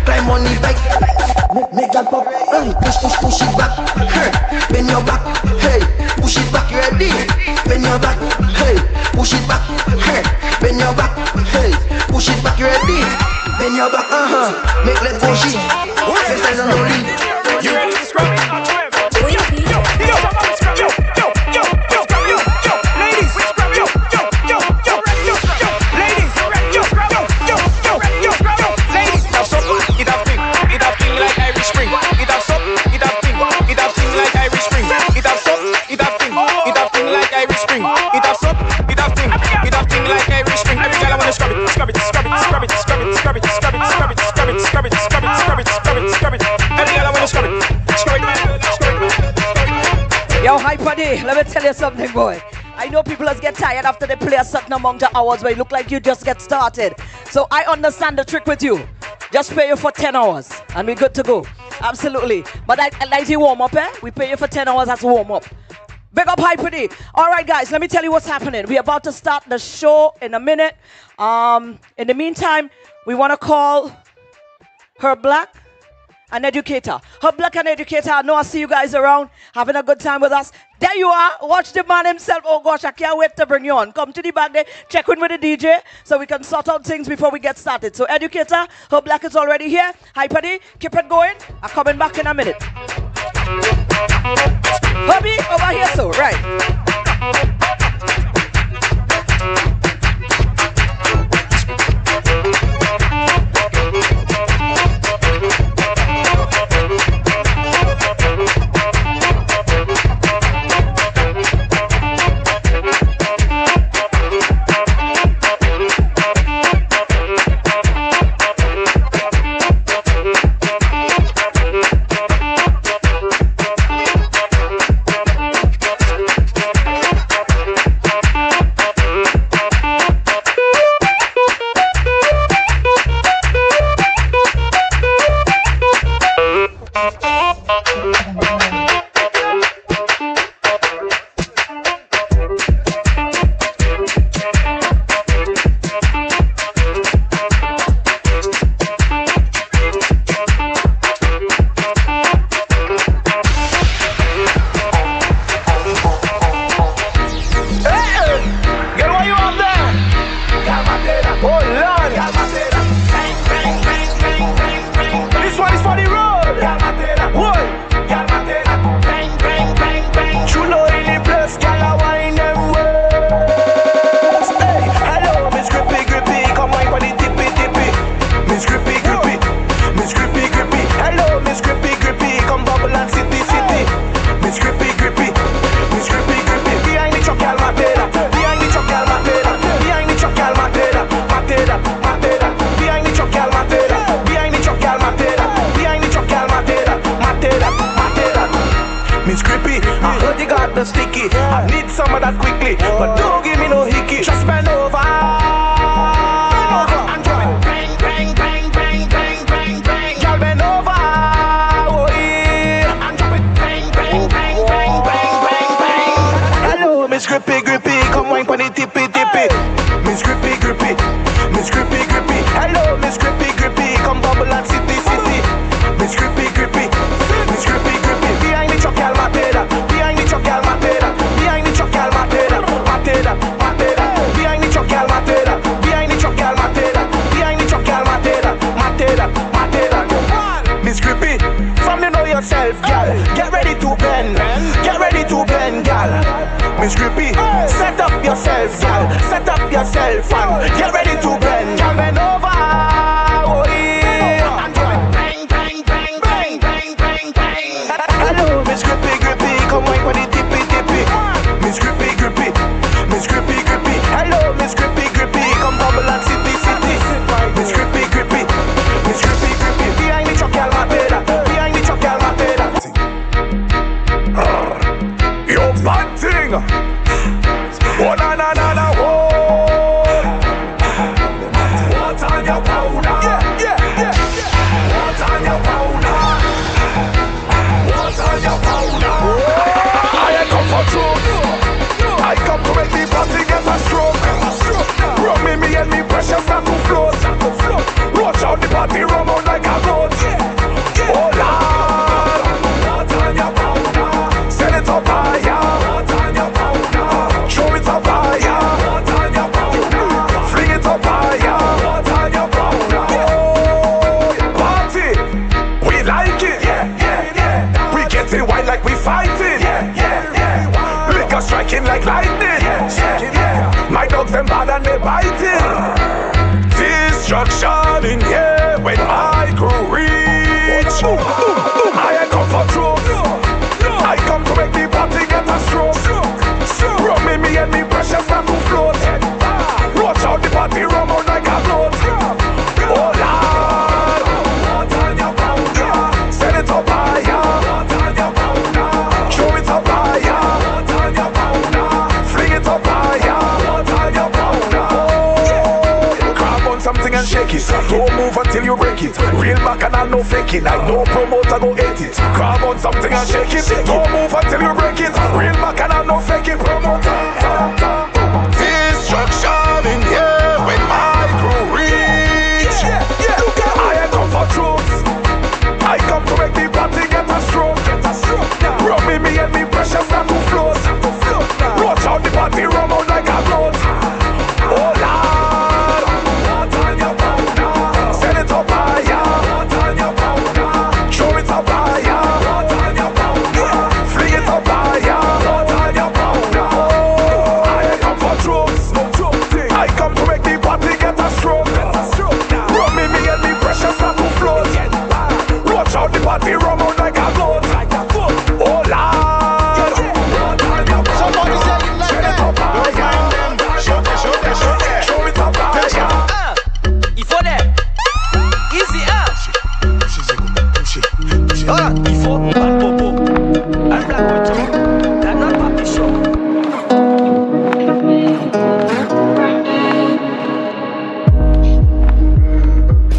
Climb on the bike. Make that pop. Push it back. Bend your back. Hey, push it back. You ready? Bend your back. Hey, push it back. Bend your back. Hey, push it back. You ready? Bend your back. Make leg pushy. First eyes on dolly. You ready to scrub it? Yo, Hyper-D, let me tell you something, boy. I know people get tired after they play a certain amount of hours, but it look like you just get started. So I understand the trick with you. Just pay you for 10 hours, and we're good to go. Absolutely. But I like the warm-up, eh? We pay you for 10 hours as warm-up. Big up Hyper-D. All right, guys, let me tell you what's happening. We're about to start the show in a minute. In the meantime, we want to call her Black, an educator. Her Black, an educator. I know I see you guys around having a good time with us. There you are. Watch the man himself. Oh, gosh, I can't wait to bring you on. Come to the back there. Check in with the DJ so we can sort out things before we get started. So, educator, her Black is already here. Hyper-D, keep it going. I'm coming back in a minute. Hubby, over here, so, right. grippy, grippy, come wine pon the tippy, tippy. Miss Grippy, grippy, Miss Grippy, grippy. Hello, Miss Grippy, grippy, come bubble and city, city. Miss Grippy, grippy, Miss Grippy, grippy. Behind the truck, y'all mateda. Behind the truck, y'all mateda. Behind the truck, y'all mateda. Mateda, mateda. Behind the truck, y'all mateda. Behind the truck, y'all mateda. Behind the truck, y'all mateda. Mateda, mateda. Miss Grippy, from you know yourself, gal. Get ready to bend. Get ready to bend, gal. Miss Grippy, set up yourself, gal. Set up yourself and get ready to bend. Gal, bend over. Oh, yeah. And bang, bang, bang, bang, bang, bang, bang. Hello, Miss Grippy, grippy, come wine for the tippy, tippy. Miss Grippy, grippy, Miss Grippy, grippy. Hello, Miss Grippy, grippy, come bubble and city, city. Miss Grippy, grippy, Miss Grippy, grippy. Behind the truck, y'all mateda. Behind the truck, y'all mateda. Yo, bad thing. Oh, na, na, na, na, oh. What on your powder? Yeah, yeah, yeah. What on your powder? What on your powder? I come for truth. I come to make the party get a stroke. Run me and me pressure start to float. Watch out the party run out like a road. Oh Lord, what on your powder? Send it up higher. What on your powder? Show it up higher. What on your powder? Fling it up higher. What on your powder? Oh, party, we like it. Yeah, yeah, yeah. We getting wild like we fighting. Yeah, yeah, yeah. Liquor striking like lightning. Yeah, yeah. My dogs them bad and they biting. Destruction in here when I crew reach. I come for truth. I come to make the party get a stroke. Run me and me pressure start to float. Watch out the party rum out like a float. Oh Lord, what on your powder? Send it up higher. What on your powder? Show it up higher. What on your powder? Fling it up higher. What on your powder? Oh, grab on something and shake it. Don't move until you break it. Real back and I no faking. I know promoter go hate it. Grab on something and shake it. Don't move until you break it. Real back and I no faking. Promoter. Destruction in here when my crew reach. I come for truth. I come to make the party get a stroke. Run me and me pressure start to float. Watch out the party run out like a road. Oh Lord, what on your powder? Send it up higher. What on your powder? Show it up higher. What on your powder? Fling it up higher. What on your powder? Oh, I come for truth. I come to make the party get a stroke. Run me and me pressure start to float. Watch out the party run out like a goat. Oh Lord, somebody say it like that. Show it up higher. Il faut des easy up. Il faut un bobo. Un black widow. They're not papi show.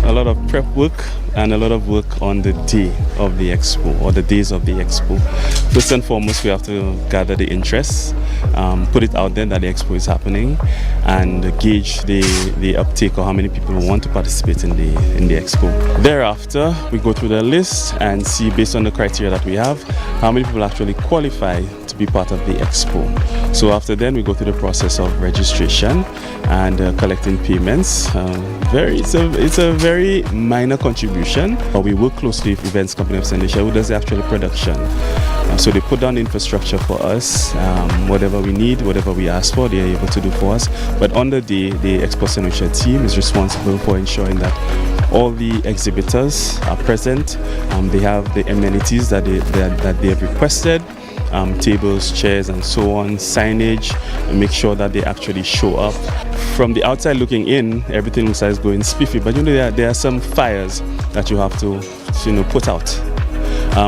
A lot of prep work and a lot of work on the day of the expo or the days of the expo. First and foremost, we have to gather the interest, put it out there that the expo is happening, and gauge the uptake or how many people want to participate in the expo. Thereafter, we go through the list and see, based on the criteria that we have, how many people actually qualify to be part of the expo. So after then, we go through the process of registration and collecting payments. It's a very minor contribution, but we work closely with Events Company of Saint Lucia, who does the actual production. So they put down the infrastructure for us. Whatever we need, whatever we ask for, they are able to do for us. But on the day, the Expo Saint Lucia team is responsible for ensuring that all the exhibitors are present. They have the amenities that they have requested. Tables, chairs, and so on, signage, and make sure that they actually show up. From the outside looking in, everything looks like it's going spiffy, but there are some fires that you have to put out.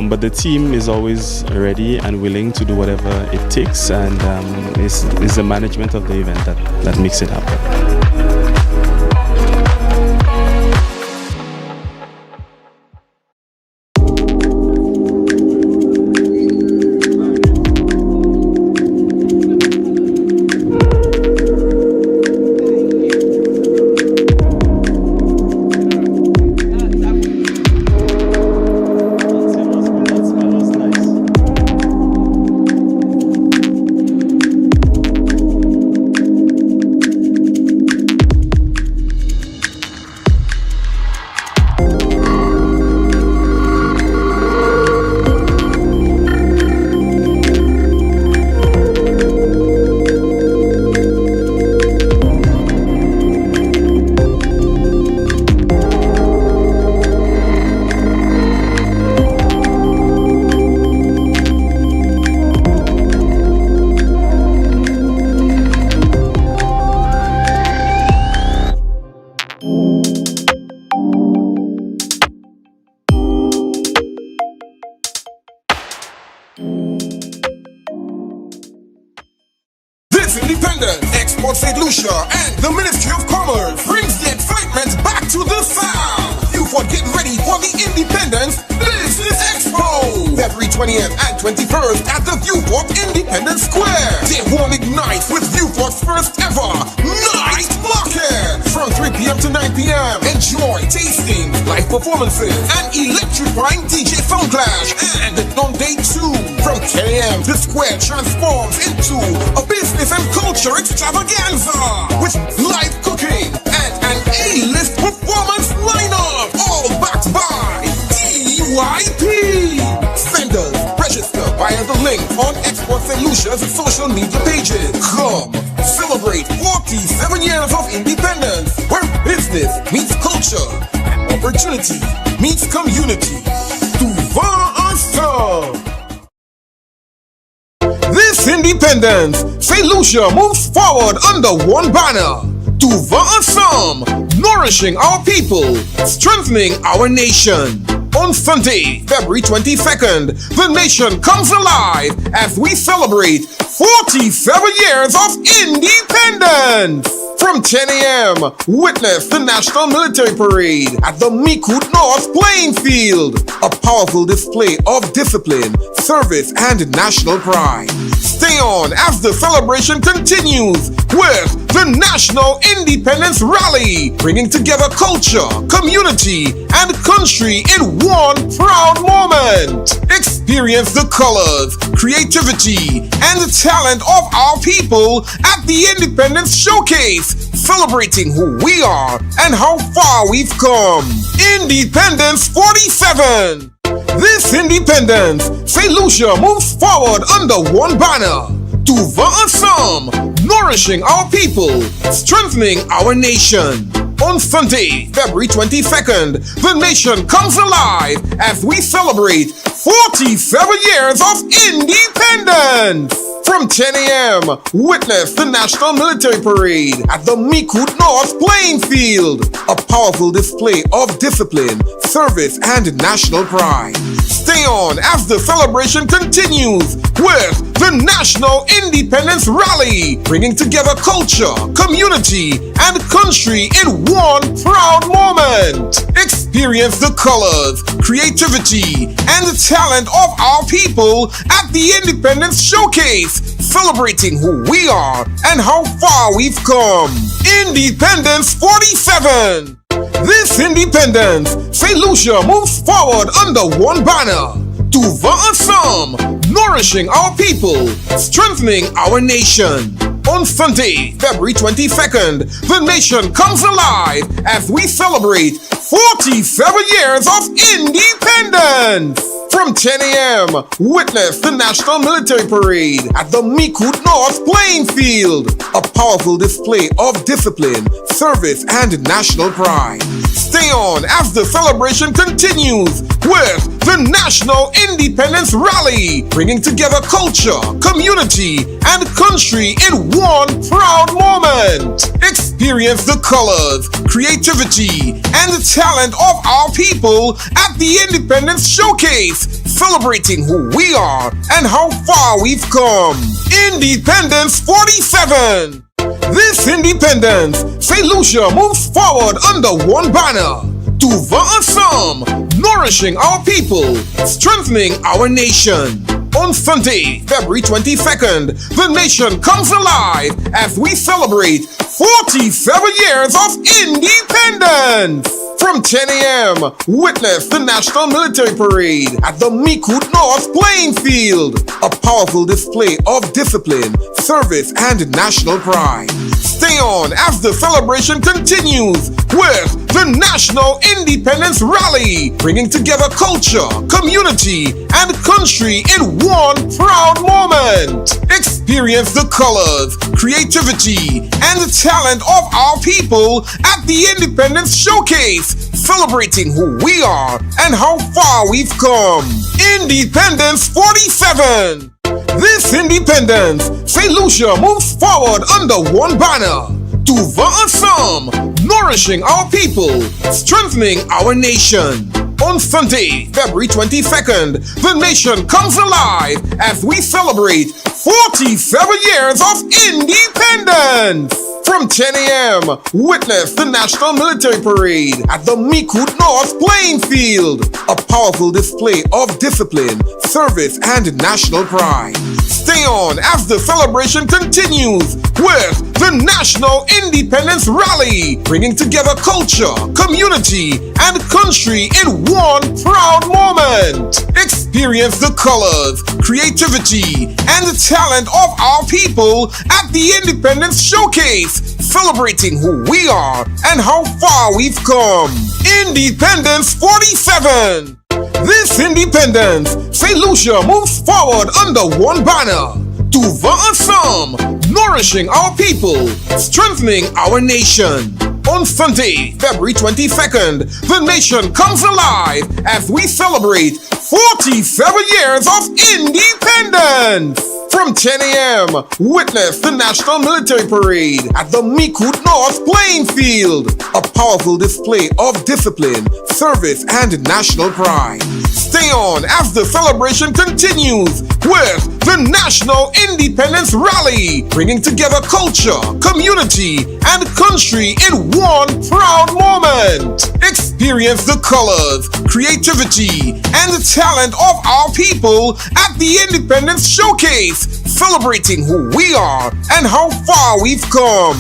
But the team is always ready and willing to do whatever it takes, and it's the management of the event that makes it happen. independence, Expo Saint Lucia and the Ministry of Commerce brings the excitement back to the South. You for getting ready for the Independence Business Expo, February 20th and 21st at the Vieux Independence Square. Day one ignites with Vieux's first ever night market from 3 p.m. to 9 p.m. Enjoy tasting, live performances, and electrifying DJ sound clash. And on day 2, from 10 a.m. the square transforms into a business and culture extravaganza with live cooking and an A-list performance lineup, all backed by DYP. Vendors register via the link on Expo Saint Lucia's social media pages. Come celebrate 47 years of independence, where business meets culture and opportunity meets community. Souvent ensemble. This independence, Saint Lucia moves forward under one banner. Souvent ensemble, nourishing our people, strengthening our nation. On Sunday, February 22nd, the nation comes alive as we celebrate 47 years of independence. From 10 a.m., witness the National Military Parade at the 𝐾𝐸𝐬𝐬𝐷 North Playing Field, a powerful display of discipline, service, and national pride. Stay on as the celebration continues with the National Independence Rally, bringing together culture, community, and country in one proud moment. Experience the colors, creativity, and the talent of our people at the Independence Showcase, celebrating who we are and how far we've come. Independence 47. This independence, Saint Lucia moves forward under one banner. Souvent ensemble, nourishing our people, strengthening our nation. On Sunday, February 22nd, the nation comes alive as we celebrate 47 years of independence. From 10 a.m., witness the National Military Parade at the 𝐾𝐸𝐬𝐬𝐷 North Playing Field, a powerful display of discipline, service, and national pride. Stay on as the celebration continues with the National Independence Rally, bringing together culture, community, and country in one proud moment. Experience the colors, creativity, and the talent of our people at the Independence Showcase, celebrating who we are and how far we've come. Independence 47. This independence, Saint Lucia moves forward under one banner. Souvent ensemble, nourishing our people, strengthening our nation. On Sunday, February 22nd, the nation comes alive as we celebrate 47 years of independence. From 10 a.m., witness the National Military Parade at the 𝐾𝐸𝐬𝐬𝐷 North Playing Field, a powerful display of discipline, service, and national pride. Stay on as the celebration continues with the National Independence Rally, bringing together culture, community, and country in one proud moment. Experience the colors, creativity, and the talent of our people at the Independence Showcase, celebrating who we are and how far we've come. Independence 47. This independence, Saint Lucia moves forward under one banner. Souvent ensemble, nourishing our people, strengthening our nation. On Sunday, February 22nd, the nation comes alive as we celebrate 47 years of independence. From 10 a.m., witness the National Military Parade at the 𝐾𝐸𝐬𝐬𝐷 North Playing Field, a powerful display of discipline, service, and national pride. Stay on as the celebration continues with the National Independence Rally, bringing together culture, community, and country in one proud moment. Experience the colors, creativity, and the talent of our people at the Independence Showcase, celebrating who we are and how far we've come. Independence 47. This independence, Saint Lucia moves forward under one banner. Souvent ensemble, nourishing our people, strengthening our nation. On Sunday, February 22nd, the nation comes alive as we celebrate 47 years of independence. From 10 a.m., witness the National Military Parade at the 𝐾𝐽𝐽 North Playing Field, a powerful display of discipline, service, and national pride. Stay on as the celebration continues with the National Independence Rally, bringing together culture, community, and country in one proud moment. Experience the colors, creativity, and the talent of our people at the Independence Showcase, celebrating who we are and how far we've come. Independence 47. This independence, Saint Lucia moves forward under one banner. 𝐷𝐴𝐻, nourishing our people, strengthening our nation. On Sunday, February 22nd, the nation comes alive as we celebrate 47 years of independence. From 10 a.m., witness the National Military Parade at the 𝐾𝐽𝐽 North Playing Field, a powerful display of discipline, service, and national pride. Stay on as the celebration continues with the National Independence Rally, bringing together culture, community, and country in one proud moment. Experience the colors, creativity, and the talent of our people at the Independence Showcase, celebrating who we are and how far we've come.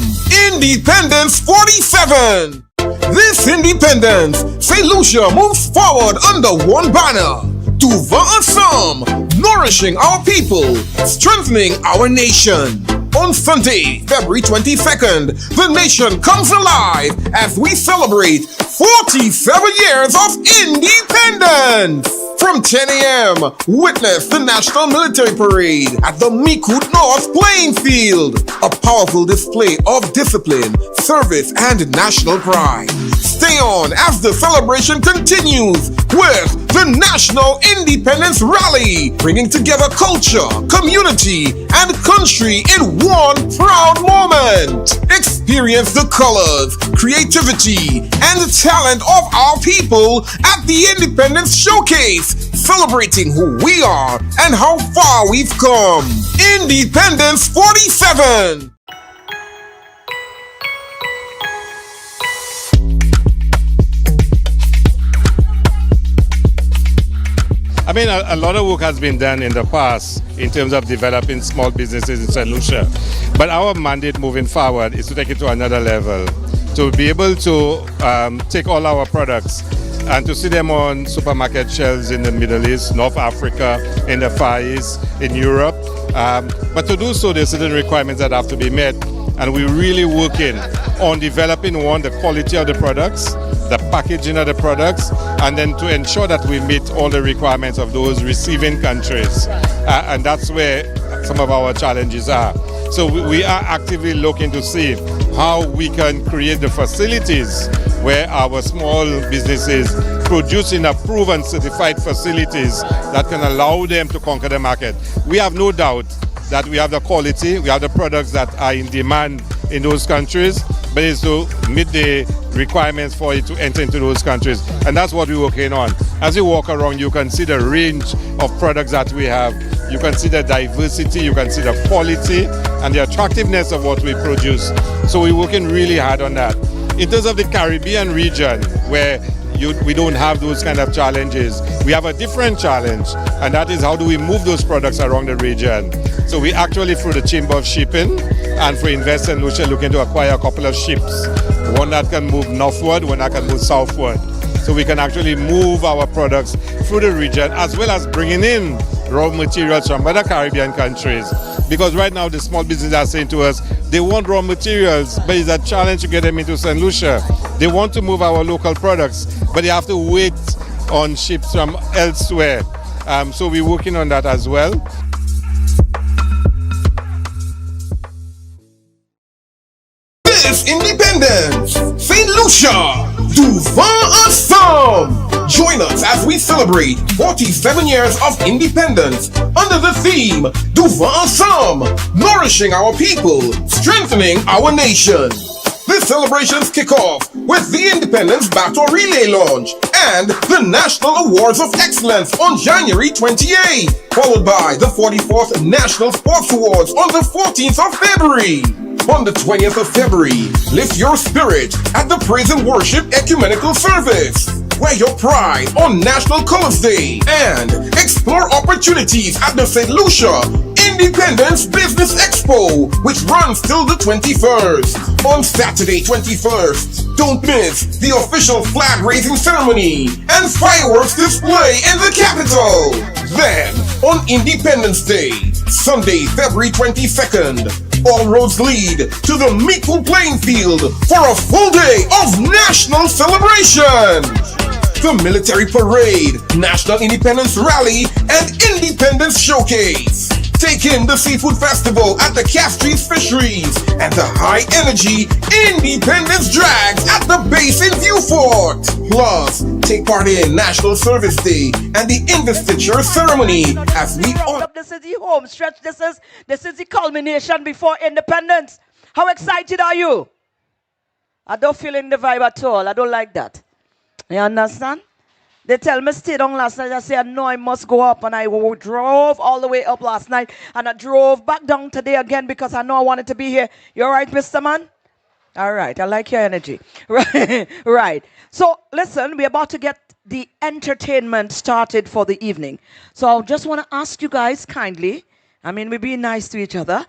Independence 47. This independence, Saint Lucia moves forward under one banner. 𝐷𝐴𝐻, nourishing our people, strengthening our nation. On Sunday, February 22nd, the nation comes alive as we celebrate 47 years of independence. From 10 a.m., witness the National Military Parade at the 𝐾𝐽𝐽 North Playing Field, a powerful display of discipline, service, and national pride. Stay on as the celebration continues with the National Independence Rally, bringing together culture, community, and country in one proud moment. Experience the colors, creativity, and the talent of our people at the Independence Showcase, celebrating who we are and how far we've come. Independence 47. I mean, a lot of work has been done in the past in terms of developing small businesses in Saint Lucia. But our mandate moving forward is to take it to another level, to be able to take all our products and to see them on supermarket shelves in the Middle East, North Africa, in the Far East, in Europe. But to do so, there's certain requirements that have to be met. And we're really working on developing, one, the quality of the products, the packaging of the products, and then to ensure that we meet all the requirements of those receiving countries. And that's where some of our challenges are. So we are actively looking to see how we can create the facilities where our small businesses produce in approved and certified facilities that can allow them to conquer the market. We have no doubt that we have the quality, we have the products that are in demand in those countries, but it's to meet the requirements for it to enter into those countries. And that's what we're working on. As you walk around, you can see the range of products that we have. You can see the diversity, you can see the quality and the attractiveness of what we produce. So we're working really hard on that. In terms of the Caribbean region, where we don't have those kind of challenges, we have a different challenge, and that is how do we move those products around the region. So we actually, through the Chamber of Shipping and for Invest Saint Lucia, looking to acquire a couple of ships, one that can move northward, one that can move southward. So we can actually move our products through the region, as well as bringing in raw materials from other Caribbean countries. Because right now the small businesses are saying to us, they want raw materials, but it's a challenge to get them into Saint Lucia. They want to move our local products, but they have to wait on ships from elsewhere. So we're working on that as well. This independence, Saint Lucia, 𝐷𝐴𝐻. Join us as we celebrate 47 years of independence under the theme 𝐷𝐴𝐻, nourishing our people, strengthening our nation. The celebrations kick off with the Independence Battle Relay launch and the National Awards of Excellence on January 28th, followed by the 44th National Sports Awards on the 14th of February. On the 20th of February, lift your spirit at the Praise and Worship Ecumenical Service. Wear your pride on National Colors Day and explore opportunities at the Saint Lucia Independence Business Expo, which runs till the 21st. On Saturday 21st, don't miss the official flag raising ceremony and fireworks display in the capital. Then, on Independence Day, Sunday, February 22nd, all roads lead to the Meatful Playing Field for a full day of national celebration. The Military Parade, National Independence Rally, and Independence Showcase. Take in the Seafood Festival at the Castries Fisheries and the High Energy Independence Drags at the base in Vieux. Plus, take part in National Service Day and the Investiture Ceremony as we honor. This is the home stretch. This is the culmination before independence. How excited are you? I don't feel in the vibe at all. I don't like that. You understand? They tell me stay down last night. I said, no, I must go up. And I drove all the way up last night. And I drove back down today again because I know I wanted to be here. You all right, Mr. Man? All right. I like your energy. Right. Right. So, listen, we're about to get the entertainment started for the evening. So, I just want to ask you guys kindly. I mean, we're being nice to each other.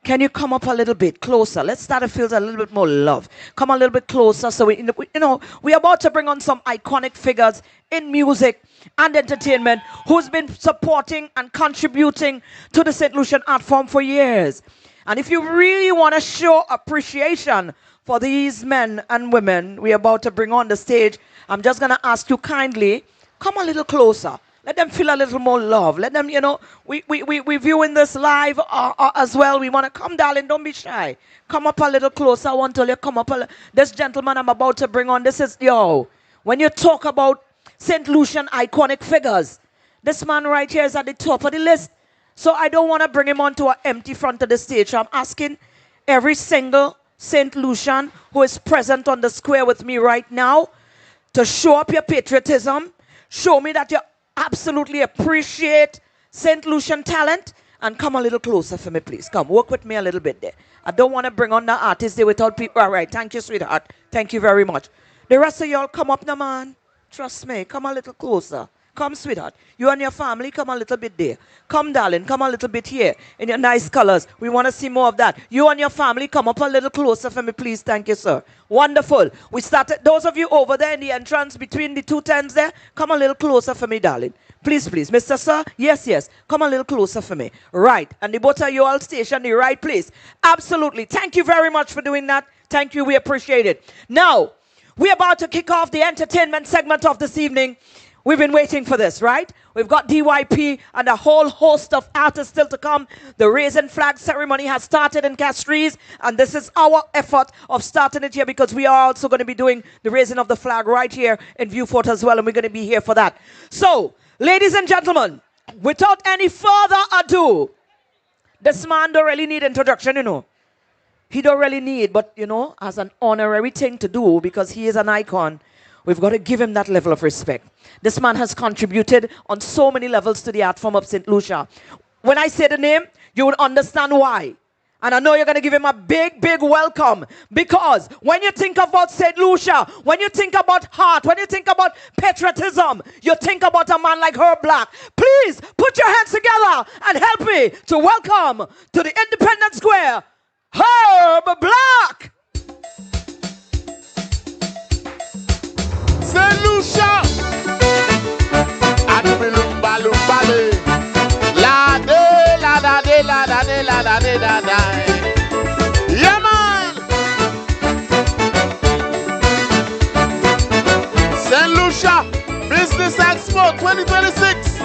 Can you come up a little bit closer? Let's start to feel a little bit more love. Come a little bit closer. So, we're about to bring on some iconic figures in music and entertainment who's been supporting and contributing to the St. Lucian art form for years. And if you really want to show appreciation for these men and women we're about to bring on the stage, I'm just going to ask you kindly, come a little closer. Let them feel a little more love. Let them, we're viewing this live as well. We want to come, darling. Don't be shy. Come up a little closer. I want to you come up a little. This gentleman I'm about to bring on, this is, when you talk about St. Lucian iconic figures, this man right here is at the top of the list. So I don't want to bring him onto an empty front of the stage. So I'm asking every single St. Lucian who is present on the square with me right now to show up your patriotism. Show me that you absolutely appreciate St. Lucian talent, and come a little closer for me, please. Come, work with me a little bit there. I don't want to bring on the artist there without people. All right, thank you, sweetheart. Thank you very much. The rest of y'all, come up now, man. Trust me, come a little closer. Come, sweetheart. You and your family, come a little bit there. Come, darling, come a little bit here in your nice colors. We want to see more of that. You and your family, come up a little closer for me, please. Thank you, sir. Wonderful. We started, those of you over there in the entrance between the two tents there, come a little closer for me, darling. Please, please. Mr. Sir, yes, yes. Come a little closer for me. Right. And the both of you all station the right place. Absolutely. Thank you very much for doing that. Thank you. We appreciate it. Now, we're about to kick off the entertainment segment of this evening. We've been waiting for this, right? We've got DYP and a whole host of artists still to come. The raising flag ceremony has started in Castries, and this is our effort of starting it here because we are also going to be doing the raising of the flag right here in Vieux as well, and we're going to be here for that. So, ladies and gentlemen, without any further ado, this man don't really need introduction, He don't really need, but, as an honorary thing to do because he is an icon, we've got to give him that level of respect. This man has contributed on so many levels to the art form of St. Lucia. When I say the name, you will understand why. And I know you're going to give him a big, big welcome. Because when you think about St. Lucia, when you think about heart, when you think about patriotism, you think about a man like Herb Black. Please put your hands together and help me to welcome to the Independence Square, Herb Black. Saint Lucia, Adumi lumba lumba le, la de la da de la da de la da de la da. Yeah man, Saint Lucia Business Expo 2026.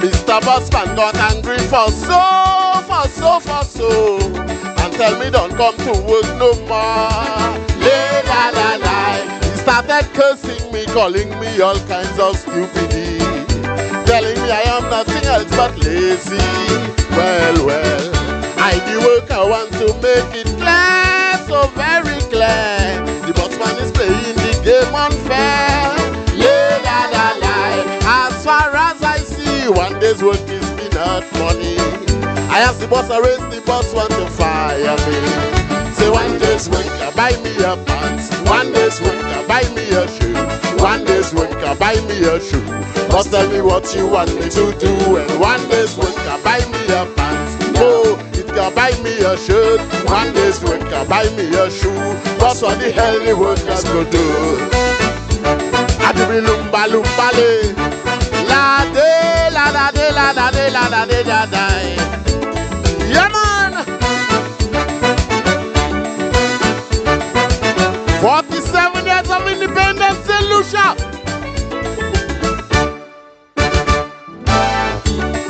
Mr. Busman got angry for so, and tell me don't come to work no more. La la la. He started cursing me, calling me all kinds of stupidity, telling me I am nothing else but lazy. Well, I do work want to make it clear, so very clear. The bossman is playing the game unfair. La la la. As far as I see, one day's work is peanut money. I ask the boss, I raise the boss, want to fire me. Say one day's work, buy me a pants. One day's work, buy me a shoe. One day's work, buy me a shoe. Boss, tell me what you want me to do. And one day's work, buy me a pants. No, it can buy me a shirt. One day's work, buy me a shoe. Boss, what the hell the workers go do? I do be lumba lumba le. La de la da de la da de la da de da da. Yeah man. 47 years of independence, Saint Lucia.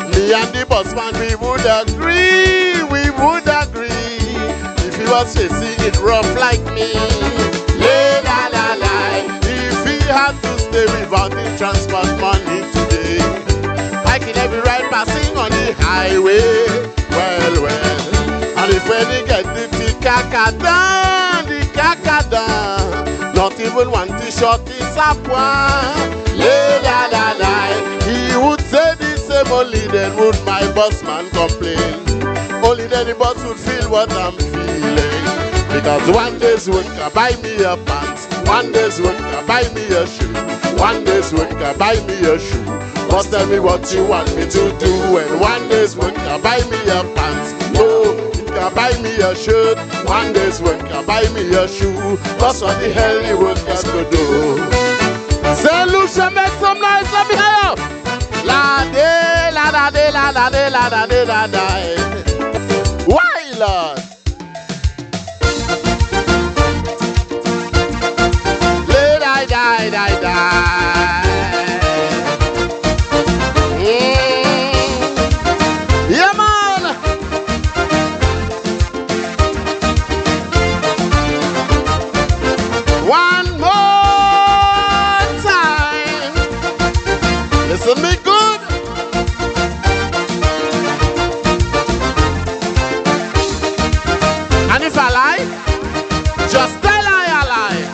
Me and the bossman, we would agree. If he was facing it rough like me. La la la. If he had to stay without the transport money today, I can every ride passing on the highway. Well. And if when he get the 𝐾𝐶 down, not even one t-shirt is a point. La la la. He would say the same, only then would my bossman complain. Only then the boss would feel what I'm feeling. Because one day's work buy me a pants. One day's work buy me a shoe. One day's work buy me a shoe. Boss, tell me what you want me to do. And one day's work buy me a pants. No, it can buy me a shirt. One day's work buy me a shoe. That's what the hell the workers could do. Saint Lucia, make some noise, let me hear you. La de la da de la da de la da de la da. Why, Lord? Let I die. Yeah, man. One more time. Listen me good. And if I lie, just tell I lie.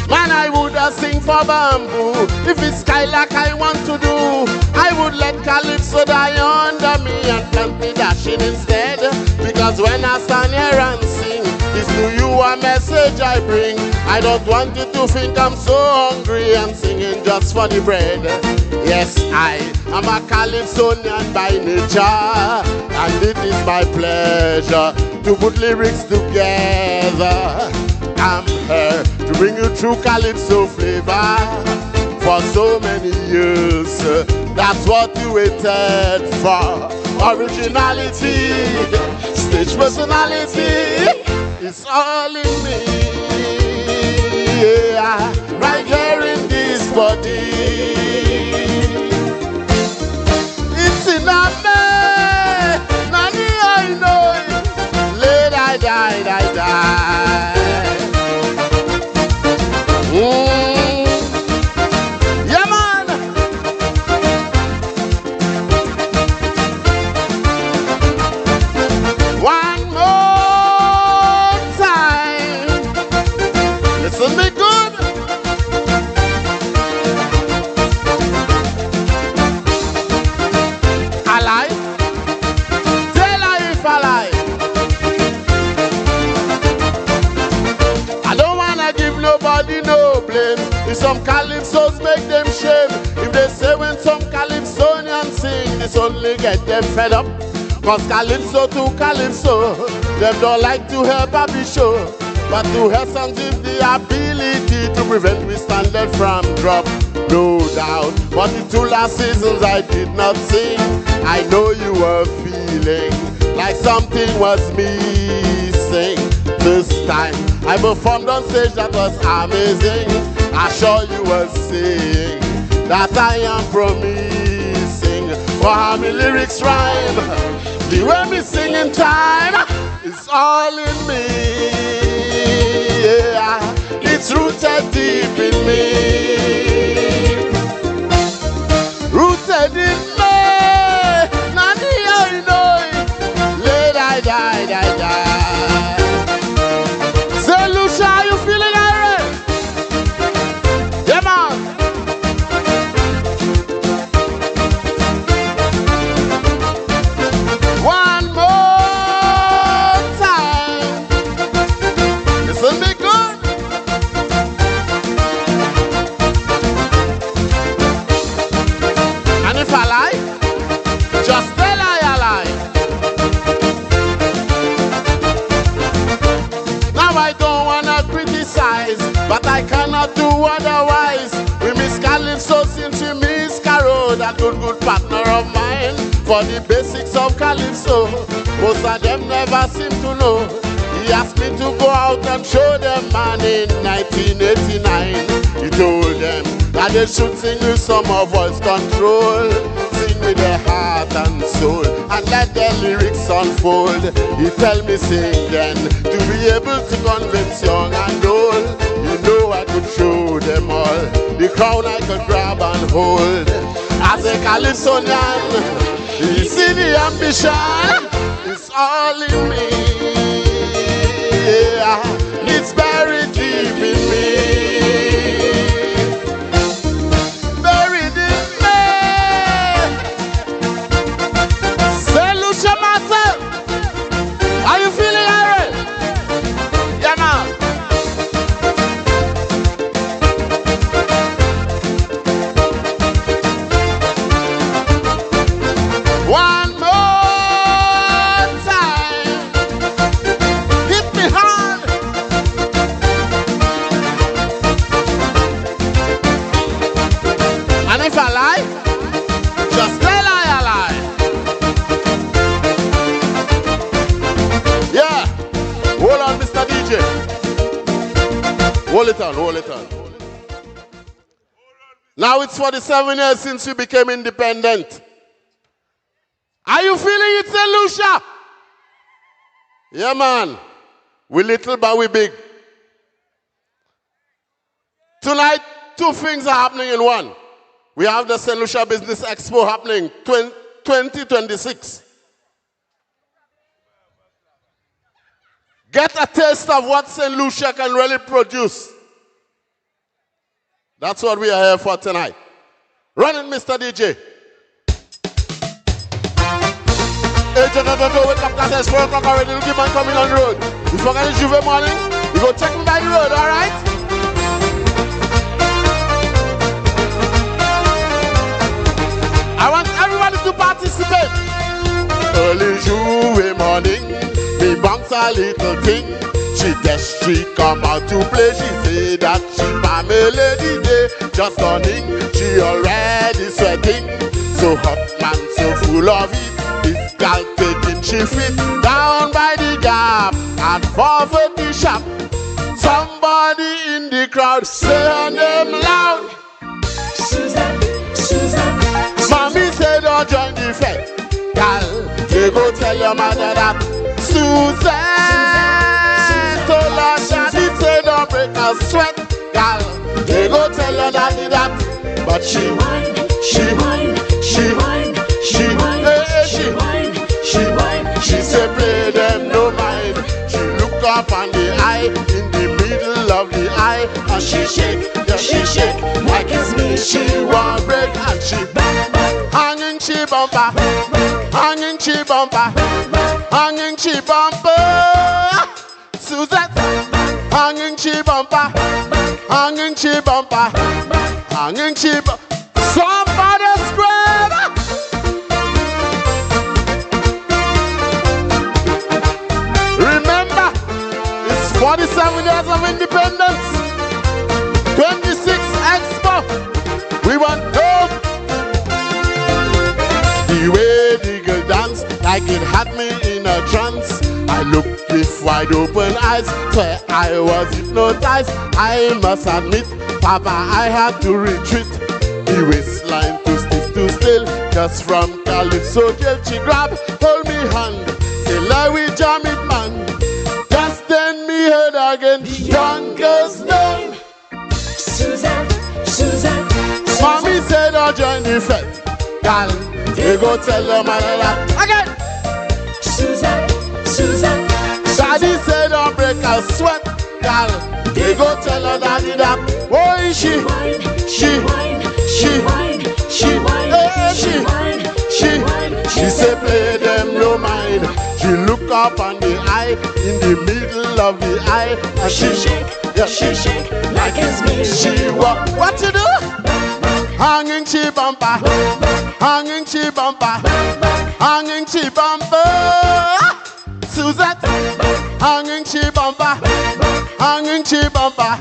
Man, I would sing for bamboo. If it's sky like I want to do, I would let Calypso die under me and plant me dashing instead. Because when I stand here and sing, it's to you a message I bring. I don't want you to think I'm so hungry and singing just for the bread. Yes, I am a Calypsonian by nature, and it is my pleasure to put lyrics together. I'm here to bring you true Calypso flavor for so many years. That's what you waited for. Originality, stage personality, it's all in me. Yeah, right here in this body. It's in a man, none I know. Let I die. Yeah, man. One more time. Listen me good. I lie. Tell her if I lie. I don't wanna give nobody no blame. If some calypsos make them shame. If they say when some calypsonians sing, this only get them fed up. Cause calypso to calypso, them don't like to hear Bobby show. But to hear songs with the ability to prevent we standard from drop. No doubt, but the 2 last seasons I did not sing. I know you were feeling like something was missing. This time I performed on stage, that was amazing. I sure you were saying that I am promising for how my lyrics rhyme. The way me sing in time, it's all in me. Yeah, it's rooted deep in me. Rooted in me. Nani otherwise. We miss Calypso since we miss Caro, that good partner of mine. For the basics of Calypso, most of them never seem to know. He asked me to go out and show them, man, in 1989. He told them that they should sing with some of voice control, sing with their heart and soul, and let their lyrics unfold. He tell me sing then, to be able to convince young and old. You know I could show them all, the crown I could grab and hold. As a Calypsonian, you see the ambition, it's all in me. Yeah, it's buried deep in me. Buried in me. Saint Lucia myself. Are you feeling alright? Yeah, man. One more time. Hit me hard. And if I lie, just tell I lie. Yeah. Hold on, Mr. DJ. Hold it on, hold it on. Now it's 47 years since we became independent. Are you feeling it, Saint Lucia? Yeah, man. We little, but we big. Tonight, two things are happening in one. We have the Saint Lucia Business Expo happening 2026. Get a taste of what Saint Lucia can really produce. That's what we are here for tonight. Run it, Mr. DJ. Hey, wake up, class, it's 4 o'clock already. Look, man coming on the road. If you're going to Juve morning, you go check him by the road, all right? I want everybody to participate. Early Juve morning, me bounce a little thing. She come out to play. She say that she family day. Just running, she already sweating. So hot man, so full of it. This gal taking she fit down by the gap at 440 shop. Somebody in the crowd say her name loud. Susan, Susan. Mommy said don't join the fete. Gal, you go tell your mother that Susan told her daddy say don't break her sweat. Gal, you go tell your daddy that. But she whine, she whine, she whine, she whine. She say play them no mind. She look up on the eye, in the middle of the eye, and she shake, yeah she shake, like it's me. She want break and she hanging she bumper, hanging she bumper, hanging she bumper. Suzette, hanging she bumper, hanging she bumper, hanging she bumper. Somebody scream! Remember, it's 47 years of independence. 26 Expo. We want hope. The way the girl danced, like it had me in a trance. I looked with wide open eyes, so I was hypnotized. I must admit, Papa, I had to retreat. The waistline too stiff, too still. Just from Calypso till she grabbed, hold me hand. Say, like we jam it, man. Just then me heard again, young girl's name. Susan, Susan. Mommy said, I'll join the fete. Gal, you go tell your mother that. Again. Susan, Susan. Daddy said, I'll break her sweat. Gal, you go tell her daddy that. Oh, is she? She whine, she whine, she whine, she whine, she whine. She say play them no mind. She look up on the eye, in the middle of the eye, and she shake, yeah she shake, like it's me. She walk. What you do? Hanging she bumper, hanging she bumper, hanging she bumper. Suzette, hanging she bumper, hanging chi bumper,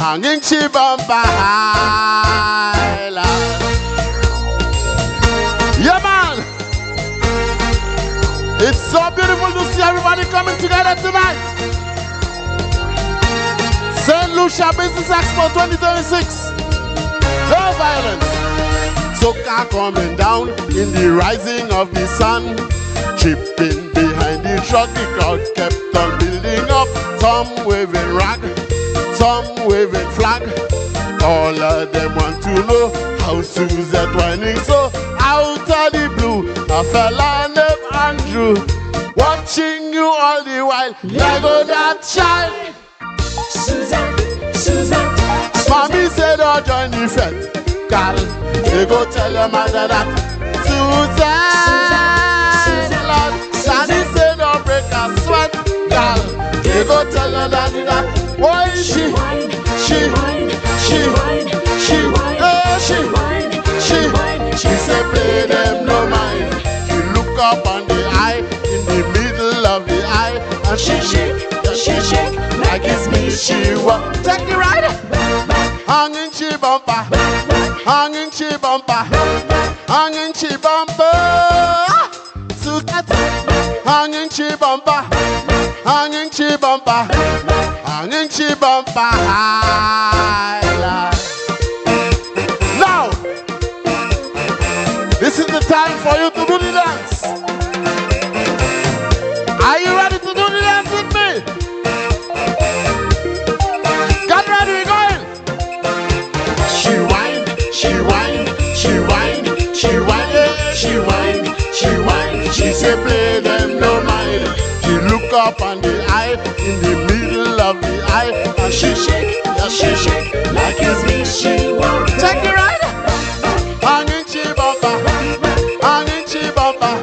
hanging chi bumper high, Lord. Yeah, man. It's so beautiful to see everybody coming together tonight. Saint Lucia Business Expo 2026. No violence. Soca coming down in the rising of the sun. Chipping behind the truck, the crowd kept on building up. Some waving rag, some waving flag. All of them want to know how Suzette whining. So out of the blue, a fella named Andrew, watching you all the while. There go that child. Suzette. Mommy said, oh, join the fete. Girl, they go tell your mother that Suzette, Lord. Daddy said, don't break a sweat. Girl, they go tell your daddy that. Why she said, play them no mind. She look up on the eye, in the middle of the eye, and she shake, like it's me, she walk. Take it right. Hanging chi bumper, hanging chi bumper, hanging chi bumper. Suzette, hanging chi bumper, hanging chi bumper, hanging chi bumper. Now, this is the time for you to do the dance. Are you ready to do the dance with me? Get ready, we're going. She whine, she whine, she whine, she whine, she whine, she whine. She say play them no mind. She look up on the eye, in the middle of the eye, and she shake, like it's me, she won't. Take it right. Hanging chi bumper, hanging chi bumper,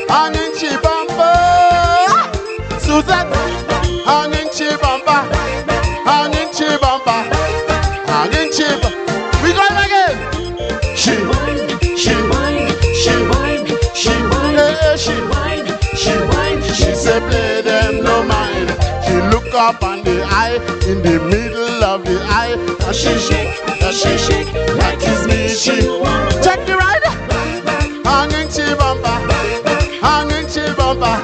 hanging chi bumper. Suzette, hanging chi bumper, hanging chi bumper, hanging chi bumper. We going again. She whine, she whine, she whine, she whine, she whine, she whine. She say play them no mind. She look up on the eye, in the middle of the eye, and she shake, like it's me, she won't. Check the right. Hanging chi bumper, hanging chi bumper,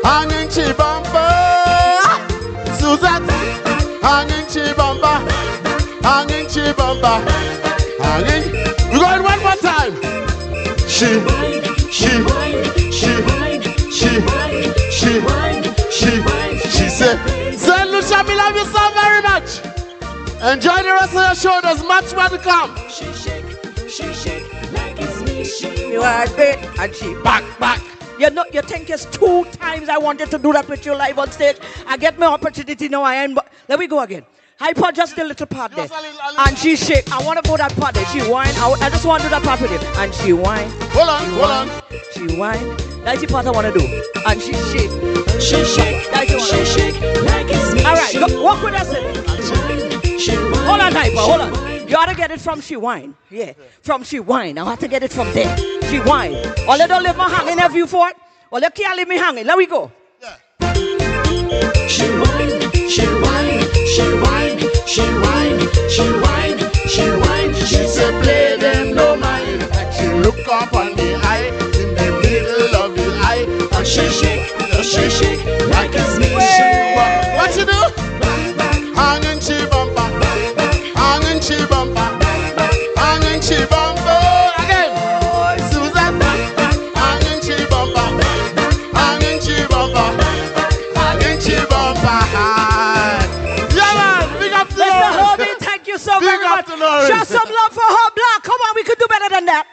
hanging chi bumper. Suzette, hanging chi bumper, hanging chi bumper, hanging. We're going one more time. She whine, she whine, she whine, she whine, she whine, she whine. She said, Saint Lucia, we love you so very much. Enjoy the rest of the show. There's much more to come. She shake, like it's me. She You are bit and she back. You know, you think it's 2 times I wanted to do that with you live on stage. I get my opportunity now. I am. Let me go again. Hyper just a little part there. And she shake. I want to go that part there. She whine. I just want to do that part with you. And she whine. Hold on. She whine. That's the part I want to do. And she shake. She shake. That's the one. She shake like it's me. All right, go, walk with us. Hold on, Hyper. Hold on. You ought to get it from she whine. Yeah. From she whine. I have to get it from there. She whine. Or they don't leave me hanging every fort. Or they can't leave me hanging. Let me go. She whine, she whine, she whine, she whine, she whine, she whine. She said play them no mind. And she look up on the eye, in the middle of the eye, and she shake, like it's me. What you do? Hanging chi bumper, hanging chi bumper, hanging chi bumper. Again. Suzette, hanging chi bumper, hanging chi bumper, hanging chi bumper. Yeah, man, big up to Mr. Hobie, thank you so very much. Show some love for her black. Come on, we could do better than that.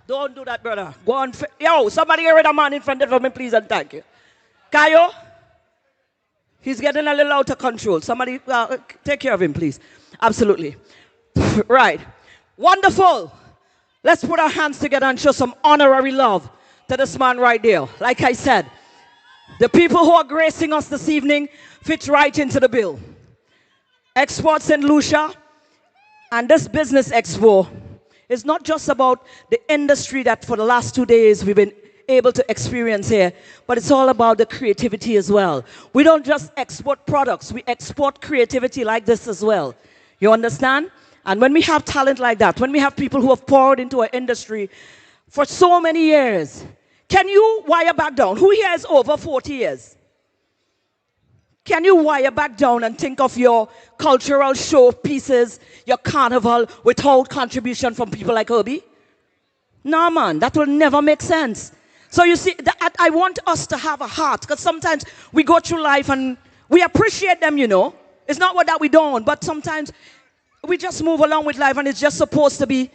Don't do that, brother. Go on. Yo, somebody get rid of man in front of me, please, and thank you. Kayo, he's getting a little out of control. Somebody take care of him, please. Absolutely. Right. Wonderful. Let's put our hands together and show some honorary love to this man right there. Like I said, the people who are gracing us this evening fit right into the bill. Expo Saint Lucia and this business expo is not just about the industry that for the last 2 days we've been able to experience here. But it's all about the creativity as well. We don't just export products, we export creativity like this as well. You understand? And when we have talent like that, when we have people who have poured into our industry for so many years, can you wire back down? Who here is over 40 years? Can you wire back down and think of your cultural show pieces, your carnival, without contribution from people like Herbie? No, man, that will never make sense. So you see, I want us to have a heart, because sometimes we go through life and we appreciate them, you know. It's not what that we don't, but sometimes we just move along with life and it's just supposed to be,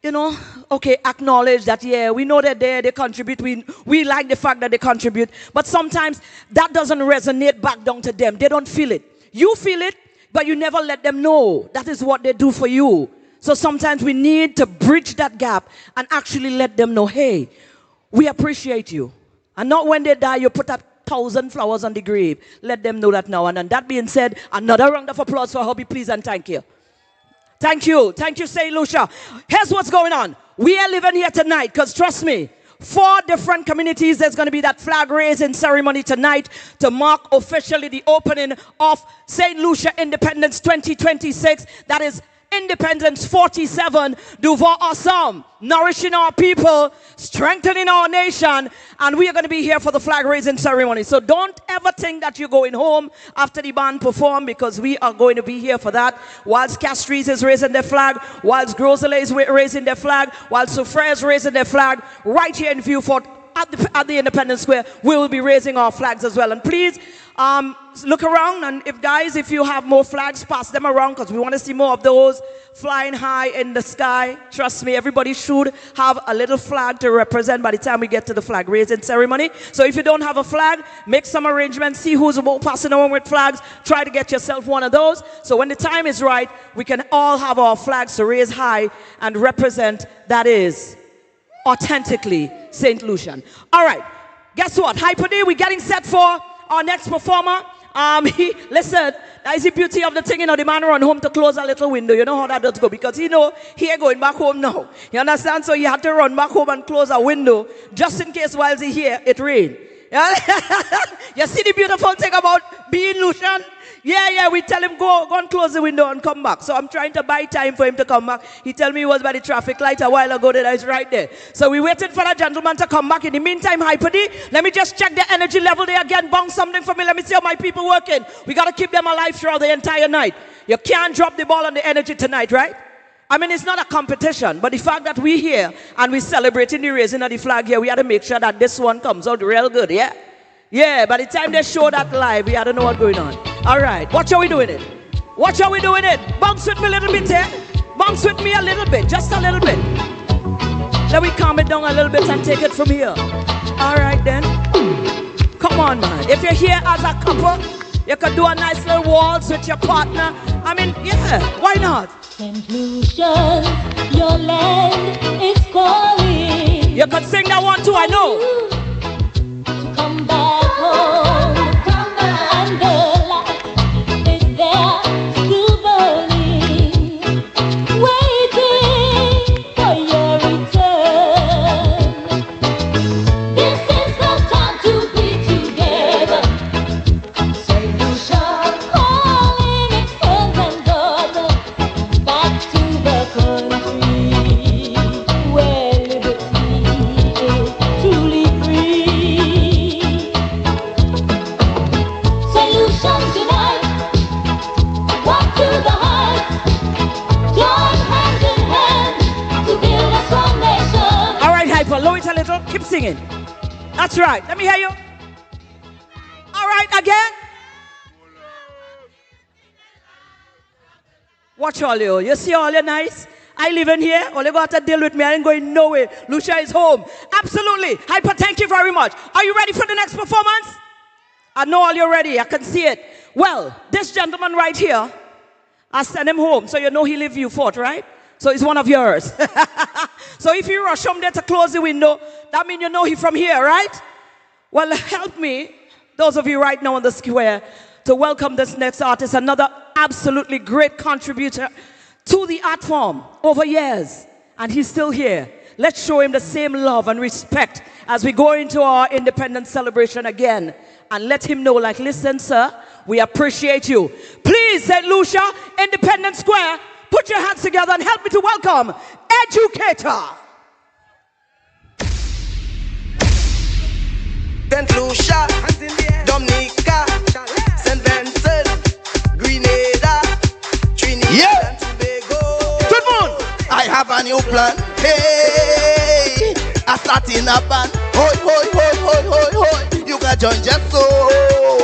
you know, okay, acknowledge that, yeah, we know they're there, they contribute, we like the fact that they contribute, but sometimes that doesn't resonate back down to them. They don't feel it. You feel it, but you never let them know that is what they do for you. So sometimes we need to bridge that gap and actually let them know, hey, we appreciate you. And not when they die, you put up 1,000 flowers on the grave. Let them know that now. And then that being said, another round of applause for Hobby, please, and thank you. Thank you. Thank you, Saint Lucia. Here's what's going on. We are living here tonight because, trust me, 4 different communities, there's going to be that flag raising ceremony tonight to mark officially the opening of Saint Lucia Independence 2026. That is Independence 47, Duval Assam, nourishing our people, strengthening our nation, and we are going to be here for the flag raising ceremony. So don't ever think that you're going home after the band perform, because we are going to be here for that. Whilst Castries is raising their flag, whilst _𝐾𝐨𝐮𝐬𝐻 is raising their flag, whilst Soufrière is raising their flag, right here in Vieux Fort at the Independence Square, we will be raising our flags as well. And please, look around, and if you have more flags, pass them around, because we want to see more of those flying high in the sky. Trust me, everybody should have a little flag to represent by the time we get to the flag raising ceremony. So if you don't have a flag, make some arrangements, see who's passing around with flags, try to get yourself one of those. So when the time is right, we can all have our flags to raise high and represent, that is, authentically Saint Lucian. All right, guess what? Hyper D, we're getting set for our next performer. Listen, that is the beauty of the thing, you know, the man run home to close a little window. You know how that does go, because he know he ain't going back home now. You understand? So he had to run back home and close a window just in case while he here it rain. You see the beautiful thing about being Lucian? Yeah, we tell him go and close the window and come back. So I'm trying to buy time for him to come back. He tell me he was by the traffic light a while ago, that is right there. So we waited for that gentleman to come back. In the meantime, Hyper D, let me just check the energy level there again. Bounce something for me. Let me see how my people working. We got to keep them alive throughout the entire night. You can't drop the ball on the energy tonight, right? I mean, it's not a competition, but the fact that we're here and we're celebrating the raising of the flag here, we had to make sure that this one comes out real good, yeah? Yeah, by the time they show that live, we had to know what's going on. All right, watch how we doing it. Watch how we doing it. Bounce with me a little bit here. Bounce with me a little bit, just a little bit. Let me calm it down a little bit and take it from here. All right, then. Come on, man. If you're here as a couple, you could do a nice little waltz with your partner. I mean, yeah, why not? Saint Lucia, your land is calling. You could sing that one too, I know. Come back home, and the light is there, still burning, waiting for your return. This is the time to be together. Saint Lucia calling its sons and daughters back to the country where liberty is truly free. Lower it a little, keep singing. That's right, let me hear you. All right, again. Watch all you see all you nice? I live in here, all you got to deal with me, I ain't going nowhere. Lucia is home. Absolutely. Hyper, thank you very much. Are you ready for the next performance? I know all you're ready, I can see it. Well, this gentleman right here, I sent him home, so you know he live Vieux Fort, right? So he's one of yours. So if you rush home there to close the window, that means you know he's from here, right? Well, help me, those of you right now on the square, to welcome this next artist, another absolutely great contributor to the art form over years. And he's still here. Let's show him the same love and respect as we go into our independence celebration again. And let him know, like, listen, sir, we appreciate you. Please, St. Lucia, Independence Square, put your hands together and help me to welcome Educator. Saint Lucia, Dominica, St. Vincent, Grenada, Trinidad and Tobago. Good morning. I have a new plan. Hey, I start in a band. Hoi, hoi, hoi, hoi, hoi, hoi. You can join just so.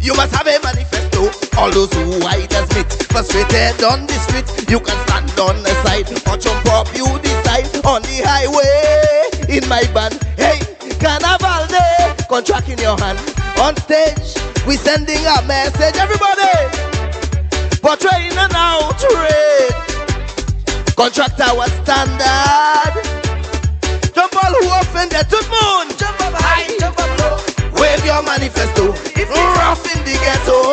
You must have a manifesto. All those who white as meat, frustrated on the street. You can stand on the side or jump up, you decide. On the highway, in my band. Hey, Carnival Day, contract in your hand. On stage, we sending a message. Everybody, portraying an outrage. Contract our standard. Jump all who offended to the moon. Jump up high, jump up low. Wave your manifesto. If you're rough in the ghetto.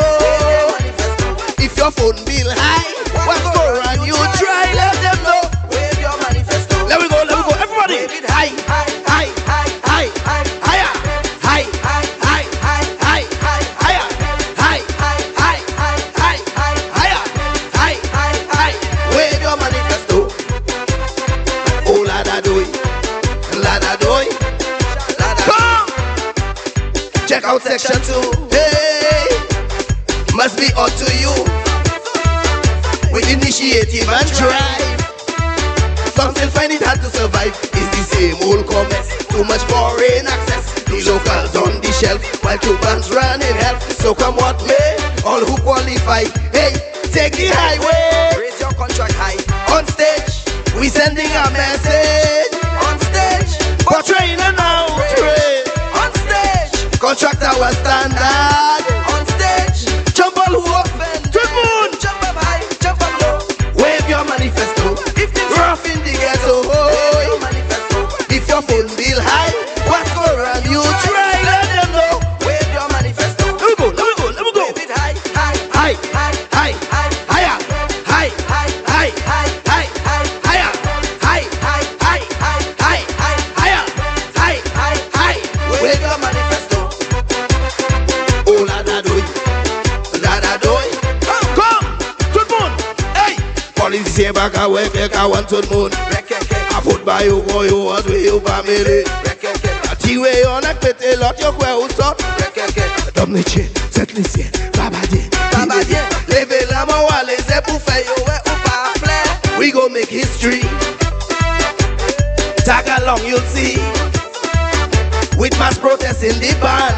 If your phone bill high, what's going on? You try, let them know. Wave your manifesto. Let me go, everybody. Wave it high, high, high, high, high, high, higher, high, high, high, high, high, higher, high, high, high, high, higher, high, high, high. Wave your manifesto. Oh, lada doy, lada doy. Come, check out section 2. Hey, must be up to you. With initiative and drive. Some still find it hard to survive. It's the same old comments. Too much foreign access. The locals on the shelf while Cubans run in hell. So come what may, all who qualify. Hey, take the highway. Raise your contract high. On stage, we sending a message. On stage, portraying an outrage. On stage, contract our standard. On stage, jump all who offend. To the moon. Jump up high, jump up low. Wave your manifesto. If the rough in the ghetto. wave your manifesto. If your phone bill high, what's going on? You try, let them know. Wave your manifesto. Let me go, let me go, let me go. Wave it high, high, High, high, high, high, higher, high, high, high, high, high, high, higher, high, high, high, high, high, higher, high, high, high. wave your manifesto. Oh, lada doy, lada doy. Come, to the moon. Hey, police say back away, make I want to the moon. I put by you, boy, you want to you family. Tiwe on a pete lot yo kwe uso. Domniche, Saint Lucia, Babadien, Babadien. Leve la mo wale se pou fe yo we ou pa fle. We go make history. Tag along, you'll see. With mass protests in the band.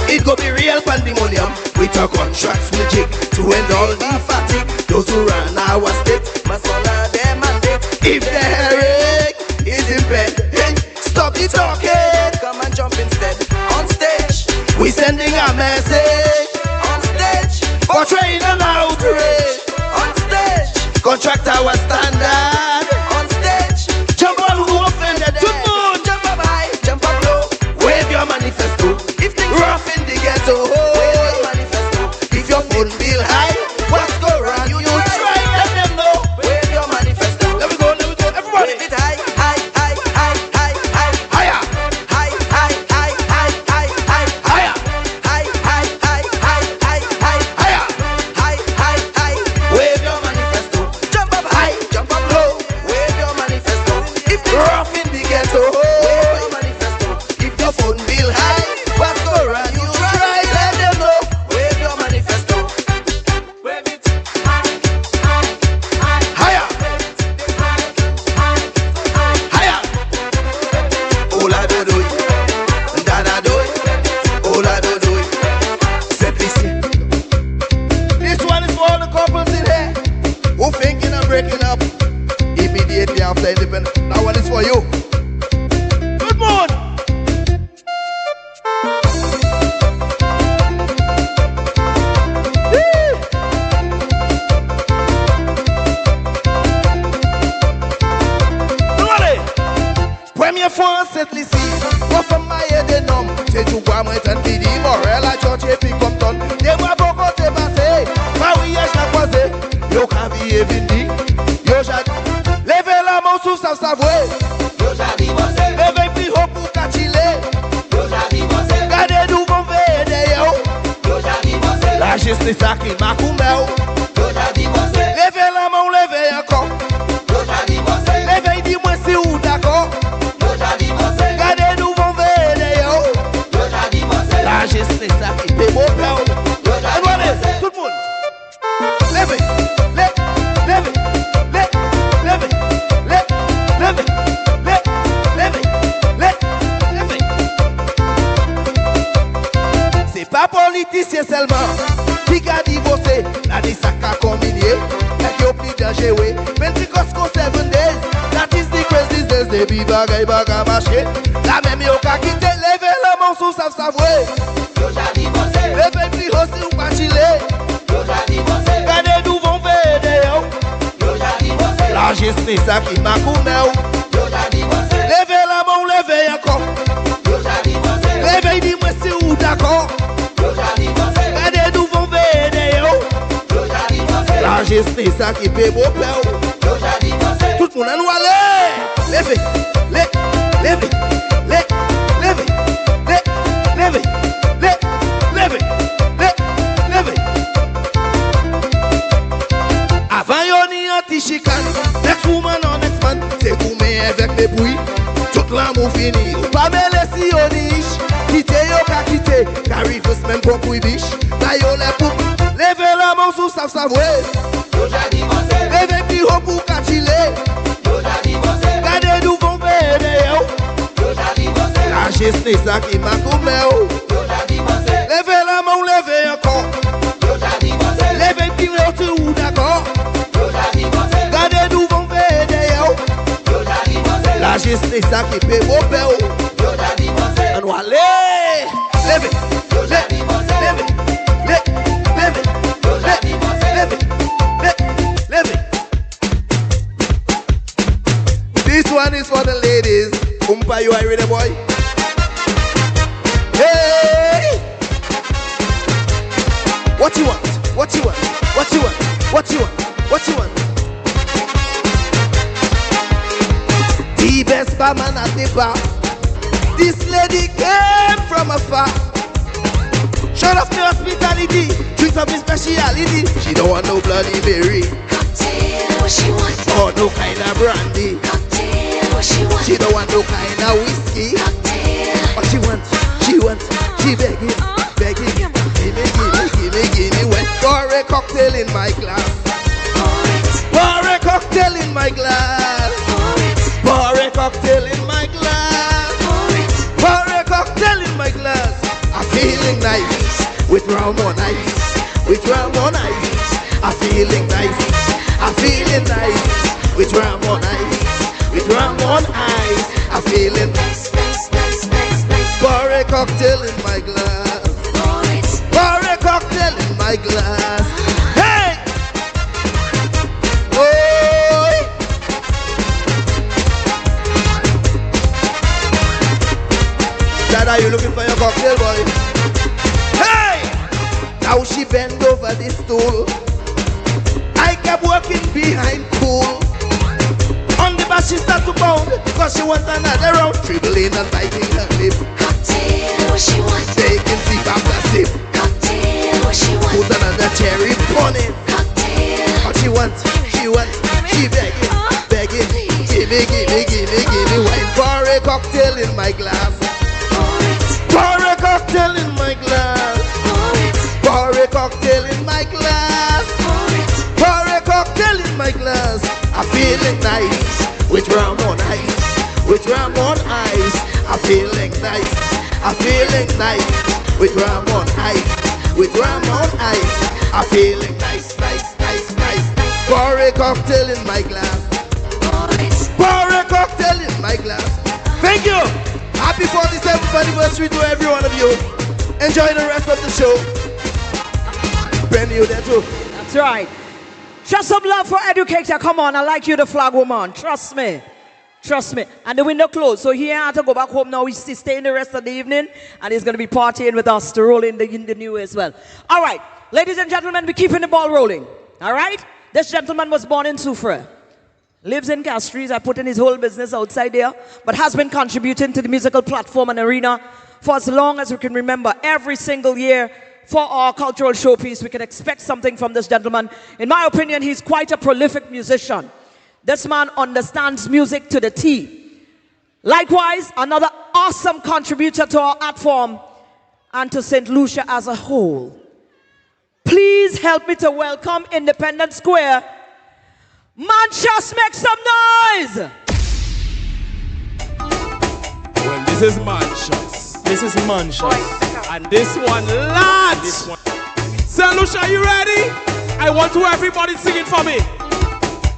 It go be real pandemonium. We talk contracts with jig to end all the fatigue. Those who run our state must honor their mandate. If the herring is in bed, hey, stop the talking. Come and jump instead. On stage, We sending a message. on stage, Portraying an outrage. on stage, Contract our standard. on stage. Jump all who offended. To the moon. Jump up high, jump up low. Wave your manifesto. If things Rough in the ghetto. wave your manifesto. If your phone bill high, what's go wrong? You try, let them know. Wave your manifesto. Let me go, everybody. Wave it high, high, high, high, high, high, Higher, high, high, high, high, high, high, higher, high, high, high, high, high, high, higher. high, high, high. Wave your manifesto. Jump up high, jump up low. Wave your manifesto. If things Rough in the ghetto. wave your manifesto. If your phone bill high, what's go wrong? You try, let them know. Wave your manifesto. Wave it Higher, higher. Oh la do do, da da do, oh la do do. Saint Lucia. This one is for all the couples in here who thinking of breaking up immediately after independence. That one is for you. Good morning. Premier fois Saint Lucia, moi femme maille de nom, c'est tout quoi moi t'en pidi, morel à George et puis comme ton, des moi beaucoup t'es passé, Marie est la croisée, yo kavi et vindi, yo jad, levez la main sous sa savent savourer. Réveille plus haut pour qu'attiler. Gardez-nous vos vidéos. La justice a qui m'a coumé. Levez la main, levez encore. Levez, dis-moi si vous d'accord. Gardez-nous vos vidéos. La justice a qui fait beau peur. Allez, tout le monde. Levez, levez, levez, levez, levez, levez, levez, levez, levez. C'est pas politicien seulement qui a divorcé, la dit ça qu'a combiné, et qui a plus danger, oui. 24/7 days, that is the crazy days, des bivagaï baga marché. La même yo qu'a quitté, levez la main sous savent savourer. Levez plus haut si ou pas chiller. Gardez-nous vos vidéos. La justice a qui m'a coumé. Levez la main, levez encore. Levez, dis-moi si vous d'accord. Gardez-nous vos vidéos. La justice a qui fait beau peur. Tout le monde a nous aller. Levez, levez, levez, levez, levez, levez, levez, levez, levez. Avant yon ni anti-chicane, next woman or next man, c'est gourmet avec les bruits, tout l'amour fini. Ou pas mêler si yon niche, quitter yon ka quitter, car il faut se même pour couille biche. Là yon les poules, levez la main sous savent savourer. Levez plus haut pour qu'attiler. Gardez-nous vos vidéos. La justice a qui m'a coumé. Levez la main, levez encore. Levez plus haut si vous d'accord. Gardez-nous vos vidéos. La justice a qui fait beau peur. On va aller. Levez, levez, levez, levez, levez, levez, levez. This one is for the ladies. Umpa, you are ready, boy? Hey! What you want? What you want? What you want? What you want? What you want? The best barman at the bar. This lady came from afar. Shut off the hospitality, treat up his speciality. She don't want no Bloody Mary. Cocktail, what she want? Or no kind of brandy. Cocktail, what she want? She don't want no kind of whiskey. Cocktail, what she want? She wants, she begging, begging. Gimme, gimme, gimme, gimme. Went for a cocktail in my glass. Pour a cocktail in my glass. Pour a cocktail in my glass. Pour a cocktail in my glass. I'm feeling nice with rum on ice. With rum on ice. I'm feeling nice. I'm feeling nice with rum on ice. With rum on ice. I'm feeling nice, nice, nice, nice, nice. Pour a cocktail in my glass. Pour a cocktail in my glass. Hey! Oh! Dad, are you looking for your cocktail, boy? Hey! Now she bend over the stool. I kept working behind cool. On the bus she starts to pound because she wants another round. Dribbling and biting her lip. Cocktail, what she wants? Taking sip after sip. Cocktail, what she wants? Put another cherry on it. Cocktail, what she wants? She wants. She begging, begging. Gimme, gimme, gimme, gimme wine. Pour a cocktail in my glass. Pour a cocktail in my glass. Pour a cocktail in my glass. Pour a cocktail in my glass. I'm feeling nice with rum on ice. With rum on ice. I'm feeling nice. I'm feeling nice with rum on ice. With rum on ice. I'm feeling nice, nice, nice, nice. Pour a cocktail in my glass. Pour a cocktail in my glass. Thank you. Happy 47th anniversary to every one of you. Enjoy the rest of the show. Brand new there too. That's right. Just some love for educator. Come on, I like you, the flag woman. Trust me. Trust me. And the window closed. So he had to go back home now. He's staying the rest of the evening. And he's going to be partying with us to roll in the new year as well. All right. Ladies and gentlemen, we're keeping the ball rolling. All right? This gentleman was born in Soufrière. lives in Castries. I put in his whole business outside there, but has been contributing to the musical platform and arena for as long as we can remember. Every single year for our cultural showpiece, we can expect something from this gentleman. In my opinion, he's quite a prolific musician. This man understands music to the T. Likewise, another awesome contributor to our art form and to Saint Lucia as a whole. Please help me to welcome Independence Square. Manchester, make some noise! Well, this is Manchester. This is Manchester. And this one, lads! Saint Lucia, you ready? I want to everybody singing for me.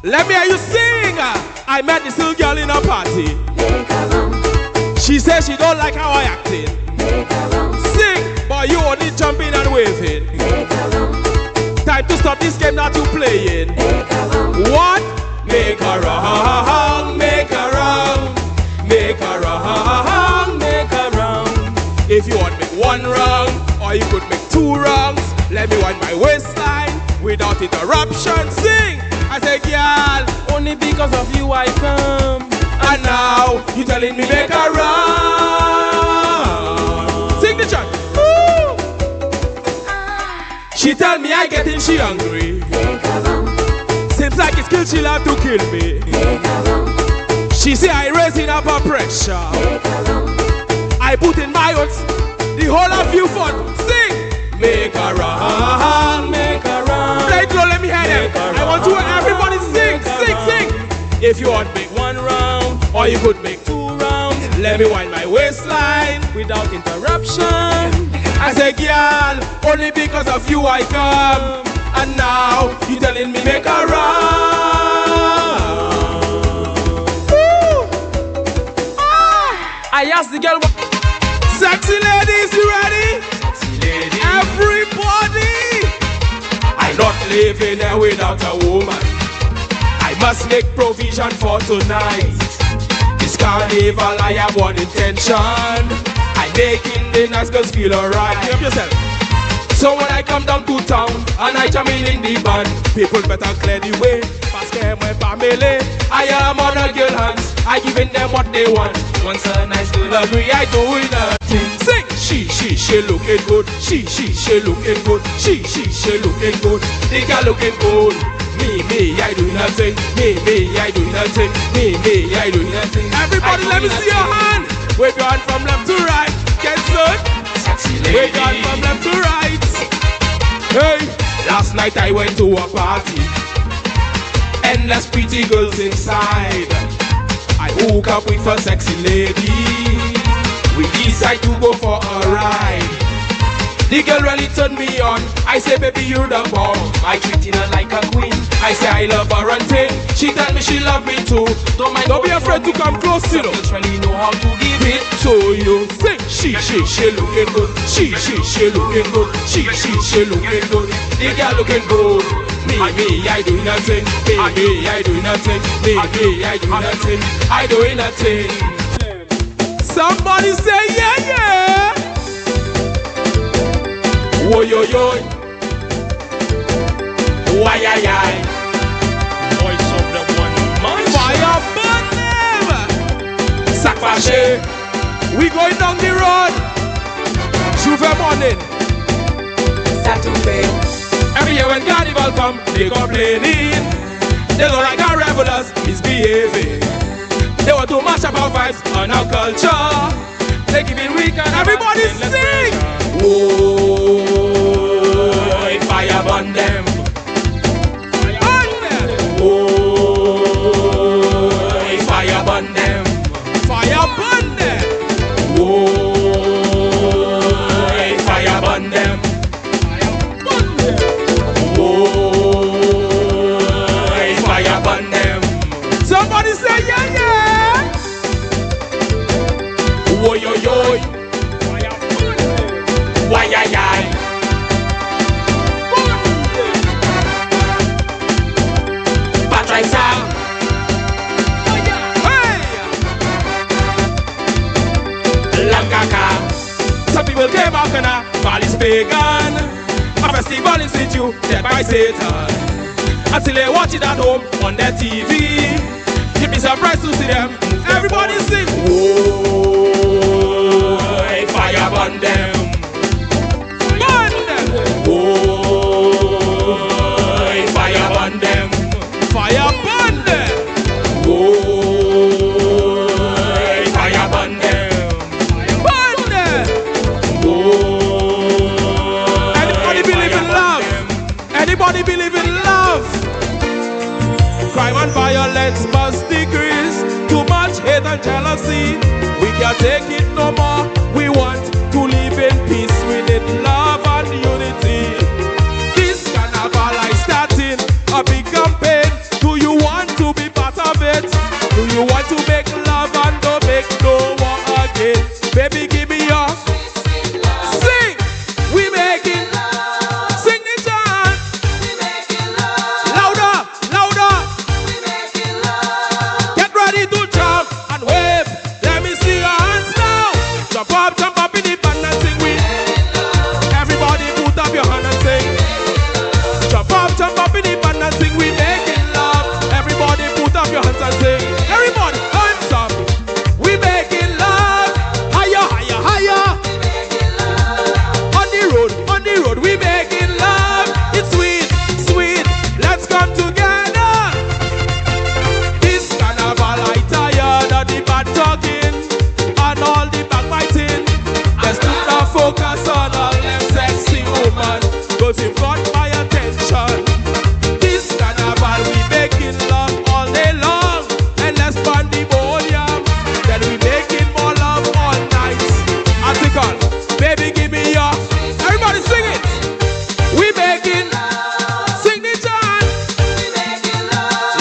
Let me hear you sing. I met this little girl in a party. She says she don't like how I acting. Sing, but you only jumping and waving. Time to stop this game that you playing. What? Make a wrong, make a wrong, make a wrong, make a wrong. If you want to make one wrong, or you could make two wrongs, let me wind my waistline without interruption. Sing! I say, girl, only because of you I come. And now you telling me make a wrong. Sing the chant. Woo! She tell me I getting she hungry. Seems like it's kill she love to kill me. She say I raising up her pressure. I put in my oats, the whole of you for sing. Make a wrong, make a wrong. Play it low, let me hear them. I want to everybody sing, sing, sing. If you want to make one round, or you could make two rounds, let me wind my waistline without interruption. I say, girl, only because of you I come. And now you telling me make a wrong. I asked the girl, sexy ladies, you ready? Sexy ladies. Everybody! I'm not living there without a woman. I must make provision for tonight. This carnival, I have one intention. I'm making the nice girls feel alright. Give yourself. So when I come down to town and I jam in the band, people better clear the way. Parce que my family, I am on a girl hands. I giving them what they want. Once a nice girl agree, I doing nothing. Sing, she looking good. She looking good. She looking good. The girl looking good. Me, I doing nothing. Me, I doing nothing. Me, I doing nothing. Everybody, let me see your hand. Wave your hand from left to right. Get good. Wave your hand from left to right. Hey, last night I went to a party. Endless pretty girls inside. I hook up with a sexy lady. We decide to go for a ride. The girl really turned me on. I say, baby, you're the bomb. I treat her like a queen. I say I love her and thing. She tell me she love me too. Don't be afraid to come close, you know. Just really know how to give it to you. Sing, she looking good. She looking good. She looking good. The girl looking good. Me, I do nothing. Me, I do nothing. Me, I do nothing. I doing nothing. Somebody say yeah. Whoa yo yo. Why ay. Voice of the one man. Fire burn them. Sac fâché. We going down the road. Juve morning. Saturday. Every year when carnival come, they complaining. They look like our revelers misbehaving. They want to mash up our vibes and our culture. They giving weekend. Everybody sing. Oh, fire burn them. Oh, fire burn them. Fire burn them. Oh, fire burn them. Fire burn them. Somebody say yeah. Whoa yo yo. Why ay. Patrick Sam. Hey. Lankaka. Some people came out and Bali's pagan. A festival in situ, dead by Satan. until they watch it at home on their TV. You'd be surprised to see them. Everybody sing. Oh, fire burn them. Burn them. Oh, fire burn them. Fire burn them. Oh, fire burn them. Burn them. Oh, anybody believe in love? Anybody believe in love? Crime and violence must decrease. Too much hate and jealousy. We can't take it no more. We want to live in peace. We need love and unity. This carnival is starting a big campaign. Do you want to be part of it? Do you want to make love and don't make no war again? Baby, give me your sing. We making sing the chant. Louder, louder. Get ready to jump and wave. Let me see your hands now. Jump up in the band and sing with. Everybody put up your hand and sing. Jump up in the band and sing. We making love. Everybody put up your hands and sing. Everybody, hands up. We making love. Higher, higher, higher. On the road, we making love. It's sweet, sweet. Let's come together. This carnival I tired of the bad talking and all the backbiting. Let's put our focus on all them sexy woman. Cause you've got my attention. This carnival we making love all day long. And let's burn the volume. Then we making more love all night. Article, baby give me your. Everybody sing it. We making sing the chant.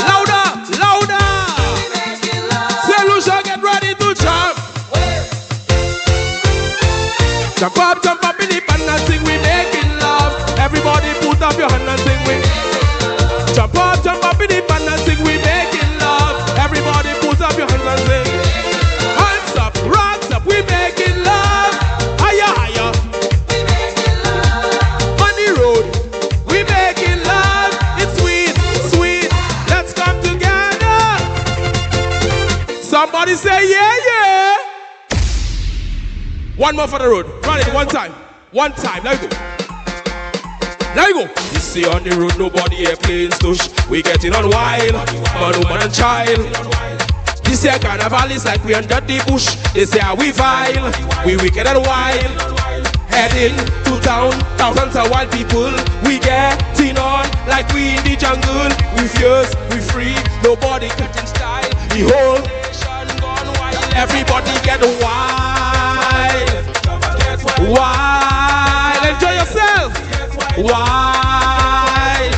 Louder, louder. Saint Lucia, get ready to jump. Jump up in the band and sing. We making love. Everybody put up your hand and sing. We jump up in the band and sing. We making love. Everybody put up your hands and sing. Hands up, rocks up. We making love. Higher, higher. On the road, we making love. It's sweet, sweet. Let's come together. Somebody say yeah, yeah. One more for the road. Run it one time. One time. Let me go. Let me go. You see on the road, nobody airplanes tush. We getting on wild, man, woman and child. This year carnival is like we under the bush. They say are we vile, we wicked and wild. Heading to town, thousands of wild people. We getting on like we in the jungle. We fierce, we free, nobody cutting style. The whole nation gone wild. Everybody get wild, wild. Enjoy yourself. Wild.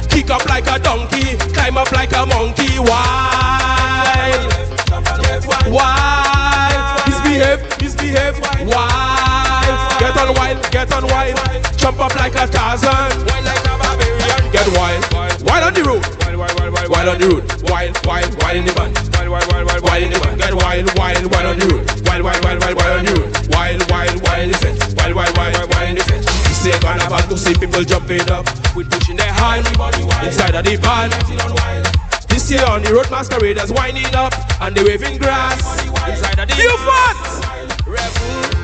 Kick up like a donkey, climb up like a monkey. Wild. Wild. Misbehave. Wild. Get on wild. Jump up like a Tarzan. Wild like a barbarian. Get wild. Wild on the road. Wild on the road. Wild in the band. Wild in the band. Get wild on the road. Wild on the road. Wild in the fence. Wild in the fence. Say carnival to see people jumping up with pushing their hand inside of the van. This year on the road masqueraders winding up and they waving grass inside of the you fat!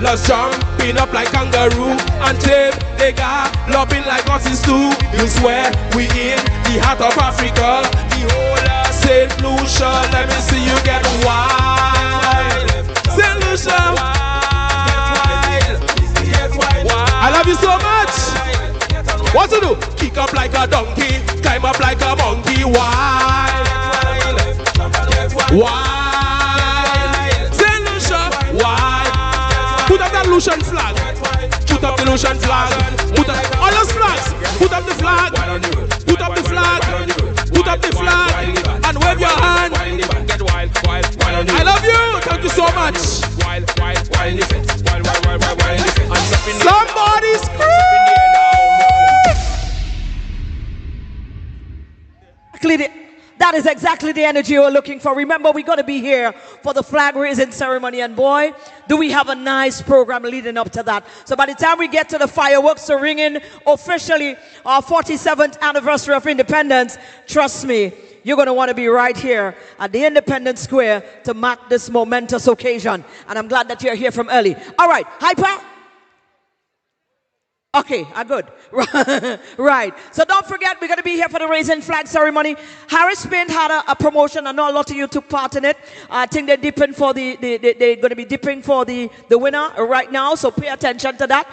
Let's jumping up like kangaroo until they got lobbing like horses too. You swear we in the heart of Africa, the whole of Saint Lucia. Let me see you get wild. Saint Lucia. I love you so much. What to do? Kick up like a donkey, climb up like a monkey. Wild. Saint Lucia. Wild. Put up that Lucian flag. Put up the Lucian flag. Put up all those flags. Put up the flag. Put up the flag. Put up the flag. And wave your hand. I love you. Thank you so much. Somebody scream! That That is exactly the energy we're looking for. Remember, we're going to be here for the flag raising ceremony, and boy, do we have a nice program leading up to that. So by the time we get to the fireworks to ring in officially our 47th anniversary of independence, trust me, you're going to want to be right here at the Independence Square to mark this momentous occasion. And I'm glad that you're here from early. All right, Hyper. Okay, good. Right. So don't forget, we're going to be here for the raising flag ceremony. Harris Paint had a promotion. I know a lot of you took part in it. I think they're dipping for they're going to be dipping for the winner right now. So pay attention to that.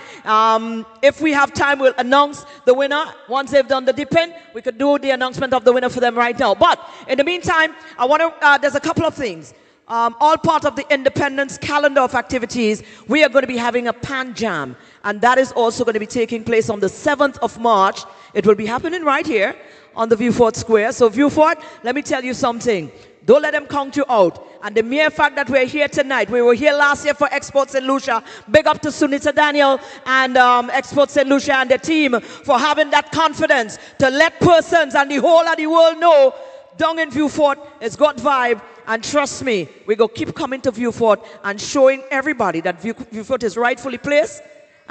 If we have time, we'll announce the winner. Once they've done the dipping, we could do the announcement of the winner for them right now. But in the meantime, I want to, there's a couple of things. All part of the Independence calendar of activities, we are going to be having a pan jam. And that is also going to be taking place on the 7th of March. It will be happening right here on the Vieux Fort Square. So Vieux Fort, let me tell you something. Don't let them count you out. And the mere fact that we're here tonight, we were here last year for Expo Saint Lucia. Big up to Sunita Daniel and Expo Saint Lucia and their team for having that confidence to let persons and the whole of the world know down in Vieux Fort, it's got vibe. And trust me, we go keep coming to Vieux Fort and showing everybody that Vieux Fort is rightfully placed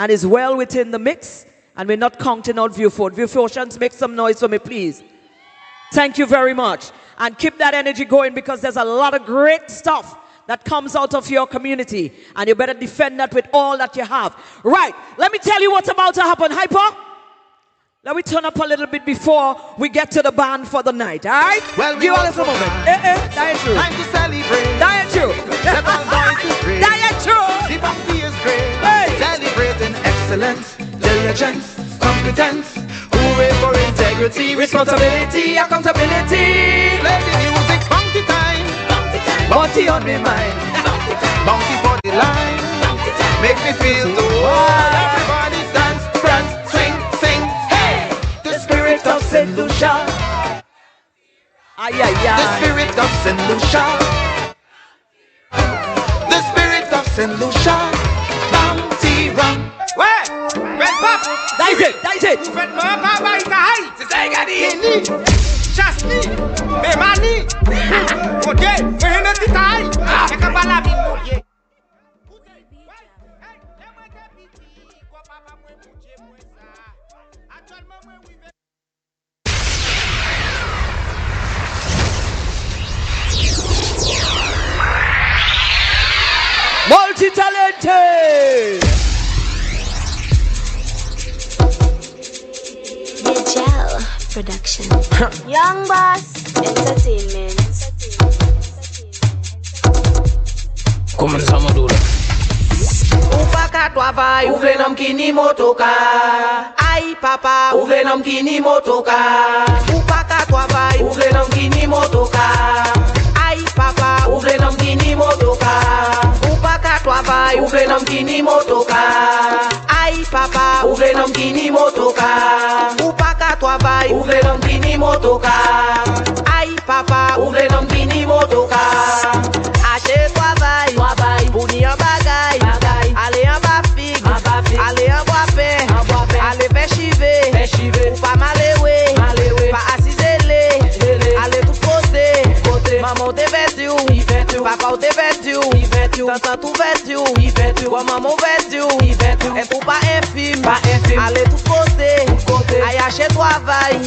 and is well within the mix. And we're not counting out Vieux Fort. Vieux Fortians, make some noise for me, please. Thank you very much. And keep that energy going, because there's a lot of great stuff that comes out of your community. And you better defend that with all that you have. Right, let me tell you what's about to happen. Hyper, let me turn up a little bit before we get to the band for the night, all right? Well, give us a moment. Diet true. Time to celebrate. Diet true. Let all voices raise. Diet true. The party is great. Hey. Celebrating excellence, diligence, competence. Hooray for integrity, responsibility, accountability. Let the music funky time. Bounty on my mind. Bounty for the line. Make me feel the world. Everybody dance, prance, swing, sing. Hey! The spirit of Saint Lucia. The spirit of Saint Lucia. The spirit of Saint Lucia. Bounty run. Ouais! Red Pop! That's it! Faites moi pas by Kahaï! C'est ça, regardez! Chasni! Bemani! Ok! Venez me dire Kahaï! C'est comme la vie pour Multi-talented! Gel Production. Young Boss Entertainment. Comenzamos duro. Upaka twavai, uvle nom kini motoka. Ai papa, uvle nom kini motoka. Upaka twavai, uvle nom kini motoka. Ai papa, uvle nom kini motoka. Upaka twavai, uvle nom kini motoka. Ai papa, uvle nom kini motoka. Upaka twavai, uvle nom kini motoka. Ai papa, uvle nom kini motoka. Ache twavai, buni en bagay. Allez en bas fig, allez en bois pain, allez faire chiver, ou pas maléoué, pas assisé-les, allez tout côté, maman t'es vêtue, papa t'es vêtue, tonton tout vêtue, quoi maman vêtue, et pour pas infime, allez tout côté, aïe chez travail,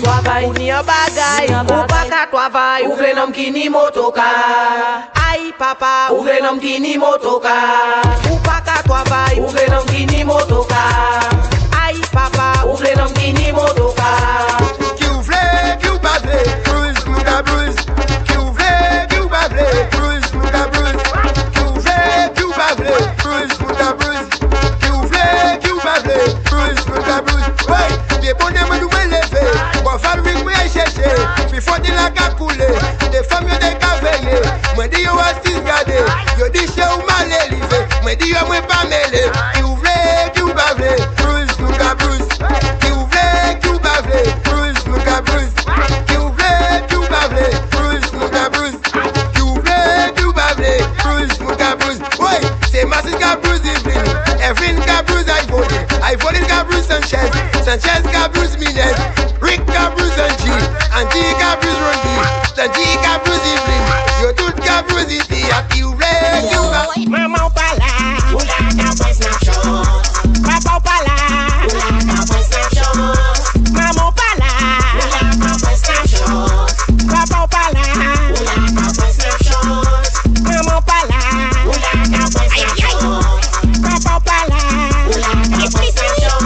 ou ni en bagay, ou pas qu'à travail, ou vle nom qui ni motoka, aïe papa, ou vle nom qui ni motoka, ou pas qu'à travail, ou vle nom qui ni motoka, aïe papa, ou vle nom qui ni motoka. Qui ouvre, qui ou pas vle, bruise, nous da bruise. Qui ouvre, qui ou pas vle, bruise, nous da bruise. Qui ouvre, qui ou pas vle, bruise, nous da bruise. Qui ouvre, qui ou pas vle, bruise, nous da bruise. Ouais, des bonnets me nous lever, bon famille moi chercher, puis faut de la ca couler, des femmes de ca veiller. Moi dis yo assis garder, yo dis chez ou mal élevé, moi dis yo moi pas mêler. Qui ouvre, qui ou pas vle, bruise, nous da bruise. Qui ouvre, qui ou a few regular. Mama Opala, Ulaka boy snapshot. Papa Opala, Ulaka boy snapshot. Mama Opala, Ulaka boy snapshot. Papa Opala, Ulaka boy snapshot. Mama Opala, Ulaka boy snapshot. Papa Opala, Ulaka boy snapshot.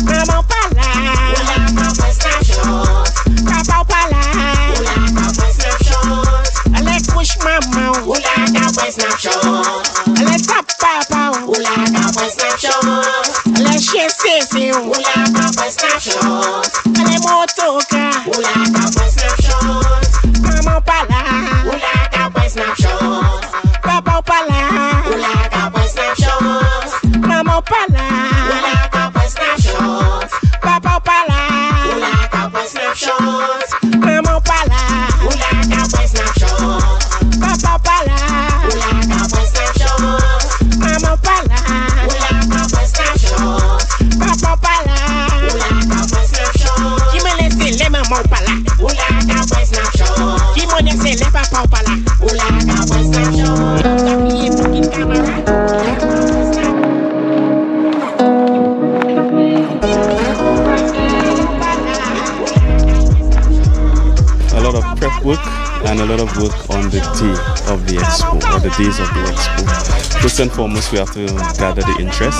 Mama Opala, Ulaka boy snapshot. Papa Opala, Ulaka boy snapshot. Let's push mama, Ulaka boy snapshot. Let's tap papa, Ulaka boy snapshot. Let's share Stacy, Ulaka boy snapshot. Let's motoka, Ulaka boy snapshot. Mama Opala, Ulaka boy snapshot. Papa Opala, Ulaka boy snapshot. Mama Opala, Ulaka boy snapshot. Papa Opala, Ulaka boy snapshot. Mama Opala, Ulaka boy snapshot. Papa Opala, Ulaka boy snapshot. Mama Opala, Ulaka boy snapshot. Papa Opala, Ulaka boy snapshot. Kimele se le Mama Opala, Ulaka boy snapshot. Kimone se le Papa Opala, Ulaka boy snapshot. Kapiye fucking camera. A lot of prep work and a lot of work on the day of the expo, or the days of the expo. First and foremost, we have to gather the interest,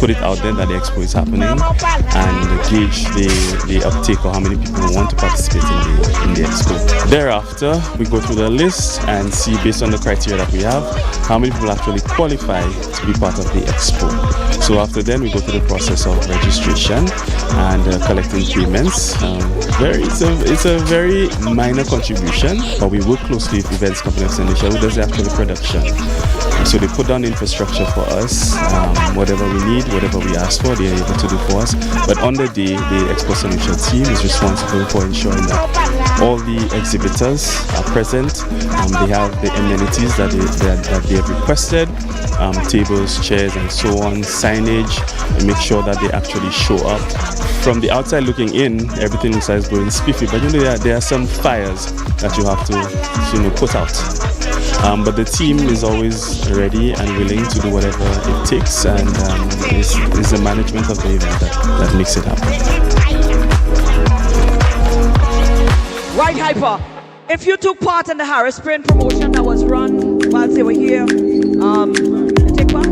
put it out there that the expo is happening, and gauge the uptake or how many people want to participate in the expo. Thereafter, we go through the list and see, based on the criteria that we have, how many people actually qualify to be part of the expo. So after then, we go through the process of registration and collecting payments. It's a very minor contribution, but we work closely with Events Company of Saint Lucia, who does the actual production. So they put down the infrastructure for us, whatever we need, whatever we ask for, they're able to do for us. But on the day, the Expo Saint Lucia team is responsible for ensuring that all the exhibitors are present. They have the amenities that they have requested, tables, chairs, and so on, signage, and make sure that they actually show up. From the outside looking in, everything looks like it's going spiffy, but there are some fires that you have to put out. But the team is always ready and willing to do whatever it takes, and it's the management of the event that makes it happen. Right, Hyper. If you took part in the Harris Sprint promotion that was run while they were here, take part.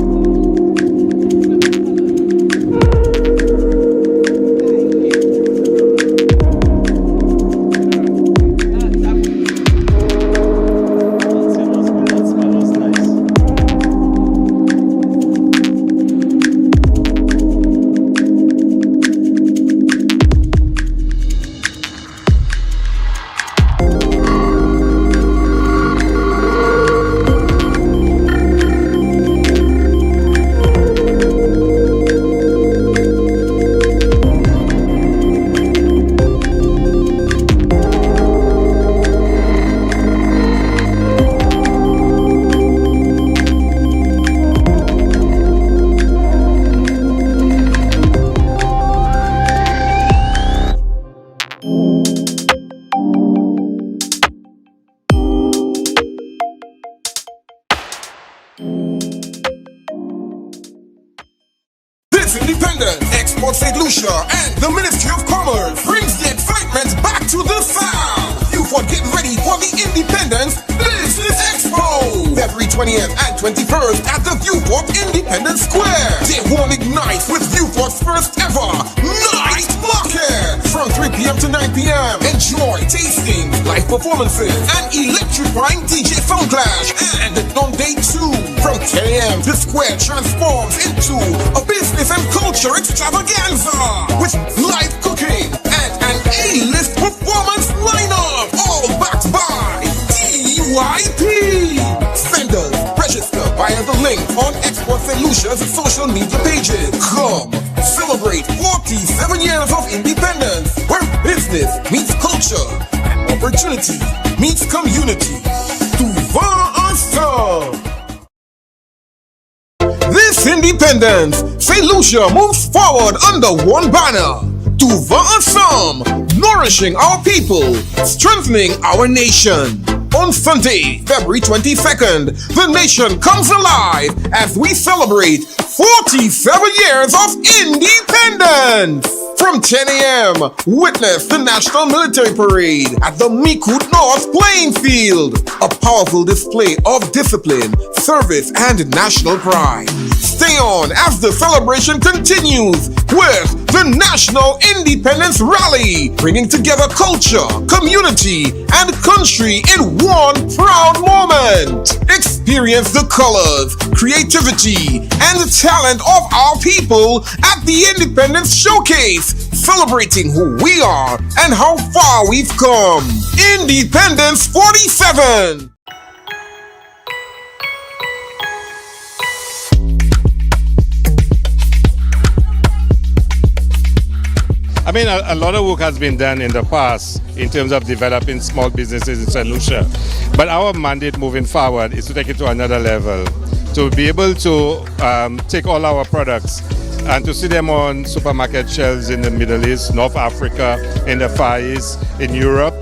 Independence, Expo Saint Lucia, and the Ministry of Commerce brings the excitement back to the South. You for getting ready for the Independence Business Expo, February 20th and 21st at the Vieux Independence Square. Day one ignites with Vieux's first ever night market from 3 p.m. to 9 p.m. Enjoy tasting, live performances, and electrifying DJ sound clash. And on day 2, from 10 a.m. the square transforms into a business and culture extravaganza with live cooking and an A-list performance lineup, all backed by DYP. Vendors register via the link on Expo Saint Lucia's social media pages. Come celebrate 47 years of independence, where business meets culture and opportunity meets community. Souvent ensemble. This independence, Saint Lucia moves forward under one banner. Souvent ensemble, nourishing our people, strengthening our nation. On Sunday, February 22nd, the nation comes alive as we celebrate 47 years of independence. From 10 a.m., witness the National Military Parade at the Micoud North Playing Field. A powerful display of discipline, service, and national pride. Stay on as the celebration continues with the National Independence Rally, bringing together culture, community, and country in one proud moment. Experience the colors, creativity, and the talent of our people at the Independence Showcase, celebrating who we are and how far we've come. Independence 47. I mean, a lot of work has been done in the past in terms of developing small businesses in Saint Lucia. But our mandate moving forward is to take it to another level, to be able to take all our products and to see them on supermarket shelves in the Middle East, North Africa, in the Far East, in Europe.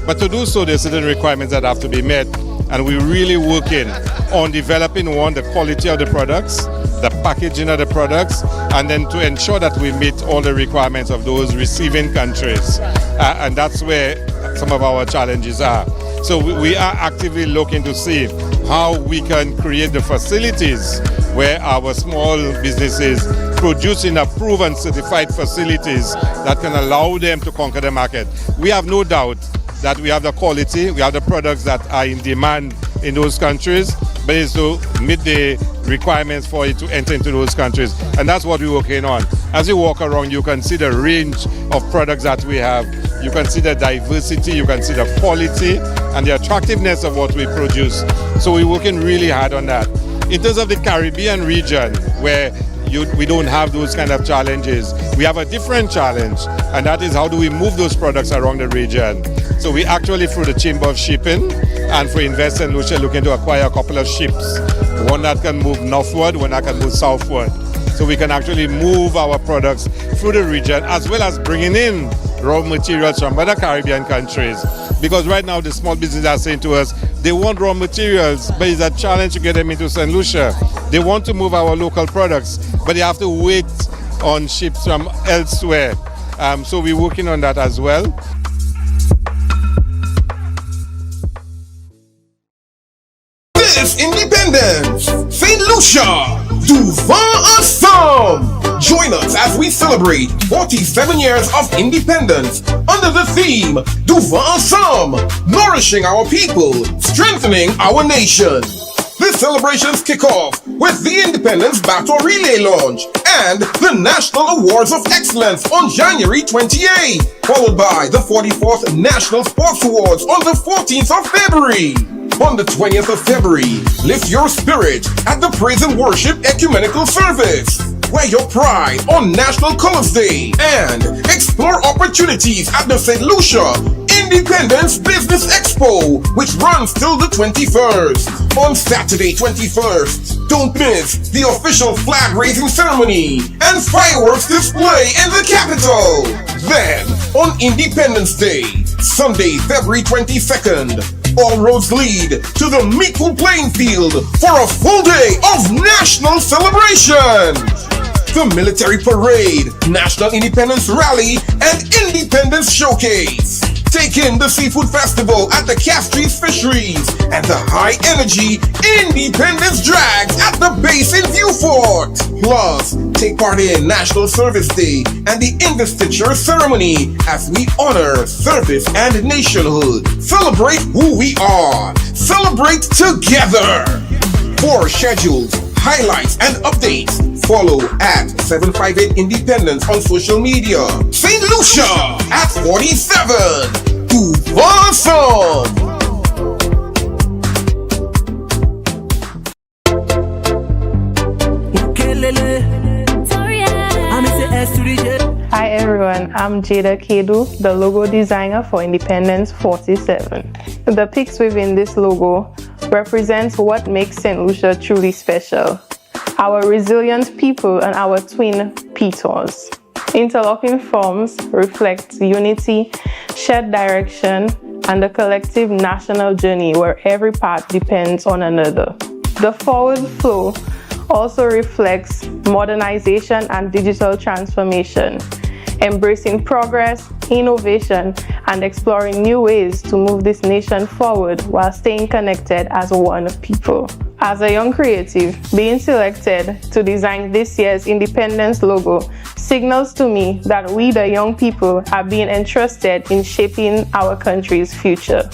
But to do so, there are certain requirements that have to be met. And we're really working on developing, one, the quality of the products, the packaging of the products, and then to ensure that we meet all the requirements of those receiving countries. And that's where some of our challenges are. So we are actively looking to see how we can create the facilities where our small businesses produce in approved and certified facilities that can allow them to conquer the market. We have no doubt that we have the quality, we have the products that are in demand in those countries, but it's to meet the requirements for it to enter into those countries. And that's what we're working on. As you walk around, you can see the range of products that we have. You can see the diversity, you can see the quality and the attractiveness of what we produce. So we're working really hard on that. In terms of the Caribbean region, where we don't have those kind of challenges, we have a different challenge, and that is how do we move those products around the region. So we actually, through the Chamber of Shipping and for Invest Saint Lucia, looking to acquire a couple of ships, one that can move northward, one that can move southward. So we can actually move our products through the region, as well as bringing in raw materials from other Caribbean countries. Because right now the small businesses are saying to us, they want raw materials, but it's a challenge to get them into Saint Lucia. They want to move our local products, but they have to wait on ships from elsewhere. So we're working on that as well. This Independence, Saint Lucia, devant ensemble. Join us as we celebrate 47 years of independence under the theme Devant ensemble, nourishing our people, strengthening our nation. The celebrations kick off with the Independence Battle Relay launch and the National Awards of Excellence on January 28th, followed by the 44th National Sports Awards on the 14th of February. On the 20th of February, lift your spirit at the Praise and Worship Ecumenical Service. Wear your pride on National Colors Day and explore opportunities at the Saint Lucia Independence Business Expo, which runs till the 21st. On Saturday 21st, don't miss the official flag raising ceremony and fireworks display in the capital. Then, on Independence Day, Sunday, February 22nd, all roads lead to the Micoud Playing Field for a full day of national celebration. The Military Parade, National Independence Rally, and Independence Showcase. Take in the Seafood Festival at the Castries Fisheries and the high energy Independence Drags at the base in Vieux. Plus, take part in National Service Day and the Investiture Ceremony as we honor service and nationhood. Celebrate who we are. Celebrate together. For schedules, highlights, and updates, follow at 758 Independence on social media. Saint Lucia at 47. Awesome! Hi everyone, I'm 𝐾𝐨𝐿, the logo designer for Independence 47. The pics within this logo represents what makes Saint Lucia truly special. Our resilient people and our twin petals. Interlocking forms reflect unity, shared direction, and the collective national journey where every part depends on another. The forward flow also reflects modernization and digital transformation, embracing progress, innovation, and exploring new ways to move this nation forward while staying connected as one people. As a young creative, being selected to design this year's Independence logo signals to me that we, the young people, are being entrusted in shaping our country's future.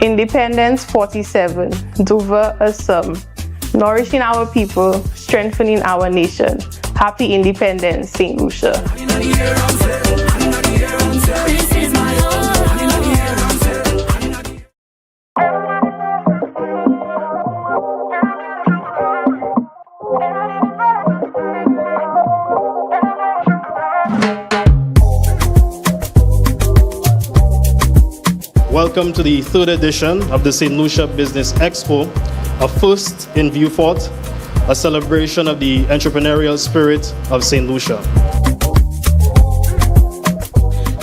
Independence 47, 𝐏𝐸𝐻𝐸𝐻, nourishing our people, strengthening our nation. Happy Independence, Saint Lucia. Welcome to the third edition of the Saint Lucia Business Expo, a first in Vieux, a celebration of the entrepreneurial spirit of Saint Lucia.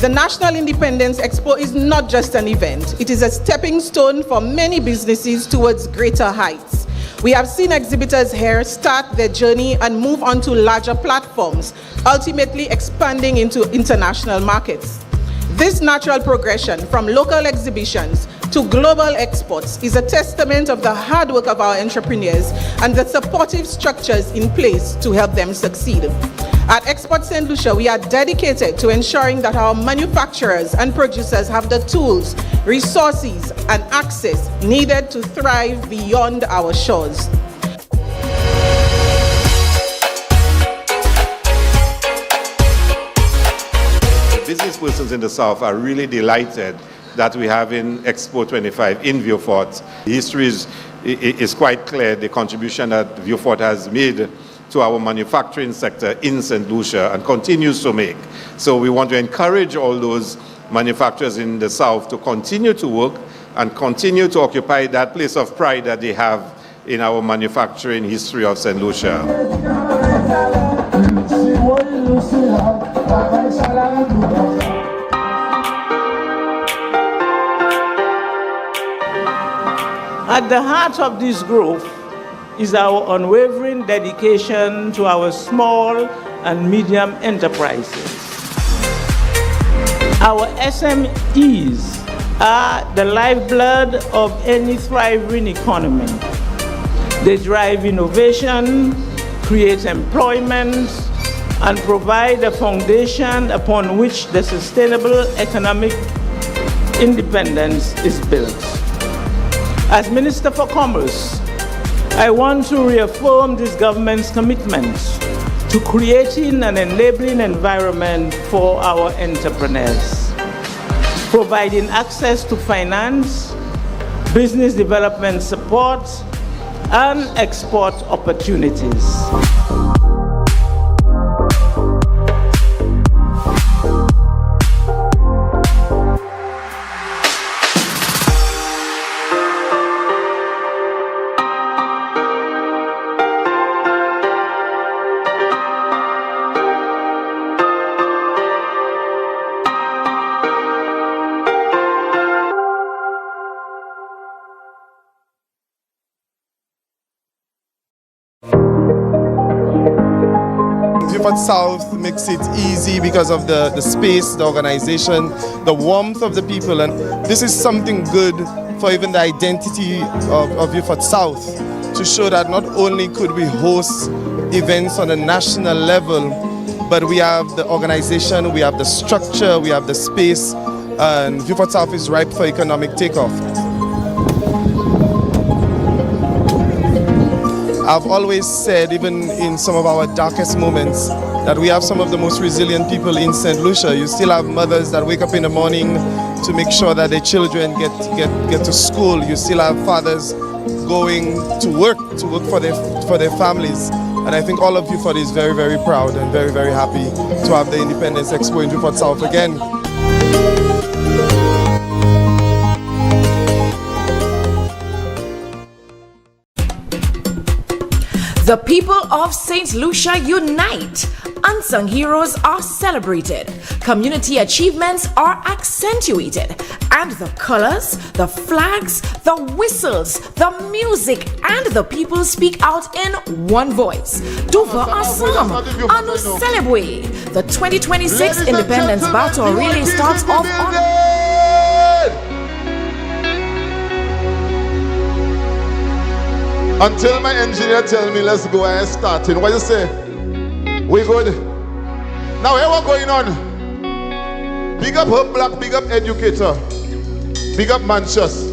The National Independence Expo is not just an event, it is a stepping stone for many businesses towards greater heights. We have seen exhibitors here start their journey and move on to larger platforms, ultimately expanding into international markets. This natural progression from local exhibitions to global exports is a testament of the hard work of our entrepreneurs and the supportive structures in place to help them succeed. At Export Saint Lucia, we are dedicated to ensuring that our manufacturers and producers have the tools, resources, and access needed to thrive beyond our shores. Business persons in the South are really delighted that we have in Expo 25 in Vieux. The history is quite clear, the contribution that Vieux has made to our manufacturing sector in St. Lucia and continues to make. So we want to encourage all those manufacturers in the South to continue to work and continue to occupy that place of pride that they have in our manufacturing history of St. Lucia. At the heart of this growth is our unwavering dedication to our small and medium enterprises. Our SMEs are the lifeblood of any thriving economy. They drive innovation, create employment, and provide a foundation upon which the sustainable economic independence is built. As Minister for Commerce, I want to reaffirm this government's commitment to creating an enabling environment for our entrepreneurs, providing access to finance, business development support, and export opportunities. South makes it easy because of the space, the organization, the warmth of the people, and this is something good for even the identity of Vieux South, to show that not only could we host events on a national level, but we have the organization, we have the structure, we have the space, and Vieux South is ripe for economic takeoff. I've always said, even in some of our darkest moments, that we have some of the most resilient people in St. Lucia. You still have mothers that wake up in the morning to make sure that their children get to school. You still have fathers going to work for their families. And I think all of Vieux is very, very proud and very, very happy to have the Independence Expo in Vieux South again. The people of Saint Lucia unite. Unsung heroes are celebrated. Community achievements are accentuated. And the colors, the flags, the whistles, the music, and the people speak out in one voice. Dover ensemble, à nous célébrer. The 2026 Independence Battle really starts off on... Until my engineer tell me let's go, I starting. What you say? We good? Now here what going on? Big up Hub Black, big up Educator, big up Manchester.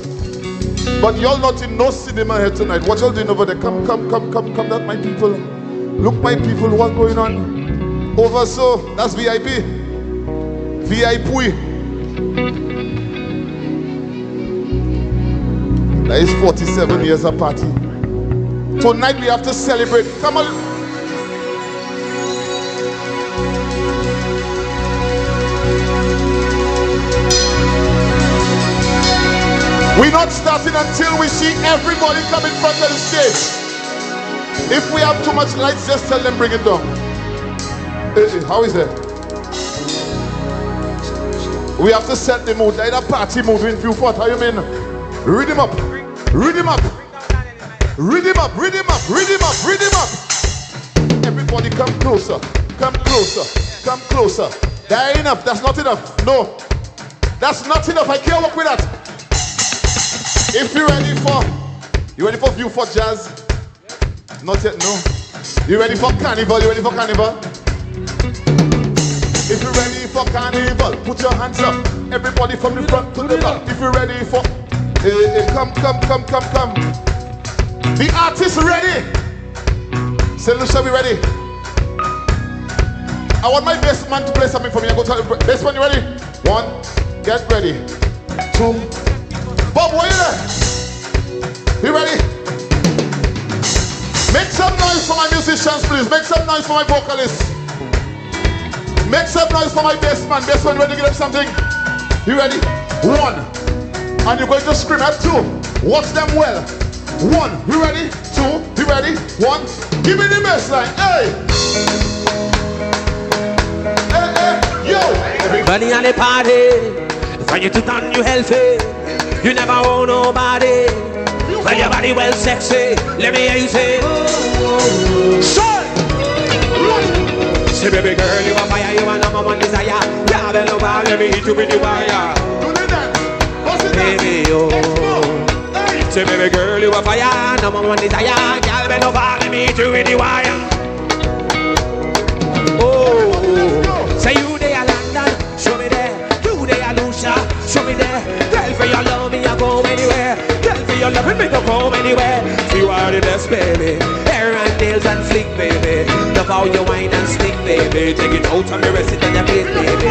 But y'all not in no cinema here tonight. What y'all doing over there? Come, that my people. Look my people, what going on? Over so, that's VIP. VIP. That is 47 years of party. Tonight we have to celebrate. Come on. We're not starting until we see everybody come in front of the stage. If we have too much lights, just tell them bring it down. How is that? We have to set the mood. Like a party mood in Vieux. How you mean? Read him up. Read him up. Read him up, read him up, read him up, read him up. Everybody come closer, come closer, come closer. That ain't enough, that's not enough. No, that's not enough, I can't work with that. If you're ready for Vieux for jazz? Not yet, no. You ready for carnival? You ready for carnival? If you're ready for carnival, put your hands up. Everybody from the front to the back. If you're ready for, come. The artists ready? Saint Lucia, we ready? I want my bass man to play something for me. I go tell the bass man, you ready? 1, get ready. 2, Bob, where you there? You ready? Make some noise for my musicians, please. Make some noise for my vocalists. Make some noise for my bass man. Bass man, ready to give them something? You ready? 1, and you're going to scream at 2. Watch them well. 1, you ready? 2, you ready? 1, give me the bass line. Hey! Hey, yo! Everybody on the party, when you too on you healthy, you never owe nobody. When your body well sexy, let me hear you say, son! Say baby girl, you a fire, you a number one desire. Yeah, then over, let me hit you with the wire. Do the dance. What's it baby, oh. Say baby girl, you a fire, number one desire. Girl, bend over, let me hit you with the wire. Oh, say you there London, show me there. You there Lucia, show me there. Girl, for your love, me I go anywhere. Girl, for your love, me go home anywhere. You are the best, baby. Hair and nails and flick, baby. Love how you wine and stick, baby. Take it out and me rest it on your plate, baby.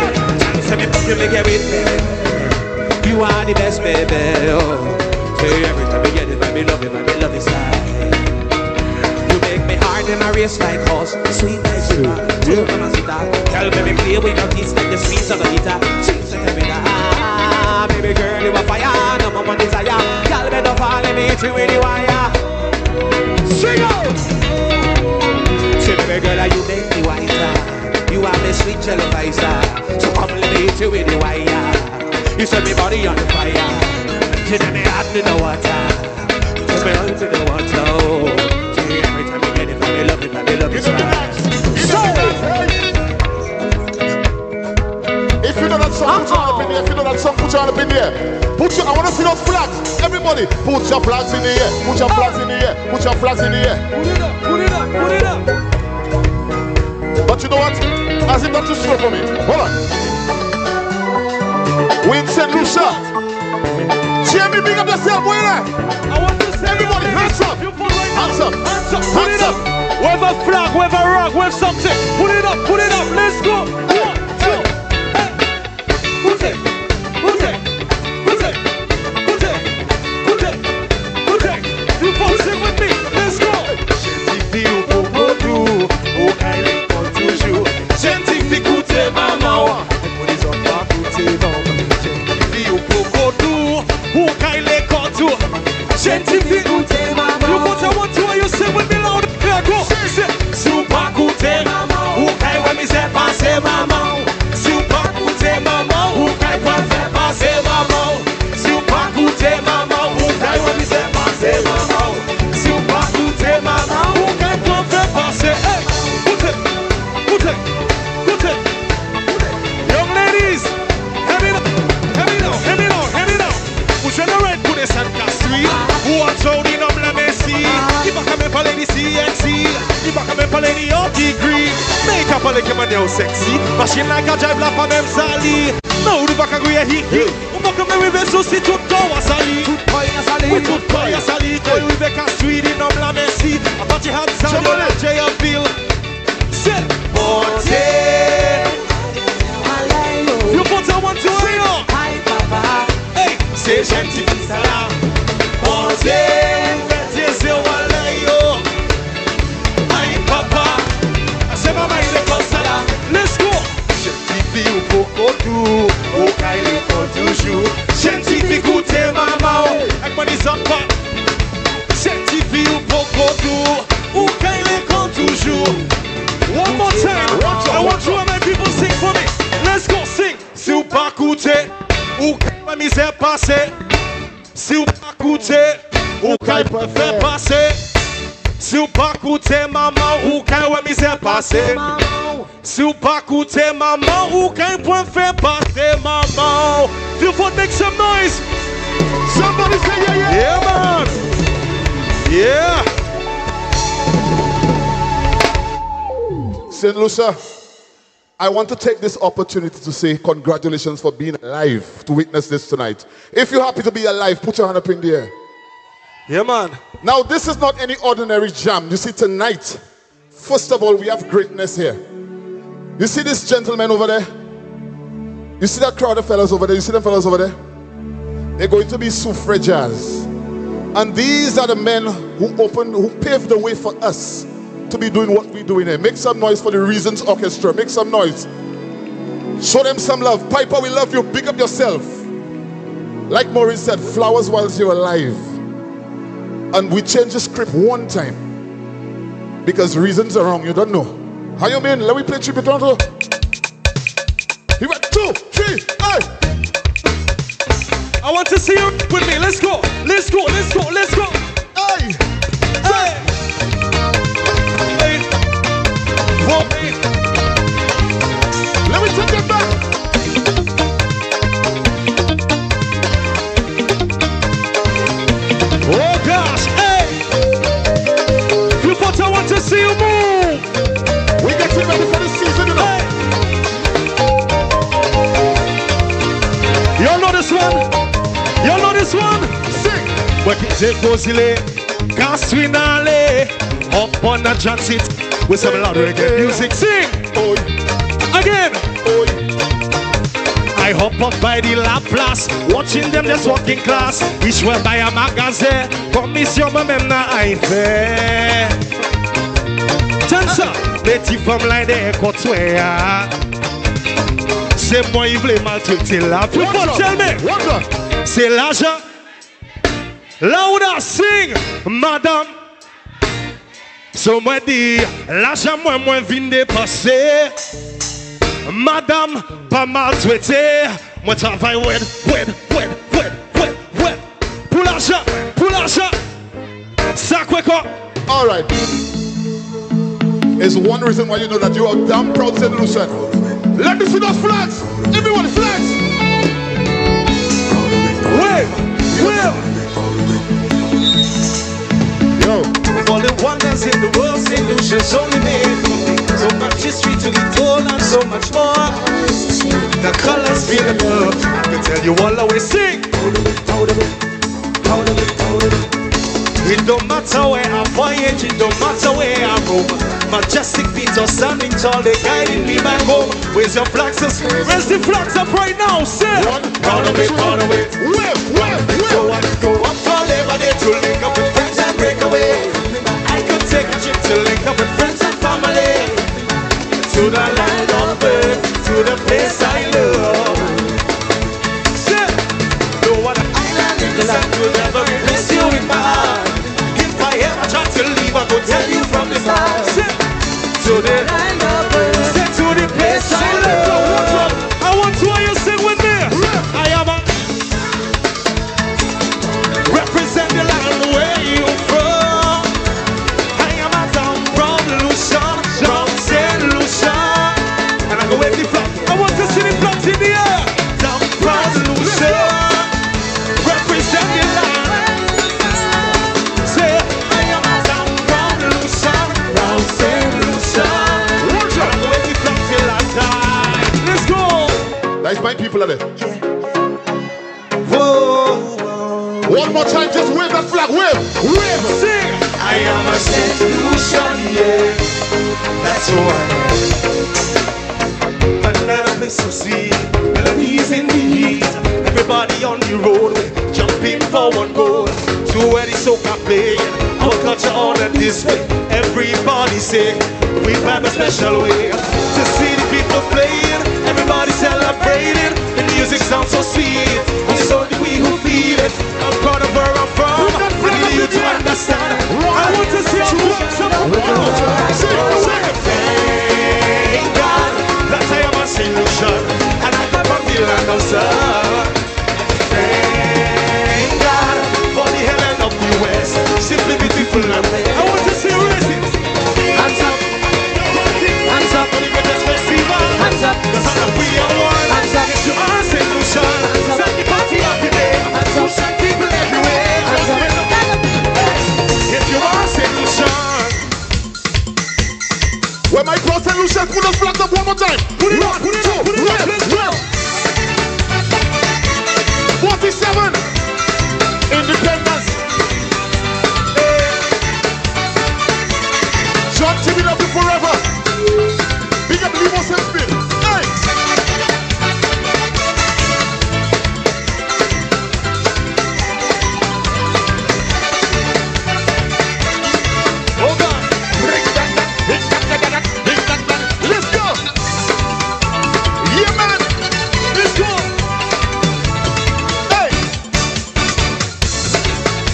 Say me fuck you, make it with, baby. You are the best, baby. Oh. Say every time we get it, I love it side. You make me hard in my race like horse, sweet like sugar. Tell me play with your teeth like the sweets of a guitar. She's like a baby girl, you a fire, no more desire. Girl, better fall, let me hit you with the wire. Sing out! Say baby girl, you make me wiser. You are my sweet jello vicer. So come let me hit you with the wire. You set me body on the fire. You let me out in the water. Take me out to the water. Oh. See, every time we get it, I love it, right. So, if you know that song, put your hand up in the air. If you know that song, put your hand up in the air. I want to see those flags. Everybody, put your flags in the air. Put your flags in the air. Put your flags in the air. Put it up. But you know what? As if that's too slow for me. Hold on. We in Saint Lucia. Jamie, big up yourself, where you at? I want to see everybody, hands up. Hands up. Put it up. Wave a flag, wave a rock, wave something. Put it up. Let's go. 1, 2. Hey. Put it. You folks sing with me. Let's go. You put a 1, 2, and you sing with me loud. Yeah, go. like a man now sexy. Machine like a drive la pa même sali. Non, ou pas qu'à gouiller hiki. Ou pas comme we veut souci tout temps à sali. Tout pas à sali. Oui, tout pas à sali. Toi, we veut qu'à suivre, nom la merci. A partir de ça, la J.A.Ville. C'est Monté. You put a one to it. Hi, papa. Hey, c'est gentil, ça là. Monté. C'est Walayo. Hi, papa. C'est ma main de Costa. Let's go. Scientifique ou Pocotou, au Kaili pour toujours. Scientifique ou t'es maman, avec mon isapa. Scientifique ou Pocotou, au Kaili pour toujours. One more time, I want you and my people sing for me. Let's go sing. Si ou pas coûter, ou ma misère passer. Si ou pas coûter, ou Kaili peut faire passer. Si ou pas coûter maman, ou Kaili misère passer. Si ou pas coûter maman, ou qu'un point fait passer maman. You want make some noise? Somebody say yeah, yeah. Yeah, man. Yeah. Saint Lucia, I want to take this opportunity to say congratulations for being alive to witness this tonight. If you're happy to be alive, put your hand up in the air. Yeah, man. Now, this is not any ordinary jam. You see, tonight, first of all, we have greatness here. You see this gentleman over there? You see that crowd of fellas over there? You see them fellas over there? They're going to be suffragists. And these are the men who paved the way for us to be doing what we're doing here. Make some noise for the Reasons Orchestra. Make some noise. Show them some love. Piper, we love you. Big up yourself. Like Maureen said, flowers whilst you're alive. And we change the script one time because reasons are wrong. You don't know. How you mean? Let me play tribute to her. He went 2, 3, hey! I want to see you with me. Let's go. Let's go. Let's go. Let's go. Hey! Hey! Hey! Whoa, hey! Let me take it back. Oh gosh, hey! You thought I want to see you move. We getting ready for the season, you know. Y'all know this one? Y'all know this one? Sing! When 𝐾𝐨𝐿𝐴, 𝐾𝐨𝐿𝐴, up on the transit with some loud reggae music. Sing! Oi. Again! Oi. I hop up by the La Place, watching them just walking class. Each way by a magazine, commission moi-même na fait. Tiens ça, les petits femmes là des côtoyers. C'est moi qui voulais maltraiter la plus forte, tell me. C'est l'argent. Louder sing, madame. So moi dit, l'argent moi vient dépasser. Madame, pas maltraité. Moi travaille wet. Pour l'argent. Ça quoi quoi? All right. It's one reason why you know that you are damn proud Saint Lucia. Let me see those flags. Everyone, flags. Wave. Yo. For the wonders in the world, Saint Lucia's only made for me. So much history to be told and so much more. The colors feel the love. I can tell you all always sing. It don't matter where I voyage, it don't matter where I roam. Majestic feet are standing tall, they guiding me back home. Where's your flags? Where's the flags up right now? Say, proud of it. Go up for Labor Day to link up with friends and break away. I could take a trip to link up with friends and family. To the land of birth, to the place I love. Say, no other island in the land will ever replace you in my heart. If I ever try to leave, I go tell you from the start. To the land of birth, to the place I love. I want to hear you sing with me. I am a represent the land where you from. I am a down from Lucia, from Saint Lucia. And I go wave the flag. I want to see the flags in the air. Down from Lucia, represent the land. Say, I am a down from Lucia, from Saint Lucia. people are there. Whoa. One more time, just wave that flag, wave, sing. I am a Saint Lucia, yeah. That's who I am. Another place to see melodies in the heat. Everybody on the road, jumping for one goal. To where the soca play, our culture honored this way. Everybody say we have a special way to see the people playing. Everybody celebrating. The music sounds so sweet, and so do we who feel it. I'm proud of where I'm from. I need you to understand. I want to see you thank God that I am a Saint Lucia, and I come from the land of sun. Thank God for the heaven of the west, simply beautiful land. I want to see you raise it. Hands up, hands up for the greatest festival. Hands up, because we are one. Hands up, you are Saint Lucia. Set the party up today. Lucia people everywhere. Hands up, if you are Saint Lucia. When my cross Saint Lucia, put those flags up one more time. Put it up, put it up, put it up. Let's go. 47 Independence. John TV love you forever. Big up Limo Sensbin. Hey. Oh God. Let's go. Yeah man. Let's go. Hey.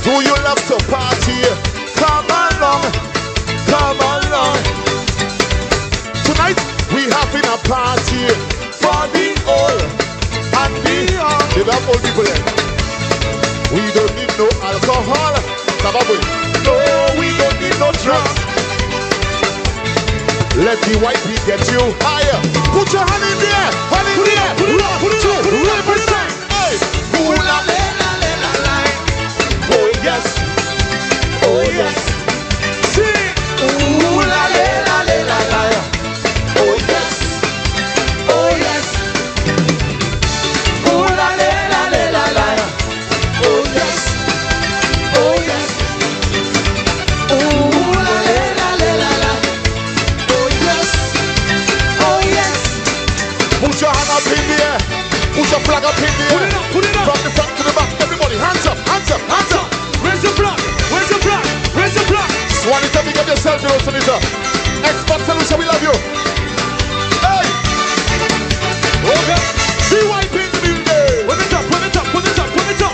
Do you love to party? Come along. Come along. Tonight we having a party for the old and the young. They have old people there. We don't need no alcohol. Tababu. No, we don't need no drugs. Let the white beat get you higher. Put your hand in there. Hand in there. Put it up. Put it up. Represent. Hey. Ooh la la la la la. Oh yes. Oh yes. Sing. Ooh la la la la la. Oh yes. Oh yes. Ooh la la la la la. Oh yes. Oh yes. Ooh la la la la. Oh yes. Oh yes. Put your hand up in the air. Put your flag up in the air. Put it up. From the front to the back. Everybody, hands up, hands up, hands up. Raise your flag. Raise your flag. Raise your flag. Swan it up, pick up yourself, you know, Sunita. Expo Saint Lucia, we love you. Hey! Okay. Be white in the building. Put it up, put it up, put it up, put it up.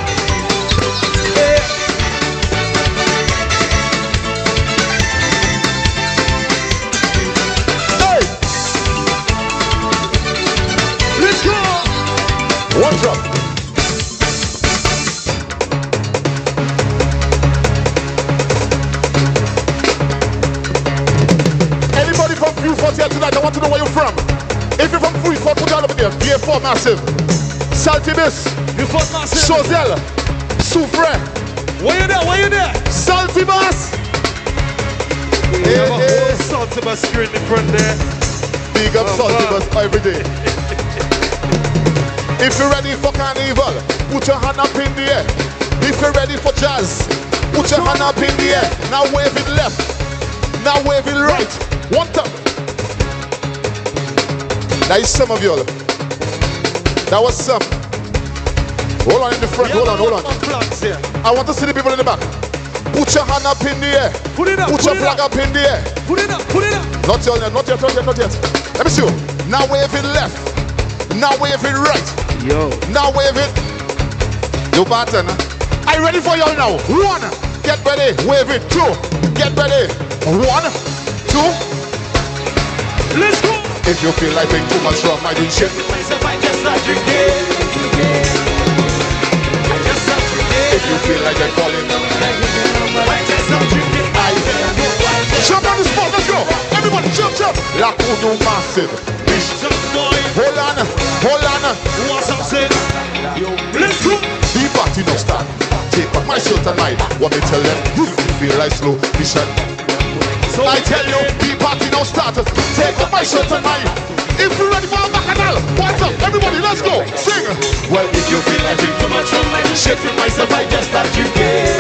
Hey. Hey! Let's go! One drop. Anybody from Vieux here tonight? I want to know where you're from. If you're from Vieux, put your hand up in there. Vieux massive. Saltibus. Vieux massive. Chozel. Soufre. Where you there? Where you there? Saltibus. We have a whole Saltibus here in the front there. Big up Saltibus every day. If you're ready for carnival, put your hand up in the air. If you're ready for jazz, put your hand up in the air. Now wave it left. Now wave it right. One time. That is some of y'all. That was some. Hold on in the front. Hold on, hold on. I want to see the people in the back. Put your hand up in the air. Put it up. Put your flag up in the air. Put it up. Put it up. Not yet, not yet, not yet, not yet. Let me see you. Now wave it left. Now wave it right. Yo. Now wave it. You pattern. Are you ready for y'all now? One. Get ready. Wave it. Two. Get ready. 1, 2. Let's go. If you feel like being too much rum, I didn't shit. I just not drinking. If you feel like they're calling, I just not drinking. Jump on the spot. Let's go. Everybody jump, jump. La Kudu massive. Hold on, hold on. What's up, say? Let's go. The party don't start. Take off my shirt and mine. What me tell them? You feel like slow vision. So I tell you, the party don't start. Take off my shirt and mine. If you're ready for a bacchanal, what's up? Everybody, let's go. Sing. Well, if you feel I drink too much rum, I be shaking myself, I just start drinking.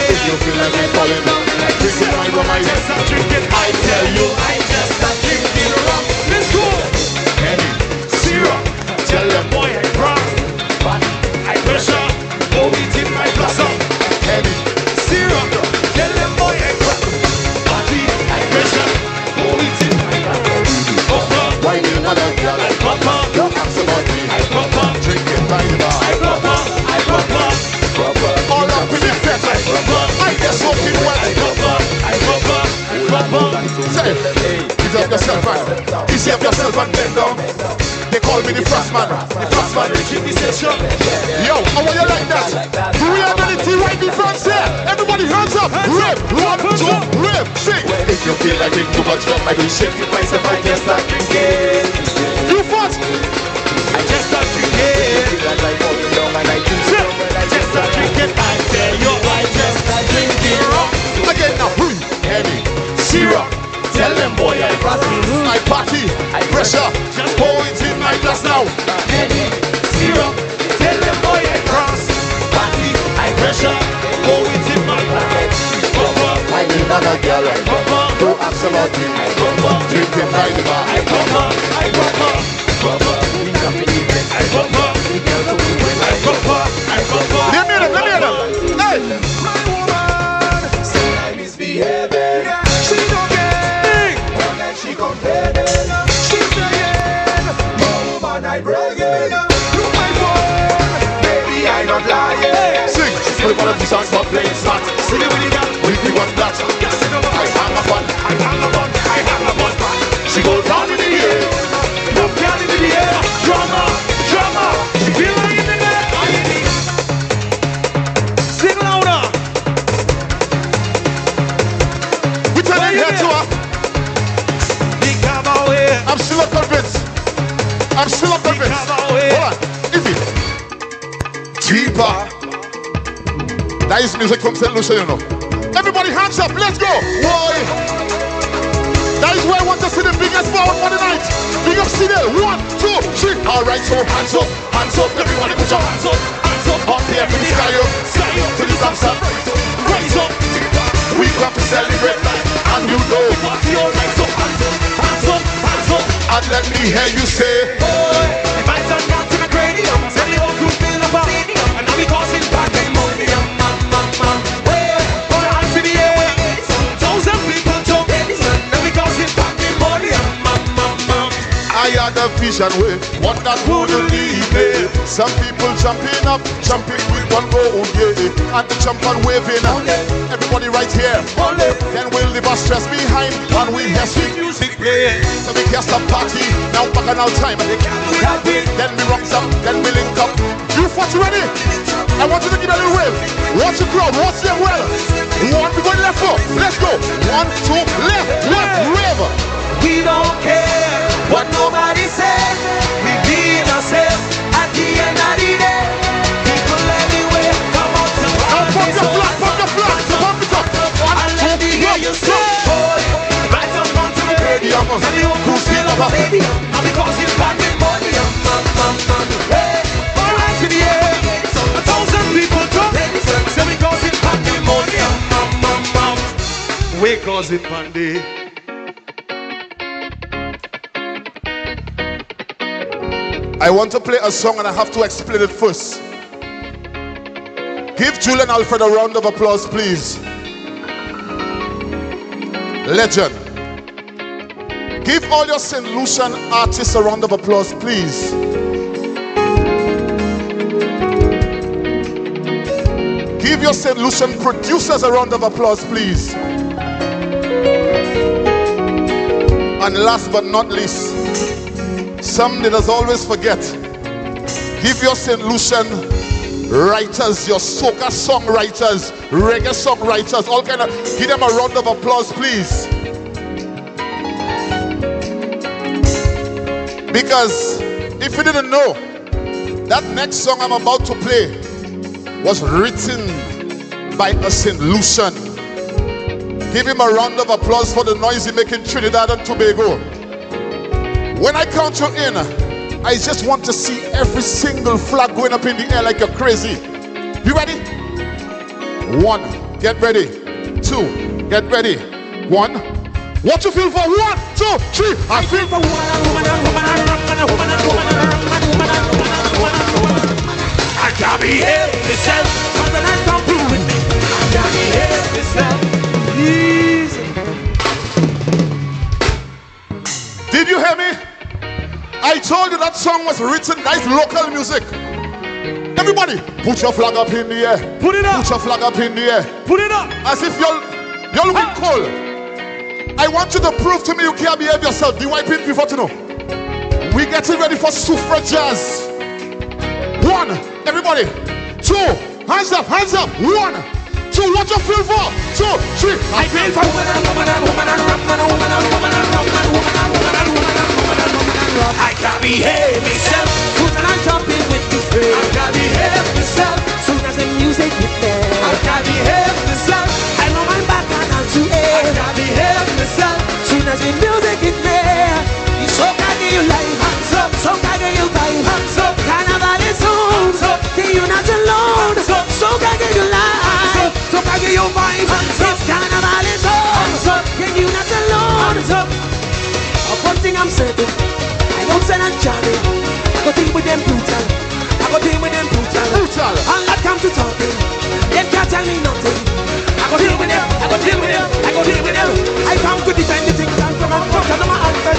If you feel like I'm falling down, like drinking my rum, I just start drinking. I tell you, I just start drinking rum. Let's go. Henny, syrup, tell them boy I cross, but I pressure, oh it in my blossom. Henny, syrup, tell them boy I cross, but I pressure, oh it in my blossom. Why do you mother girl? I papa, don't ask about me. I papa, drinking by the bar. I papa, all up in the fest. I just soaking wet. I papa. Say, ease up yourself, man. Ease up yourself and bend down. They call me the frost man. The frost man, they keep me session. Yo, how are you like that? Do we have any tea right in front here? Everybody hands up. Rip, 1, 2, rip, sing. If you feel like drink too much rum, I will shake it myself. I just start drinking. You first. I just start drinking. I just start drinking. I tell you, I just start drinking rum. Again now, Henny, syrup. Tell them boy I party, I pressure, just pour it in my glass now. Henny, syrup, tell them boy I cross, party, I pressure, pour it in my glass. I need another girl, I don't ask about me, drinking by the bar. I we come in the bed, we girl to the way, Let me hear them, hey! My woman, say I misbehaving, she don't get it, she complaining, she's saying, no woman I bragging, look my phone, baby I not lying. Sing, we wanna do songs for playing smart, see the way you got, we want that, I hang up on, she goes down in the air, up down in the air, drama, she feel like in the air, sing louder. We turn in here to her. I'm still not convinced. Hold on, easy. Deeper. That is music from Saint Lucia, you know. Everybody hands up, let's go. Boy. That is where I want to see the biggest power for the night. Big up CDL, 1, 2, 3. Alright, so hands up, everybody put your hands up. Up here to the sky up, to the sun, rise up. We come to celebrate life, and you know what your rise up, hands up. And let me hear you say, boy, if I turn down to the cranium, say the whole crew feel about it, and now we causing pandemonium, hey, put your hands in the air, 1,000 people jump, now we causing pandemonium, I had a vision way, one that wouldn't leave me. Some people jumping up, jumping with one go, yeah, and the jump and waving. Everybody right here, then we'll leave our stress behind, and we have sweet music playing. So we can stop party, now bacchanal time. Then we rock some, then we link up. You folks ready? I want you to give a little wave. Watch the crowd, watch them well. One, we're going left foot, let's go. 1, 2, left, wave. We don't care what nobody says. We be ourselves at the end of the day. People anywhere, come on to party. Pump your flag, pump it up. And let me hear you say, boy, right up onto the radio. And the whole crew still up a baby. And because it's pandemonium, hey, all right to the air. 1,000 people jump. So we cause it pandemonium, we cause it pandemonium. I want to play a song and I have to explain it first. Give Julian Alfred a round of applause, please. Legend. Give all your Saint Lucian artists a round of applause, please. Give your Saint Lucian producers a round of applause, please. And last but not least, something that always forget. Give your Saint Lucian writers, your soca songwriters, reggae songwriters, all kind of, give them a round of applause, please. Because if you didn't know, that next song I'm about to play was written by a Saint Lucian. Give him a round of applause for the noise he making Trinidad and Tobago. When I count you in, I just want to see every single flag going up in the air like you're crazy. You ready? 1, get ready. 2, get ready. 1. What you feel for? 1, 2, 3. I feel for I can't behave myself. Something I can't do with me. I can't behave myself. Easy. Did you hear me? I told you that song was written, guys, local music. Everybody, put your flag up in the air. Put it up. Put your flag up in the air. Put it up. As if you're looking cold. I want you to prove to me you can't behave yourself. The white people prefer to know. We getting ready for suffrages. 1, everybody. 2, hands up, hands up. 1, 2, what you feel for? 2, 3. I feel for woman and woman and woman and woman and woman and woman and woman and woman and woman and woman and woman and woman and woman. I can't behave myself. Soon as I'm jumping with the free. I can't behave myself. Soon as the music hit there. I can't behave myself. I know I'm back and I'm too air. I can't behave myself. Soon as the music hit there. So can you life hands up. So can you vibe hands up. Carnival is on. You're not alone. So can you life. So can you vibe hands up. Carnival is on. You're not alone. One thing I'm certain, I don't send and jamming. I go deal with them brutal. I go deal with them brutal. I'll not come to talking. They can't tell me nothing. I go deal with them. I go deal with them. I go deal with them. I come to defend the things I'm from. I'm from. I know my answers.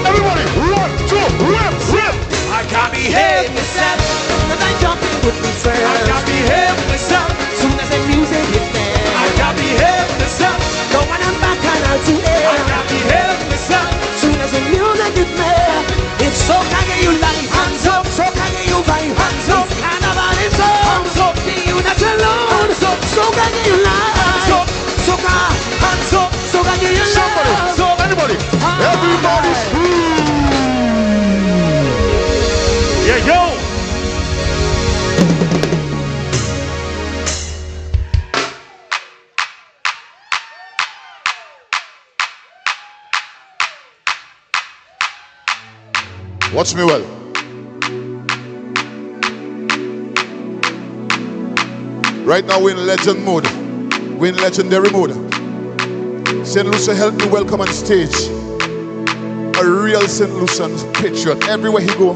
Everybody, 1, 2, rip. I can't behave myself. Cause I'm jumping with me friends. I can't behave myself. Soon as the music hit me. I can't behave myself. No one I'm back and out to air. I can't behave myself. Soon as the music hit me. It's so can you life hands up. So can you vibe hands up. Carnival is on. Hands up. You're not alone. Hands up. So can you life hands up. So can hands up. So can you life. Somebody, so anybody, everybody scream. Yeah, yo. Watch me well. Right now we're in legend mode. We're in legendary mode. Saint Lucia helped me welcome on stage a real Saint Lucian patriot. Everywhere he go,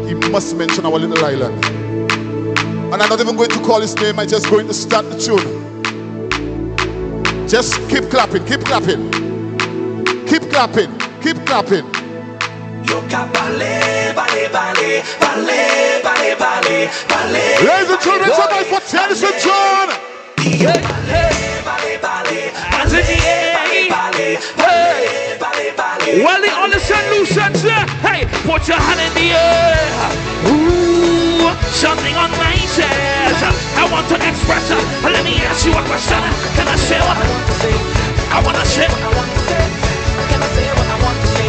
he must mention our little island. And I'm not even going to call his name, I'm just going to start the tune. Just keep clapping, keep clapping. Keep clapping, keep clapping. Ladies and gentlemen, somebody for Tennyson John. Well, the other Saint Lucians, hey, put your hand in the air. Ooh, something on my chest. I want to express it. Let me ask you a question. Can I say what I want to say? Can I say what I want to say?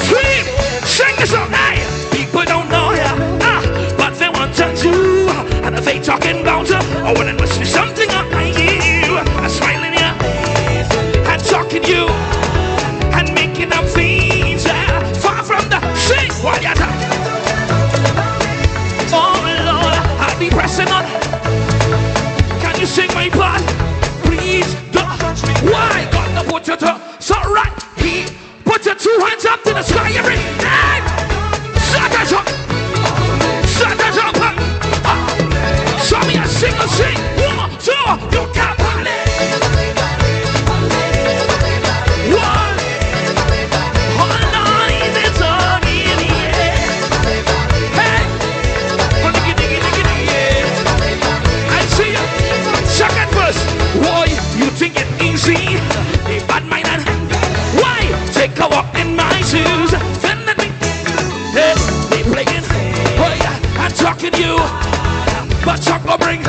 Scream, sing this song. Hey, people don't know ya, but they want to do. And if they talking about you, I want to listen to something on you. I'm smiling ya and talking you. Making up things far from the sing while you're talking. Oh Lord, I'll be pressing on. Can you sing my part? Please don't. Why God to put you to so right? He put your 2 hands up to the sky every night. Shut us up. Shut us up. Show me a single sing. 1, 2, you can't ballet. Why you think it easy? A bad mind and why take a walk in my shoes? Then let me hey, they playing. Oh yeah, I'm talking you, but talk or bring.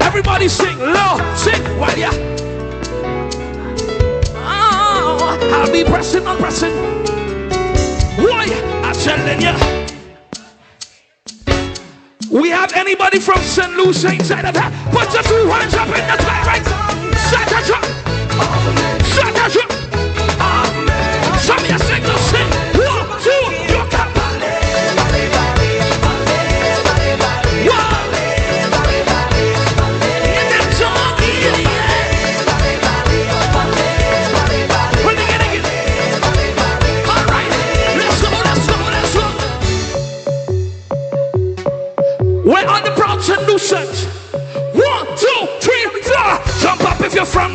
Everybody sing low, sing while ya. Oh, I'll be pressing on pressing. Why I'm telling ya. We have anybody from Saint Lucia inside of that? Put your 2 hands up in the sky, right? Shut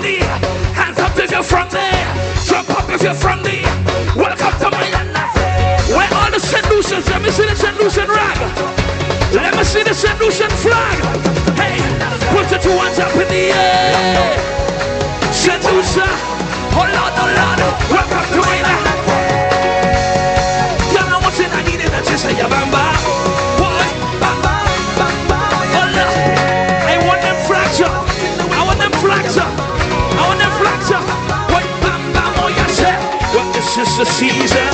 the hands up if you're from there. Jump up if you're from the. Welcome to my land. Where all the Saint Lucians? Let me see the Saint Lucian rag. Let me see the Saint Lucian flag. Hey, put your two hands up in the air. Saint Lucia, oh Lord, welcome to my land. You know what's in I need it, I just say bamba. Boy, bamba, bamba. Oh Lord, I want them flags up. I want them flags up. I want them flags up. What bamba, oh yes, well this is the season.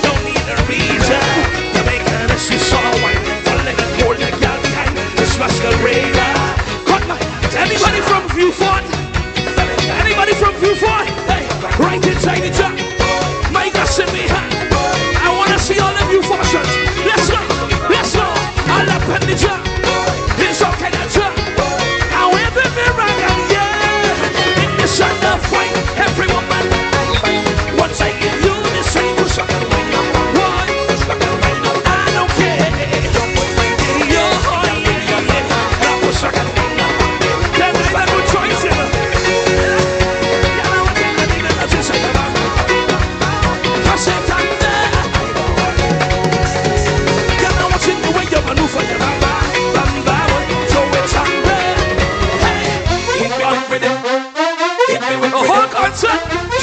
Don't need a reason. You make an issue so white. Hold the girl behind this masquerade. Anybody from Vieux? Anybody from Vieux? Hey, right inside the jar. My God, send me hand. I wanna see all the Vieux shirts. Let's go, let's go. All up in the jar. It's all kind of jar. However, yeah. In the sun of fight, every woman. Once I give you the same sucker.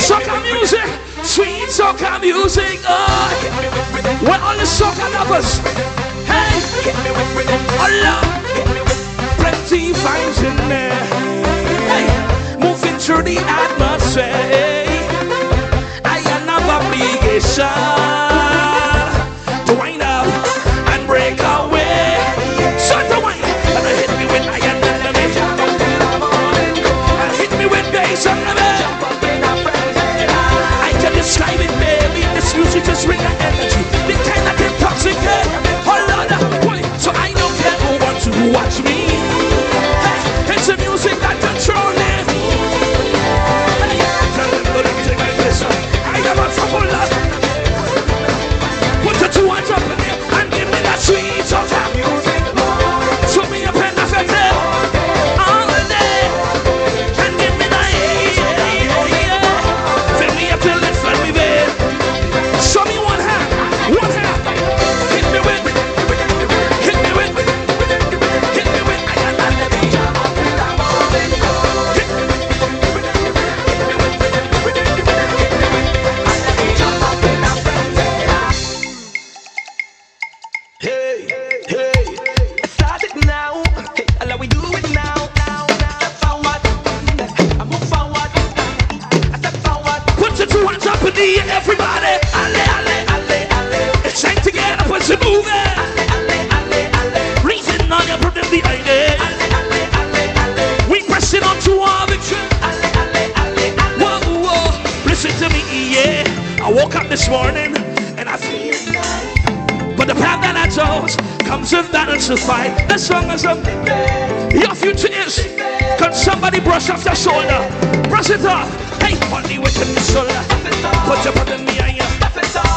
Soca music, sweet soca music, oh, where all the soca lovers, hey, Allah, plenty vibes in there, hey, moving through the atmosphere, I am an obligation to wind up and break away, shut the wine, and hit me with iron and the major, and hit me with bass and the describe it, baby. This music just bring an energy, the kind that intoxicate. Oh Lord, boy, so I don't care who wants to watch me. Hey, it's the music that controls me. Hey, tell them to take my place. I have a trouble lot. Put the two hands up in there and give me that sweet soca music. Show me a pen affected all day and give me that fill me up till it's show me one hand, hit me with, I got that hey, start it now, hey, allow we do it now, step forward, I move forward, I step forward, put your two hands up in the air, everybody. It's time to get up and to move it. Reason on your problem the idea. We pressing on to our victory. Whoa, whoa, listen to me, yeah. I woke up this morning and I feel nice. But the path that I chose comes with balance to fight. As long as your future is. Can somebody brush off your shoulder? Brush it off. Hey, on the way to the shoulder. Put your problem in the eye.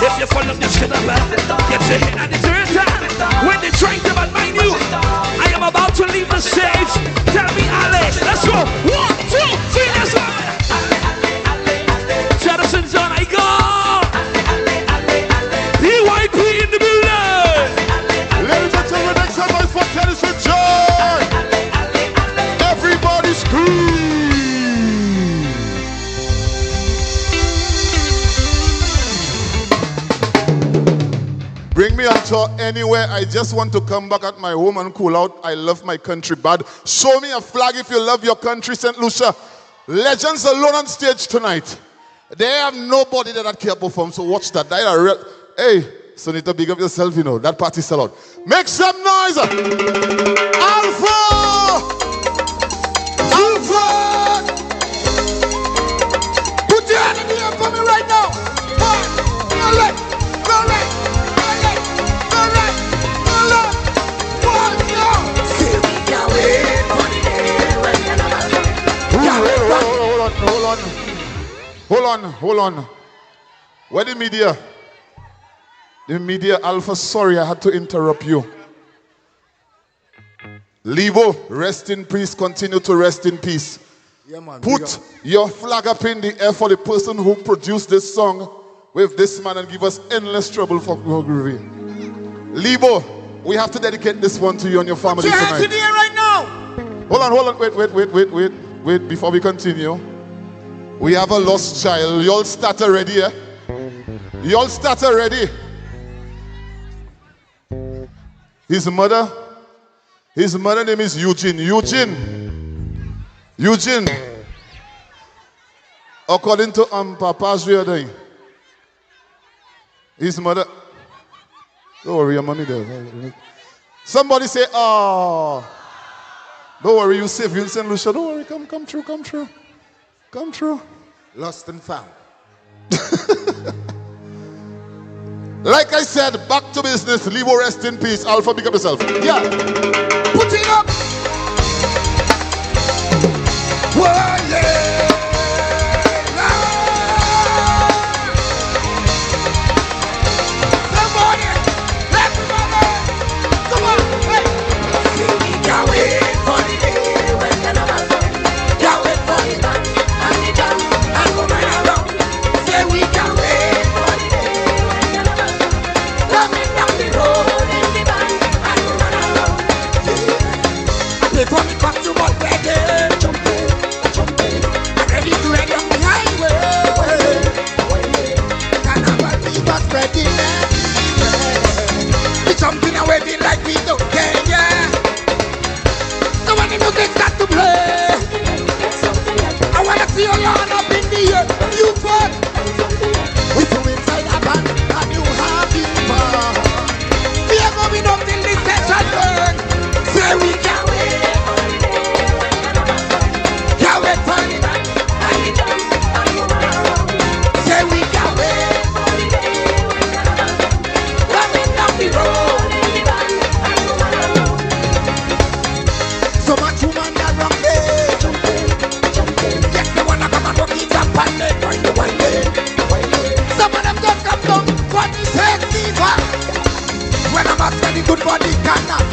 If you follow this kid up, get your head at the third time. When they try to undermine you, I am about to leave the stage. Tell me, Alex, let's go. 1, 2, 3, let's go. Jettison's on, I go. PYP in the building. Ladies and gentlemen, make some noise for tennis with joy. Everybody scream. Bring me on tour anywhere. I just want to come back at my home and cool out. I love my country bad. Show me a flag if you love your country, Saint Lucia. Legends alone on stage tonight. They have nobody that can perform, so watch that. Hey, so need to big up yourself, you know. That party sell out. Make some noise! Alpha! Alpha! Put your hand in the air for me right now! Go left! Go left! Hold on. Where the media? The media, Alpha, sorry, I had to interrupt you. Levo, rest in peace, continue to rest in peace. Yeah, man. Put your flag up in the air for the person who produced this song with this man and give us endless trouble for Groovy. Libo, we have to dedicate this one to you and your family Put your tonight. hands in the air right now. Hold on, wait, before we continue. We have a lost child. You all start already, eh? You all start already. His mother name is Eugene. Eugene. According to Papa's reading. His mother. Don't worry, your mommy there. Somebody say, oh. Don't worry, you safe. You in Saint Lucia. Don't worry, come true. Come true. Lost and found. Like I said, back to business. Libo, rest in peace. Alpha, pick up yourself. Yeah. Put it up. Whoa, yeah. Somebody, everybody, come on, hey. We can't wait for the day when the numbers come. Can't wait for the band and the jam and go right around. Say we can't wait for the day when the numbers come. Coming down the road in the band and go right around. They put me back to my reggae. Jumping. Ready to ready on the highway. Carnival people spreading everywhere. We jumping and waving like we don't care, yeah. So when the music start to play, I wanna see you all up in the air. You put we two inside a band and you happy fun. We are going up till the session burn. Say we can't wait. Can't wait for the band and the dance and go around. Say we can't wait for the day when the numbers come. Coming down the road in the band and go around. So much woman that wrong day. Jumping. Yes, they wanna come and rock it up and they find the one day. Some of them just come down for the same fever. When I'm asking the good body carnival.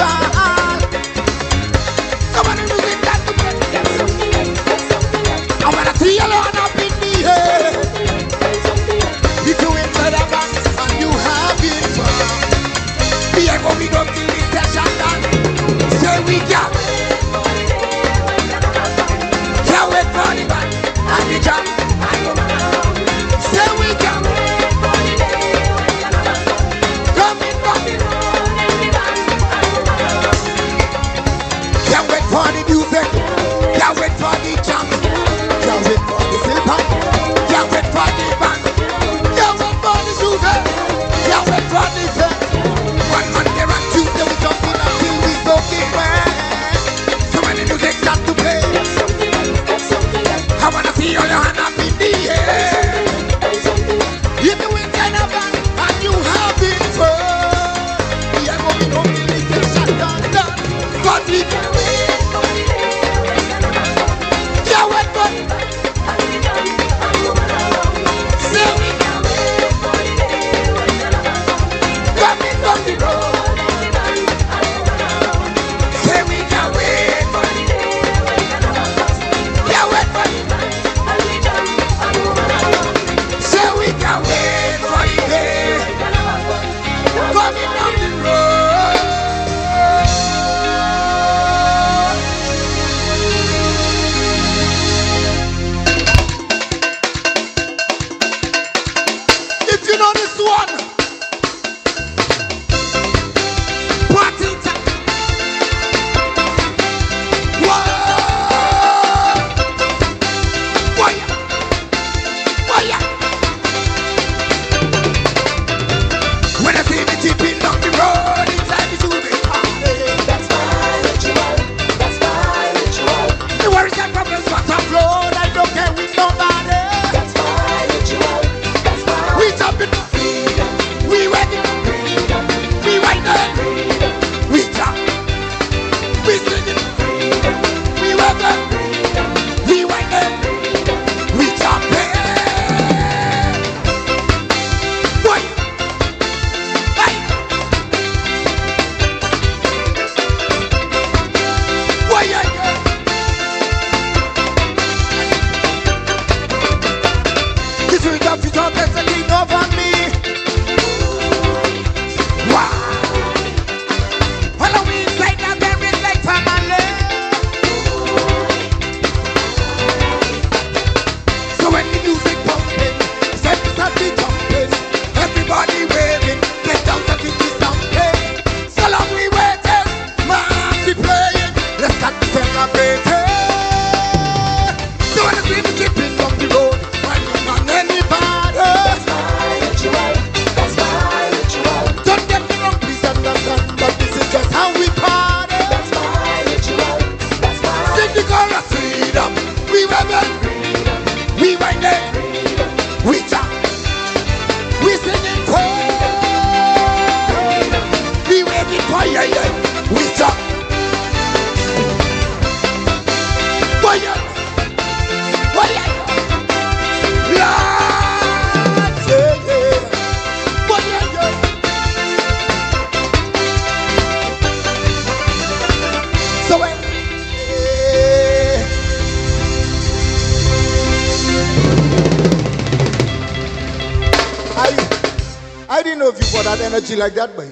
know if you got that energy like that, boy.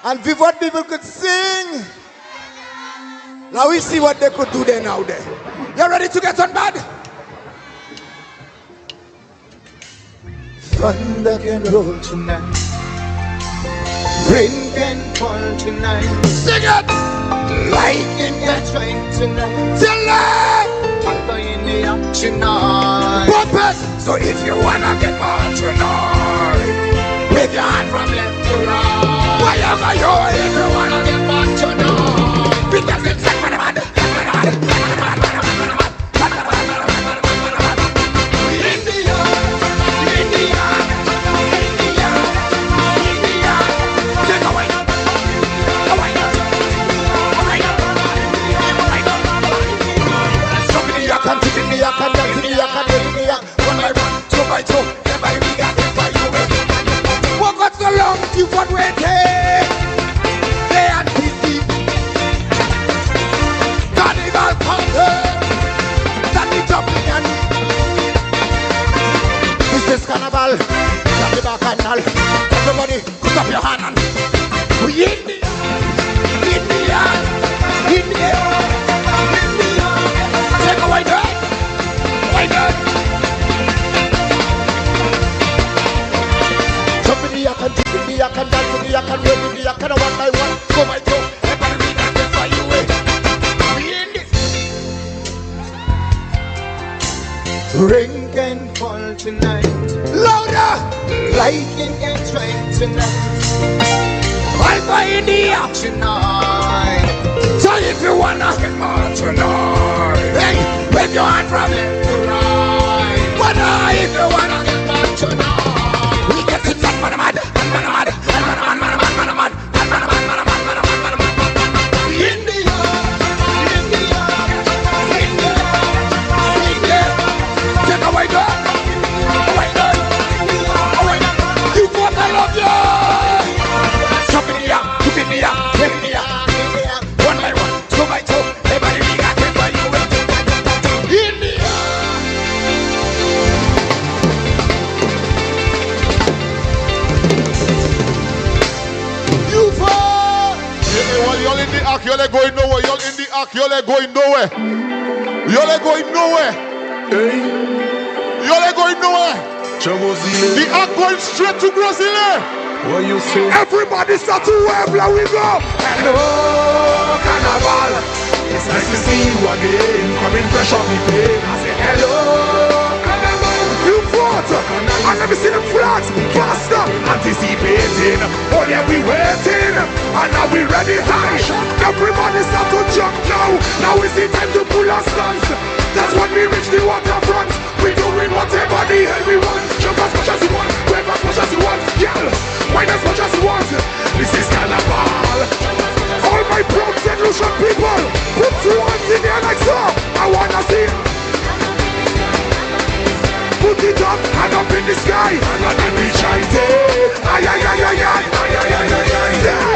And if what people could sing. Now we see what they could do there now there. You ready to get on bad? Thunder can roll tonight. Rain can fall tonight. Sing it! Lightning can strike tonight. Till Thunder in the action night. Pump it! So if you wanna get more tonight, with your hand from left to right. Whatever you if you wanna get more tonight, because it's like what's the long you for waiting? They are busy. Carnival concert. That the jumping and this is carnival. That the bacchanal. Everybody put up your hand and we in the take away that. Wake up. Jump in the yak and jump in the yak and dance in the yak and run in the yak and one by one. Go by go. Everybody read that this for you. We in this. rain can fall tonight. Louder. Lightning can strike tonight. Fire in the air tonight. So if you wanna get more tonight, hey, wave your hand from left to right. Wanna if you wanna get more tonight, we get it like man mad, man mad, man mad, man mad, man mad, man mad, man mad, man mad, man mad, man mad. In the yard, in the yard, in the yard, in the yard. Take away that, away that, away that. You what I love you. Jump in the yard, jump in the yard, in the yard. One by one, two by two, everybody we got it by you. In the you fall. Well, you're in the ark, you're going nowhere. You're in the ark, you're going nowhere. You're going nowhere. You're going nowhere. The ark going straight to Brazil. What you say? Everybody start to wave, now we go. Hello, Carnival. It's nice to see you again. Coming fresh off the pain. I say hello, Carnival. You fought, and let me see the flags. Can't stop anticipating. Oh yeah, we waiting, and now we ready high. Everybody start to jump now. Now is the time to pull our stunts. That's when we reach the waterfront. We doing whatever the hell we want. Jump as much as you want, wave as much as you want, girl. Wine as much as you want. This is Carnival. All my proud Saint Lucia people, put two hands in the air like so. I wanna see. Put it up and up in the sky, and then we chant it. Ay ay ay ay ay, ay ay ay ay ay.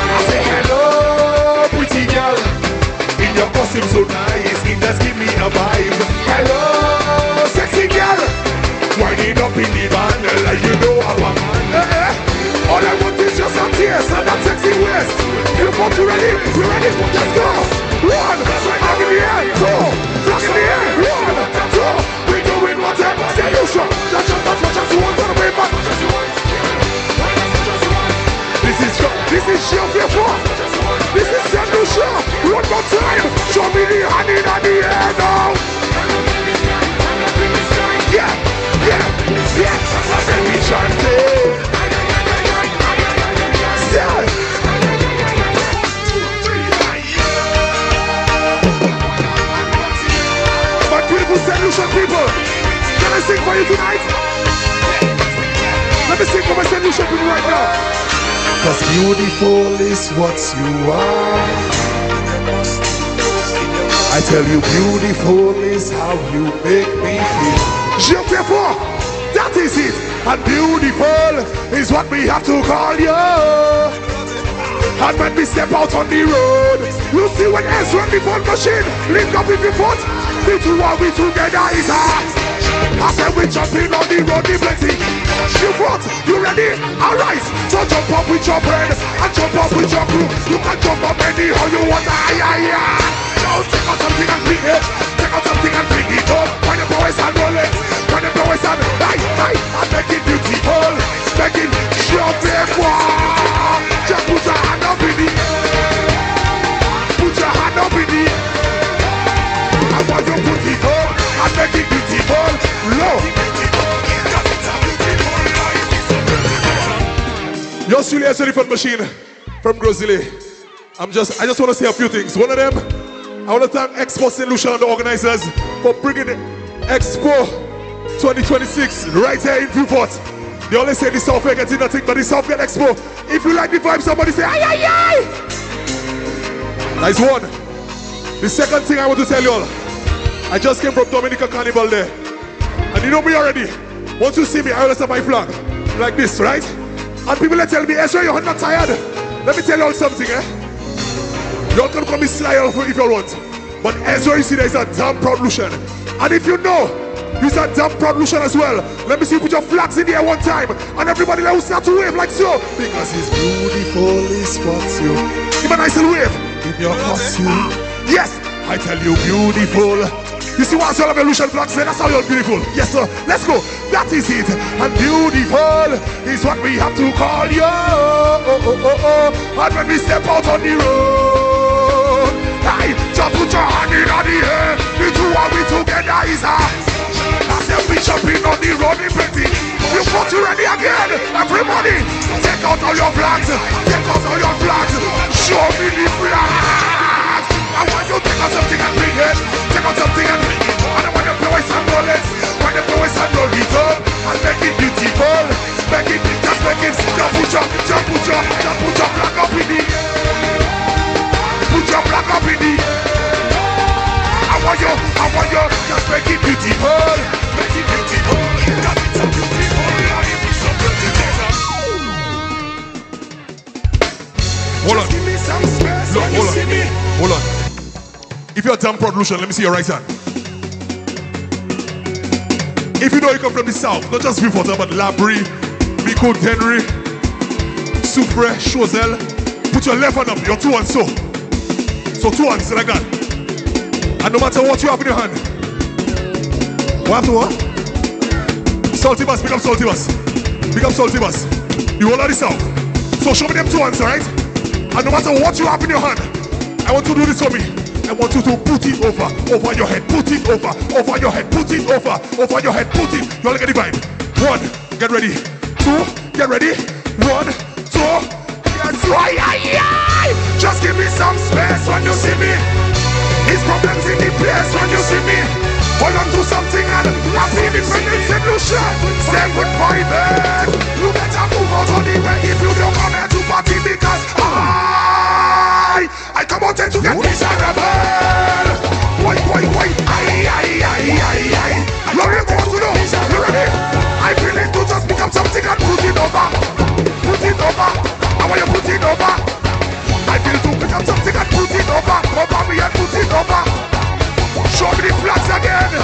I say hello, pretty girl. In your costume so nice, it does give me a vibe. Hello, sexy girl. Winding up in the band like you know how I'm on. All I want is just some tears and that sexy waist. You folks, you ready? You ready? Let's go! One! Flag in the air! Two! Flag in the air! One! Two! We doing whatever! Saint Lucia! Just jump as much as you want on the way back! This is Show Fear. This is Saint Lucia! One more time! Show me the hand in the air now! Yeah! Yeah! Yeah! And then we chant it. My beautiful Saint Lucia people, can I sing for you tonight? Let me sing for my Saint Lucia people right now. 'Cause beautiful is what you are. I tell you, beautiful is how you make me feel. Je fais that is it. And beautiful is what we have to call you. And when we step out on the road, you see when Ezra the phone machine link up with your foot. We two are we together is hard. I said we jumping on the road, the plenty. You what? You ready? Alright. So jump up with your friend and jump up with your crew. You can jump up anyhow you want. Now take out something and bring it. Take out something and bring it up. When the boys and roll it. When the boys and I'm making beautiful. Making sure just put your hand up in the air. Put your hand up in the air. I want you to put it up and make it beautiful. Low. Yo, Julia, it's a different machine from Grozile. I just want to say a few things. One of them, I want to thank Expo Saint Lucia and the organizers for bringing the Expo 2026 right here in Vieux. They always say the South gets in nothing but the South get Expo. If you like the vibe, somebody say aye aye aye. Nice one. The second thing I want to tell you all, I just came from Dominica Carnival there. And you know me already. Once you see me, I always have my flag. Like this, right? And people that tell me, Ezra, you're not tired. Let me tell you all something, You all can call me sly if you want. But Ezra, you see, there's a damn proud Lucian. And if you know, he's a damn proud Lucian as well. Let me see you put your flags in the air one time. And everybody will start to wave like so. Because he's beautiful, he spots you. Give a nice little wave. In your costume. Yes, I tell you, beautiful. You see what all of your Lucian flags say? That's how you're beautiful. Yes, sir. Let's go. That is it. And beautiful is what we have to call you. And when we step out on the road, hey, just put your hand in the air. The two are we together is a. I said we jumping on the road in plenty. You put you ready again. Everybody, take out all your flags. Take out all your flags. Show me the flags. I want you to take out something and bring it. Take out something and bring it. And I want you to blow it and roll it. When you blow it and roll it up, and make it beautiful. Make it, just make it. Just put your flag up in the air. Put your flag up in the air. I want you, just make it beautiful. Make it beautiful. Just it's a beautiful life. It's so beautiful. Hold on. Just give me some space. Look, hold on. Hold on. If you're a damn proud Lucian, let me see your right hand. If you know you come from the south, not just Vieux, but Labrie, Bicote, Henry, Soufre, Choiseul, put your left hand up, your two hands so. So two hands like that. And no matter what you have in your hand. What? Salty Bus, pick up Salty Bus. Pick up Salty Bus. You all are the south. So show me them two hands, alright? And no matter what you have in your hand, I want you to do this for me. I want you to put it over your head, put it over your head, put it over your head, put it. You all get the vibe. 1, get ready. 2, get ready. 1, 2, get ready. Just give me some space when you see me. His problems in the place when you see me. Hold on to something and happy independence in Lucia. Stay with my bed. You better move out on the way if you don't come here to party because I come out here to get miserable. Wait. You ready to know? You ready? I feel it to just become something and put it over. Put it over. I want you put it over. I feel to become something and put it over. Over me and put it over. Show me the flags again.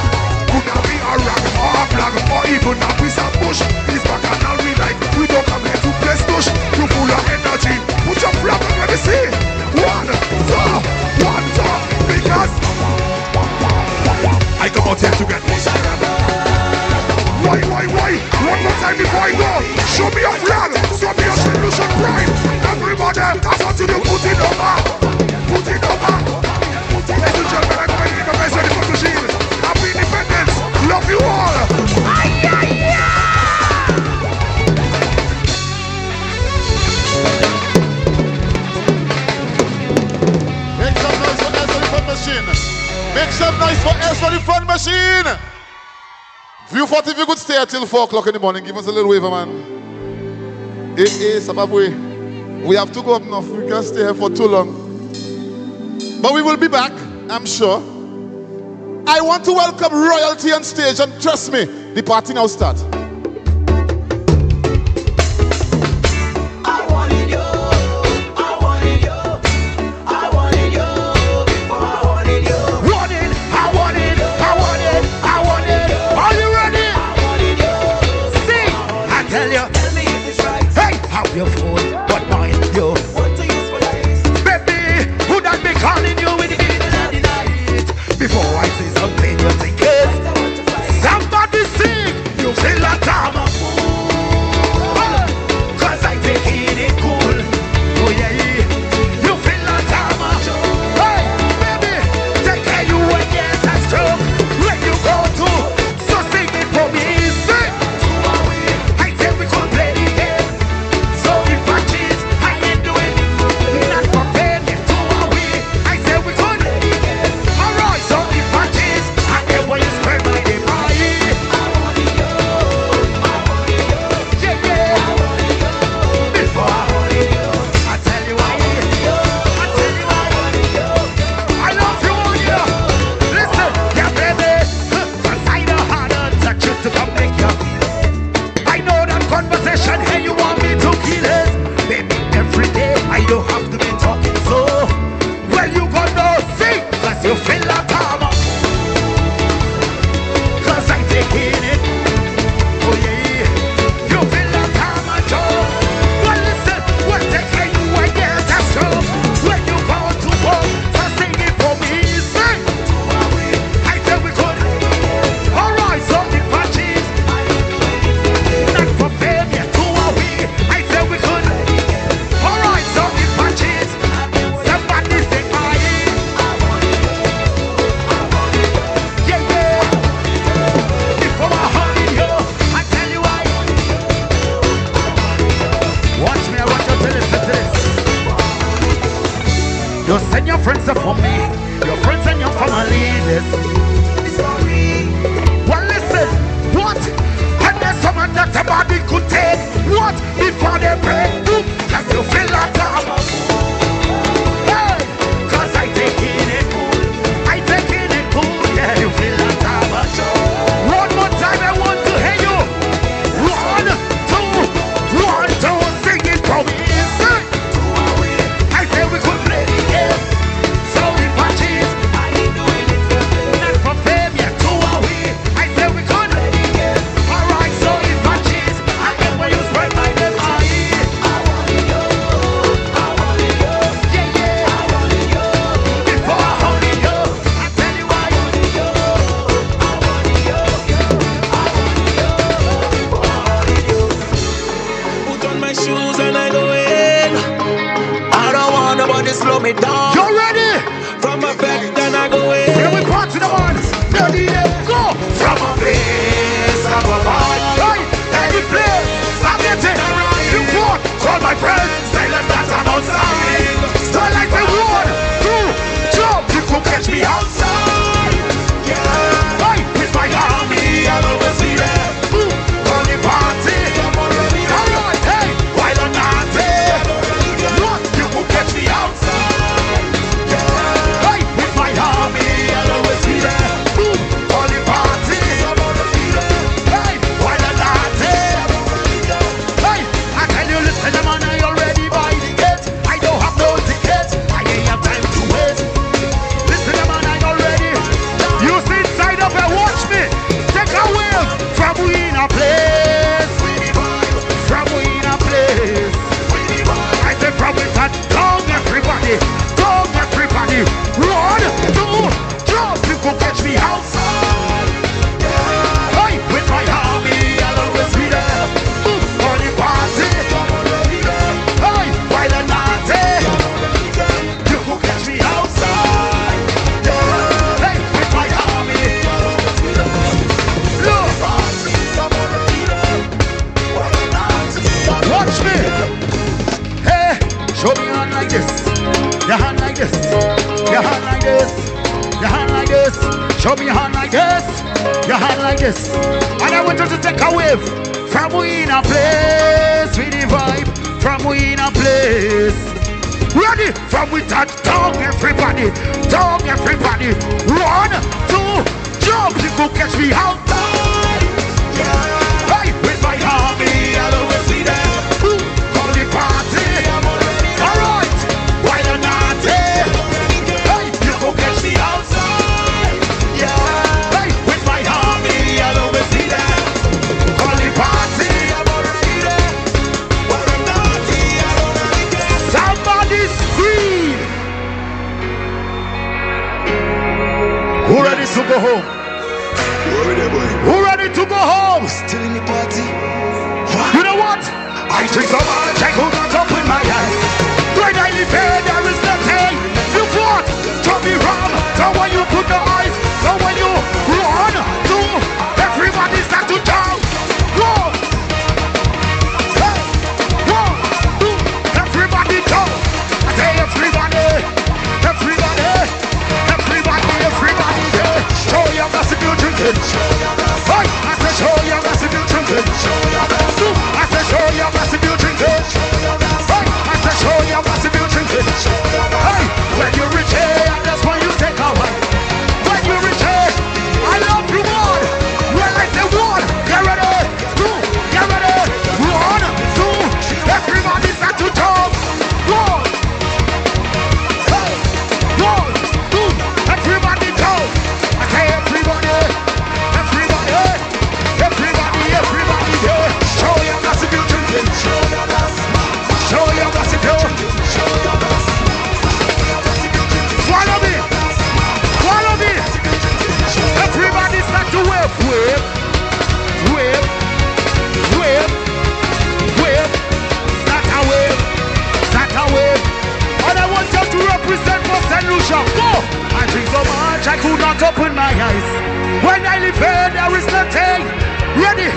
Could that be a rag or a flag or even a piece of bush? It's bacchanal we like. We don't come here to play stush. You full of energy. Put your flag on, let me see. 1, 2, because I come out here to get miserable. Why? One more time before I go. Show me your flag. Show me your solution pride. Everybody, I want you to put it over. Put it over. Ladies and gentlemen, I'm going to make a mess of the machine. Happy independence. Love you all. Make some noise for S for the fun machine. Vieux, if you could stay here till 4 o'clock in the morning, give us a little wave, man. We have to go up now. We can't stay here for too long. But we will be back, I'm sure. I want to welcome royalty on stage, and trust me, the party now starts. Are you yes. Well, listen, what? And there's someone that somebody could take. What? Before they break, boom, can you feel that time? Hey, cause I taking it cool. I taking it cool, yeah, you feel that time. One more time, I want to hear you. 1, 2, 1, 2, sing it for me. I say we could play the game. So we punch it. I ain't doing it for fame. Not for fame, yeah, 2 away. I say we could play the game. Alright, so we punch it. I get where you spread my name. I want it, yo. I want it, yo. Yeah, yeah. I want it, yo. Before I hold it, yo. I tell you why. I want it, yo. I want it, yo. I want it, yo. I want it, yo. Put on my shoes and I go in. I don't want nobody slow me down. You ready? From my back, then I go in. Here we part to the ones. Ready, go. From a place, from a vibe. Hey, any place. Stop getting around. You want? Call my friends. Tell them that I'm outside. Start like the 1, 2, jump. You could catch me outside. Yeah. Hey, with my army, I'll always be there. On the party. Alright, hey, why not naughty? What? You could catch me outside. Yeah. Hey, with my army, I'll always be there. On the party. Hey, why not naughty? Hey, I tell you, listen, man, I already buy the gate. I don't have no ticket. I ain't have time to wait. Listen, man, I already. You sit side up and watch me. Take a wave from we in a place. From we in a place. I say from we that down everybody. Down everybody. 1, 2, jump. You could catch me outside. Hey, with my army, I'll always be there. On the party. Hey, why the naughty? You could catch me outside. Hey, with my army. Look. Watch me. Hey, show me your hand like this. Your hand like this. Your hand like this. Your hand like this. Show me your hand like this. Your hand like this. And I want you to take a wave from we in a place with the vibe. From we in a place. Ready? From we touch down everybody. Down everybody. 1, 2, jump. You could catch me outside. Hey, with my army, I'll always be there. Call the party. Alright, why the naughty? Hey, you could catch me outside. Yeah. Hey, with my army, I'll always be there. Call the party. Somebody scream. Who ready to go home? Who ready to go home? Still in the party. You know what? I drink so much I could not open my eyes. When I live here, there is nothing. You what? Turn me wrong. So when you put the eyes, so when you run, do everybody start to jump. Run. Hey. 1, 2, everybody jump. I say everybody. Everybody. Everybody. Everybody. Show your massive you drinking. Hey, I say show your massive you drinking. I say show your massive you drinking. Hey, I say show your massive you drinking. Hey, when you reach here, that's when you take a while. When you reach here, I love you more. When I say 1, get ready. 2, get ready. 1, 2, everybody start to jump. 1. Hey, 1, 2, everybody jump. I say everybody. Everybody. Everybody. Everybody. Show your massive you drinking. Show your massive you. Follow me. Follow me. Everybody start to wave. Wave. Wave. Wave. Wave. Start a wave. Start a wave. And I want you to represent for Saint Lucia. Go. I drink so much I could not open my eyes. When I live here, there is nothing. Ready?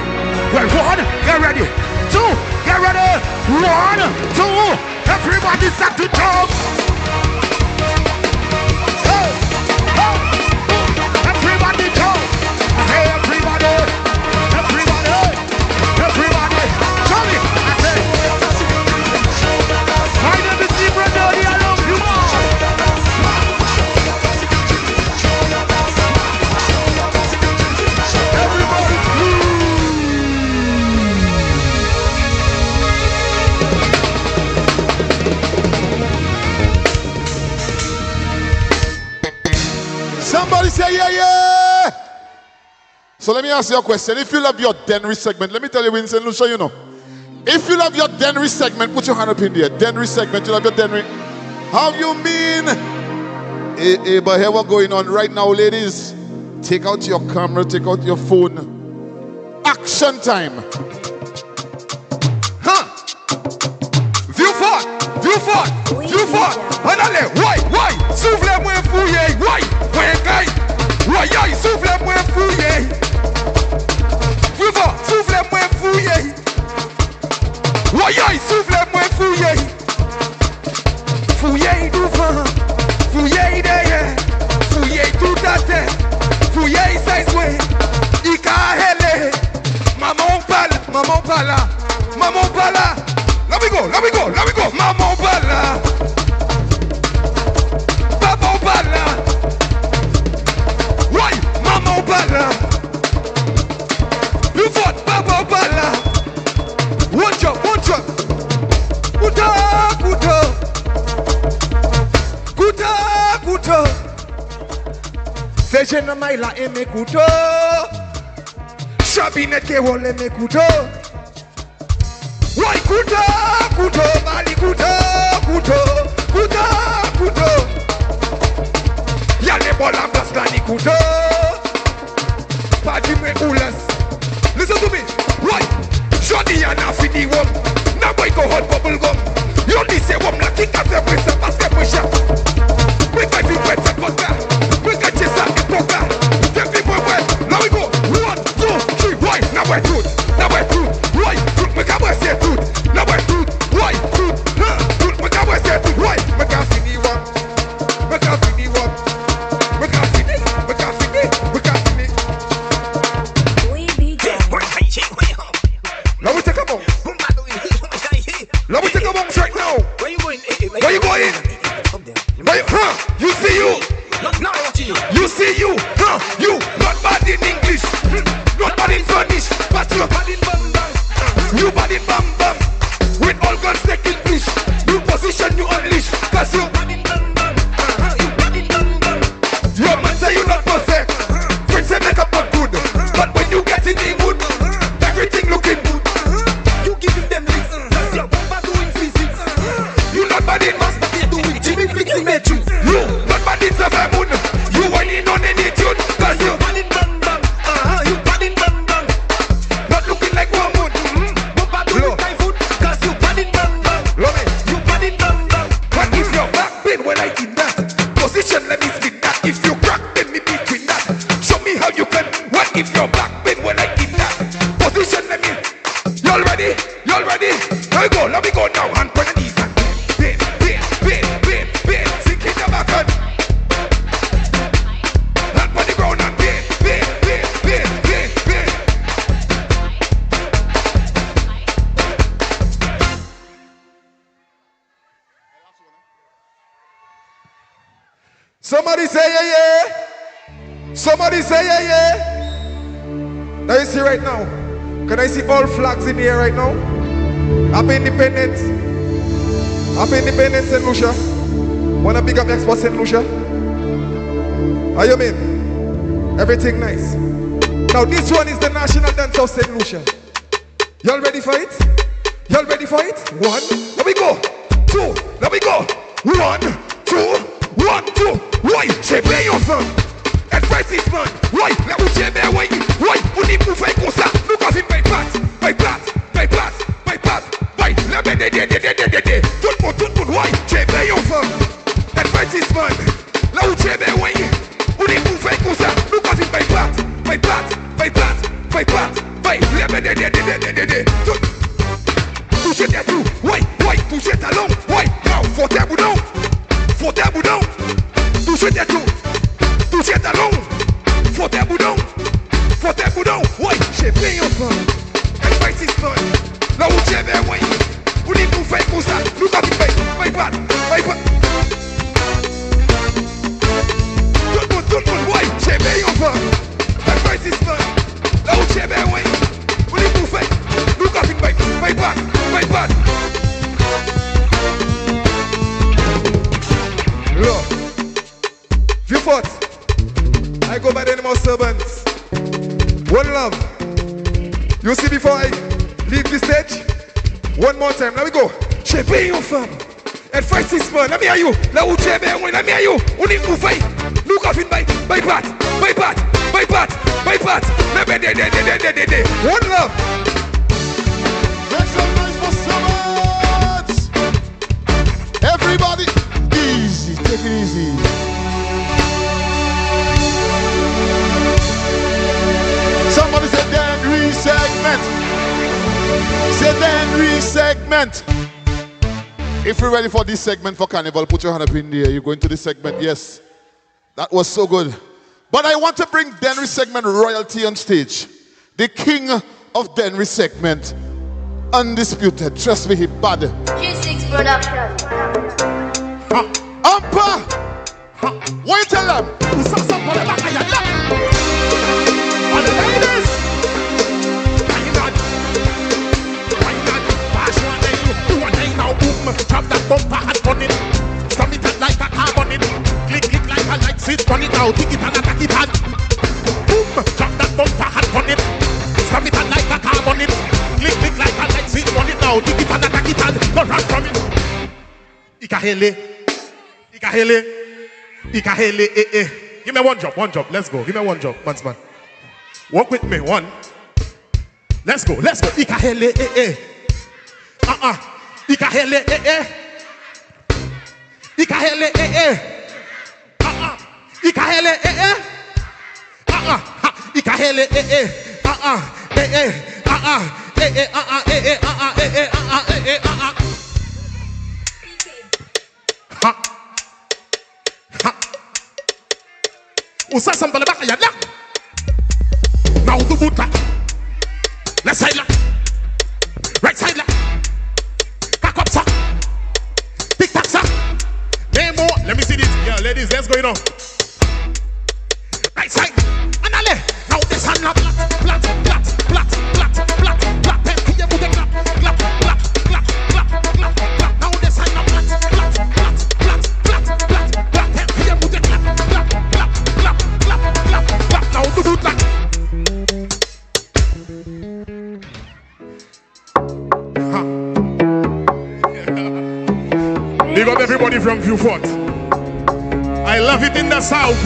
Well, 1, get ready. 2, get ready. 1, 2, everybody start to jump. Hey, hey. So let me ask you a question. If you love your Denry segment, let me tell you in St. Lucia, you know. If you love your Denry segment, put your hand up in there. Denry segment, you love your Denry. How you mean? But here what's going on right now, ladies. Take out your camera, take out your phone. Action time. Huh? Vieux fort. Allez, why? Soufflez-moi fouillé, why? Soufflez-moi fouillé. Vieux fort, soufflez-moi fouillé. Soufflez-moi fouillé. Fouillé devant, fouillé derrière, fouillé tout à terre, fouillé 16 ouais. 𝐾𝐨𝐮𝐬𝐿. Maman pas là. Let me go. Maman pas là. Papa pas là. Ouais, maman pas là. You vote, papa pas là. One job. Couteau. C'est jeune maille là et mes couteaux. Chabinet qui vole mes couteaux. Ouais, couteau, bali couteau. Y'a les bols en place là, ni couteau. Pas du méboulas. Listen to me, right? Jody y'en a fini wom. Na boy go hot bubble gum. Yo dis c'est wom la kick at the press parce que moi chef. Bring my feet wet at vodka. Bring a chest at the poker. Tell people wet. Now we go. 1, 2, 3, right? Now we're truth. Right? Truth, make a boy say truth. Now we're truth. Right? Truth, make a boy say truth. Right? Make a fini wom. We be done. Let me take a bounce. Let me take a bounce right now. Where you going? You see you? You see you? You not bad in English, not bad in Spanish, but you bad in bam bam. You bad in bam bam. With all guns taking fish, you position you unleash. Cause you bad in bam bam. You bad in bam bam. Your man say you not perfect. Friends say make up not good, but when you get in the mood, everything looking good. You giving them licks, cause you're bad doing physics. You not bad in math, but you're doing Jimmy fixing matrix. You not bad in Seven Moon. You whining on any tune, cause you bad in bam bam. You bad in bam bam. Not looking like one mood. But bad doing Thai food, cause you bad in bam bam. You bad in bam bam. What if your back pain when I did that? Position let me spin that. If you crack then me between that. Show me how you can. What if your back pain when I did that? Position let me. Y'all ready? Here we go. Let me go now. Hand on the knees and bend. Sink in the back and hand on the ground and bend. Somebody say yeah. Somebody say yeah. Now you see right now. Can I see all flags in the air right now? Happy Independence. St. Lucia. Wanna big up Expo St. Lucia? How you mean? Everything nice. Now this one is the national dance of St. Lucia. Y'all ready for it? 1, let me go. 2, let me go. 1, 2. Why? J'ai bien ensemble. Advice man. Why? Là où j'ai bien, why? On y peut faire comme ça. Nous quand il bypass. La bête de. Tout le monde, why? J'ai bien ensemble. Advice man. Là où j'ai bien, why? On y peut faire comme ça. Nous quand il bypass. La bête de. Touchez tes tout. Why? Touchez ta langue. Why? Now, faut tes boudons. Touchez tes tout. Touchez ta langue. Faut tes boudons. Ouais, j'ai bien ensemble. Advice man. Là où j'ai bien, ouais. On y peut faire comme ça. Nous quand il bypass. Tout le monde, ouais. J'ai bien ensemble. Advice man. Là où j'ai bien, ouais. On y peut faire. Nous quand il bypass. Look, Vieux fort. I go by the name of servants. One love. You see before I leave the stage? One more time, let me go. Chebe you fam. And first is man, let me hear you. Let me chebe, let me hear you. Only move fight. Look off in by bat. One love. Make some noise for Summers. Everybody, easy, take it easy. Somebody said then re-segment. Say then re-segment. If you're ready for this segment for Carnival, put your hand up in the air. You're going to this segment, yes. That was so good. But I want to bring Denry segment royalty on stage. The king of Denry segment. Undisputed. Trust me, he bad. G6 production. Ampa! What you tell them? All the ladies! Drop that bumper and run it. Slam it like a car on it. Click like a light switch. Run it now. Tick it and attack it and boom. Drop that bumper and run it. Slam it like a car on it. Click like a light switch. Run it now. Tick it and attack it and don't run from it. 𝐾𝐨𝐮𝐬. Give me one job. Let's go. Give me one job, man. Walk with me. One. Let's go. 𝐾𝐾𝐨𝐿𝐴. 𝐾𝐾𝐨𝐿𝐴. 𝐾𝐾𝐨𝐿𝐴. Usa sambal back ya lock. Now the boot back. Left side lock. Right side lock. Back up sock. Tick tock sock. Nemo. Let me see this. Yeah, ladies, let's go, you know. Right side. And ale. Now this hand up. Flat. Now this hand up. Flat. Now the boot back. Big up everybody from Vieux. I love it in the south.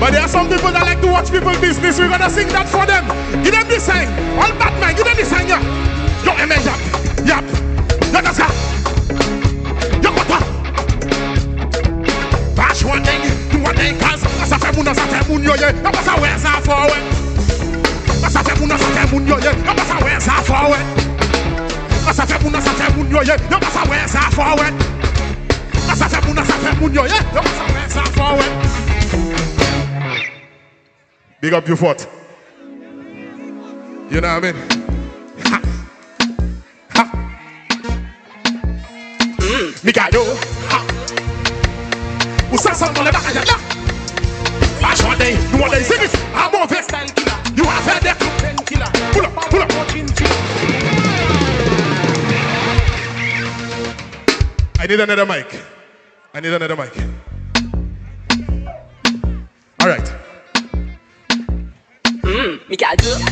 But there are some people that like to watch people business. We're gonna sing that for them. Give them this sign. All Batman, give them this sign, yeah. Yo, amen, yap. Let us go. Yo, what up? Bash one thing, do one thing, cause as a femun, yo, yeah. Yo, what's a where's our forward? As a femun, yo, yeah. Yo, what's a where's our forward? As a femun, yo, yeah. Yo, what's a where's our forward? As a femun, yo, yeah. Yo, what's a where's our forward? Big up your foot. You know what I mean? Mikado. Usa sambal back ya. Bash one day, you want to sing it? I'm on first style killer. You have heard that killer. Pull up. I need another mic. All right.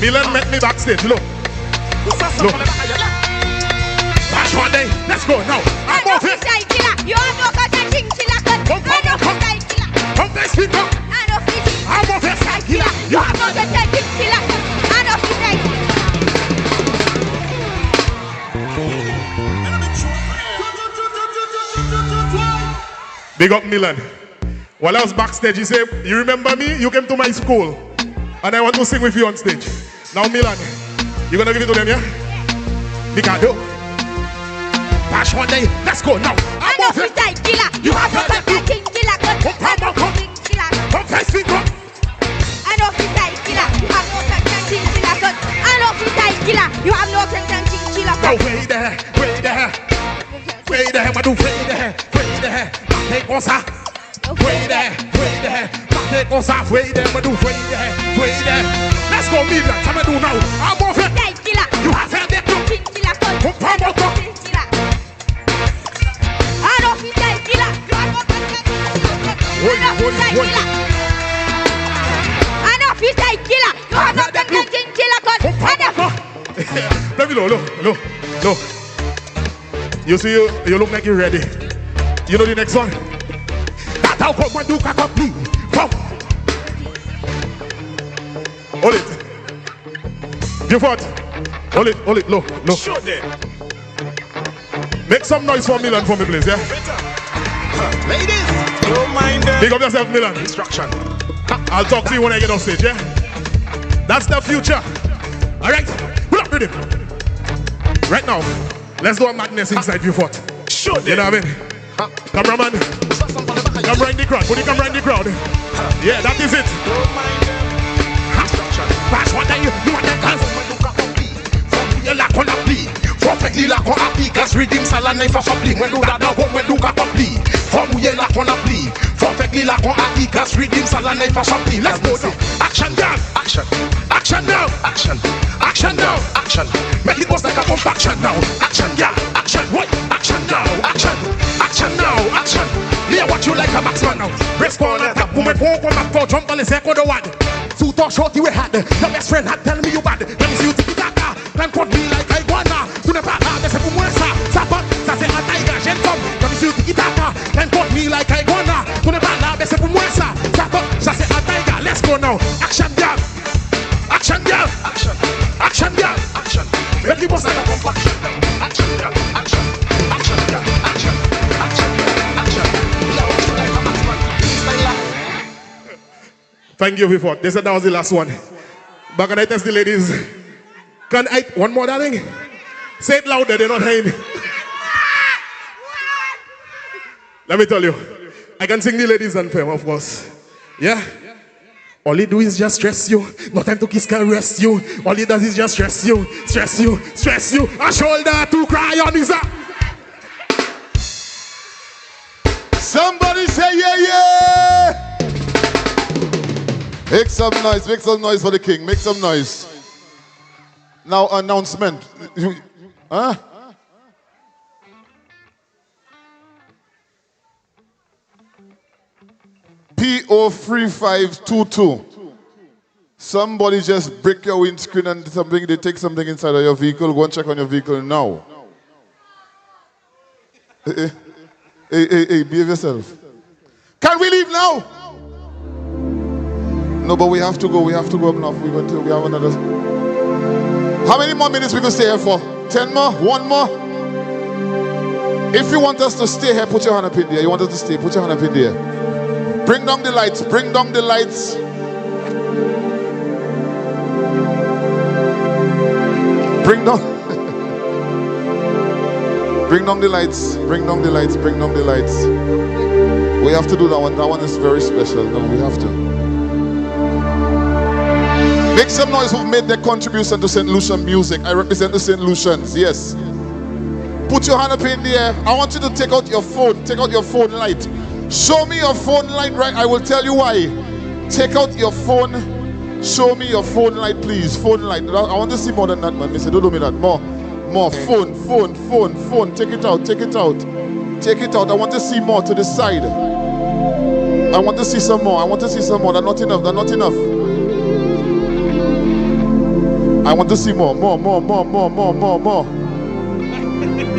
Milan met me backstage. Look. Bash one day. Let's go now. I'm off it. You are no catching killer. Come, let's speak up. I'm off it. You are no catching killer. Big up Milan. While I was backstage, he said, you remember me? You came to my school. And I want to sing with you on stage. Now Milan, you gonna give it to them, yeah? Mikado. Bash one day, let's go now. I'm off it. You have no catching killer. Come first speak up. You have no catching killer. Now wait there, my dude, wait there. Take what's up. Wait there. Take what's up. Wait there, my dude, wait there. Let's go, Milan. Come and do now. I'm off it. You have heard that too. Come on. Enough is a killer. You have not done that. look. You see, you look like you're ready. You know the next one? Come. Hold it. Give what? Hold it, low. Sure there. Make some noise for Milan for me, please, yeah? Ladies, don't mind them. Pick up yourself, Milan. Instruction. I'll talk to you when I get off stage, yeah? That's the future. All right? Pull up with him. Right now, let's do a madness inside Vieux Fort. Sure, you know what I mean? Cameraman, come right in the crowd. Put the camera in the crowd. Yeah, that is it. Pass what you want to dance. You like on a beat. Perfectly like on a beat. Cause redeem salad for supply. When you got when you got complete. From you like on a beat. Perfectly like on a beat. Cause redeem salad for supply. Let's go to action down. Action down. Action down. Make it was like a compaction now. Action, yeah. Action, what? Action now. Action now. Hear what you like a maxman now. Respond at that woman. Come back for jump on the second one. Two talk shorty we had. Your best friend had tell me you bad. Let me see you take it out. Then put me like I wanna. Tu ne pas là, mais c'est pour moi ça. Ça va, ça c'est un tiger. J'aime comme. Let me see you take it out. Then put me like I wanna. Tu ne pas là, mais c'est pour moi ça. Ça va, ça c'est un tiger. Let's go now. Action down. Action down. Action down. Make it was like a compaction. Action down. Action. Thank you, before. They said that was the last one. But can I test the ladies? Can I, one more, darling? Say it louder, they're not hearing me. Let me tell you, I can sing the ladies anthem, of course. Yeah? All he do is just stress you. No time to kiss can rest you. All he does is just stress you. A shoulder to cry on his up. Somebody say yeah. Make some noise for the king. Make some noise. Now, announcement. Huh? PO3522. Somebody just break your windscreen and something. They take something inside of your vehicle. Go and check on your vehicle now. Hey, behave yourself. Can we leave now? No, but we have to go. We have to go up now. We have another. How many more minutes we can stay here for? 10 more? 1 more? If you want us to stay here, put your hand up in there. You want us to stay, put your hand up in there. Bring down the lights. Bring down the lights. Bring down. Bring down the lights. Bring down the lights. Bring down the lights. We have to do that one. That one is very special. No, we have to. Make some noise who've made their contribution to Saint Lucia music. I represent the Saint Lucians, yes. Put your hand up in the air. I want you to take out your phone. Take out your phone light. Show me your phone light, right? I will tell you why. Take out your phone. Show me your phone light, please. Phone light. I want to see more than that, man. Mister, don't do me that. More. Phone. Take it out. Take it out. I want to see more to the side. I want to see some more. That's not enough. I want to see more.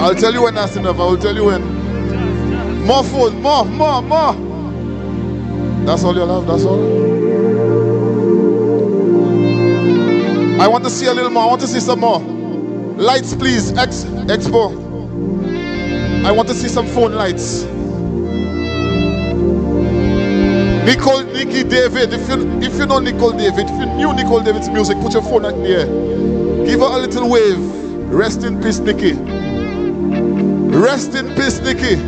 I'll tell you when that's enough. I will tell you when. More phone, more. That's all you'll have, that's all. I want to see a little more. I want to see some more. Lights, please. Expo. I want to see some phone lights. Nicole, Nikki, David. If you know Nicole David, if you knew Nicole David's music, put your phone in the air. Give her a little wave. Rest in peace, Nikki. Rest in peace, Nikki.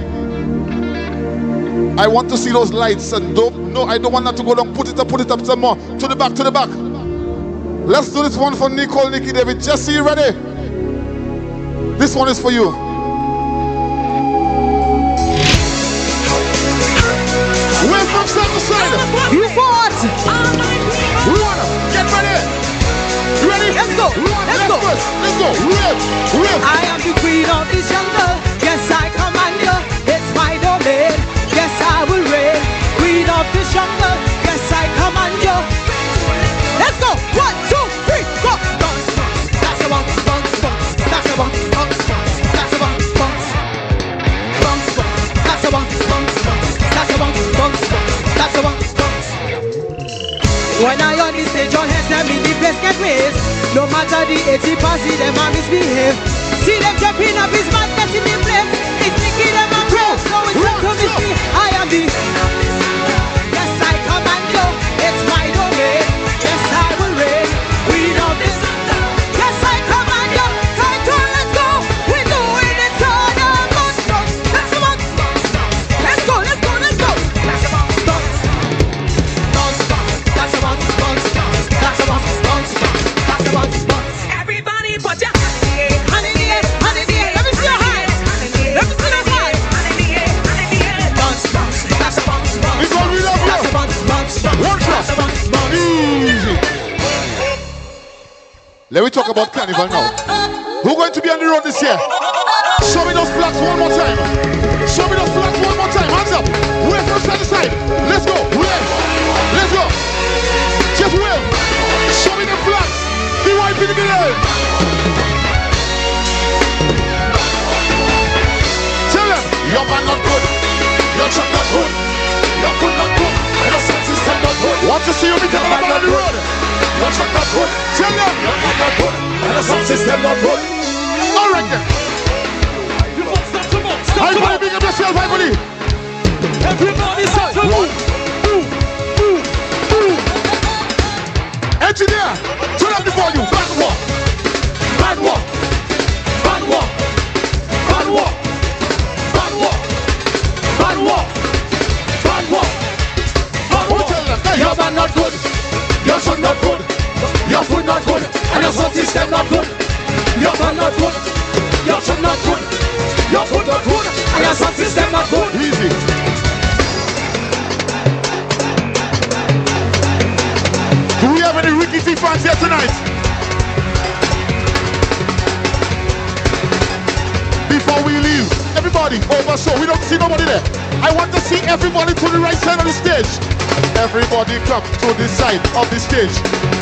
I want to see those lights and no, I don't want that to go down. Put it up some more. To the back. Let's do this one for Nicole, Nikki, David. Jesse, you ready? This one is for you. Wave from side to side. You fought. Get ready. You ready? Let's go. Wave. I am the queen of this jungle. Yes, I command you. It's my domain. Yes, I will reign. Queen of this jungle. Yes, I command you. Let's go. 1, 2, 3, go. That's the one. ways. No matter the age, see them a misbehave. See them jumping up his man, getting in place. It's making them a pro, so it's up to me. I am the. Yes, I commando. It's my domain. Yes, I will reign. We know this. Yes, I commando. Time to let go. We're doing it all the most. Let's go. Let's go. Let's go. Let's go. That's about stunts. That's about stunts. That's about stunts. That's about stunts. Everybody put your hand in the air. Hand in the air. Hand in the air. Let me see your hands. Let me see your hands. Hand in the air. Hand in the air. Stunts. That's about stunts. Because we love you. That's about stunts. One shot. That's about stunts. Easy. Let me talk about carnival now. Who's going to be on the road this year? Show me those flags one more time. Show me those flags one more time. Hands up. Wave from side to side. Let's go. Wave. Let's go. Just wave. Show me the flags. The white in the middle. Tell them, your man not good. Your truck not good. Your foot not good. And your sound system not good. Want to see you meet everybody on the road? Your truck not good. Tell them, your man not good. And your sound system not good. All right then. Everybody big up yourself, everybody. Everybody start to move. Engineer, turn up the volume. Bad walk. Bad walk. Bad walk. Bad walk. Bad walk. Bad walk. Bad walk. Bad walk. Tell them, hey, your man not good. Your son not good. Your food not good. And your sound system not good. Your man not good. Your son not good. Your food not good. And your sound system not good. Easy. Do we have any Ricky T fans here tonight? Before we leave, everybody over, so we don't see nobody there. I want to see everybody to the right side of the stage. Everybody come to this side of the stage.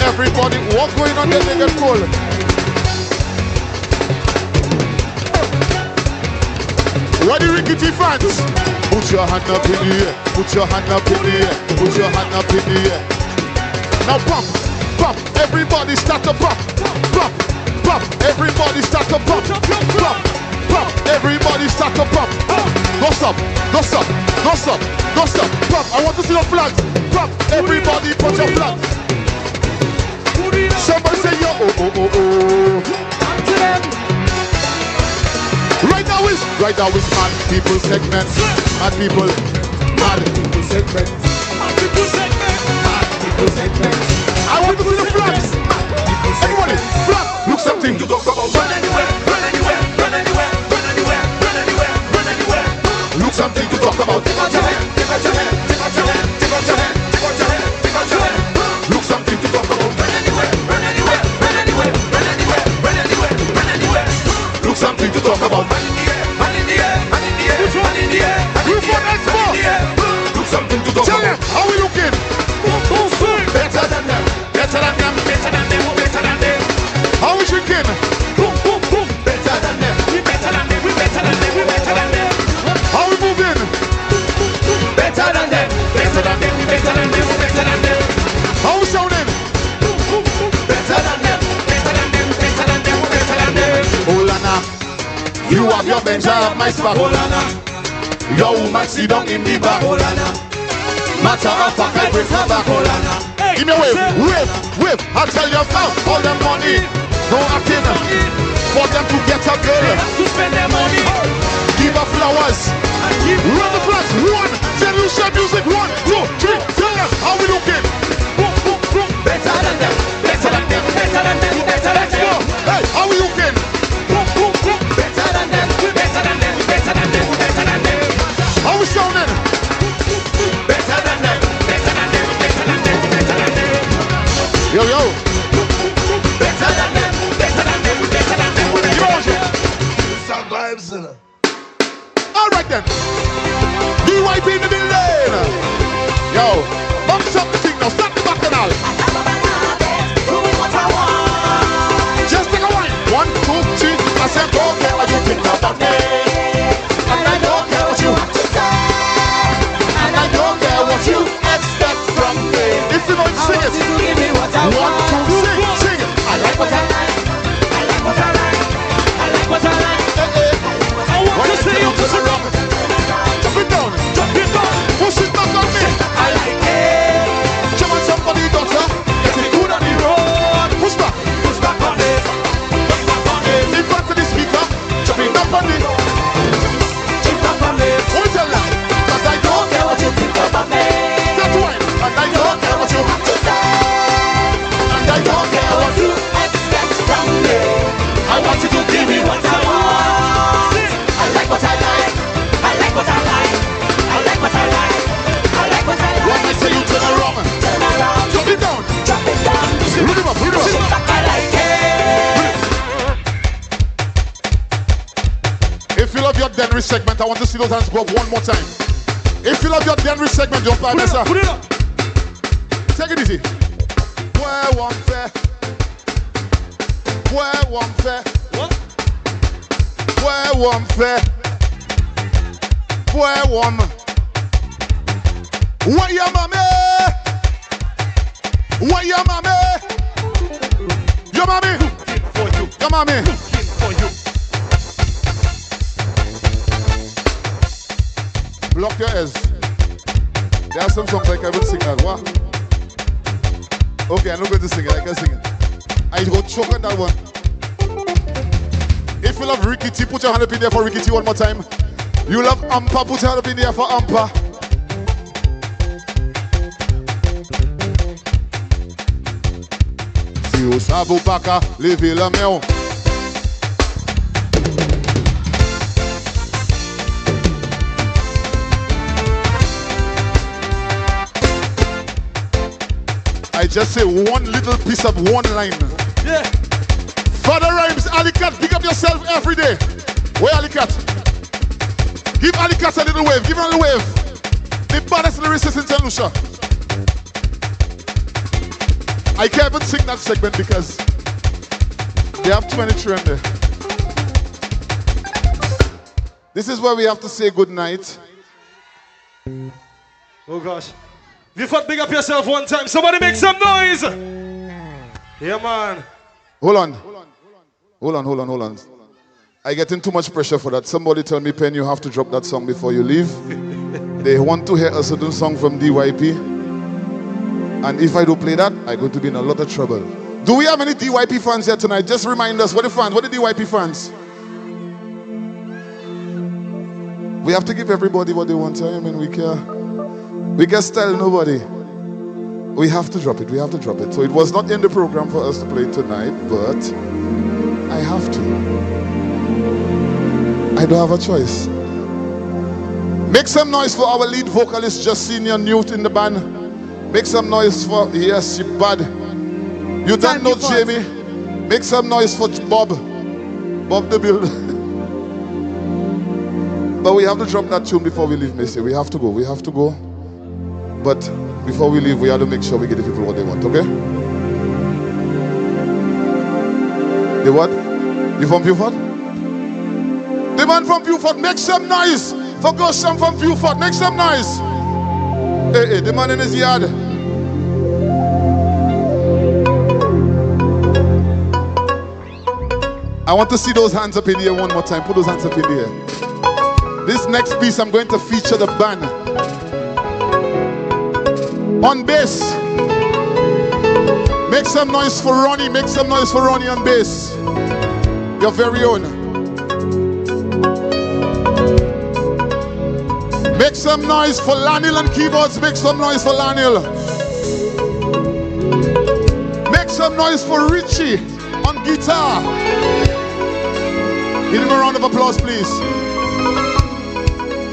Everybody, what's going on there? They get cold. What the Ricky T fans? Put your hand up in the air. Put your hand up in the air. Put your hand up in the air. Now pump, pump, everybody start to pump, pump, pump, everybody start to pump, pump, pump, everybody start to pump. Go stop, go stop, go stop, go stop, pump. I want to see the flags. Pump, everybody put your flags. Somebody say yo, oh, oh, oh, oh. Right now is mad people segment, mad people segment, mad people segment. I want to see the flags. Everybody, flag. Look something to talk about. Run anywhere, run anywhere, run anywhere, run anywhere, run anywhere, run anywhere. Look something to talk about. Take out your hand, take out your hand, take out your hand, take out your hand, take out your hand, take out your hand. Look something to talk about. Run anywhere, run anywhere, run anywhere, run anywhere, run anywhere, run anywhere. Look something to talk about. Run in the air, run in the air, run in the air, run in the air, run in the air. Look something to talk about. How we looking? Better than them, better than them, better than them, better than them. How we drinking? Boom, boom, boom. Better than them, we better than them, we better than them, we better than them. How we moving? Better than them, better than them, we better than them, we better than them. How we sounding? Better than them, better than them, better than them, better than them. Olana, you have your bench, I have my spot. Olana, your woman sit down in the back. Olana. Matter of fact, I bring her back. Give me a wave, wave, wave. I tell you now, all the money, no acting. For them to get a girl, to spend their money. Give her flowers. Run the flags. One, Saint Lucia music. 1, 2, 3. Tell them how we looking. Boom, boom, boom. Better than them, better than them, better than them, better than them. Hey, how we looking? Boom, boom, boom. Better than them, better than them, better than them, better than them. How we sounding? Better than them, better than them, better than them, better than them. Yo, yo. Better than them, better than them, better than them, better than them. Some vibes in it. All right then. DYP in the building. Yo, box up the thing now. Start the bacchanal. Just take a wine. 1, 2, 3. I said, don't care what you think about me. And I don't care what you have to say. And I don't care what you expect from me. If you don't sing it. 1, 2, sing, sing it. I I don't care what you expect from me. I want you to give me what I want. I like what I like. I like what I like. I like what I like. I like what I like. When I say you turn around, drop it down. Drop it down. Root him up, root him up. I like it. If you love your Denry segment, I want to see those hands go up one more time. If you love your Denry segment, jump out, sir. Put it up. Take it easy. Where one fair? Where one fair? What? Where one fair? Where one? Where your mommy? Where your mommy? Your mommy? For you. Your mommy? For you. Block your ears. There are some songs like I will sing that. What? Okay, I'm not going to sing it. I can sing it. I go choke on that one. If you love Ricky T, put your hand up in there for Ricky T one more time. You love Ampa, put your hand up in there for Ampa. Si o sabe baka, levez la main. I just say one little piece of one line. Yeah. Father Rhymes, Alicat, pick up yourself every day. Where Alicat? Give Alicat a little wave. Give him a little wave. The baddest lyricist in Saint Lucia. I can't even sing that segment because they have too many children there. This is where we have to say good night. Oh gosh. If you big up yourself one time, somebody make some noise. Yeah, man. Hold on. I get in too much pressure for that. Somebody tell me, Pen, you have to drop that song before you leave. They want to hear a certain song from DYP. And if I don't play that, I'm going to be in a lot of trouble. Do we have any DYP fans here tonight? Just remind us, what are the fans? What are the DYP fans? We have to give everybody what they want. I mean, we can tell nobody. We have to drop it. So it was not in the program for us to play tonight, but I have to. I don't have a choice. Make some noise for our lead vocalist, just senior Newt in the band. Make some noise for, yes, you bad. You don't know Jamie. Make some noise for Bob the Builder. But we have to drop that tune before we leave, Missy. We have to go. But before we leave, we have to make sure we get the people what they want, okay? The what? You from Beaufort? The man from Beaufort, make some noise for Goshen from Beaufort. Make some noise. Hey, the man in his yard. I want to see those hands up in the air one more time. Put those hands up in the air. This next piece, I'm going to feature the band. On bass. Make some noise for Ronnie. Make some noise for Ronnie on bass. Your very own. Make some noise for Lanil on keyboards. Make some noise for Lanil. Make some noise for Richie on guitar. Give him a round of applause, please.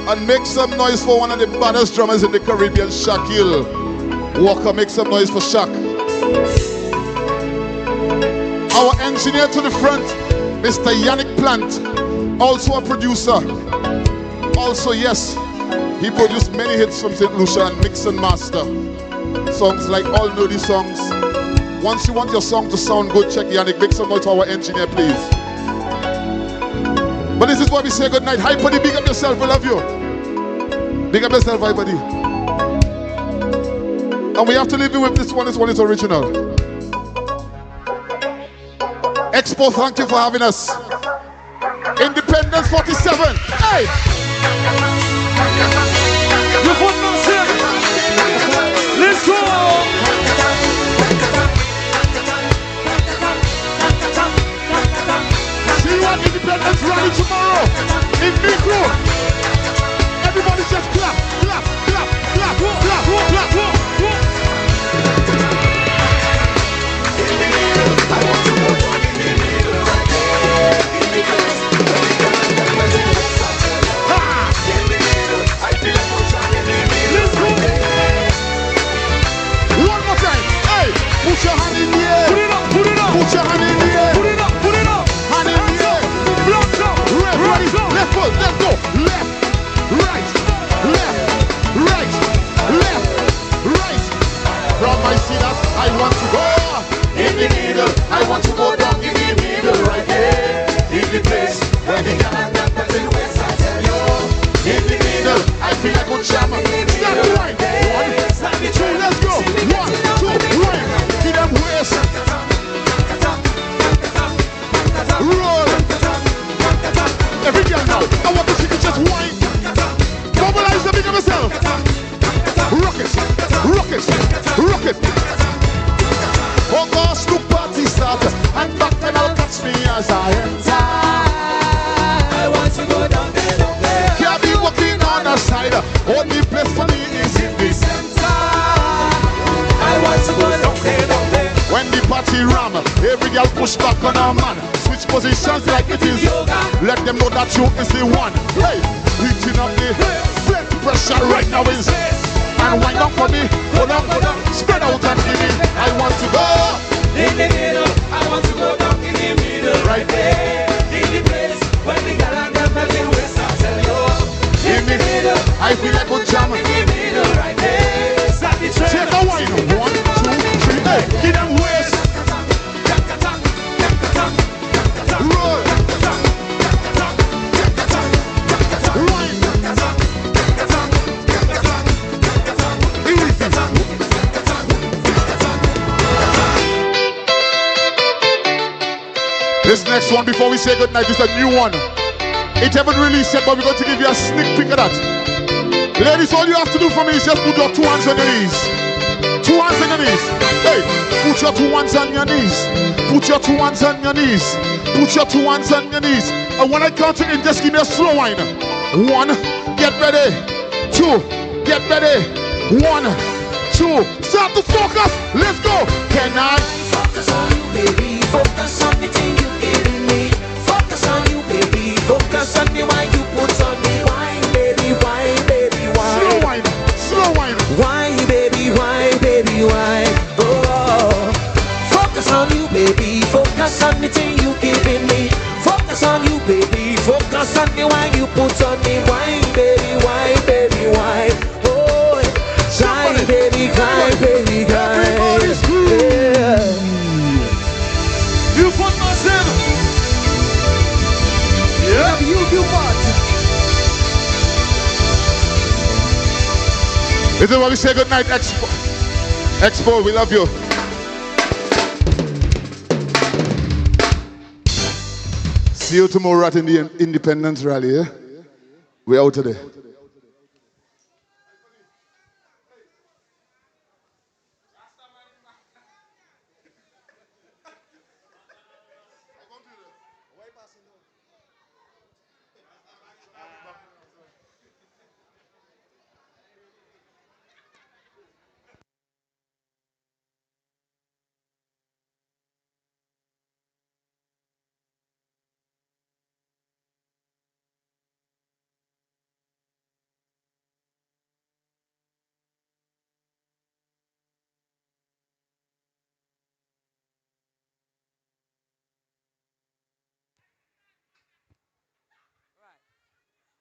And make some noise for one of the baddest drummers in the Caribbean, Shaquille Walker. Make some noise for Shaq. Our engineer to the front, Mr. Yannick Plant, also a producer. Also, yes, he produced many hits from Saint Lucia and mix and master. Songs like All Know These Songs. Once you want your song to sound good, check Yannick. Make some noise to our engineer, please. But this is why we say good night. Hi, buddy, big up yourself. We love you. Big up yourself, hi, buddy. And we have to leave you with this one. This one is original. Expo, thank you for having us. Independence 47. Hey! You put myself. Let's go! See you at Independence Rally tomorrow in Negro. Everybody just clap, clap, clap, clap, clap, clap, clap. middle. I want to go down in the middle right there. In the place where the gal and that person waist, I tell you. In the middle, I feel like good jam. Stand the right. 1, 2, let's go. 1, 2, right. Give them waist. Roll. Every girl now, I want to see you just whine. Mobilize the big of yourself. Rock it, rock it, rock it. Oh gosh, the party starts. And back then I'll catch me as I enter. I want to go down there, down there. Can't be walking on the side. Only place for me is in the center. I want to go down there, down there. When the party ram, every girl push back on a man. Switch positions like it is yoga. Let them know that you is the one. Hey, reaching up the blood pressure right now is. And wind up for me, hold on, spread out and give me. I want to go in the middle. I want to go down in the middle, right there. In the place when the gal and them melting waist, I tell you. In the middle, I feel like good jam. In the middle, right there. Start the train. Take a wine. 1, 2, 3, hey, give them waist. Roll. This next one, before we say goodnight, is a new one. It haven't released yet, but we're going to give you a sneak peek of that. Ladies, all you have to do for me is just put your 2 hands on your knees. 2 hands on your knees. Hey, put your 2 hands on your knees. Put your 2 hands on your knees. Put your 2 hands on your knees. And when I count it in, just give me a slow whine. 1, get ready. 2, get ready. 1, 2, start to focus. Let's go. Can I focus on you, baby? Focus on the thing you giving me. Focus on you, baby. Focus on me while you put on me. Wine, baby, wine, baby, wine. Slow wine, slow wine. Wine, baby, wine, baby, wine. Oh, focus on you, baby. Focus on the thing you giving me. Focus on you, baby. Focus on me while you put on me. Wine, baby, wine, baby, wine. Oh, shine, baby, climb, baby, climb. Yeah. You put myself. Yeah. You part. This is what we say goodnight, Expo. Expo, we love you. See you tomorrow at the Independence Rally, eh? We're out today.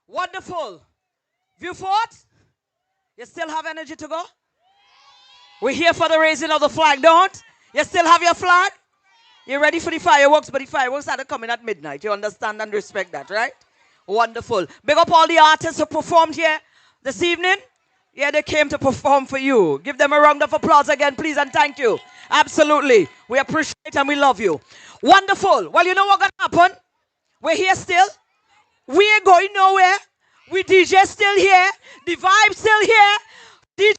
Wonderful. Vieux fort? You still have energy to go? We're here for the raising of the flag, don't? You still have your flag? You're ready for the fireworks, but the fireworks are coming at midnight. You understand and respect that, right? Wonderful. Big up all the artists who performed here this evening. Yeah, they came to perform for you. Give them a round of applause again, please, and thank you. Absolutely. We appreciate and we love you. Wonderful. Well, you know what's going to happen? We're here still. We ain't going nowhere. We DJ still here. The vibe still here. DJ,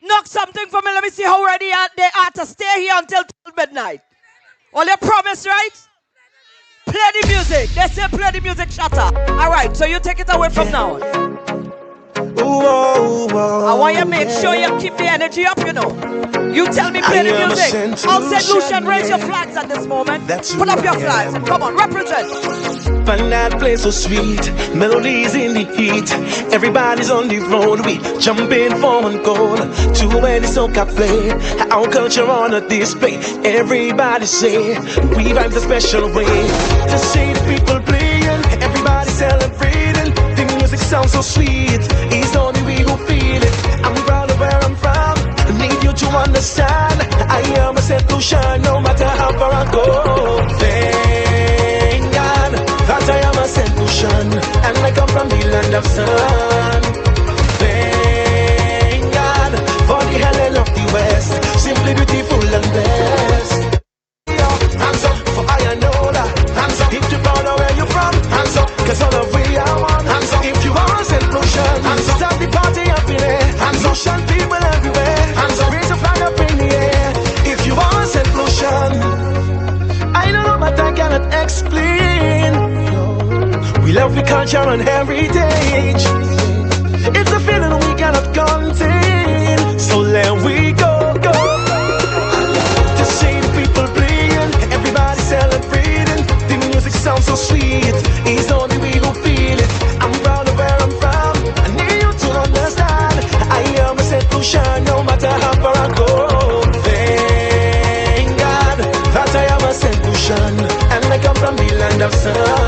knock something for me. Let me see how ready they are to stay here until 12 midnight. All you promise, right? Play the music. They say play the music, shut up. All right, so you take it away from now on. I want you to make sure you keep the energy up, you know. You tell me play the music. All Saint Lucia, raise your flags at this moment. Put up your flags. Come on, represent. Find that place so sweet, melodies in the heat. Everybody's on the road, we jumping for one goal. Too many soca play, our culture on a display. Everybody say, we vibe the special way. To see the people playing, everybody celebrating. The music sounds so sweet, it's only we who feel it. I'm proud of where I'm from, I need you to understand. I am a Saint Lucia, no matter how far I'm land of sun. Thank God for the hell of the West, simply beautiful and blessed. Hands up for I and Ola. Hands up if you're proud of where you're from. Hands up, cause all of we are one. Hands up if you are Saint Lucia. Hands up, start the party up in there. Hands up, Lucian people everywhere. Hands up, raise a flag up in the air. If you are Saint Lucian, I don't know but I cannot explain. We love the culture and heritage. It's a feeling we cannot contain. So let we go, go. To see the people playing, everybody celebrating. The music sounds so sweet. It's only we who feel it. I'm proud of where I'm from. I need you to understand. I am a Saint Lucia, no matter how far I go. Thank God that I am a Saint Lucian, and I come from the land of sun.